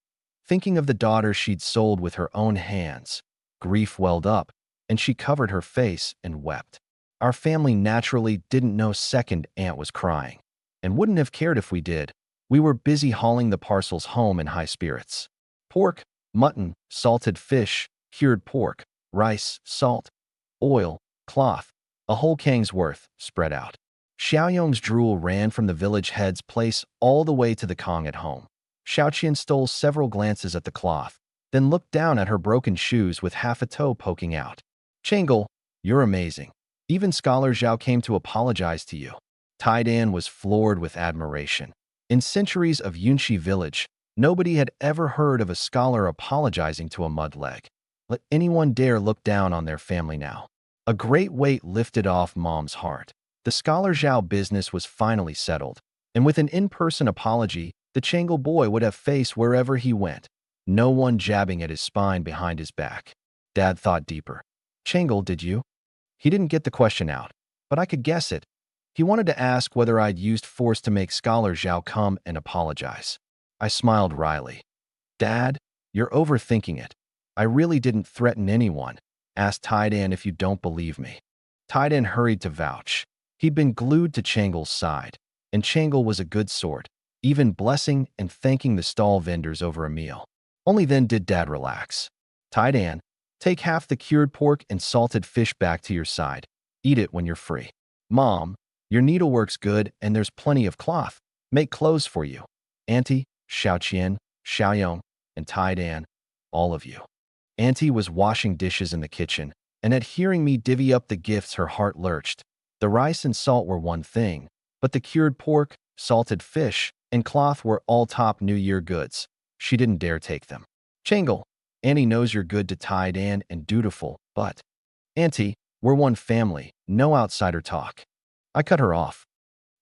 Thinking of the daughter she'd sold with her own hands, grief welled up, and she covered her face and wept. Our family naturally didn't know second aunt was crying, and wouldn't have cared if we did. We were busy hauling the parcels home in high spirits. Pork, mutton, salted fish, cured pork, rice, salt, oil, cloth, a whole kang's worth, spread out. Xiaoyong's drool ran from the village head's place all the way to the Kong at home. Xiaoqian stole several glances at the cloth, then looked down at her broken shoes with half a toe poking out. Changle, you're amazing. Even Scholar Zhao came to apologize to you. Taidan was floored with admiration. In centuries of Yunxi village, nobody had ever heard of a scholar apologizing to a mudleg. Let anyone dare look down on their family now. A great weight lifted off Mom's heart. The Scholar Zhao business was finally settled, and with an in-person apology, the Changle boy would have face wherever he went, no one jabbing at his spine behind his back. Dad thought deeper. Changle, did you? He didn't get the question out, but I could guess it. He wanted to ask whether I'd used force to make Scholar Zhao come and apologize. I smiled wryly. Dad, you're overthinking it. I really didn't threaten anyone. Ask Taidan if you don't believe me. Taidan hurried to vouch. He'd been glued to Changle's side, and Changle was a good sort, even blessing and thanking the stall vendors over a meal. Only then did Dad relax. Taidan, take half the cured pork and salted fish back to your side. Eat it when you're free. Mom, your needlework's good and there's plenty of cloth. Make clothes for you. Auntie, Xiaoqian, Xiaoyong, and Taidan, all of you. Auntie was washing dishes in the kitchen, and at hearing me divvy up the gifts her heart lurched. The rice and salt were one thing, but the cured pork, salted fish, and cloth were all top New Year goods. She didn't dare take them. Changle, Auntie knows you're good to Taidan and dutiful, but… Auntie, we're one family, no outsider talk. I cut her off.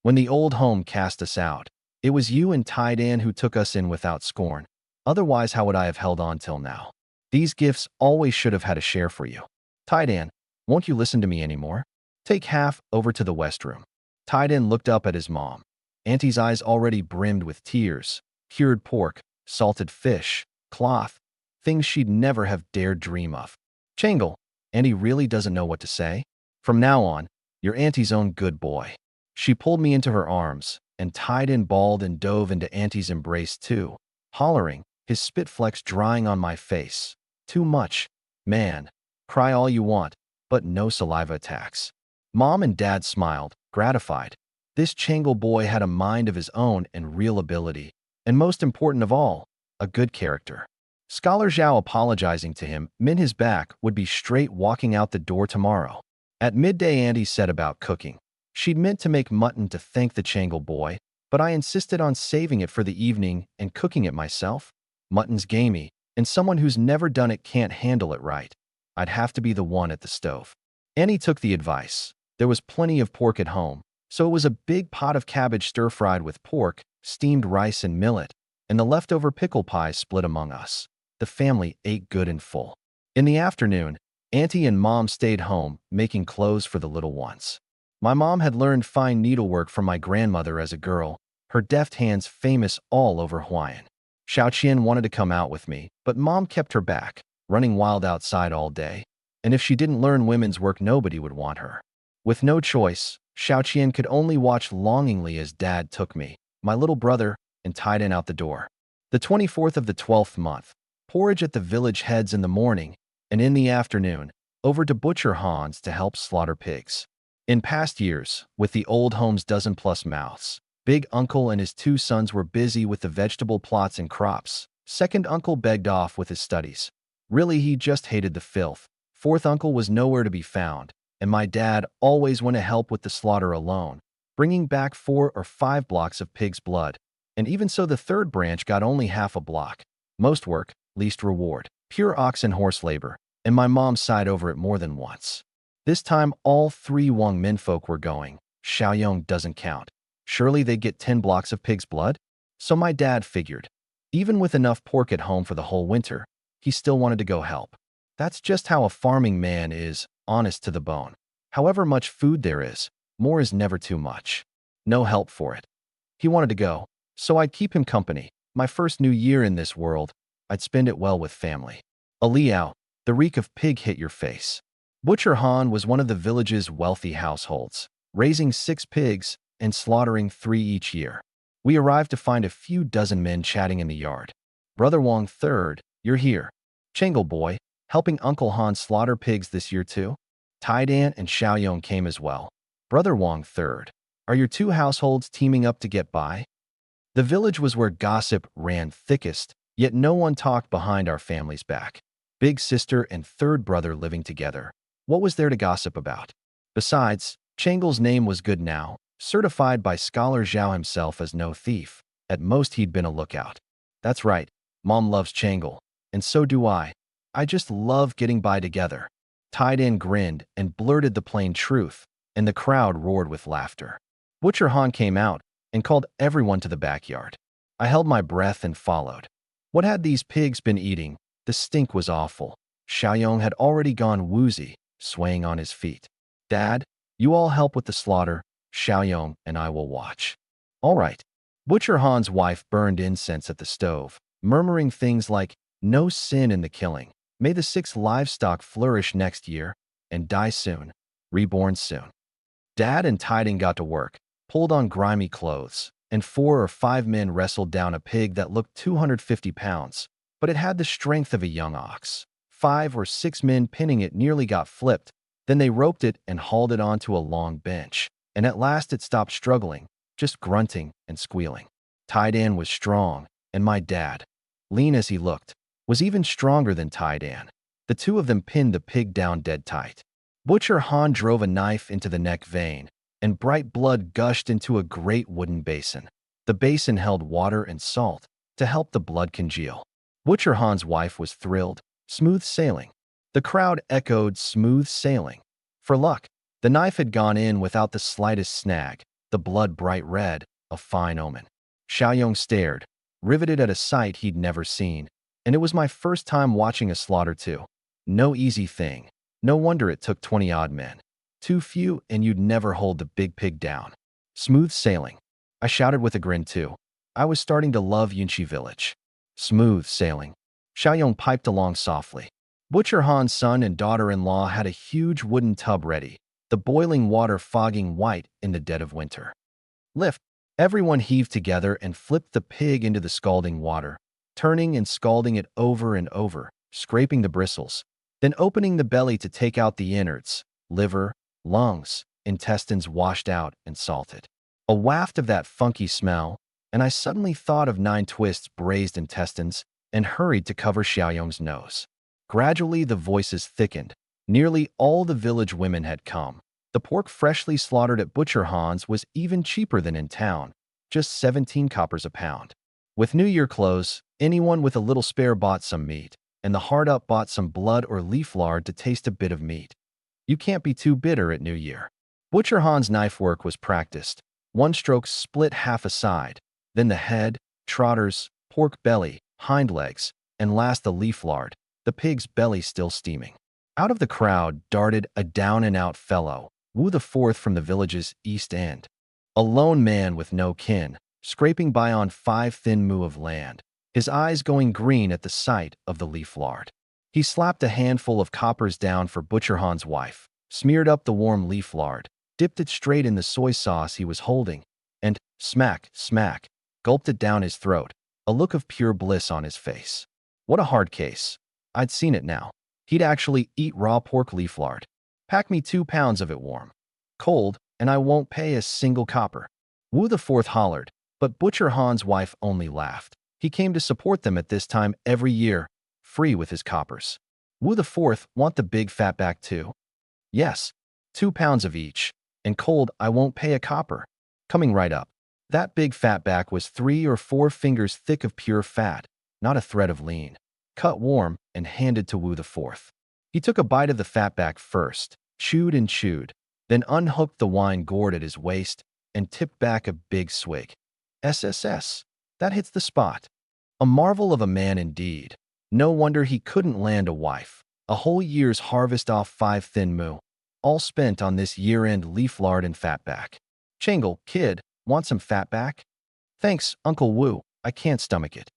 When the old home cast us out, it was you and Taidan who took us in without scorn. Otherwise, how would I have held on till now? These gifts always should have had a share for you. Taidan, won't you listen to me anymore? Take half over to the west room. Taidan looked up at his mom. Auntie's eyes already brimmed with tears. Cured pork, salted fish, cloth, things she'd never have dared dream of. Changle, Auntie really doesn't know what to say? From now on, you're Auntie's own good boy. She pulled me into her arms, and Taidan bawled and dove into Auntie's embrace too, hollering, his spit flecks drying on my face. Too much. Man, Cry all you want, but no saliva attacks. Mom and Dad smiled, gratified. This Changle boy had a mind of his own and real ability, and most important of all, a good character. Scholar Zhao apologizing to him meant his back would be straight walking out the door tomorrow. At midday, Auntie said about cooking. She'd meant to make mutton to thank the Changle boy, but I insisted on saving it for the evening and cooking it myself. Mutton's gamey, and someone who's never done it can't handle it right. I'd have to be the one at the stove. Annie took the advice. There was plenty of pork at home, so it was a big pot of cabbage stir-fried with pork, steamed rice and millet, and the leftover pickle pie split among us. The family ate good and full. In the afternoon, Auntie and Mom stayed home, making clothes for the little ones. My mom had learned fine needlework from my grandmother as a girl, her deft hands famous all over Hawaiian. Xiaoqian wanted to come out with me, but Mom kept her back, running wild outside all day. And if she didn't learn women's work, nobody would want her. With no choice, Xiaoqian could only watch longingly as Dad took me, my little brother, and tied in out the door. The 24th of the 12th month. Porridge at the village heads in the morning, and in the afternoon, over to Butcher Hans to help slaughter pigs. In past years, with the old home's dozen-plus mouths, Big Uncle and his two sons were busy with the vegetable plots and crops. Second Uncle begged off with his studies. Really, he just hated the filth. Fourth Uncle was nowhere to be found, and my dad always went to help with the slaughter alone, bringing back 4 or 5 blocks of pig's blood. And even so, the third branch got only half a block. Most work, least reward. Pure ox and horse labor, and my mom sighed over it more than once. This time, all 3 Wang menfolk were going. Xiaoyong doesn't count. Surely they'd get 10 blocks of pig's blood? So my dad figured. Even with enough pork at home for the whole winter, he still wanted to go help. That's just how a farming man is, honest to the bone. However much food there is, more is never too much. No help for it. He wanted to go, so I'd keep him company. My first new year in this world, I'd spend it well with family. Aliao, the reek of pig hit your face. Butcher Han was one of the village's wealthy households, raising 6 pigs and slaughtering 3 each year. We arrived to find a few dozen men chatting in the yard. Brother Wang third, you're here. Changle boy, helping Uncle Han slaughter pigs this year too? Taidan and Xiaoyong came as well. Brother Wang third, are your 2 households teaming up to get by? The village was where gossip ran thickest, yet no one talked behind our family's back. Big sister and third brother living together. What was there to gossip about? Besides, Changle's name was good now, certified by Scholar Zhao himself as no thief. At most, he'd been a lookout. That's right, Mom loves Changle, and so do I. I just love getting by together. Taidan grinned and blurted the plain truth, and the crowd roared with laughter. Butcher Han came out and called everyone to the backyard. I held my breath and followed. What had these pigs been eating? The stink was awful. Xiaoyong had already gone woozy, swaying on his feet. Dad, you all help with the slaughter. Xiaoyong and I will watch. All right. Butcher Han's wife burned incense at the stove, murmuring things like, no sin in the killing. May the 6 livestock flourish next year and die soon, reborn soon. Dad and Tiding got to work, pulled on grimy clothes, and 4 or 5 men wrestled down a pig that looked 250 pounds, but it had the strength of a young ox. 5 or 6 men pinning it nearly got flipped. Then they roped it and hauled it onto a long bench, and at last it stopped struggling, just grunting and squealing. Taidan was strong, and my dad, lean as he looked, was even stronger than Taidan. The 2 of them pinned the pig down dead tight. Butcher Han drove a knife into the neck vein, and bright blood gushed into a great wooden basin. The basin held water and salt to help the blood congeal. Butcher Han's wife was thrilled. Smooth sailing. The crowd echoed smooth sailing. For luck, the knife had gone in without the slightest snag, the blood bright red, a fine omen. Xiaoyong stared, riveted at a sight he'd never seen, and it was my first time watching a slaughter too. No easy thing. No wonder it took 20-odd men. Too few and you'd never hold the big pig down. Smooth sailing. I shouted with a grin too. I was starting to love Yunqi village. Smooth sailing. Xiaoyong piped along softly. Butcher Han's son and daughter-in-law had a huge wooden tub ready, the boiling water fogging white in the dead of winter. Lift. Everyone heaved together and flipped the pig into the scalding water, turning and scalding it over and over, scraping the bristles. then opening the belly to take out the innards, liver, lungs, intestines washed out and salted. A waft of that funky smell, and I suddenly thought of 9 twists braised intestines and hurried to cover Xiaoyong's nose. Gradually, the voices thickened. Nearly all the village women had come. The pork freshly slaughtered at Butcher Han's was even cheaper than in town, just 17 coppers a pound. With New Year clothes, anyone with a little spare bought some meat, and the hard-up bought some blood or leaf lard to taste a bit of meat. You can't be too bitter at New Year. Butcher Han's knife work was practiced. One stroke split half a side, then the head, trotters, pork belly, hind legs, and last the leaf lard, the pig's belly still steaming. Out of the crowd darted a down-and-out fellow, Wu the Fourth from the village's east end. A lone man with no kin, scraping by on 5 thin mu of land, his eyes going green at the sight of the leaf lard. He slapped a handful of coppers down for Butcher Han's wife, smeared up the warm leaf lard, dipped it straight in the soy sauce he was holding, and, smack, smack, gulped it down his throat, a look of pure bliss on his face. What a hard case. I'd seen it now. He'd actually eat raw pork leaf lard. Pack me 2 pounds of it warm, cold, and I won't pay a single copper. Wu the Fourth hollered, but Butcher Han's wife only laughed. He came to support them at this time every year, free with his coppers. Wu the Fourth want the big fatback too? Yes, 2 pounds of each, and cold I won't pay a copper. Coming right up. That big fatback was 3 or 4 fingers thick of pure fat, not a thread of lean. Cut warm and handed to Wu the Fourth. He took a bite of the fatback first, chewed and chewed, then unhooked the wine gourd at his waist and tipped back a big swig. SSS. That hits the spot. A marvel of a man indeed. No wonder he couldn't land a wife. A whole year's harvest off 5 thin mu, all spent on this year-end leaf lard and fatback. Changle, kid, want some fatback? Thanks, Uncle Wu, I can't stomach it.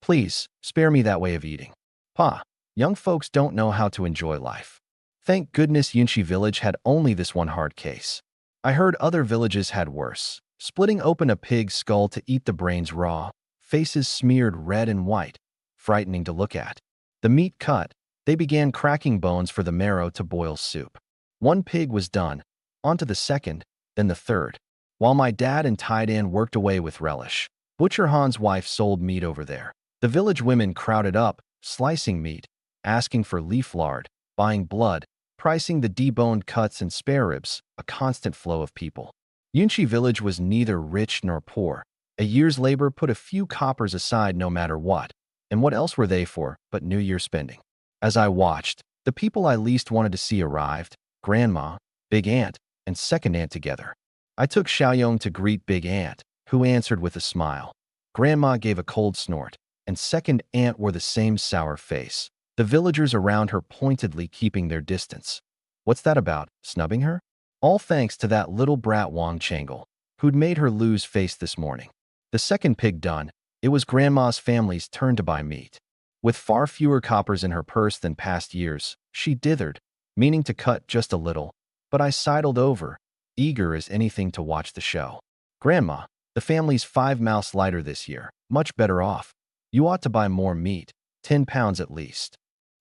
Please, spare me that way of eating. Pa, young folks don't know how to enjoy life. Thank goodness Yunshi village had only this one hard case. I heard other villages had worse. Splitting open a pig's skull to eat the brains raw, faces smeared red and white, frightening to look at. The meat cut, they began cracking bones for the marrow to boil soup. One pig was done, on to the second, then the third. While my dad and Taidan worked away with relish, Butcher Han's wife sold meat over there. The village women crowded up, slicing meat, asking for leaf lard, buying blood, pricing the deboned cuts and spare ribs, a constant flow of people. Yunshi village was neither rich nor poor. A year's labor put a few coppers aside no matter what. And what else were they for but New Year spending? As I watched, the people I least wanted to see arrived, Grandma, Big Aunt, and Second Aunt together. I took Xiaoyong to greet Big Aunt, who answered with a smile. Grandma gave a cold snort, and Second Aunt wore the same sour face. The villagers around her pointedly keeping their distance. What's that about, snubbing her? All thanks to that little brat Wang Changle, who'd made her lose face this morning. The second pig done, it was Grandma's family's turn to buy meat. With far fewer coppers in her purse than past years, she dithered, meaning to cut just a little, but I sidled over, eager as anything to watch the show. Grandma, the family's 5 mouths lighter this year, much better off. You ought to buy more meat, 10 pounds at least.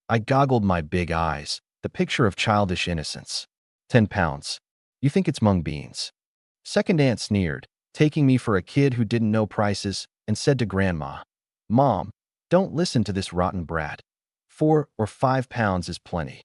I goggled my big eyes, the picture of childish innocence. 10 pounds. You think it's mung beans? Second Aunt sneered, taking me for a kid who didn't know prices, and said to Grandma, Mom, don't listen to this rotten brat. 4 or 5 pounds is plenty.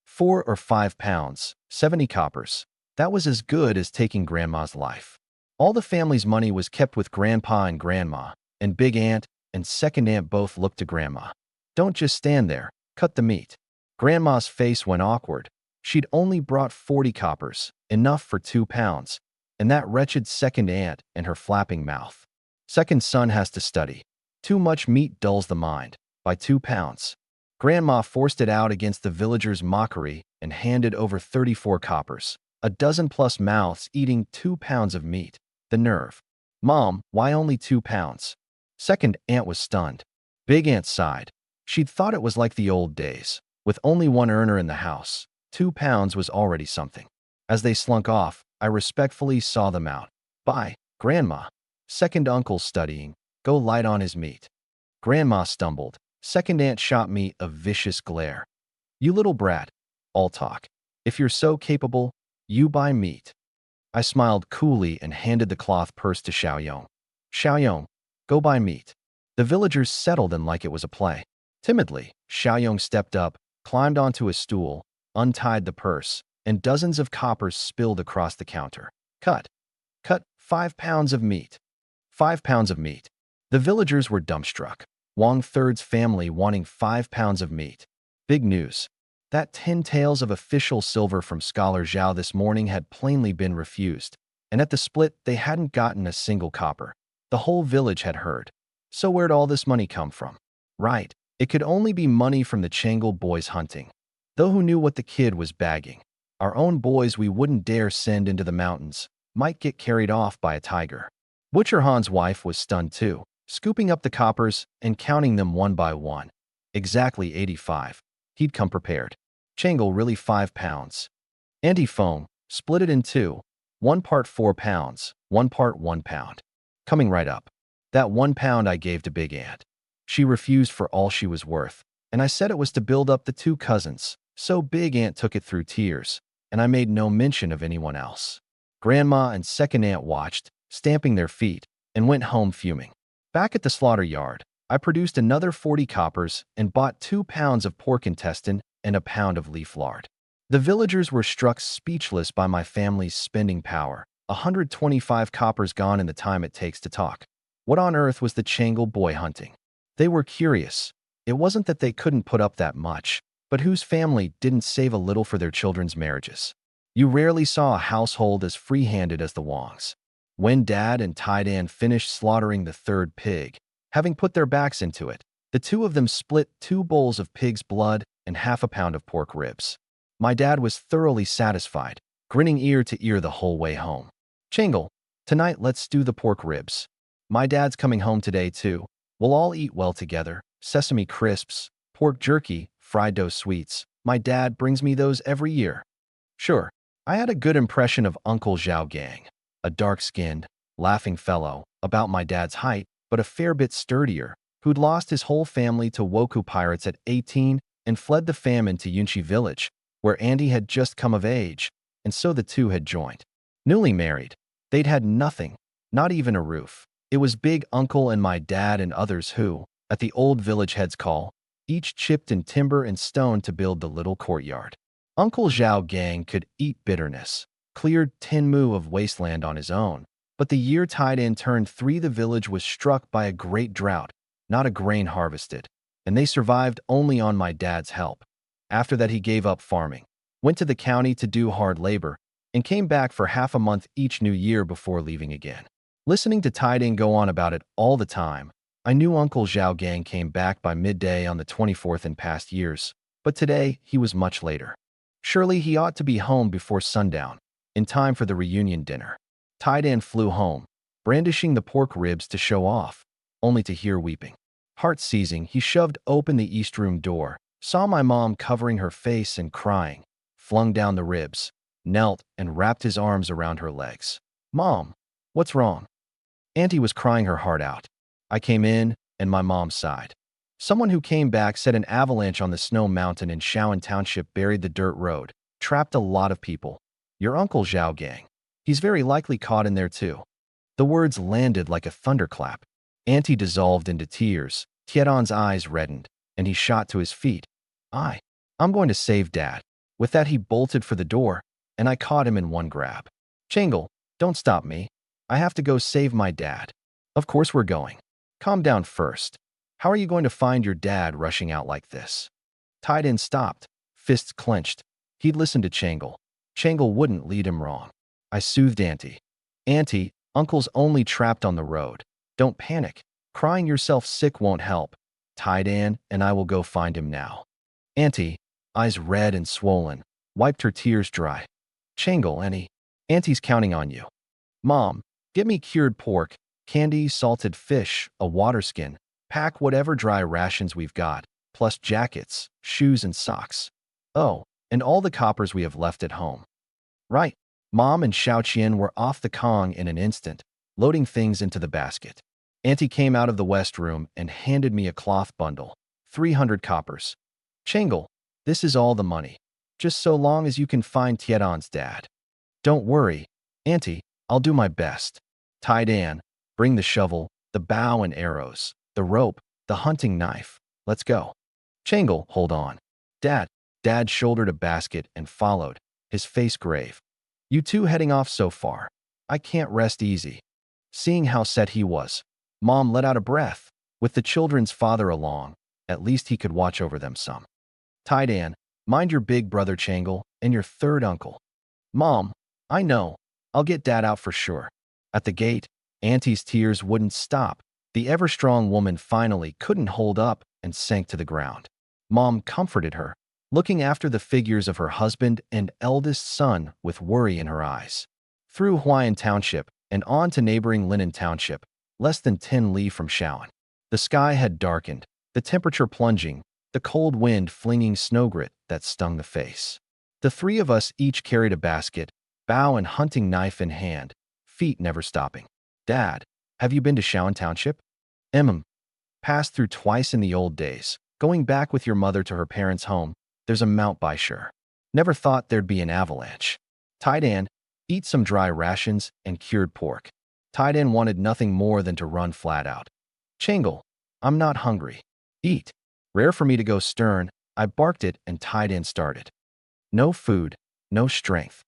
4 or 5 pounds, 70 coppers. That was as good as taking Grandma's life. All the family's money was kept with Grandpa and Grandma, and Big Aunt and Second Aunt both looked to Grandma. Don't just stand there, cut the meat. Grandma's face went awkward. She'd only brought 40 coppers, enough for 2 pounds, and that wretched Second Aunt and her flapping mouth. Second son has to study. Too much meat dulls the mind. By 2 pounds. Grandma forced it out against the villagers' mockery and handed over 34 coppers. A dozen plus mouths eating 2 pounds of meat. The nerve. Mom, why only 2 pounds? Second Aunt was stunned. Big Aunt sighed. She'd thought it was like the old days. With only one earner in the house, 2 pounds was already something. As they slunk off, I respectfully saw them out. Bye, Grandma. Second Uncle studying. Go light on his meat. Grandma stumbled. Second Aunt shot me a vicious glare. You little brat. All talk. If you're so capable, you buy meat. I smiled coolly and handed the cloth purse to Xiaoyong. Xiaoyong, go buy meat. The villagers settled in like it was a play. Timidly, Xiaoyong stepped up, climbed onto a stool, untied the purse, and dozens of coppers spilled across the counter. Cut. Cut 5 pounds of meat. 5 pounds of meat. The villagers were dumbstruck. Wang Third's family wanting 5 pounds of meat. Big news. That 10 taels of official silver from Scholar Zhao this morning had plainly been refused, and at the split they hadn't gotten a single copper. The whole village had heard. So where'd all this money come from? Right, it could only be money from the Changle boys hunting. Though who knew what the kid was bagging? Our own boys we wouldn't dare send into the mountains, might get carried off by a tiger. Butcher Han's wife was stunned too, scooping up the coppers and counting them one by one. Exactly 85. He'd come prepared. Changle really 5 pounds. Auntie Foam, split it in two. 1 part 4 pounds, 1 part 1 pound. Coming right up. That 1 pound I gave to Big Aunt. She refused for all she was worth, and I said it was to build up the 2 cousins, so Big Aunt took it through tears, and I made no mention of anyone else. Grandma and Second Aunt watched, stamping their feet, and went home fuming. Back at the slaughter yard, I produced another 40 coppers and bought 2 pounds of pork intestine and a pound of leaf lard. The villagers were struck speechless by my family's spending power, 125 coppers gone in the time it takes to talk. What on earth was the Changle boy hunting? They were curious. It wasn't that they couldn't put up that much, but whose family didn't save a little for their children's marriages? You rarely saw a household as free-handed as the Wangs. When Dad and Tai Dan finished slaughtering the 3rd pig, having put their backs into it, the 2 of them split 2 bowls of pig's blood and half a pound of pork ribs. My dad was thoroughly satisfied, grinning ear to ear the whole way home. Changle, tonight let's stew the pork ribs. My dad's coming home today too. We'll all eat well together. Sesame crisps, pork jerky, fried dough sweets. My dad brings me those every year. Sure, I had a good impression of Uncle Zhao Gang, a dark-skinned, laughing fellow, about my dad's height, but a fair bit sturdier, who'd lost his whole family to Woku pirates at 18 and fled the famine to Yunchi village, where Andy had just come of age, and so the two had joined. Newly married, they'd had nothing, not even a roof. It was Big Uncle and my dad and others who, at the old village head's call, each chipped in timber and stone to build the little courtyard. Uncle Zhao Gang could eat bitterness, cleared 10 mu of wasteland on his own, but the year tide in turned 3 the village was struck by a great drought, not a grain harvested, and they survived only on my dad's help. After that he gave up farming, went to the county to do hard labor, and came back for half a month each new year before leaving again. Listening to Tiding go on about it all the time, I knew Uncle Zhao Gang came back by midday on the 24th in past years, but today he was much later. Surely he ought to be home before sundown, in time for the reunion dinner. Tidan flew home, brandishing the pork ribs to show off, only to hear weeping. Heart-seizing, he shoved open the east room door, saw my mom covering her face and crying, flung down the ribs, knelt and wrapped his arms around her legs. "Mom, what's wrong?" Auntie was crying her heart out. I came in, and my mom sighed. Someone who came back said an avalanche on the snow mountain in Shaoan Township buried the dirt road, trapped a lot of people. Your Uncle Zhao Gang. He's very likely caught in there too. The words landed like a thunderclap. Auntie dissolved into tears, Tiedon's eyes reddened, and he shot to his feet. I'm going to save Dad. With that he bolted for the door, and I caught him in one grab. Changle, don't stop me. I have to go save my dad. Of course we're going. Calm down first. How are you going to find your dad rushing out like this? Tidin stopped, fists clenched. He'd listened to Changle. Changle wouldn't lead him wrong. I soothed Auntie. Auntie, Uncle's only trapped on the road. Don't panic. Crying yourself sick won't help. Tidan and I will go find him now. Auntie, eyes red and swollen, wiped her tears dry. Changle, Auntie's counting on you. Mom, get me cured pork, candy, salted fish, a water skin. Pack whatever dry rations we've got, plus jackets, shoes, and socks. Oh, and all the coppers we have left at home. Right. Mom and Xiaoqian were off the Kong in an instant, loading things into the basket. Auntie came out of the west room and handed me a cloth bundle. 300 coppers. Changle, This is all the money. Just so long as you can find Tiedan's dad. Don't worry, Auntie, I'll do my best. Taidan, bring the shovel, the bow and arrows, the rope, the hunting knife. Let's go. Changle, hold on. Dad. Dad shouldered a basket and followed, his face grave. You two heading off so far. I can't rest easy. Seeing how set he was, Mom let out a breath. With the children's father along, at least he could watch over them some. Taidan, mind your big brother Changle and your third uncle. Mom, I know. I'll get Dad out for sure. At the gate, Auntie's tears wouldn't stop. The ever-strong woman finally couldn't hold up and sank to the ground. Mom comforted her, looking after the figures of her husband and eldest son with worry in her eyes. Through Huayan Township and on to neighboring Linan Township, less than 10 li from Shaoan. The sky had darkened, the temperature plunging, the cold wind flinging snowgrit that stung the face. The three of us each carried a basket, bow and hunting knife in hand, feet never stopping. Dad, have you been to Shaoan Township? Passed through twice in the old days. Going back with your mother to her parents' home, there's a Mount Baishur. Never thought there'd be an avalanche. Taidan, eat some dry rations and cured pork. Taidan wanted nothing more than to run flat out. Changle, I'm not hungry. Eat. Rare for me to go stern, I barked it and Taidan started. No food, no strength.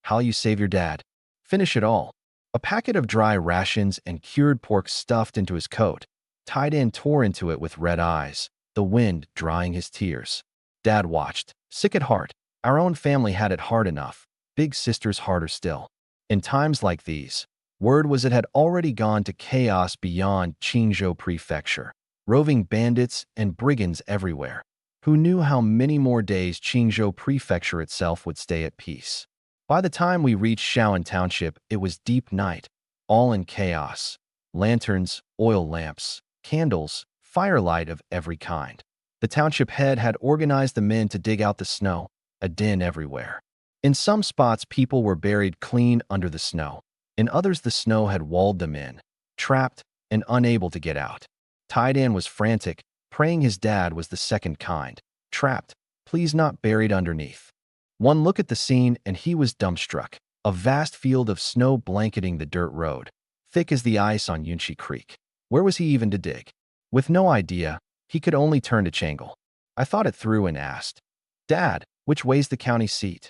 How'll you save your dad? Finish it all. A packet of dry rations and cured pork stuffed into his coat. Taidan tore into it with red eyes, the wind drying his tears. Dad watched, sick at heart. Our own family had it hard enough. Big sister's harder still. In times like these, word was it had already gone to chaos beyond Qingzhou Prefecture. Roving bandits and brigands everywhere. Who knew how many more days Qingzhou Prefecture itself would stay at peace? By the time we reached Shaoan Township, it was deep night, all in chaos. Lanterns, oil lamps, candles, firelight of every kind. The township head had organized the men to dig out the snow, a din everywhere. In some spots, people were buried clean under the snow. In others, the snow had walled them in, trapped and unable to get out. Taidan was frantic, praying his dad was the second kind. Trapped, please not buried underneath. One look at the scene and he was dumbstruck. A vast field of snow blanketing the dirt road, thick as the ice on Yunshi Creek. Where was he even to dig? With no idea, he could only turn to Changle. I thought it through and asked, Dad, which way's the county seat?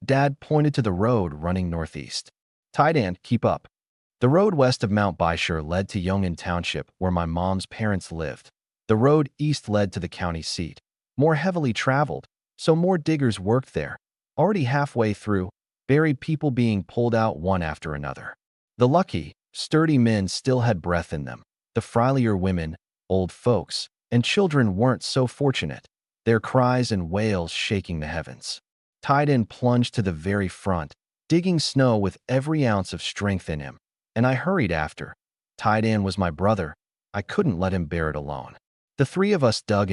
Dad pointed to the road running northeast. Taidan, keep up. The road west of Mount Baishur led to Yong'an Township, where my mom's parents lived. The road east led to the county seat, more heavily traveled, so more diggers worked there. Already halfway through, buried people being pulled out one after another. The lucky, sturdy men still had breath in them. The frilier women, old folks, and children weren't so fortunate, their cries and wails shaking the heavens. Taidan plunged to the very front, digging snow with every ounce of strength in him, and I hurried after. Taidan was my brother. I couldn't let him bear it alone. The three of us dug,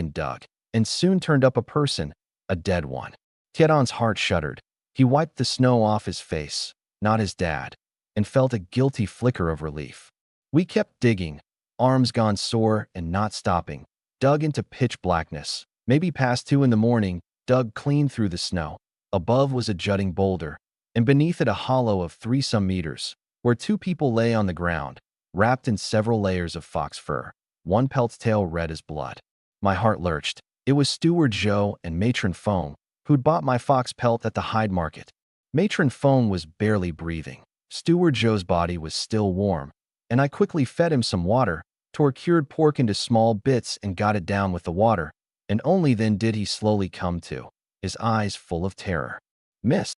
and soon turned up a person, a dead one. Tiedan's heart shuddered. He wiped the snow off his face, not his dad, and felt a guilty flicker of relief. We kept digging, arms gone sore and not stopping, dug into pitch blackness. Maybe past 2 in the morning, dug clean through the snow. Above was a jutting boulder, and beneath it a hollow of 3 some meters, where 2 people lay on the ground, wrapped in several layers of fox fur, one pelt's tail red as blood. My heart lurched. It was Steward Zhou and Matron Feng, who'd bought my fox pelt at the hide market. Matron Feng was barely breathing. Steward Zhou's body was still warm, and I quickly fed him some water, tore cured pork into small bits and got it down with the water, and only then did he slowly come to, his eyes full of terror. Miss,